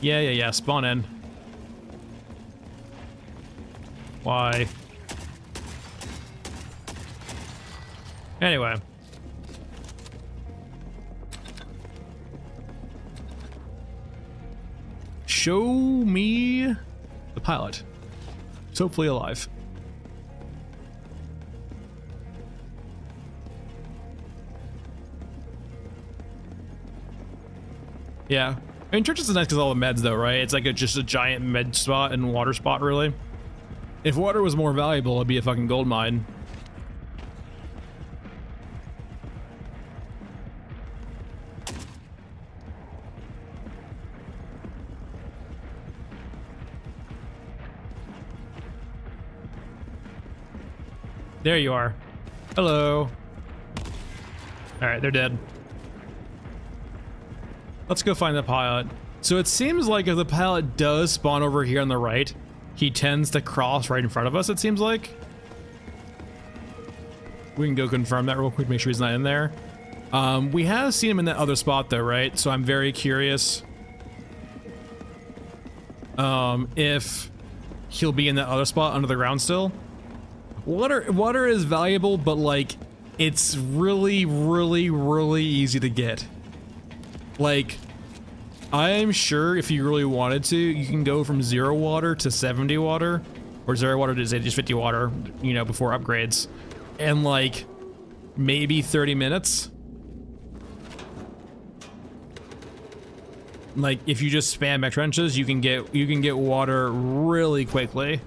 Yeah, spawn in. Why? Anyway. Show me the pilot. He's hopefully alive. Yeah. I mean, Churches is nice because all the meds, though, right? It's like just a giant med spot and water spot, really. If water was more valuable, it'd be a fucking gold mine. There you are. Hello. Alright, they're dead. Let's go find the pilot. So it seems like if the pilot does spawn over here on the right, he tends to cross right in front of us, it seems like. We can go confirm that real quick, make sure he's not in there. We have seen him in that other spot though, right? So I'm very curious if he'll be in that other spot under the ground still. Water is valuable, but like it's really easy to get. Like I'm sure if you really wanted to, you can go from 0 water to 70 water, or 0 water to say just 50 water, you know, before upgrades, and like maybe 30 minutes. Like if you just spam back trenches, you can get water really quickly.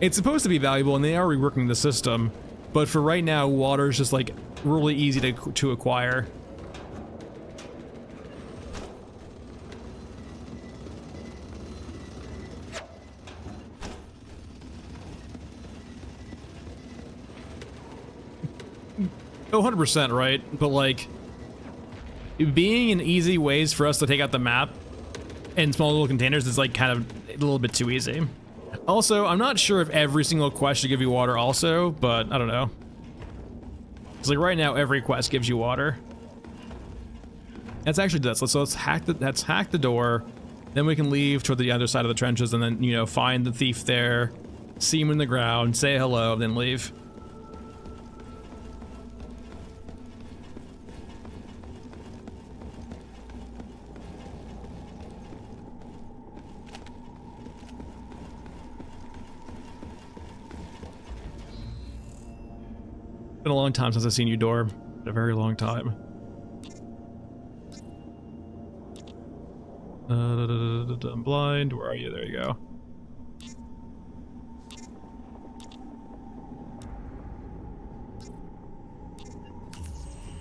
It's supposed to be valuable, and they are reworking the system, but for right now, water is just like really easy to acquire. Oh, 100%, right? But like, being in easy ways for us to take out the map in small little containers is like kind of a little bit too easy. Also, I'm not sure if every single quest should give you water also, but I don't know. It's like right now, every quest gives you water. That's actually this. So let's hack the door. Then we can leave toward the other side of the trenches and then, you know, find the thief there, see him in the ground, say hello, then leave. Been a long time since I've seen you, Door. A very long time. I'm blind. Where are you? There you go.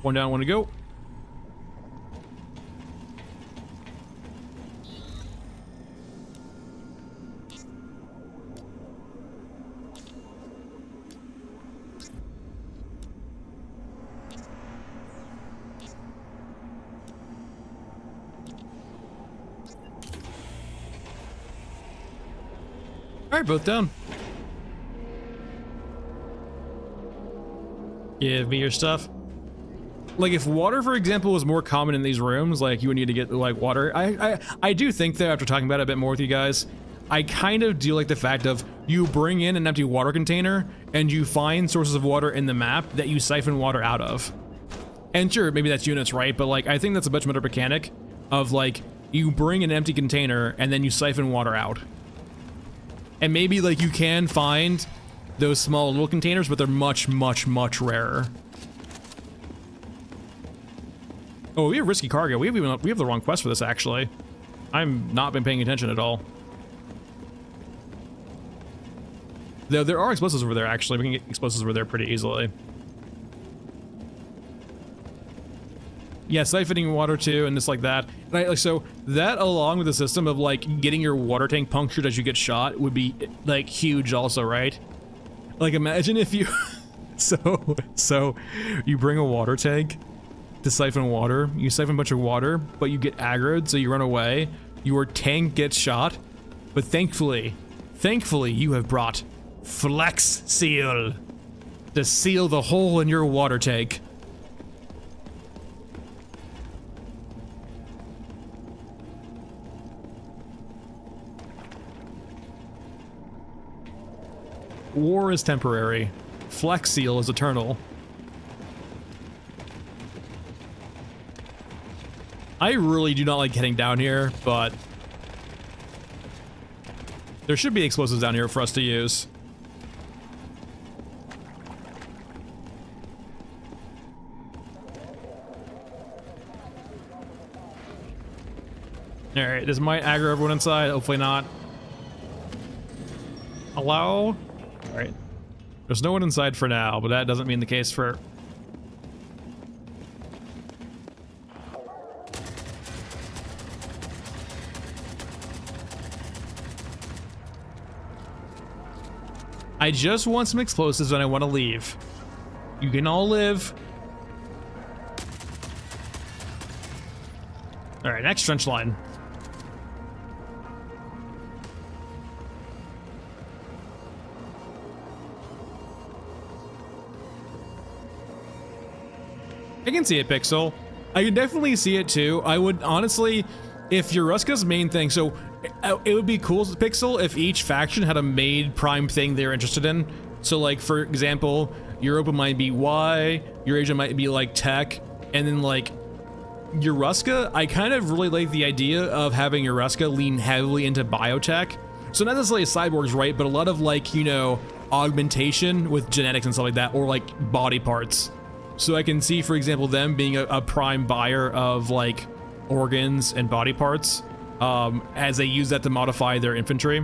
One down, one to go. All right, both down. Give me your stuff. Like if water, for example, was more common in these rooms, like you would need to get like water. I do think that after talking about it a bit more with you guys, I kind of do like the fact of you bring in an empty water container and you find sources of water in the map that you siphon water out of. And sure, maybe that's units, right? But like I think that's a much better mechanic of like you bring an empty container and then you siphon water out. And maybe like you can find those small little containers, but they're much rarer. Oh, we have risky cargo. We have the wrong quest for this actually. I'm not been paying attention at all. Though there are explosives over there actually. We can get explosives over there pretty easily. Yeah, siphoning water too, and just like that. And so that, along with the system of like getting your water tank punctured as you get shot, would be like huge, also, right? Like, imagine if you, so you bring a water tank to siphon water. You siphon a bunch of water, but you get aggroed, so you run away. Your tank gets shot, but thankfully, you have brought Flex Seal to seal the hole in your water tank. War is temporary. Flex Seal is eternal. I really do not like heading down here, but there should be explosives down here for us to use. Alright, this might aggro everyone inside, hopefully not. Allow? Alright. There's no one inside for now, but that doesn't mean the case for... I just want some explosives and I want to leave. You can all live. Alright, next trench line. I can see it, Pixel. I can definitely see it too. I would honestly, if Yoruska's main thing, so it would be cool, Pixel, if each faction had a main prime thing they're interested in. So like, for example, Europa might be Y, Eurasia might be like tech, and then like Yoruska, I kind of really like the idea of having Yoruska lean heavily into biotech. So not necessarily cyborgs, right, but a lot of like, you know, augmentation with genetics and stuff like that, or like body parts. So I can see, for example, them being a prime buyer of like organs and body parts, as they use that to modify their infantry.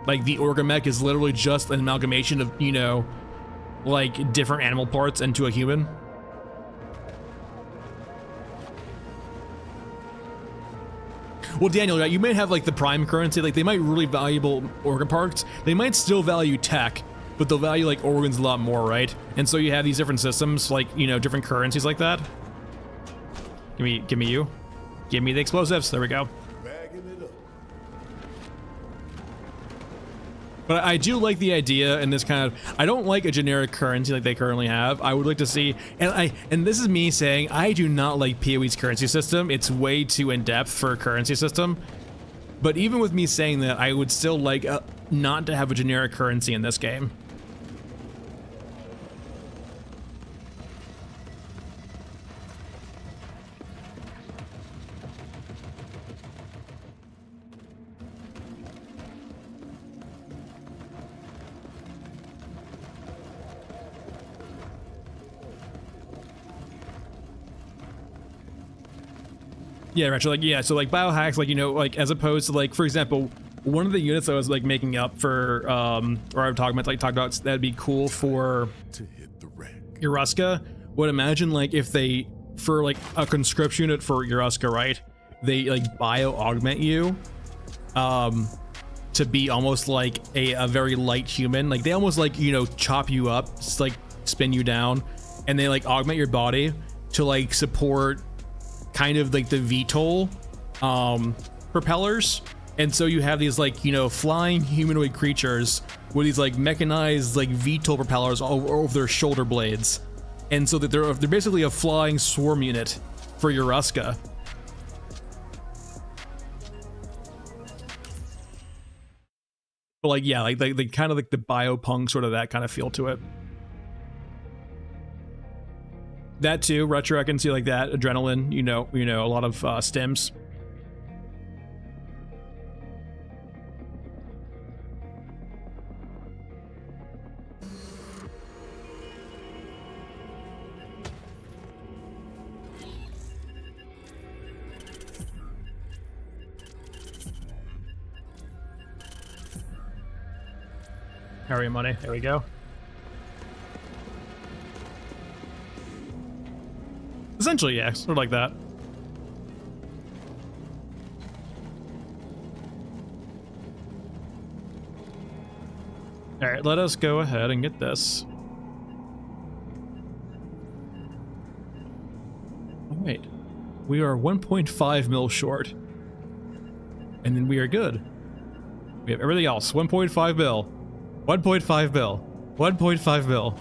Like the Orgamech is literally just an amalgamation of, you know, like different animal parts into a human. Well, Daniel, right, you may have like the prime currency, like they might really valuable organ parts. They might still value tech, but they'll value like organs a lot more, right? And so you have these different systems, like, you know, different currencies like that. Give me you. Give me the explosives. There we go. But I do like the idea in this kind of, I don't like a generic currency like they currently have. I would like to see, and this is me saying, I do not like PoE's currency system. It's way too in-depth for a currency system. But even with me saying that, I would still like not to have a generic currency in this game. Yeah, Retro, like, yeah, so like biohacks, like, you know, like as opposed to like, for example, one of the units I was like making up for, or I was talking about, that'd be cool for Yoruska. Would imagine like if they, for like a conscript unit for Yoruska, right? They like bio-augment you, to be almost like a very light human. Like they almost like, you know, chop you up, just like spin you down, and they like augment your body to like support kind of like the VTOL propellers. And so you have these like, you know, flying humanoid creatures with these like mechanized like VTOL propellers over their shoulder blades. And so that they're basically a flying swarm unit for Yoruska. But like, yeah, like they kind of like the biopunk sort of that kind of feel to it. That too, Retro, I can see like that, adrenaline, you know, a lot of stims. Area money, there we go. Essentially, yeah, sort of like that. All right, let us go ahead and get this. Oh, wait, we are 1.5 mil short. And then we are good. We have everything else, 1.5 mil. 1.5 mil. 1.5 mil.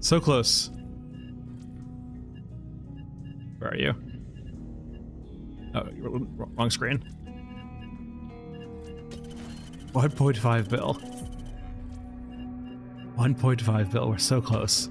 So close. Where are you? Oh, wrong screen. 1.5 bill. 1.5 bill. We're so close.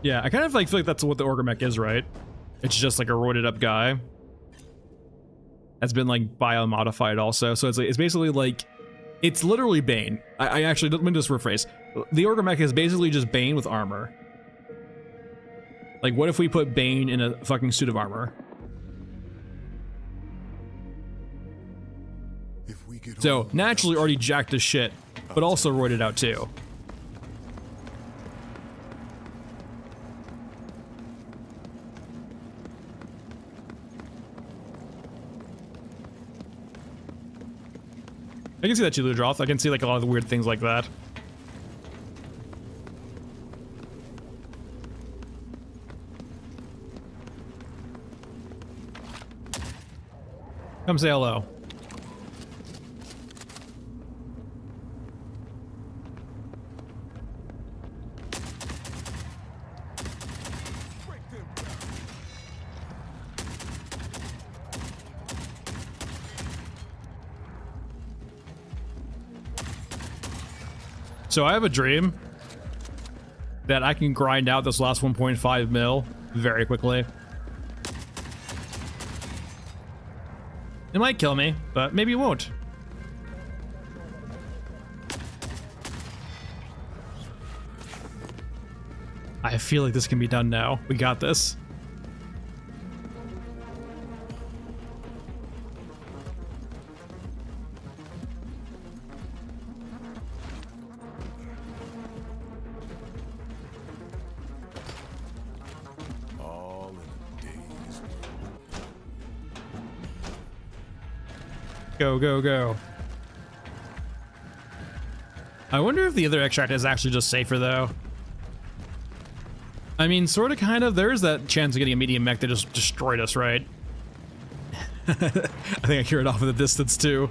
Yeah, I kind of like feel like that's what the Orgamech is, right? It's just like a roided up guy that's been like bio-modified also. So it's like, it's basically like, it's literally Bane. I actually, let me just rephrase. The Orgamech is basically just Bane with armor. Like, what if we put Bane in a fucking suit of armor? So naturally already jacked as shit, but also roided out too. I can see that too, Ludroth. I can see like a lot of the weird things like that. Come say hello. So I have a dream that I can grind out this last 1.5 mil very quickly. It might kill me, but maybe it won't. I feel like this can be done now. We got this. Go, go, go. I wonder if the other extract is actually just safer, though. I mean, sort of, kind of. There's that chance of getting a medium mech that just destroyed us, right? I think I hear it off in the distance, too.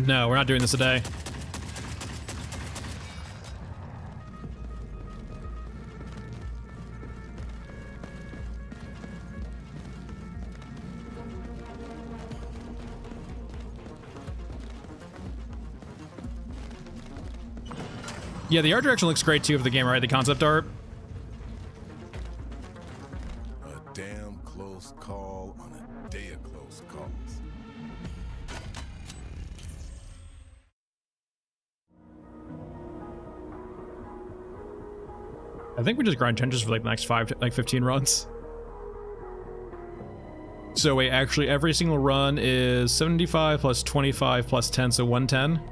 No, we're not doing this today. Yeah, the art direction looks great too for the game, right? The concept art. A damn close call on a day of close calls. I think we just grind trenches for like the next 15 runs. So wait, actually every single run is 75 plus 25 plus 10, so 110.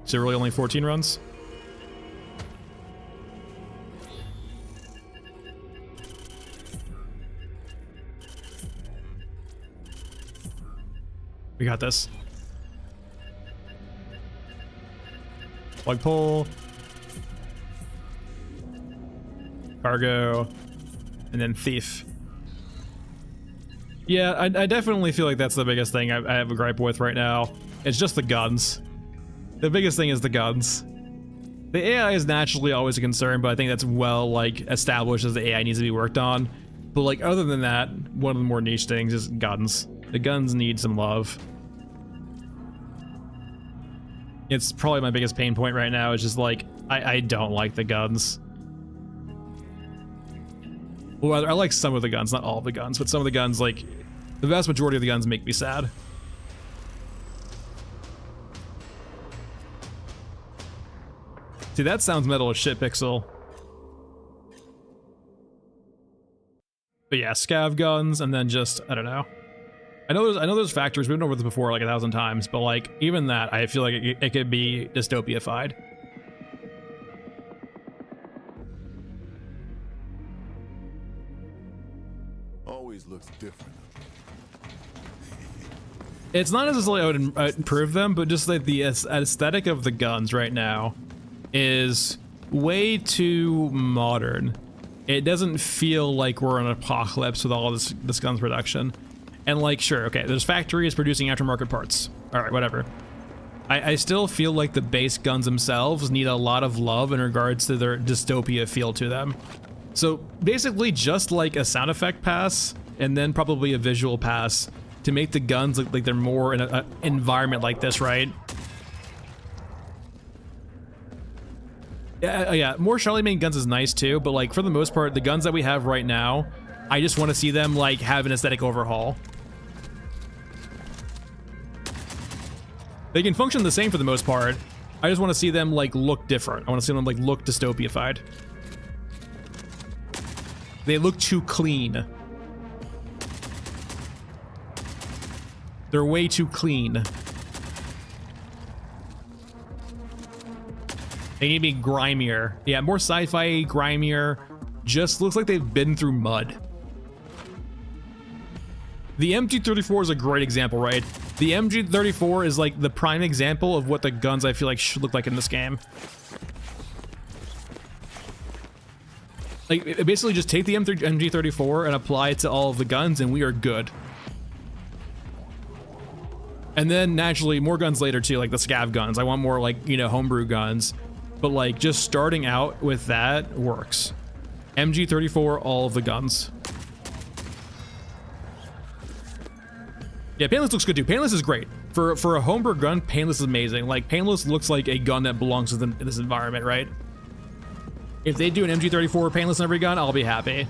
So really only 14 runs? We got this. Plug pull. Cargo. And then thief. Yeah, I definitely feel like that's the biggest thing I have a gripe with right now. It's just the guns. The biggest thing is the guns. The AI is naturally always a concern, but I think that's well, like, established as the AI needs to be worked on. But, like, other than that, one of the more niche things is guns. The guns need some love. It's probably my biggest pain point right now, is just, like, I don't like the guns. Well, I like some of the guns, not all of the guns, but some of the guns, like, the vast majority of the guns make me sad. See, that sounds metal as shit, Pixel. But yeah, scav guns, and then just, I don't know. I know there's factories, we've been over this before like 1,000 times, but like, even that, I feel like it could be dystopia-fied. Always looks different. It's not necessarily I would improve them, but just like the aesthetic of the guns right now is way too modern. It doesn't feel like we're in an apocalypse with all this guns production. And like, sure, okay, there's factories producing aftermarket parts. All right, whatever. I still feel like the base guns themselves need a lot of love in regards to their dystopia feel to them. So basically just like a sound effect pass and then probably a visual pass to make the guns look like they're more in an environment like this, right? Yeah, more Charlemagne guns is nice too, but like for the most part, the guns that we have right now, I just want to see them like have an aesthetic overhaul. They can function the same for the most part. I just want to see them like look different. I want to see them like look dystopiafied. They look too clean. They're way too clean. They need to be grimier. Yeah, more sci-fi, grimier. Just looks like they've been through mud. The MG34 is a great example, right? The MG34 is like the prime example of what the guns I feel like should look like in this game. Like, basically just take the MG34 and apply it to all of the guns and we are good. And then naturally more guns later too, like the scav guns. I want more like, you know, homebrew guns. But like just starting out with that works. MG34, all of the guns. Yeah, Painless looks good too. Painless is great. For a homebrew gun, Painless is amazing. Like, Painless looks like a gun that belongs within this environment, right? If they do an MG34 Painless in every gun, I'll be happy.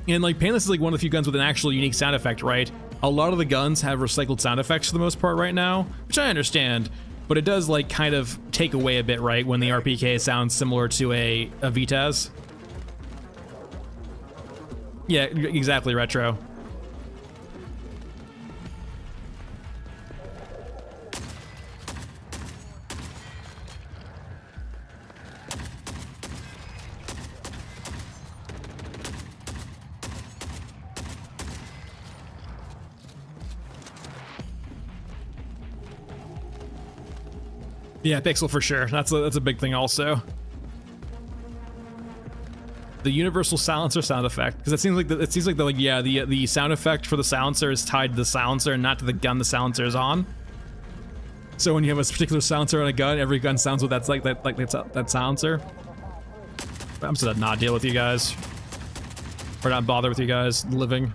And like, Painless is like one of the few guns with an actual unique sound effect, right? A lot of the guns have recycled sound effects for the most part right now, which I understand, but it does like kind of take away a bit, right? When the RPK sounds similar to a VTAS. Yeah, exactly, Retro. Yeah, pixel for sure. That's a big thing also. The universal silencer sound effect, because it seems like the sound effect for the silencer is tied to the silencer and not to the gun the silencer is on. So when you have a particular silencer on a gun, every gun sounds with that silencer. I'm just gonna not deal with you guys, or not bother with you guys living.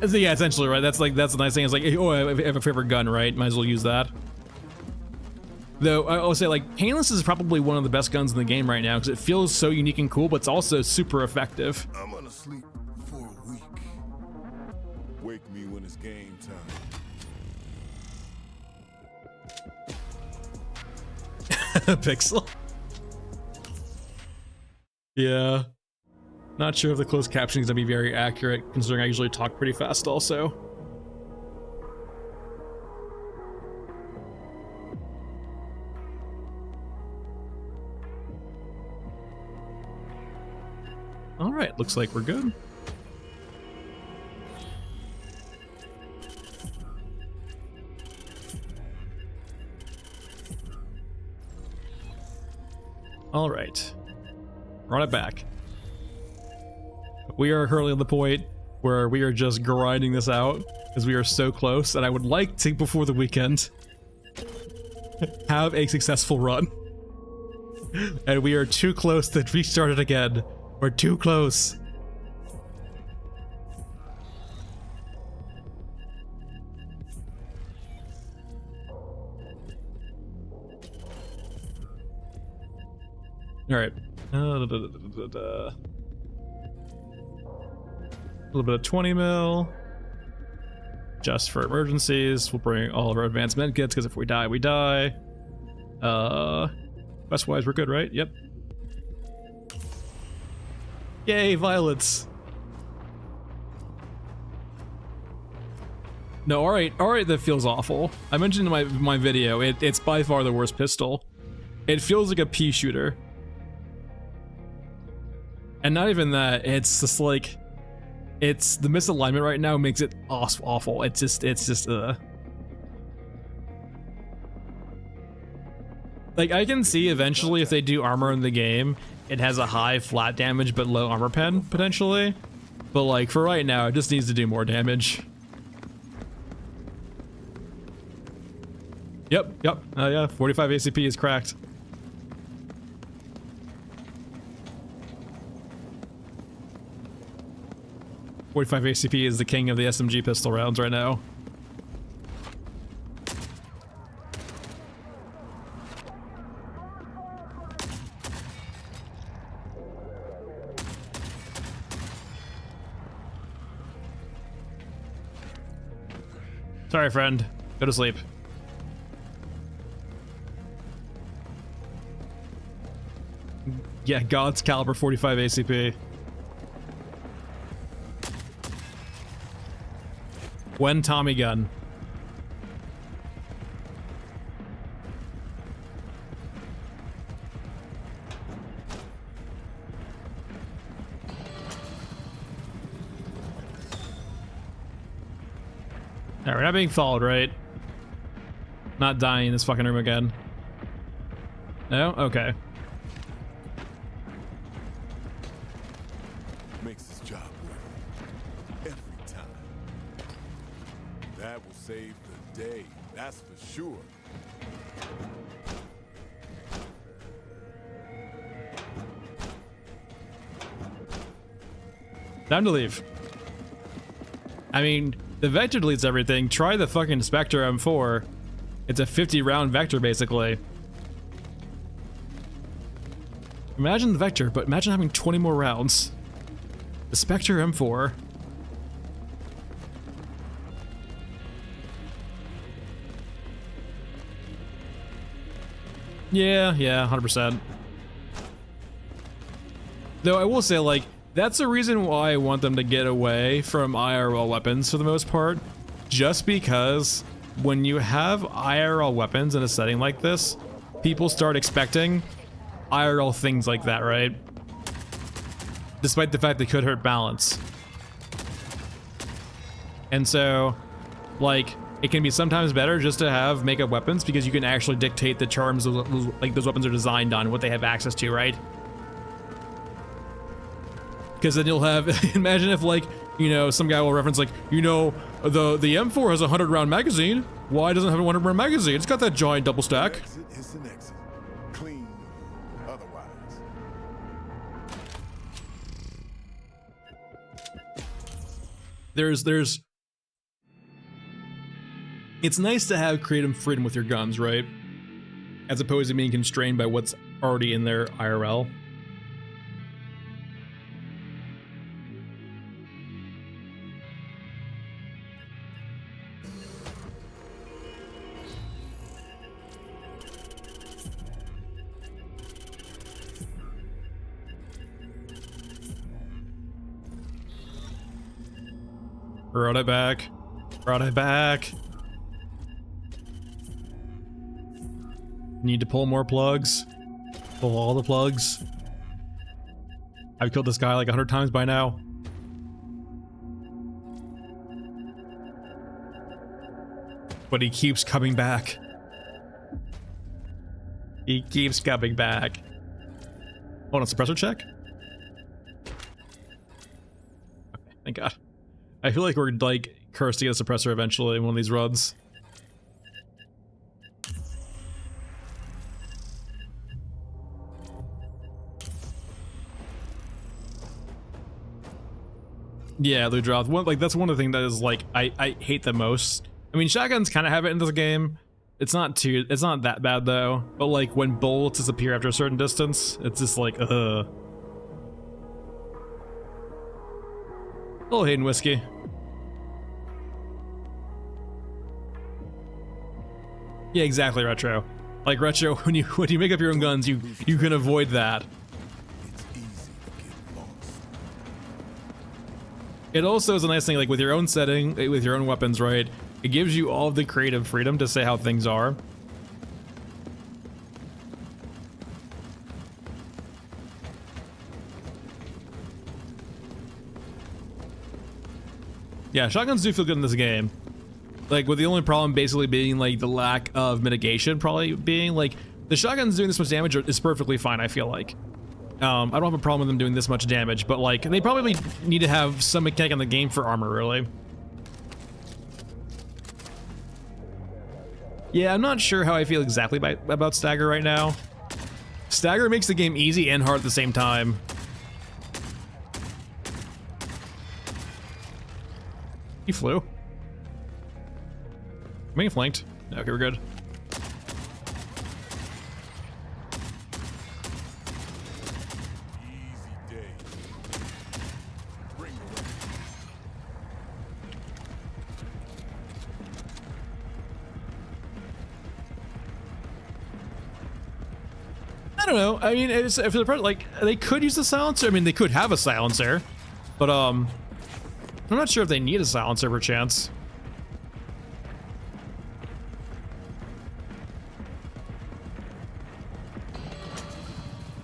So yeah, essentially, right? That's the nice thing. Is like, oh, I have a favorite gun, right? Might as well use that. Though I'll say, like, Painless is probably one of the best guns in the game right now because it feels so unique and cool, but it's also super effective. I'm gonna sleep for a week. Wake me when it's game time. Pixel. Yeah. Not sure if the closed captioning is gonna be very accurate, considering I usually talk pretty fast also. All right, looks like we're good. All right, run it back. We are currently at the point where we are just grinding this out because we are so close, and I would like to, before the weekend, have a successful run. And we are too close to restart it again. We're too close. All right. A little bit of 20 mil. Just for emergencies. We'll bring all of our advanced med kits because if we die, we die. Quest-wise, we're good, right? Yep. Yay, violets. No, alright, that feels awful. I mentioned in my video, it's by far the worst pistol. It feels like a pea shooter. And not even that, it's just like, it's the misalignment right now makes it awful. It's just like, I can see eventually if they do armor in the game, it has a high flat damage but low armor pen potentially. But like for right now, it just needs to do more damage. Yep. Yeah, 45 ACP is cracked. .45 ACP is the king of the SMG pistol rounds right now. Sorry, friend. Go to sleep. Yeah, God's caliber 45 ACP. When Tommy gun. Alright, we're not being followed, right? Not dying in this fucking room again. No? Okay. Makes his job worth it. Every time. That will save the day, that's for sure. Time to leave. I mean, the vector deletes everything. Try the fucking Spectre M4. It's a 50 round vector, basically. Imagine the vector, but imagine having 20 more rounds. The Spectre M4. Yeah, 100%. Though I will say, like, that's the reason why I want them to get away from IRL weapons for the most part. Just because when you have IRL weapons in a setting like this, people start expecting IRL things like that, right? Despite the fact they could hurt balance. And so, like, it can be sometimes better just to have makeup weapons because you can actually dictate the charms like those weapons are designed on, what they have access to, right? Because then you'll have, imagine if, like, you know, some guy will reference, like, you know, the M4 has a 100 round magazine. Why doesn't it have a 100 round magazine? It's got that giant double stack. Exit is an exit. Clean, otherwise. There's it's nice to have creative freedom with your guns, right? As opposed to being constrained by what's already in their IRL. Brought it back. Brought it back. Need to pull more plugs. Pull all the plugs. I've killed this guy like 100 times by now. But he keeps coming back. He keeps coming back. Hold on, suppressor check? Okay, thank God. I feel like we're like cursed to get a suppressor eventually in one of these runs. Yeah, loot drops. Like that's one of the things that is like I hate the most. I mean, shotguns kind of have it in this game. It's not that bad though. But like when bullets disappear after a certain distance, it's just like Little Hayden whiskey. Yeah, exactly, Retro. Like Retro, when you make up your own guns, you can avoid that. It's easy to get lost. It also is a nice thing, like with your own setting, with your own weapons, right? It gives you all of the creative freedom to say how things are. Yeah, shotguns do feel good in this game. Like, with the only problem basically being, like, the lack of mitigation probably being, like, the shotguns doing this much damage is perfectly fine, I feel like. I don't have a problem with them doing this much damage, but, like, they probably need to have some mechanic in the game for armor, really. Yeah, I'm not sure how I feel exactly about Stagger right now. Stagger makes the game easy and hard at the same time. He flew. I'm being flanked. Okay, we're good. Easy day. Bring the weapon. I don't know. I mean, if they're like they could use the silencer. I mean, they could have a silencer, but I'm not sure if they need a silencer per chance.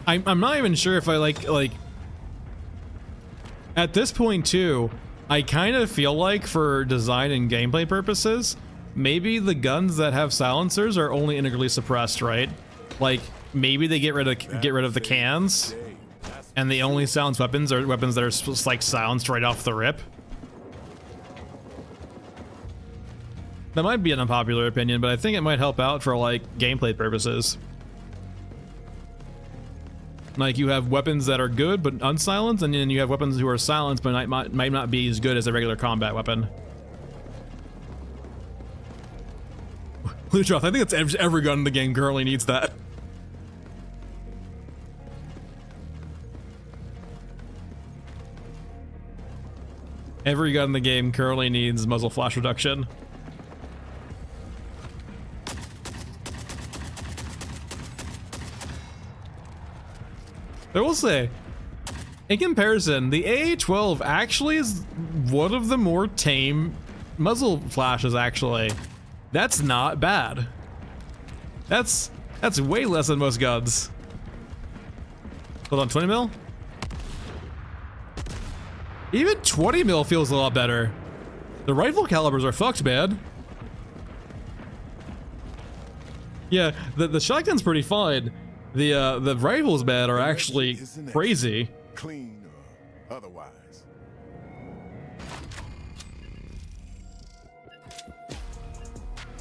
I'm not even sure if I like at this point too, I kind of feel like for design and gameplay purposes, maybe the guns that have silencers are only integrally suppressed, right? Like maybe they get rid of the cans and the only silenced weapons are weapons that are just like silenced right off the rip. That might be an unpopular opinion, but I think it might help out for like gameplay purposes. Like you have weapons that are good but unsilenced, and then you have weapons who are silenced but might not be as good as a regular combat weapon. Lutroth, I think it's every gun in the game currently needs that. Every gun in the game currently needs muzzle flash reduction. I will say, in comparison, the AA-12 actually is one of the more tame muzzle flashes, actually. That's not bad. That's way less than most guns. Hold on, 20 mil? Even 20 mil feels a lot better. The rifle calibers are fucked, man. Yeah, the shotgun's pretty fine. The rifles, man, are actually crazy. Clean or otherwise.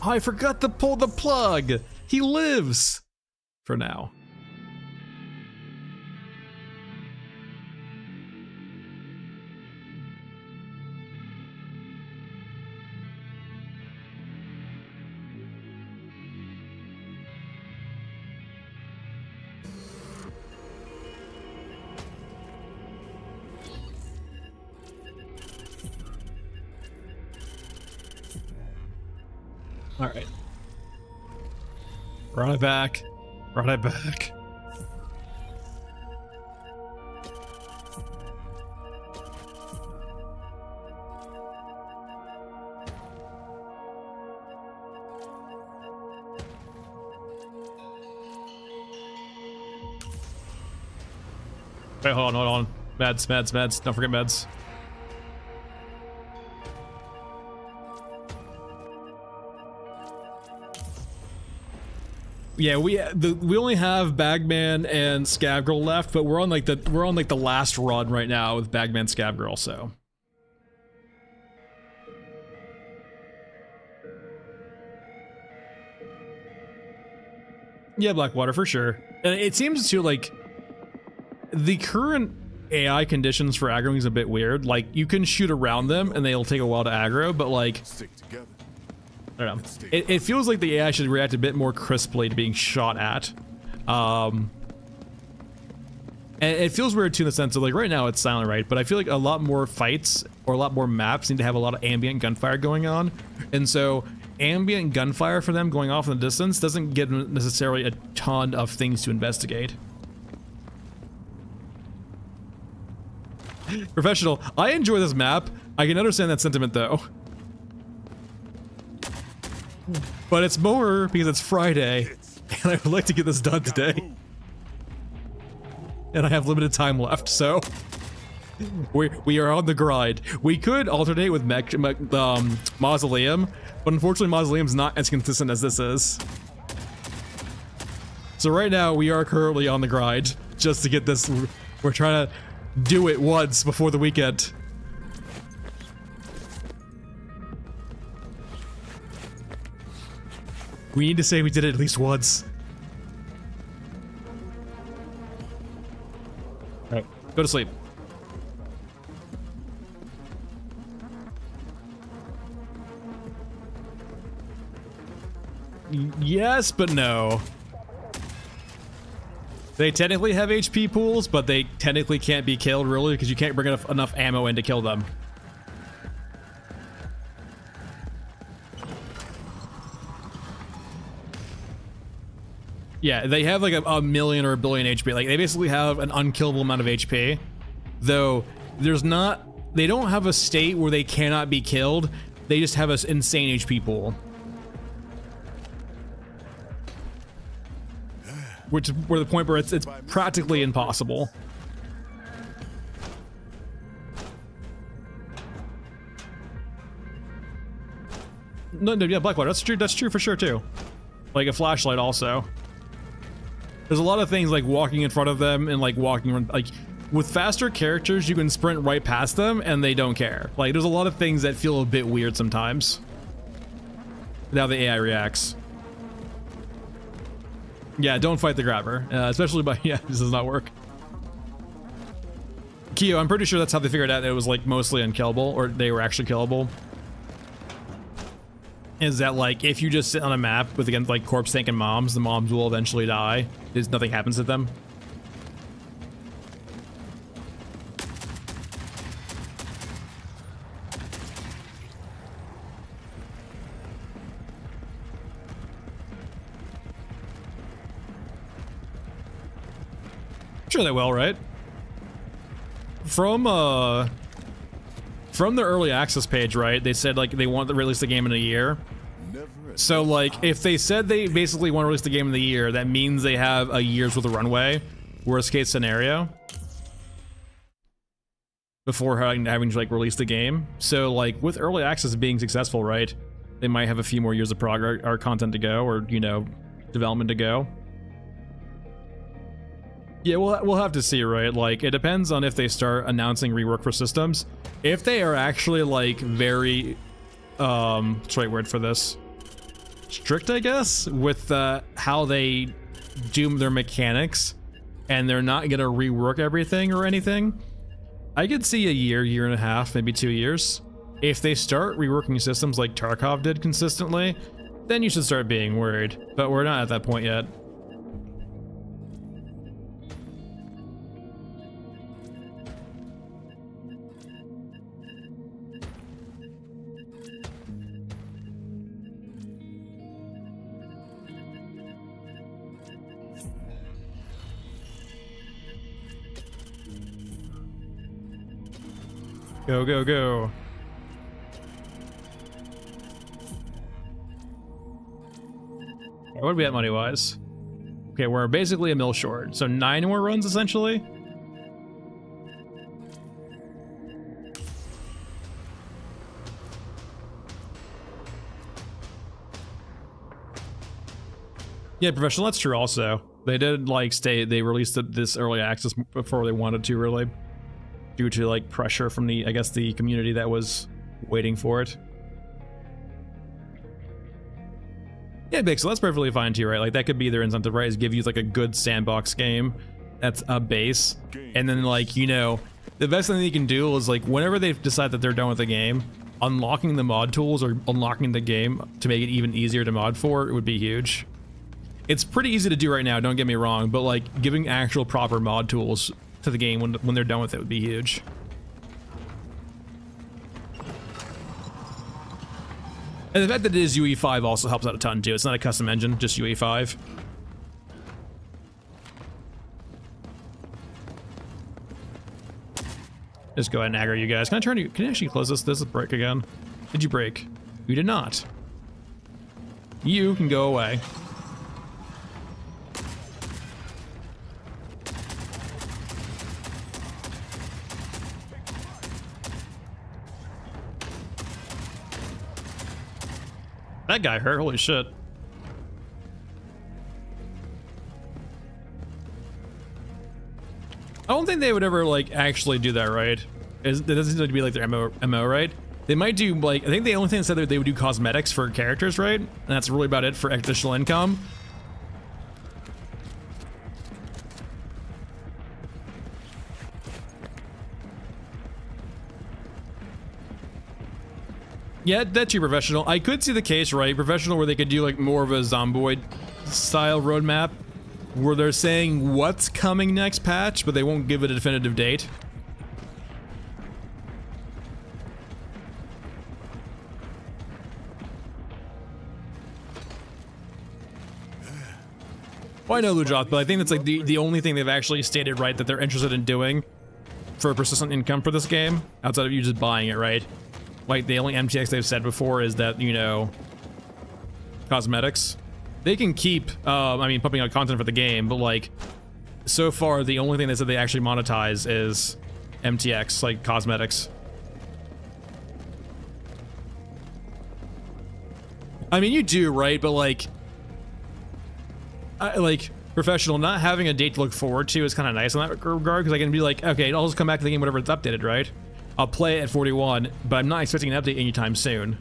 Oh, I forgot to pull the plug. He lives for now. All right. Run it back. Run it back. Wait, hold on. Meds. Don't forget meds. Yeah, we only have Bagman and Scav Girl left, but we're on like the last run right now with Bagman Scav Girl, so. Yeah, Blackwater for sure. And it seems to like the current AI conditions for aggroing is a bit weird. Like you can shoot around them and they'll take a while to aggro, but like Stick together. I don't know. It feels like the AI should react a bit more crisply to being shot at. And it feels weird too in the sense of like right now it's silent, right? But I feel like a lot more fights or a lot more maps need to have a lot of ambient gunfire going on. And so ambient gunfire for them going off in the distance doesn't get necessarily a ton of things to investigate. Professional, I enjoy this map. I can understand that sentiment though. But it's more because it's Friday, and I would like to get this done today. And I have limited time left, so we are on the grind. We could alternate with Mausoleum, but unfortunately Mausoleum's not as consistent as this is. So right now we are currently on the grind just to get this. We're trying to do it once before the weekend. We need to say we did it at least once. Alright, go to sleep. Yes, but no. They technically have HP pools, but they technically can't be killed really because you can't bring enough ammo in to kill them. Yeah, they have like a million or a billion HP. Like they basically have an unkillable amount of HP. Though there's not, they don't have a state where they cannot be killed. They just have an insane HP pool. which is where the point where it's practically impossible. No, yeah, Blackwater, that's true for sure too. Like a flashlight also. There's a lot of things like walking in front of them and like walking, like with faster characters, you can sprint right past them and they don't care. Like there's a lot of things that feel a bit weird sometimes. Now the AI reacts. Yeah, don't fight the grabber, especially by, yeah, this does not work. Kyo, I'm pretty sure that's how they figured out it was like mostly unkillable, or they were actually killable. Is that like if you just sit on a map with against like corpse tank and moms, the moms will eventually die. There's nothing happens to them. Sure they will, right? From the early access page, right? They said like they want to release the game in a year. So like if they said they basically want to release the game in the year, that means they have a year's worth of runway, worst case scenario, before having to like release the game. So like with early access being successful, right? They might have a few more years of progress or content to go, or you know, development to go. Yeah, we'll have to see, right? Like, it depends on if they start announcing rework for systems. If they are actually, like, very, what's the right word for this? Strict, I guess, with how they do their mechanics, and they're not gonna rework everything or anything, I could see a year and a half, maybe 2 years. If they start reworking systems like Tarkov did consistently, then you should start being worried. But we're not at that point yet. Go, go, go. What are we at money-wise? Okay, we're basically a mil short. So 9 more runs, essentially? Yeah, Professional, that's true also. They did, like, they released this early access before they wanted to, really. Due to like pressure from the, I guess, the community that was waiting for it. Yeah, big, so that's perfectly fine too, right? Like that could be their incentive, right? Is give you like a good sandbox game that's a base, and then like, you know, the best thing they can do is like whenever they decide that they're done with the game, unlocking the mod tools or unlocking the game to make it even easier to mod for, it would be huge. It's pretty easy to do right now, don't get me wrong, but like giving actual proper mod tools to the game when they're done with it would be huge. And the fact that it is UE5 also helps out a ton too. It's not a custom engine, just UE5. Just go ahead and aggro you guys. Can I turn you? Can you actually close this? This is break again. Did you break? You did not. You can go away. That guy hurt, holy shit. I don't think they would ever like actually do that, right? It doesn't seem to be like their MO, right? They might do like, I think the only thing that said that they would do cosmetics for characters, right? And that's really about it for additional income. Yeah, that's your Professional. I could see the case, right? Professional, where they could do like more of a Zomboid style roadmap where they're saying what's coming next patch, but they won't give it a definitive date. Well, I know Lujoth, but I think that's like the only thing they've actually stated right that they're interested in doing for persistent income for this game, outside of you just buying it, right? Like, the only MTX they've said before is that, you know, cosmetics. They can keep, I mean, pumping out content for the game, but like, so far the only thing they said they actually monetize is MTX, like cosmetics. I mean, you do, right? But like, like professional, not having a date to look forward to is kind of nice in that regard, because I can be like, okay, I'll just come back to the game whenever it's updated, right? I'll play it at 41, but I'm not expecting an update anytime soon.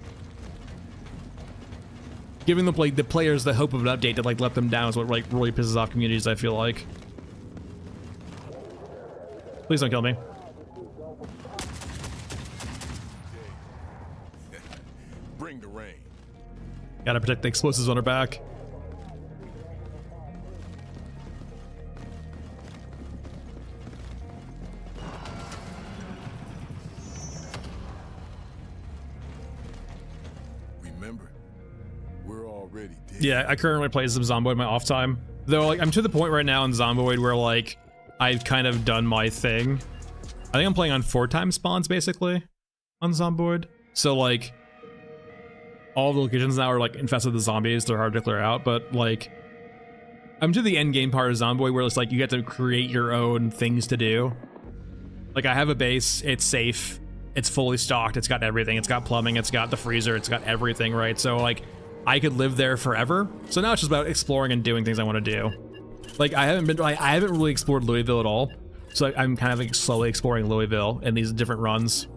Giving the players the hope of an update to like let them down is what like really pisses off communities, I feel like. Please don't kill me. Bring the rain. Gotta protect the explosives on her back. Remember, we're already dead. Yeah, I currently play some Zomboid in my off time. Though, like, I'm to the point right now in Zomboid where, like, I've kind of done my thing. I think I'm playing on 4x spawns, basically, on Zomboid. So, like, all the locations now are, like, infested with zombies. They're hard to clear out, but, like, I'm to the end game part of Zomboid where it's, like, you get to create your own things to do. Like, I have a base, it's safe, it's fully stocked, it's got everything, it's got plumbing, it's got the freezer, it's got everything, right? So, like, I could live there forever. So now it's just about exploring and doing things I want to do. Like, I haven't really explored Louisville at all. So I'm kind of like slowly exploring Louisville in these different runs.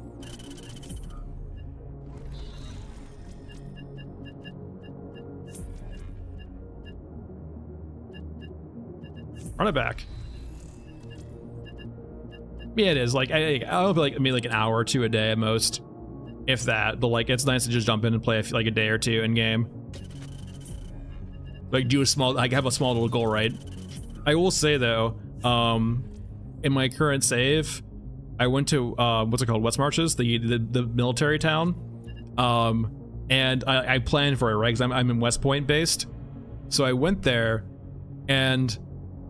Run it back. Yeah, it is. Like, I'll be like, maybe like an hour or two a day at most, if that. But like, it's nice to just jump in and play like a day or two in game. Like, do a small, like, have a small little goal, right? I will say though, in my current save, I went to what's it called, West Marches, the military town, and I planned for it, right? Because I'm in West Point based, so I went there, and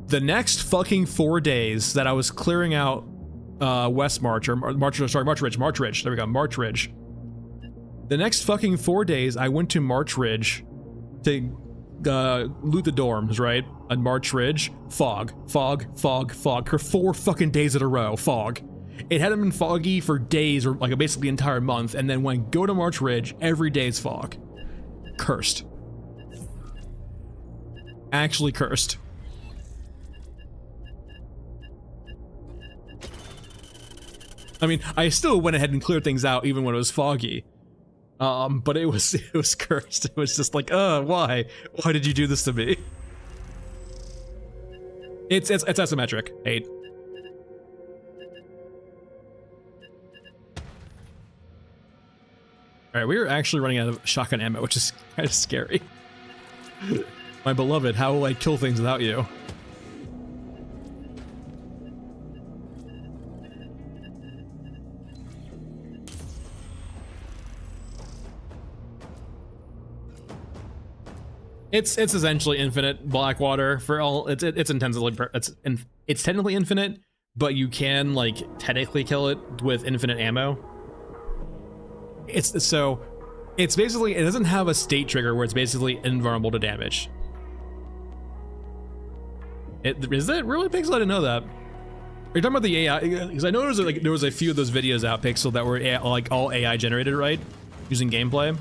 the next fucking 4 days that I was clearing out West March, or March Ridge. There we go, March Ridge. The next fucking 4 days, I went to March Ridge to loot the dorms, right? On March Ridge, fog for 4 fucking days in a row, fog. It hadn't been foggy for days, or like basically the entire month, and then when I go to March Ridge, every day is fog. Cursed. Actually cursed. I mean, I still went ahead and cleared things out even when it was foggy. But it was cursed. It was just like, why? Why did you do this to me? It's asymmetric. 8. Alright, we are actually running out of shotgun ammo, which is kind of scary. My beloved, how will I kill things without you? It's essentially infinite Blackwater for all it's technically infinite, but you can like technically kill it with infinite ammo. It's basically, it doesn't have a state trigger where it's basically invulnerable to damage. Is it really, Pixel? I didn't know that. Are you talking about the AI? Because I know there was a few of those videos out, Pixel, that were like all AI generated, right? Using gameplay.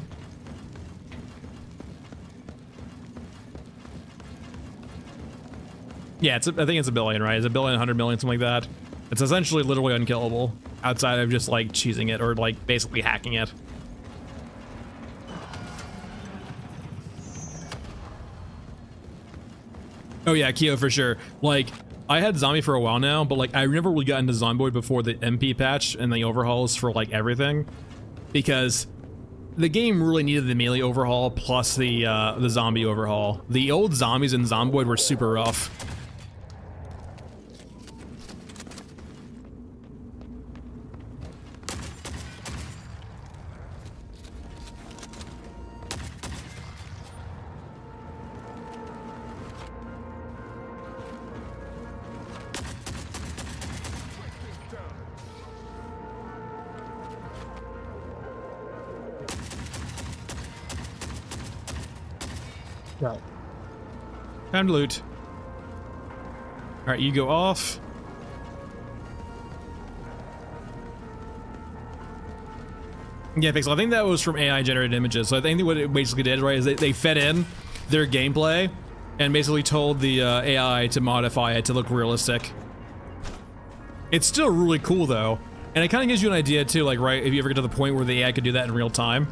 Yeah, I think it's a billion, right? It's a billion, 100 million, something like that. It's essentially literally unkillable outside of just like cheesing it or like basically hacking it. Oh yeah, Keo for sure. Like, I had zombie for a while now, but like I never really got into Zomboid before the MP patch and the overhauls for like everything, because the game really needed the melee overhaul plus the zombie overhaul. The old zombies in Zomboid were super rough. Time to loot. All right, you go off. Yeah, Pixel, I think that was from AI generated images. So I think what it basically did, right, is they fed in their gameplay and basically told the AI to modify it to look realistic. It's still really cool though. And it kind of gives you an idea too, like, right, if you ever get to the point where the AI could do that in real time.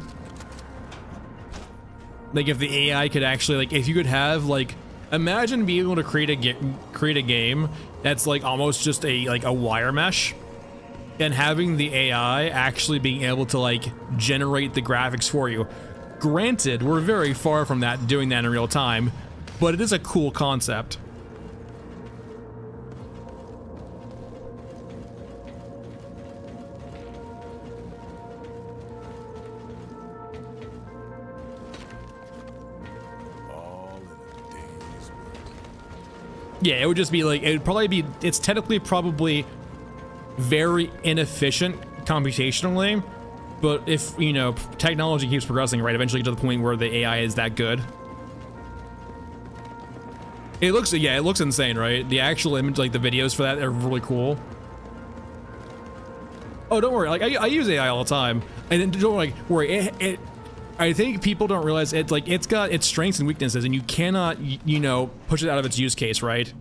Like if the AI could actually, like, if you could have, like, imagine being able to create a game that's like almost just a wire mesh, and having the AI actually being able to like generate the graphics for you. Granted, we're very far from that, doing that in real time, but it is a cool concept. Yeah, it would just be like, it would probably be, it's technically probably very inefficient computationally, but if, you know, technology keeps progressing, right, eventually get to the point where the AI is that good. It looks, yeah, it looks insane, right? The actual image, like the videos for that are really cool. Oh, don't worry, like I use AI all the time, and don't worry, I think people don't realize it's like, it's got its strengths and weaknesses, and you cannot, you know, push it out of its use case, right?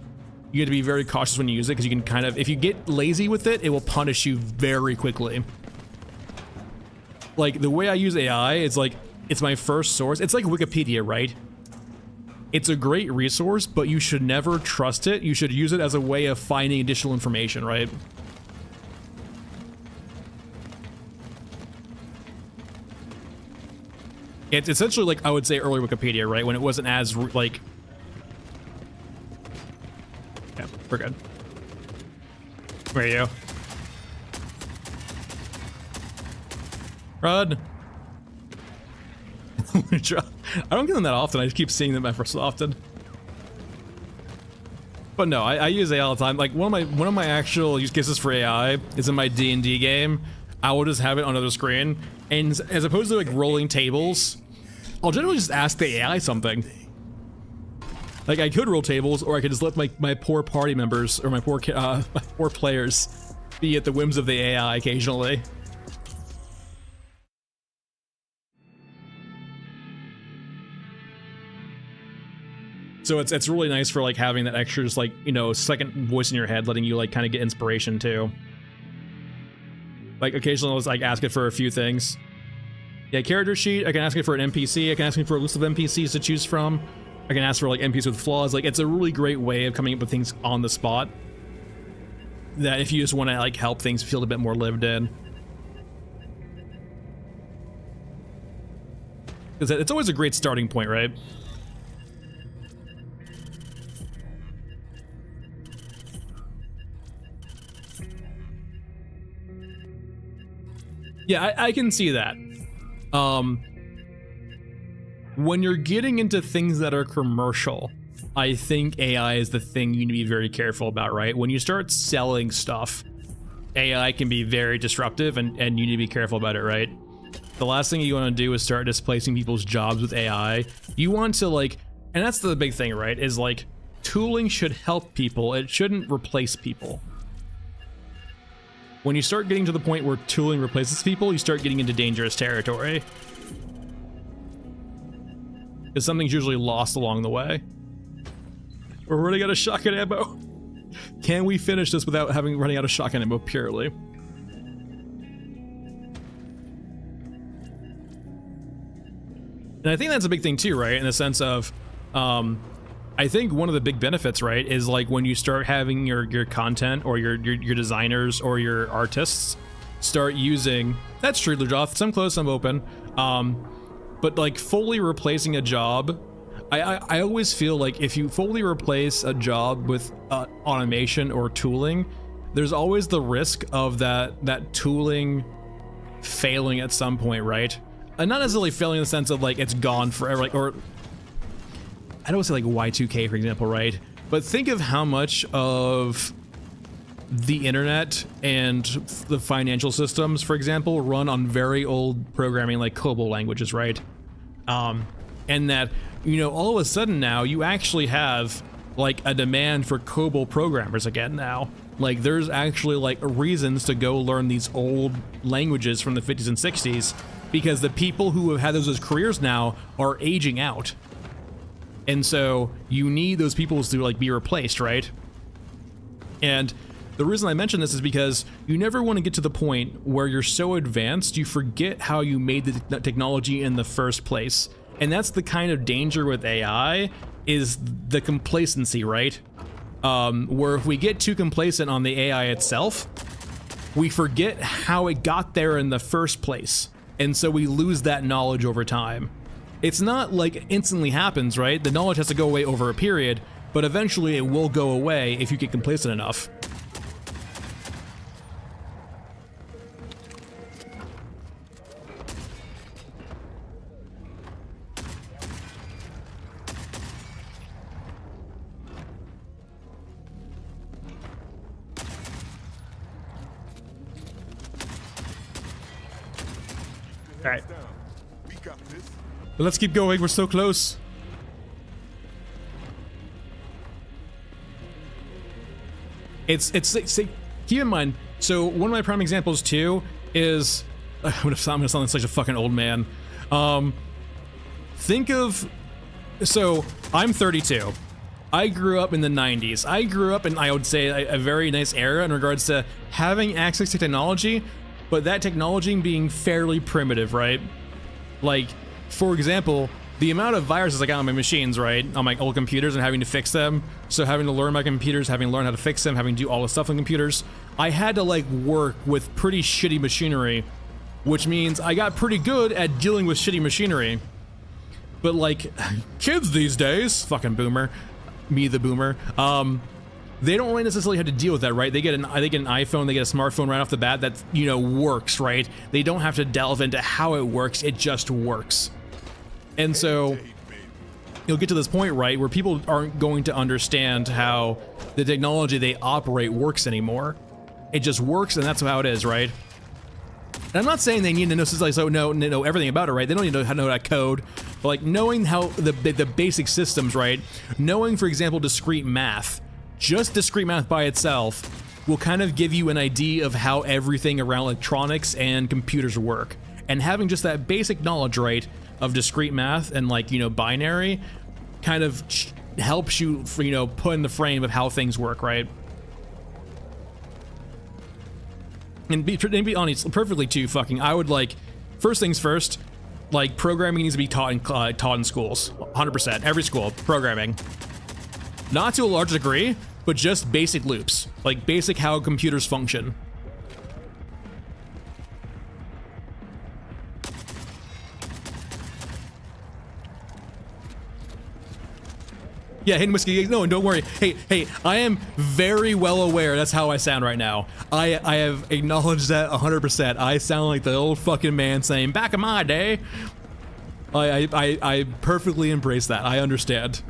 You have to be very cautious when you use it, because you can kind of, if you get lazy with it, it will punish you very quickly. Like, the way I use AI is like, it's my first source. It's like Wikipedia, right? It's a great resource, but you should never trust it. You should use it as a way of finding additional information, right? It's essentially like, I would say, early Wikipedia, right? When it wasn't as, like... Yeah, we're good. Where are you? Run! I don't get them that often, I just keep seeing them ever so often. But no, I use AI all the time. Like, one of my actual use cases for AI is in my D&D game. I will just have it on another screen, and as opposed to like rolling tables, I'll generally just ask the AI something. Like, I could roll tables, or I could just let my poor party members, or my poor players be at the whims of the AI occasionally. So it's really nice for like having that extra, just like, you know, second voice in your head, letting you like kind of get inspiration too. Like occasionally I'll just like ask it for a few things. Yeah, character sheet, I can ask it for an NPC, I can ask it for a list of NPCs to choose from. I can ask for like NPCs with flaws. Like, it's a really great way of coming up with things on the spot, that if you just want to like help things feel a bit more lived in. Because it's always a great starting point, right? Yeah, I can see that. When you're getting into things that are commercial, I think AI is the thing you need to be very careful about, right? When you start selling stuff, AI can be very disruptive, and you need to be careful about it, right? The last thing you want to do is start displacing people's jobs with AI. You want to like, and that's the big thing, right? Is like, tooling should help people, it shouldn't replace people. When you start getting to the point where tooling replaces people, you start getting into dangerous territory. Because something's usually lost along the way. We're running out of shotgun ammo. Can we finish this without running out of shotgun ammo purely? And I think that's a big thing too, right? In the sense of, I think one of the big benefits, right, is like when you start having your content, or your designers or your artists start using, that's true, Lujoth, some closed, some open, but like fully replacing a job, I always feel like if you fully replace a job with automation or tooling, there's always the risk of that tooling failing at some point, right? And not necessarily failing in the sense of like it's gone forever, like, or I don't say like Y2K, for example, right? But think of how much of the internet and the financial systems, for example, run on very old programming like COBOL languages, right? and that, you know, all of a sudden now you actually have like a demand for COBOL programmers again now. Like there's actually like reasons to go learn these old languages from the 50s and 60s, because the people who have had those as careers now are aging out. And so you need those people to like be replaced, right? And the reason I mention this is because you never want to get to the point where you're so advanced you forget how you made the technology in the first place. And that's the kind of danger with AI, is the complacency, right? Where if we get too complacent on the AI itself, we forget how it got there in the first place. And so we lose that knowledge over time. It's not like instantly happens, right? The knowledge has to go away over a period, but eventually it will go away if you get complacent enough. All right. But let's keep going. We're so close. It's keep in mind. So one of my prime examples too is I'm gonna sound like such a fucking old man. Think of, so I'm 32. I grew up in the 90s. I grew up in, I would say, a very nice era in regards to having access to technology, but that technology being fairly primitive, right? Like, for example, the amount of viruses I got on my machines, right, on my old computers, and having to fix them, so having to learn my computers, having to learn how to fix them, having to do all the stuff on computers, I had to like work with pretty shitty machinery, which means I got pretty good at dealing with shitty machinery. But like, kids these days, fucking boomer, me the boomer, they don't really necessarily have to deal with that, right? They get an iPhone, they get a smartphone right off the bat that, you know, works, right? They don't have to delve into how it works, it just works. And so you'll get to this point, right, where people aren't going to understand how the technology they operate works anymore. It just works, and that's how it is, right? And I'm not saying they need to know everything about it, right? They don't need to know how to know that code, but like knowing how the basic systems, right? Knowing, for example, discrete math. Just discrete math by itself will kind of give you an idea of how everything around electronics and computers work. And having just that basic knowledge, right, of discrete math and like, you know, binary kind of helps you, you know, put in the frame of how things work, right? And be honest, perfectly too, fucking, I would like, first things first, like programming needs to be taught in schools, 100%, every school, programming. Not to a large degree, but just basic loops, like basic how computers function. Yeah, Hidden Whiskey, no, don't worry. Hey, I am very well aware that's how I sound right now. I have acknowledged that 100%. I sound like the old fucking man saying, back in my day. I perfectly embrace that. I understand.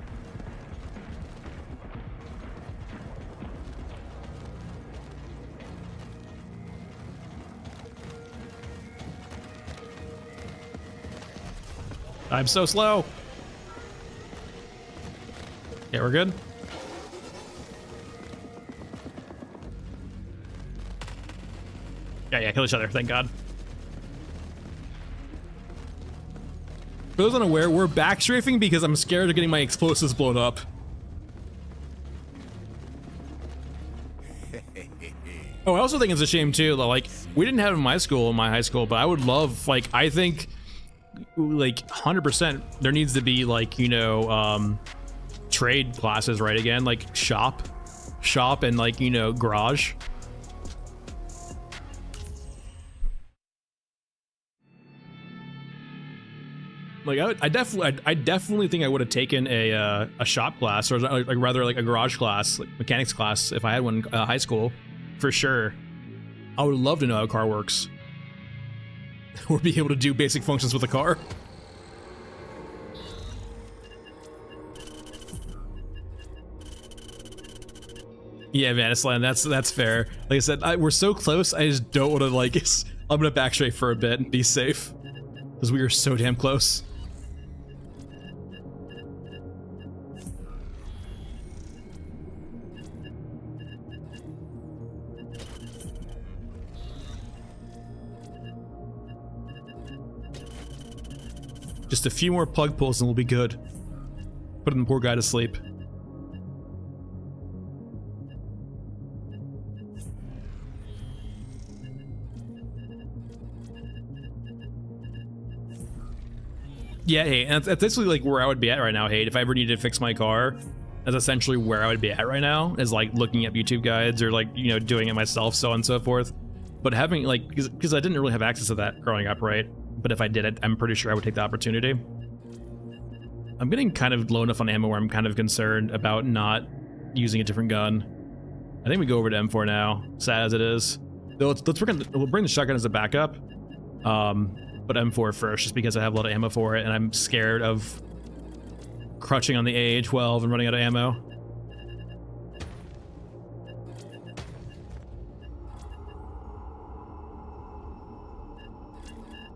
I'm so slow. Yeah, we're good. Yeah, kill each other, thank God. For those unaware, we're back strafing because I'm scared of getting my explosives blown up. Oh, I also think it's a shame too, though, like, we didn't have it in my school, in my high school, but I would love, like, I think, like, 100% there needs to be, like, you know, trade classes, right, again, like shop and like, you know, garage. Like I definitely think I would have taken a shop class, or like rather like a garage class, like mechanics class, if I had one in high school, for sure. I would love to know how a car works, or be able to do basic functions with a car. Yeah, Vanisland, that's fair. Like I said, we're so close, I just don't want to, like, I'm gonna backstraight for a bit and be safe, because we are so damn close. Just a few more plug pulls and we'll be good. Putting the poor guy to sleep. Yeah, hey, and that's essentially like where I would be at right now, Hate. If I ever needed to fix my car, that's essentially where I would be at right now, is like looking at YouTube guides or like, you know, doing it myself, so on and so forth. But having like, because I didn't really have access to that growing up, right? But if I did it, I'm pretty sure I would take the opportunity. I'm getting kind of low enough on ammo where I'm kind of concerned about not using a different gun. I think we go over to M4 now, sad as it is. Though we'll bring the shotgun as a backup. But M4 first, just because I have a lot of ammo for it, and I'm scared of crutching on the AA-12 and running out of ammo.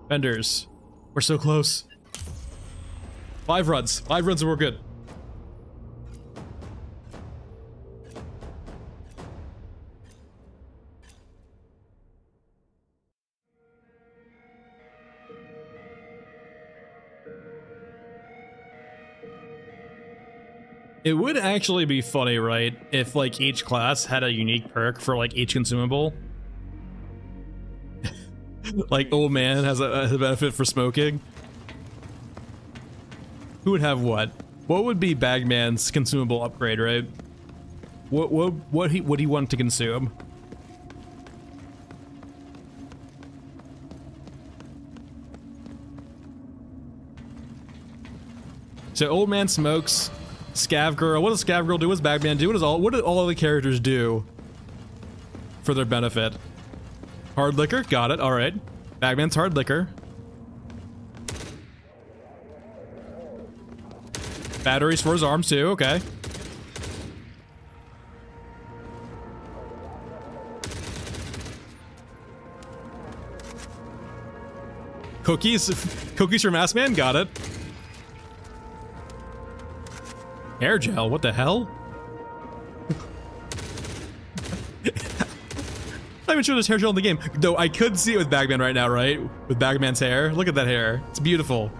Vendors, we're so close. 5 runs and we're good. It would actually be funny, right, if like each class had a unique perk for like each consumable. Like old man has a benefit for smoking. Who would have what? What would be Bagman's consumable upgrade, right? What would he want to consume? So old man smokes. Scav Girl. What does Scav Girl do? What does Bagman do? What do all of the characters do for their benefit? Hard liquor? Got it. Alright. Bagman's hard liquor. Batteries for his arms too. Okay. Cookies? Cookies from Ass Man? Got it. Hair gel, what the hell? Not even sure there's hair gel in the game. Though I could see it with Bagman right now, right? With Bagman's hair. Look at that hair. It's beautiful.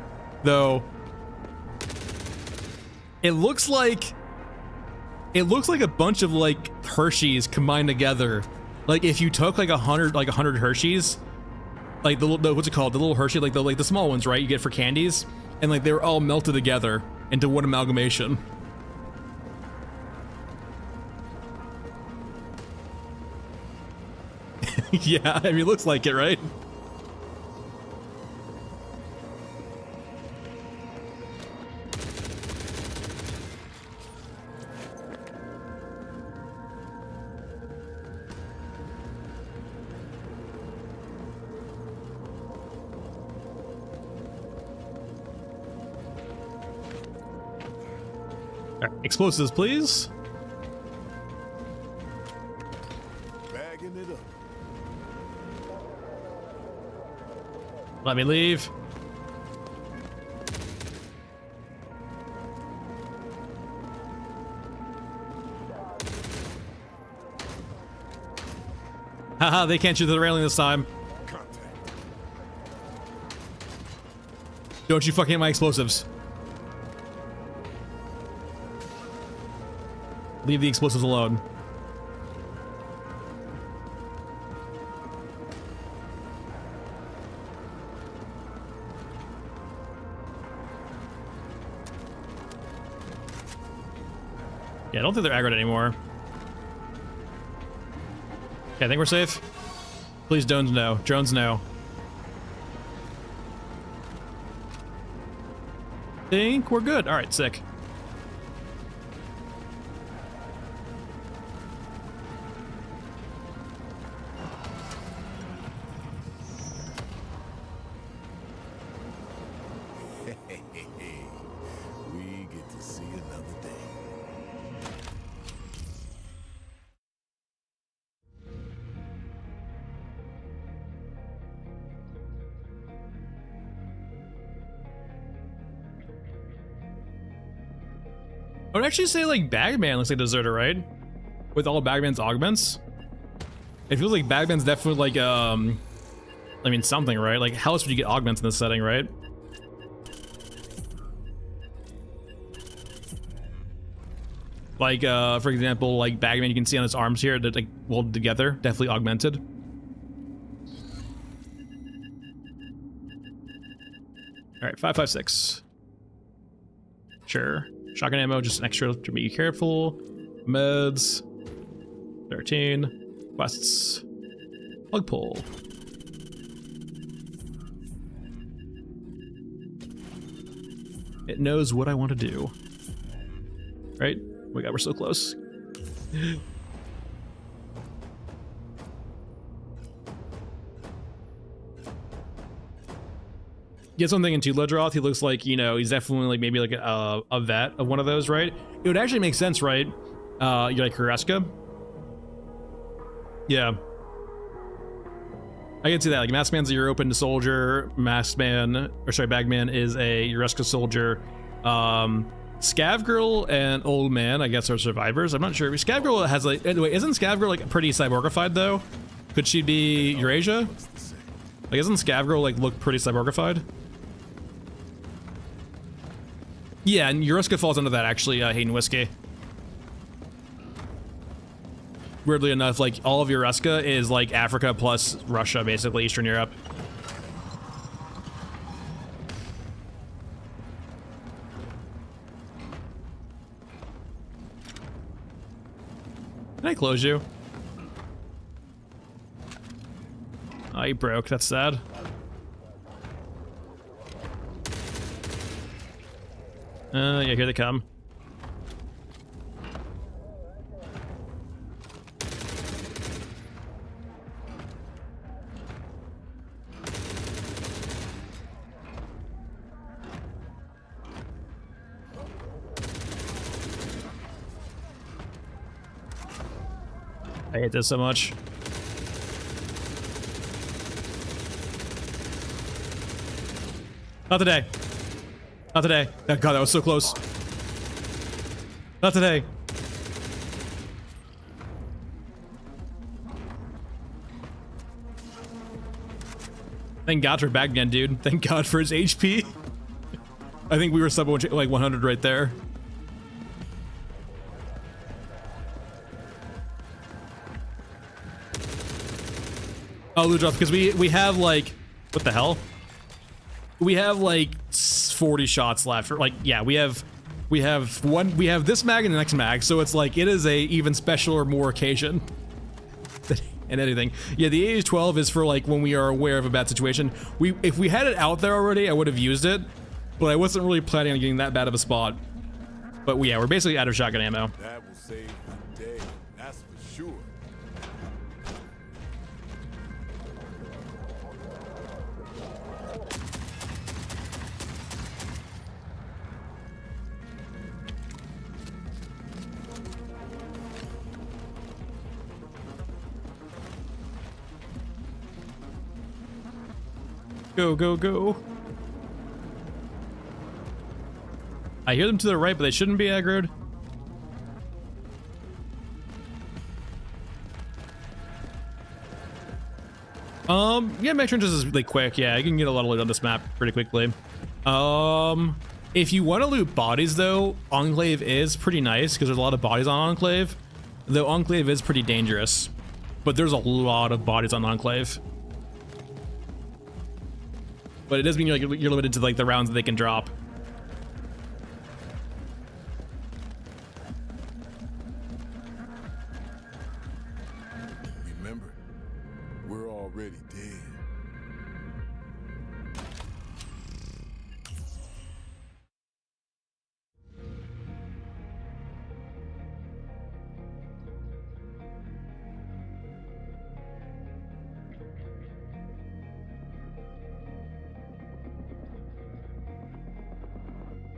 Though it looks like a bunch of like Hershey's combined together. Like if you took like 100 Hershey's, like the what's it called? The little Hershey, like the small ones, right? You get for candies, and like they were all melted together into one amalgamation. Yeah, I mean, it looks like it, right? All right, explosives, please. Bagging it up. Let me leave. Haha, they can't shoot the railing this time. Contact. Don't you fucking hit my explosives. Leave the explosives alone. Yeah, I don't think they're aggroed anymore. Okay, I think we're safe. Please, drones, no. Drones, no. Think we're good. All right, sick. We get to see another day. I would actually say like Bagman looks like deserter, right? With all Bagman's augments. It feels like Bagman's definitely like I mean something, right? Like how else would you get augments in this setting, right? Like, for example, like Bagman, you can see on his arms here that like welded together, definitely augmented. All right, 556. Sure. Shotgun ammo, just an extra to be careful. Meds. 13. Quests. Plug pull. It knows what I want to do. Right? Oh my god, we're so close. Get something in Tudladroth, he looks like, you know, he's definitely like maybe like a vet of one of those, right? It would actually make sense, right? You're like Hureska. Yeah. I can see that. Like Maskman's a European soldier, Bagman is a Hureska soldier. Scav Girl and Old Man, I guess, are survivors. I'm not sure. Scav Girl has like, anyway, isn't Scav Girl like pretty cyborgified though? Could she be Eurasia? Like, isn't Scav Girl like look pretty cyborgified? Yeah, and Hureska falls under that actually, Hayden Whiskey. Weirdly enough, like all of Hureska is like Africa plus Russia, basically Eastern Europe. Can I close you? Oh, you broke. That's sad. Yeah, here they come. I hate this so much. Not today. Not today. Oh god, that was so close. Not today. Thank God for Bagman, dude. Thank God for his HP. I think we were sub like 100 right there. Oh, Ludroth, because we have like, what the hell? We have like 40 shots left. Or like, yeah, we have this mag and the next mag, so it's like it is a even special or more occasion and anything. Yeah, the AH-12 is for like when we are aware of a bad situation. If we had it out there already, I would have used it, but I wasn't really planning on getting that bad of a spot. But yeah, we're basically out of shotgun ammo. That will save the day, that's for sure. Go, go, go. I hear them to the right, but they shouldn't be aggroed. Yeah, Mech Trenches is really quick. Yeah, you can get a lot of loot on this map pretty quickly. If you want to loot bodies though, Enclave is pretty nice because there's a lot of bodies on Enclave. Though Enclave is pretty dangerous, but there's a lot of bodies on Enclave. But it does mean you're limited to like the rounds that they can drop. Remember, we're already dead.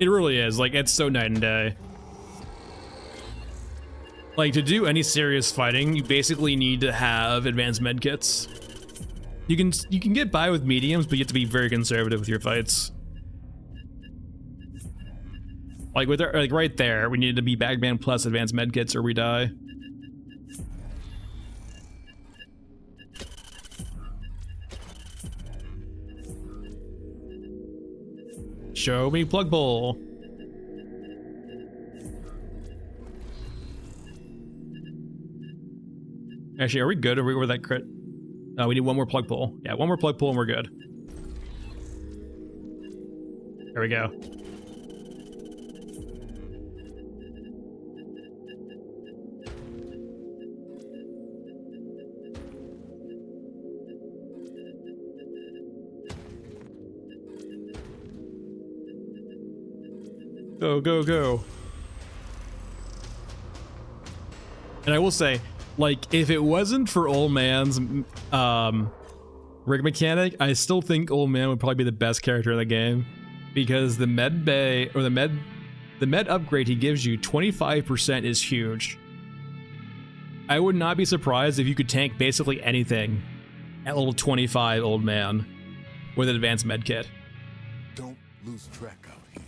It really is. Like, it's so night and day. Like, to do any serious fighting, you basically need to have advanced medkits. You can get by with mediums, but you have to be very conservative with your fights. Like with like right there, we need to be Bagman plus advanced medkits or we die. Show me plug bowl. Actually, are we good? Are we over that crit? We need one more plug pull. Yeah, one more plug pull and we're good. There we go. Go, go, go. And I will say, like, if it wasn't for Old Man's rig mechanic, I still think Old Man would probably be the best character in the game, because the med bay, or the med upgrade he gives you, 25% is huge. I would not be surprised if you could tank basically anything at level 25 Old Man with an advanced med kit. Don't lose track out here.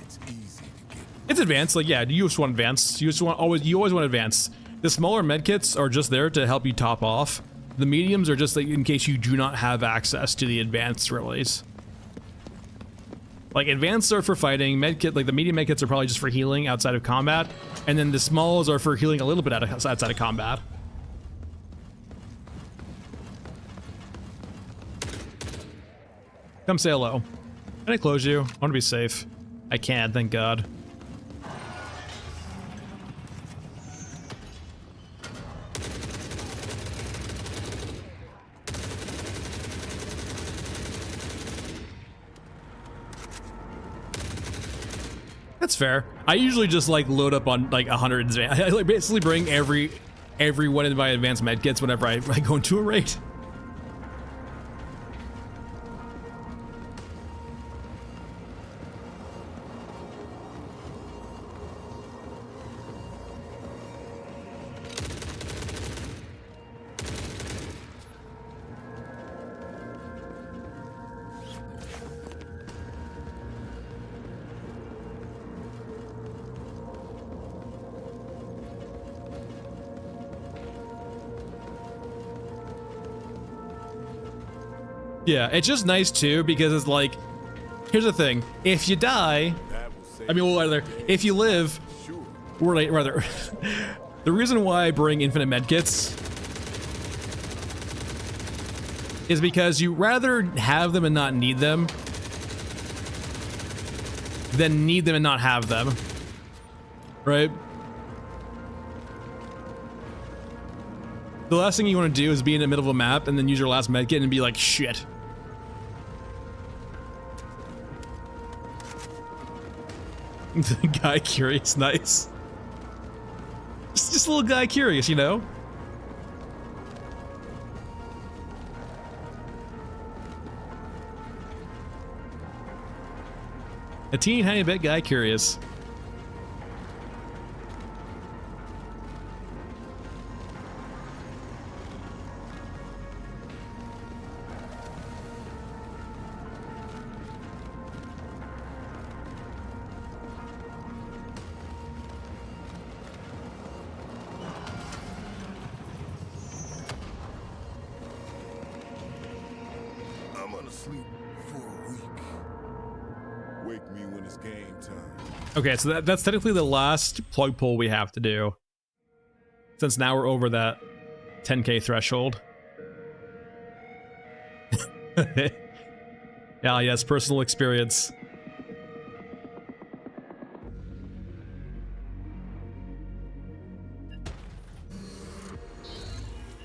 It's easy to get. It's advanced, like, yeah, you just want advanced. You always want advanced. The smaller medkits are just there to help you top off. The mediums are just like in case you do not have access to the advanced release. Like, advanced are for fighting, medkit, like the medium medkits are probably just for healing outside of combat, and then the smalls are for healing a little bit outside of combat. Come say hello. Can I close you? I want to be safe. I can, thank God. That's fair. I usually just like load up on like 100. I like basically bring every one of my advanced medkits whenever I go into a raid. Yeah, it's just nice too, because it's like, here's the thing: if you die, I mean, well, rather, if you live, or like, rather, the reason why I bring infinite medkits is because you rather have them and not need them than need them and not have them, right? The last thing you want to do is be in the middle of a map and then use your last medkit and be like, shit. The guy curious, nice. Just a little guy curious, you know? A teeny tiny bit guy curious. Okay, so that's technically the last plug pull we have to do, since now we're over that 10k threshold. Yeah, yes, personal experience.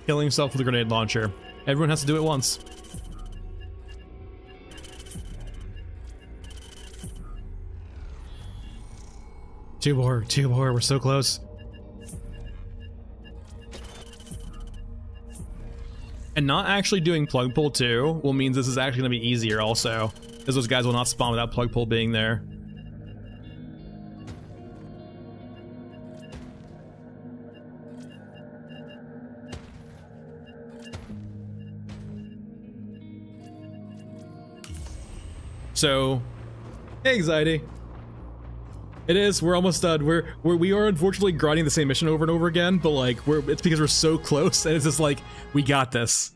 Killing himself with a grenade launcher. Everyone has to do it once. Two more, we're so close. And not actually doing plug pull 2 will mean this is actually going to be easier also, because those guys will not spawn without plug pull being there. So, hey, anxiety. It is. We're almost done. We are unfortunately grinding the same mission over and over again, but like it's because we're so close, and it's just like we got this.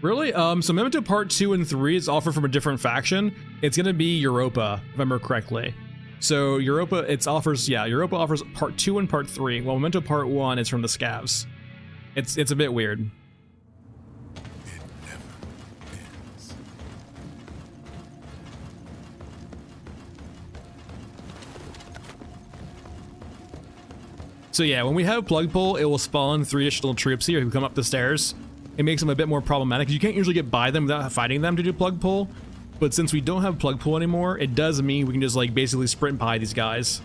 Really? So Memento Part 2 and 3 is offered from a different faction. It's gonna be Europa, if I remember correctly. So Europa, Europa offers part 2 and part 3. Well, Memento part 1 is from the Scavs. It's a bit weird. It never ends. So yeah, when we have plug pull, it will spawn 3 additional troops here who come up the stairs. It makes them a bit more problematic. You can't usually get by them without fighting them to do plug pull. But since we don't have plug pull anymore, it does mean we can just like basically sprint by these guys.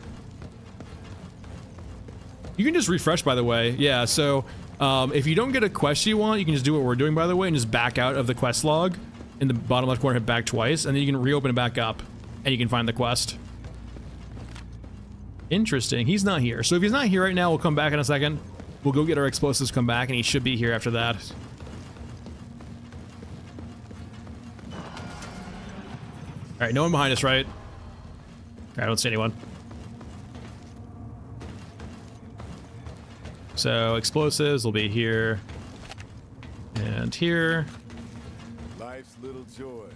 You can just refresh, by the way. Yeah, so if you don't get a quest you want, you can just do what we're doing, by the way, and just back out of the quest log. In the bottom left corner, hit back twice, and then you can reopen it back up, and you can find the quest. Interesting. He's not here. So if he's not here right now, we'll come back in a second. We'll go get our explosives, come back, and he should be here after that. All right, no one behind us, right? I don't see anyone. So explosives will be here and here. Life's little joy.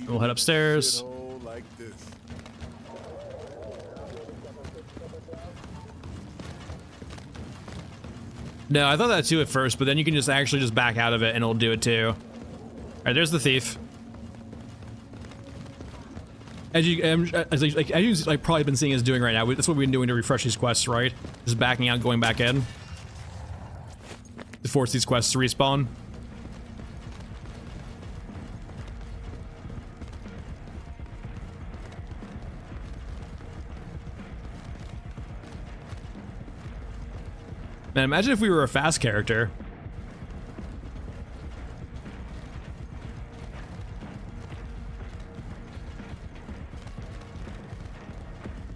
We'll head upstairs. Like this. No, I thought that too at first, but then you can just actually just back out of it and it'll do it too. All right, there's the thief. As you probably been seeing us doing right now, that's what we've been doing to refresh these quests, right? Just backing out, going back in to force these quests to respawn. Man, imagine if we were a fast character.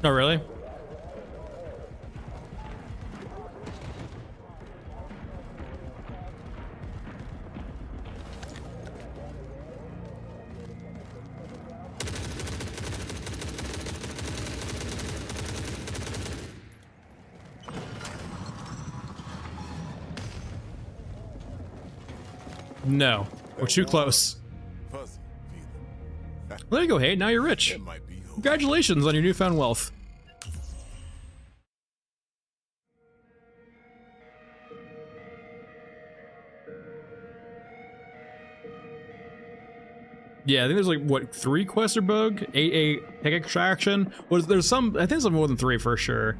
Oh, really? No, we're too close. Fuzzy feeling. Well, there you go, Hey. Now you're rich. That might be hope. Congratulations on your newfound wealth. Yeah, I think there's like, what, 3 quests are bug? 8 tech extraction? Well, there's some, I think there's more than 3 for sure.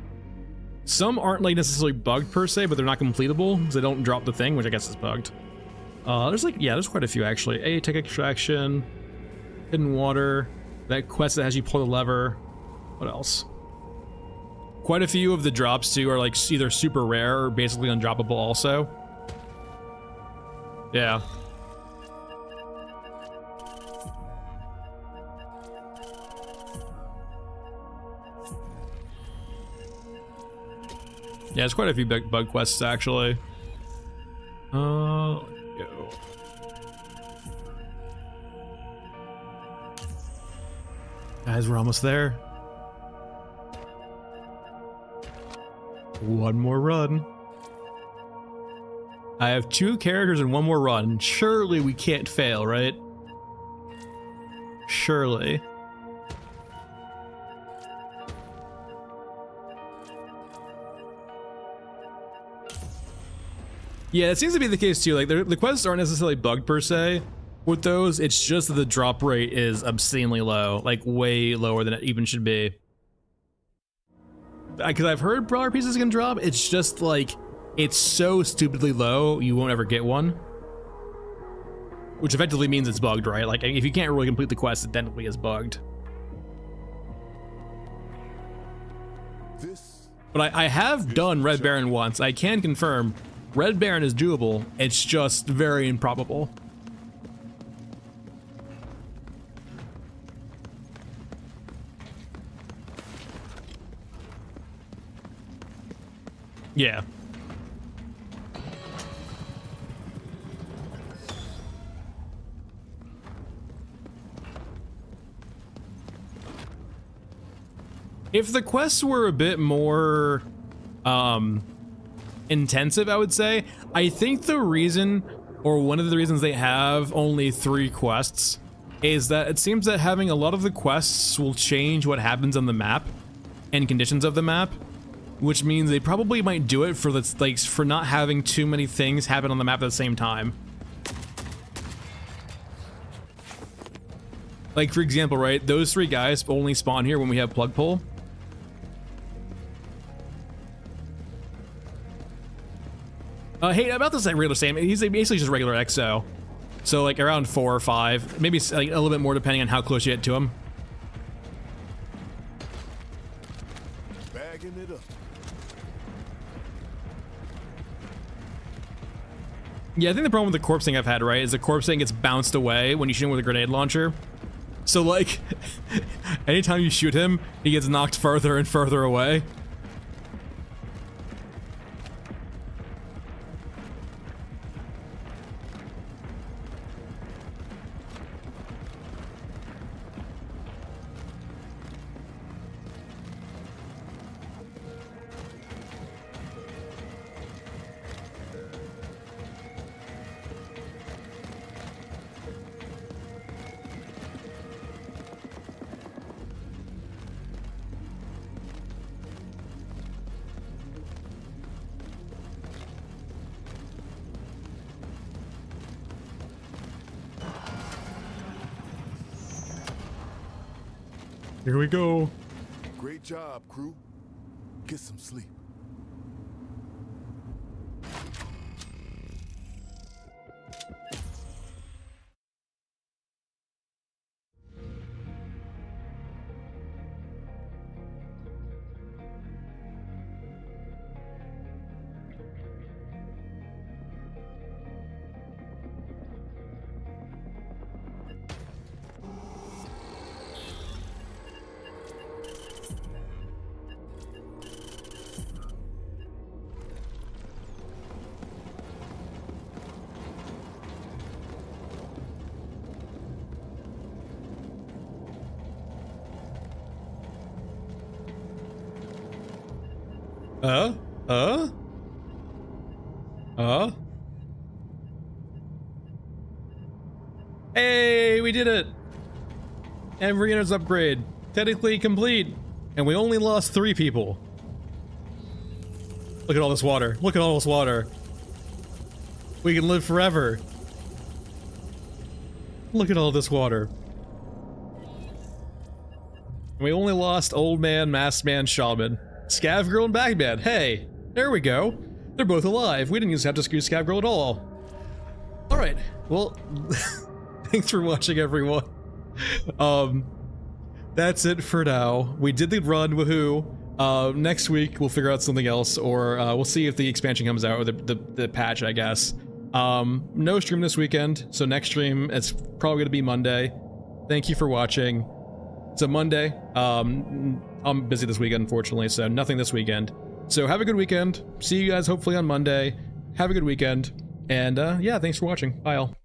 Some aren't like necessarily bugged per se, but they're not completable because they don't drop the thing, which I guess is bugged. There's like, yeah, there's quite a few actually. 8 tech extraction, hidden water, that quest that has you pull the lever. What else? Quite a few of the drops too are like either super rare or basically undroppable also. Yeah. Yeah, there's quite a few bug quests actually. Let's go. Guys, we're almost there. One more run. I have 2 characters and 1 more run. Surely we can't fail, right? Surely. Yeah, it seems to be the case too. Like, the quests aren't necessarily bugged per se. With those, it's just that the drop rate is obscenely low, like way lower than it even should be. Because I've heard brawler pieces can drop, it's just like, it's so stupidly low, you won't ever get one. Which effectively means it's bugged, right? Like, if you can't really complete the quest, it technically is bugged. But I have done Red Baron once. I can confirm Red Baron is doable, it's just very improbable. Yeah. If the quests were a bit more intensive, I would say. I think the reason, or one of the reasons they have only 3 quests is that it seems that having a lot of the quests will change what happens on the map and conditions of the map, which means they probably might do it for the, like, for not having too many things happen on the map at the same time. Like, for example, right, those 3 guys only spawn here when we have plug pull. Hey, about this, I really same. He's basically just regular XO. So like around 4 or 5, maybe like a little bit more depending on how close you get to him. Bagging it up. Yeah, I think the problem with the corpse thing I've had, right, is the corpse thing gets bounced away when you shoot him with a grenade launcher. So like, anytime you shoot him, he gets knocked further and further away. Here we go. Great job, crew. Get some sleep. Hey, we did it! Every Innard's upgrade, technically complete, and we only lost 3 people. Look at all this water. Look at all this water. We can live forever. Look at all this water. And we only lost Old Man, Masked Man, Shaman. Scav Girl and Bagman. Hey, there we go. They're both alive. We didn't just have to screw Scav Girl at all. Alright, well, thanks for watching, everyone. That's it for now. We did the run, woohoo. Next week, we'll figure out something else, or we'll see if the expansion comes out, or the patch, I guess. No stream this weekend, so next stream, it's probably going to be Monday. Thank you for watching. It's a Monday. I'm busy this weekend, unfortunately, so nothing this weekend. So have a good weekend. See you guys hopefully on Monday. Have a good weekend. And yeah, thanks for watching. Bye all.